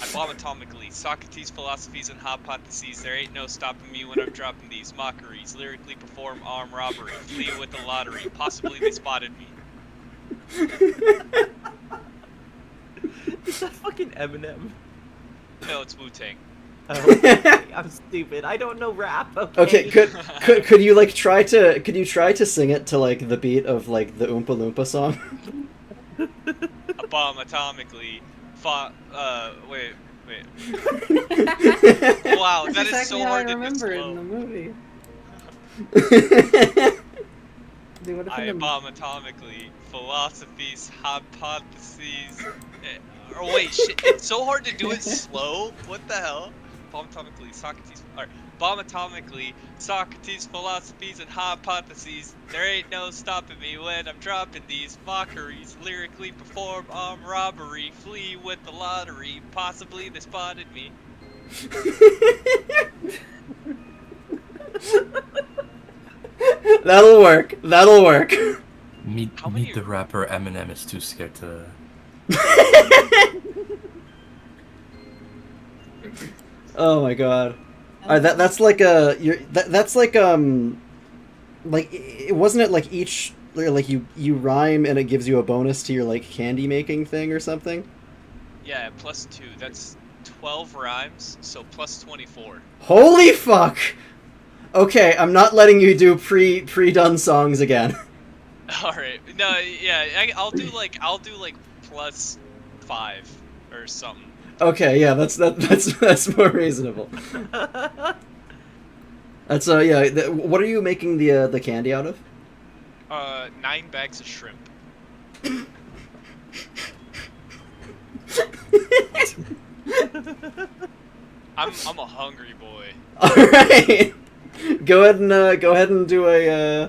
I bomb atomically, Socrates' philosophies and hypotheses, there ain't no stopping me when I'm dropping these mockeries, lyrically perform armed robbery, flee with the lottery, possibly they spotted me. Is that fucking Eminem? No, it's Wu-Tang. Oh, okay. I'm stupid. I don't know rap. Okay. Could you like try to sing it to like the beat of like the Oompa Loompa song? I bomb atomically. Wait. Wow, that is so hard to remember it in slow. the movie. Dude, what if I in the- bomb atomically. Philosophies, hypotheses. Oh wait, shit! It's so hard to do it slow. What the hell? Bomb atomically, Socrates. Alright, Abomatomically, Socrates' philosophies and hypotheses. There ain't no stopping me when I'm dropping these mockeries. Lyrically perform armed robbery, flee with the lottery. Possibly they spotted me. That'll work. That'll work. Meet How many- the rapper Eminem is too scared to. Oh my god. That's like a that's like it wasn't it like each like you rhyme and it gives you a bonus to your like candy making thing or something? Yeah, +2. That's 12 rhymes, so +24. Holy fuck. Okay, I'm not letting you do pre-done songs again. All right. No, yeah, I'll do like +5 or something. Okay, yeah, that's more reasonable. That's yeah. What are you making the candy out of? 9 bags of shrimp. I'm a hungry boy. All right. Go ahead and do a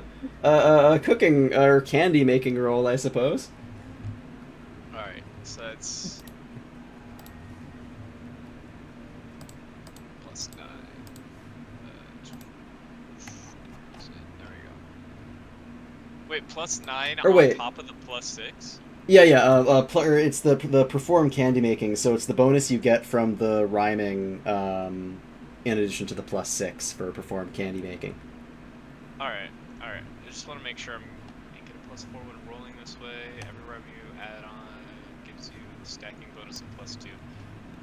cooking or candy making roll, I suppose. All right, so that's +9. There we go. Wait, +9 Or on wait. top of the +6? Yeah. It's the perform candy making, so it's the bonus you get from the rhyming, in addition to the +6 for perform candy making. All right. I just want to make sure I'm making a +4 when rolling this way. Every revenue add-on gives you stacking bonus of +2.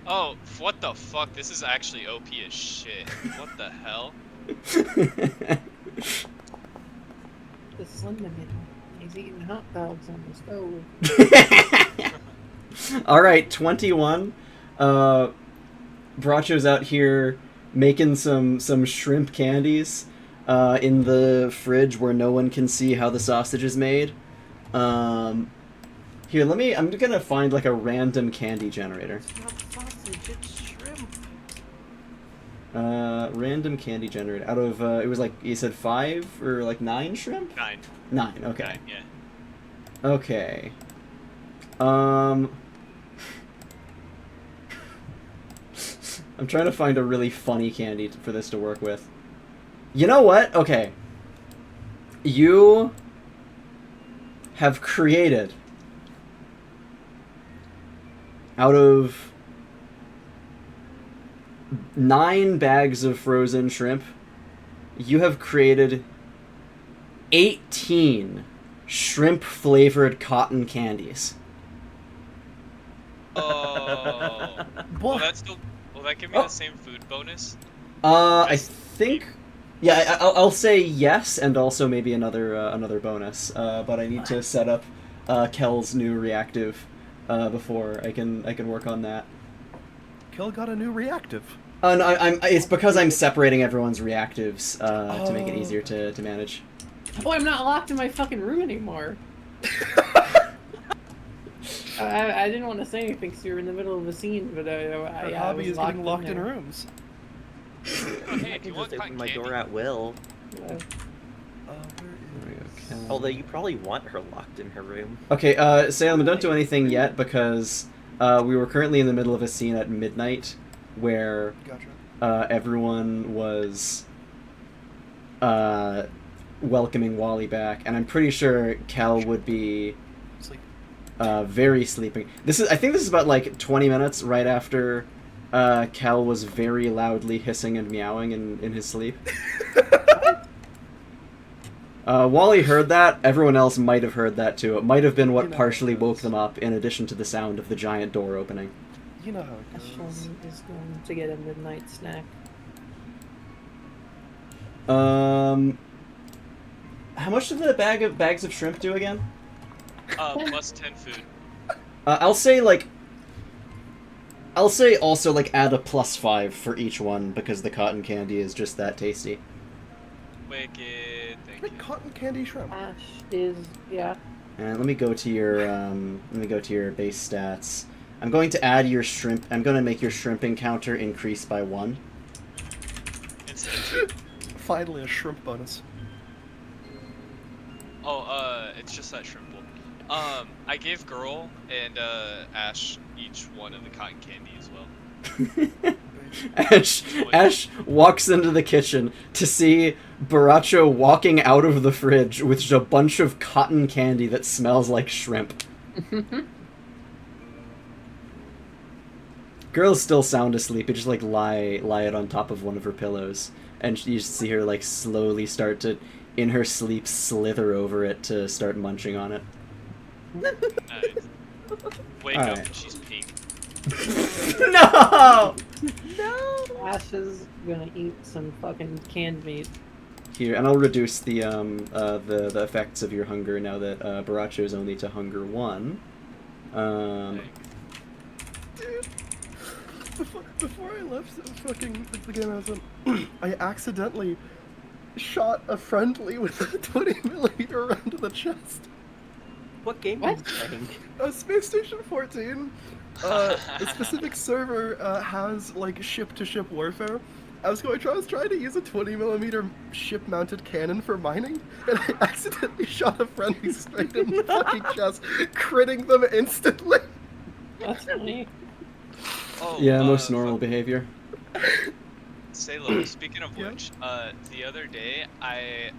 Oh, what the fuck? This is actually OP as shit. What the hell? The Slenderman. He's eating hot dogs on the stove. All right, 21. Borracho's out here making some shrimp candies in the fridge where no one can see how the sausage is made. Here, I'm gonna find like a random candy generator. It's not sausage, it's shrimp. Random candy generator out of it was like you said 5 or like 9 shrimp? 9. 9, okay. 9, yeah. Okay. I'm trying to find a really funny candy for this to work with. You know what? Okay. You have created out of 9 bags of frozen shrimp, you have created 18 shrimp-flavored cotton candies. Oh. Will that give me the same food bonus? I think... Yeah, I'll say yes, and also maybe another bonus. But I need to set up Kell's new reactive before I can work on that. Kell got a new reactive. No, it's because I'm separating everyone's reactives to make it easier to manage. Oh, I'm not locked in my fucking room anymore. I didn't want to say anything because you were in the middle of a scene, but Her I hobby was is getting locked in there. rooms. Oh, hey, I do you can want just cotton open my candy? door at will. Yeah. There we go, Kell. Although you probably want her locked in her room. Okay, Salem, don't do anything yet because we were currently in the middle of a scene at midnight where Gotcha. everyone was welcoming Wally back, and I'm pretty sure Kell would be Sleep. very sleeping. I think this is about like 20 minutes right after Kell was very loudly hissing and meowing in his sleep. Wally heard that. Everyone else might have heard that too. It might have been what You know partially how it woke goes. them up, in addition to the sound of the giant door opening. You know how it goes. Ashlynn is going to get a midnight snack. How much did the bags of shrimp do again? +10 food. I'll say also like add a +5 for each one because the cotton candy is just that tasty. Wicked, thank Like you. cotton candy shrimp. Ash is, yeah. And let me go to your base stats. I'm going to add your shrimp. I'm going to make your shrimping counter increase by 1. And Finally, a shrimp bonus. Oh, it's just that shrimp bowl. I gave Girl and Ash each one of the cotton candy as well. Ash walks into the kitchen to see Borracho walking out of the fridge with just a bunch of cotton candy that smells like shrimp. Girl's still sound asleep. You just like lie it on top of one of her pillows, and you just see her like slowly start to, in her sleep, slither over it to start munching on it. Nice. Wake All up right. and she's pink. No! Ash is gonna eat some fucking canned meat. Here, and I'll reduce the effects of your hunger now that Borracho is only to hunger 1. Before I left the game, I was I accidentally shot a friendly with a 20mm round to the chest. What game are you playing? Space Station 14. A specific server has like ship-to-ship warfare. I was trying to use a 20mm ship-mounted cannon for mining, and I accidentally shot a friendly straight in the fucking chest, critting them instantly. That's funny. Oh, Yeah, most normal behavior. Salem, speaking of which, the other day I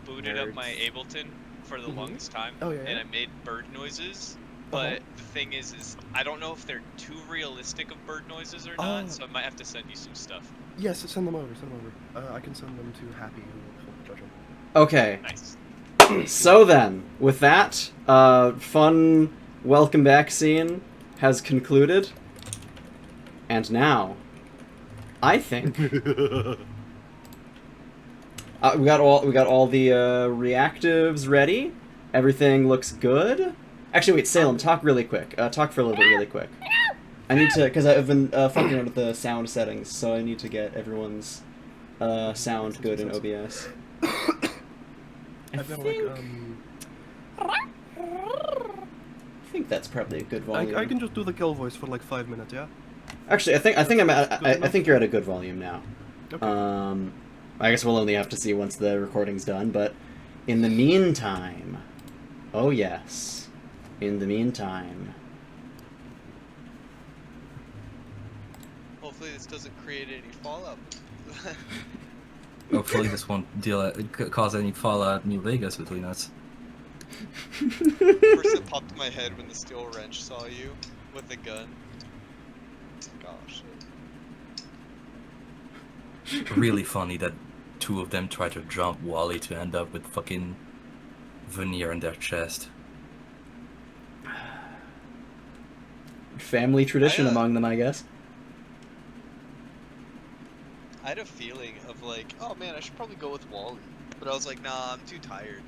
booted up my Ableton for the longest time, Oh, yeah, and I made bird noises. But the thing is I don't know if they're too realistic of bird noises or not, so I might have to send you some stuff. Yes, send them over. I can send them to Happy, who will judge them. Okay. Nice. So then, with that, fun welcome back scene has concluded. And now, I think we got all the reactives ready. Everything looks good. Actually, wait, Salem, talk really quick. Talk for a little bit really quick. I need to, because I've been fucking around with the sound settings, so I need to get everyone's sound good in OBS. I think that's probably a good volume. I can just do the Kell voice for like 5 minutes, yeah? Actually, I think I think you're at a good volume now. Okay. I guess we'll only have to see once the recording's done, but in the meantime, oh yes, in the meantime. Hopefully this doesn't create any fallout. Hopefully this won't cause any fallout in New Vegas between us. First it popped in my head when the steel wrench saw you with the gun. Gosh. Really funny that 2 of them tried to jump Wally to end up with fucking veneer in their chest. Family tradition among them, I guess. I had a feeling of like, oh man, I should probably go with Wally. But I was like, nah, I'm too tired.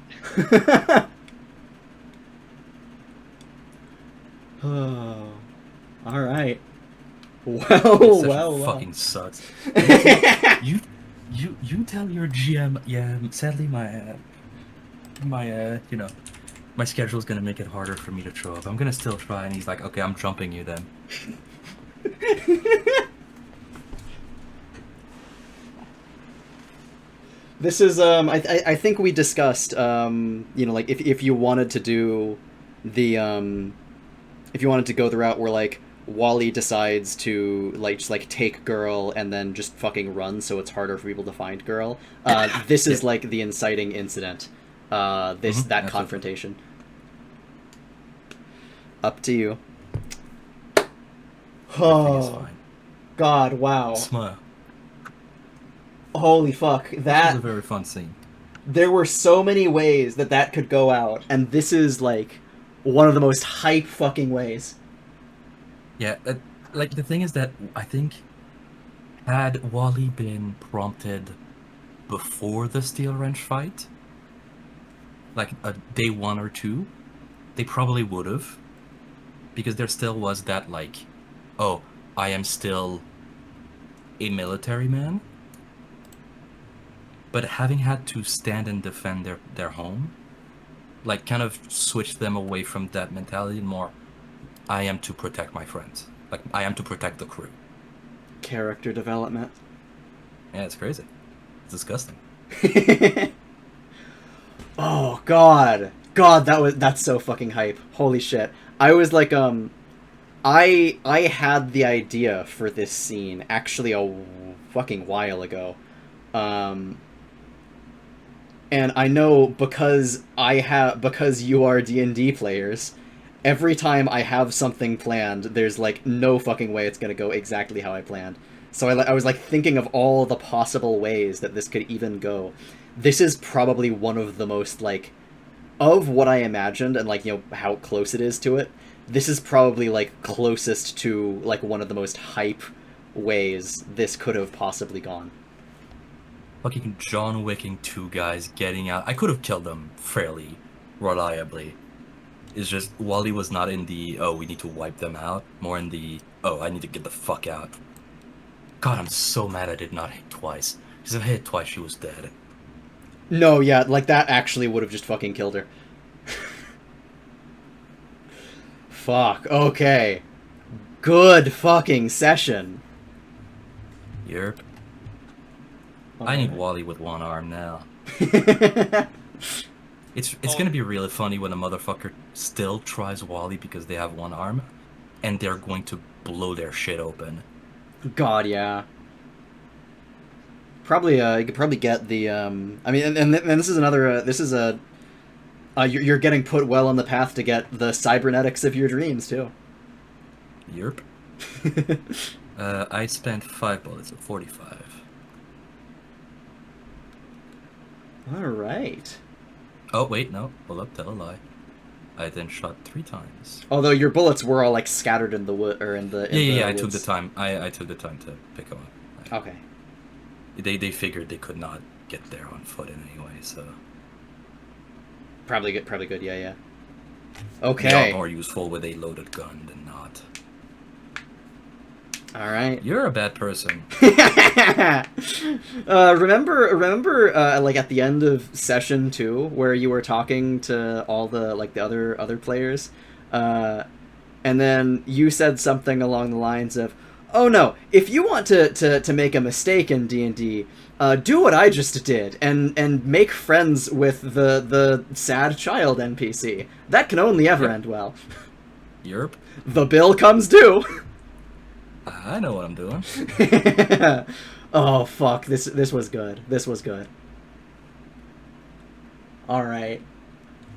Oh, all right. Well. Fucking sucks. you tell your GM. Yeah, sadly my my schedule's gonna make it harder for me to show up. I'm gonna still try, and he's like, okay, I'm jumping you then. This is I think we discussed like if you wanted to do the if you wanted to go the route where like Wally decides to like just like take Girl and then just fucking run so it's harder for people to find Girl. This is like the inciting incident. That confrontation. Up to you. Oh, God! Wow. Smile. Holy fuck! That was a very fun scene. There were so many ways that could go out, and this is like one of the most hype fucking ways. Yeah, like the thing is that I think had Wally been prompted before the steel wrench fight, like a day 1 or 2, they probably would have, because there still was that like, oh, I am still a military man. But having had to stand and defend their home, like kind of switched them away from that mentality and more, I am to protect my friends. Like, I am to protect the crew. Character development. Yeah, it's crazy. It's disgusting. Oh God, that's so fucking hype. Holy shit! I was like, I had the idea for this scene actually a fucking while ago, and I know because you are D&D players, every time I have something planned, there's like no fucking way it's gonna go exactly how I planned. So I was like thinking of all the possible ways that this could even go. This is probably one of the most like, of what I imagined and like, you know, how close it is to it. This is probably like closest to like one of the most hype ways this could have possibly gone. Fucking John Wicking 2 guys getting out. I could have killed them fairly reliably. It's just Wally was not in the, oh, we need to wipe them out, more in the, oh, I need to get the fuck out. God, I'm so mad I did not hit twice. Because if I hit twice, she was dead. No, yeah, like that actually would have just fucking killed her. Fuck, okay. Good fucking session. Yerp. I need Wally with one arm now. It's gonna be really funny when a motherfucker still tries Wally because they have one arm, and they're going to blow their shit open. God, yeah. Probably, you could probably get the, I mean, and this is another, this is a, you're getting put well on the path to get the cybernetics of your dreams, too. Yerp. I spent 5 bullets at 45. Alright. Oh, wait, no. Hold up, tell a lie. I then shot 3 times. Although your bullets were all, like, scattered in the wood, or in the Yeah, I woods. took the time. I took the time to pick them up. Okay. They figured they could not get there on foot in any way, so... Probably good, yeah. They Okay. are more useful with a loaded gun than not. Alright. You're a bad person. Remember, like at the end of session 2, where you were talking to all the like the other players, and then you said something along the lines of, "Oh no, if you want to make a mistake in D&D, do what I just did and make friends with the sad child NPC. That can only ever end well." Yerp. The bill comes due. I know what I'm doing. Oh fuck! This was good. This was good. All right,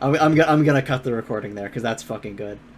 I'm gonna cut the recording there because that's fucking good.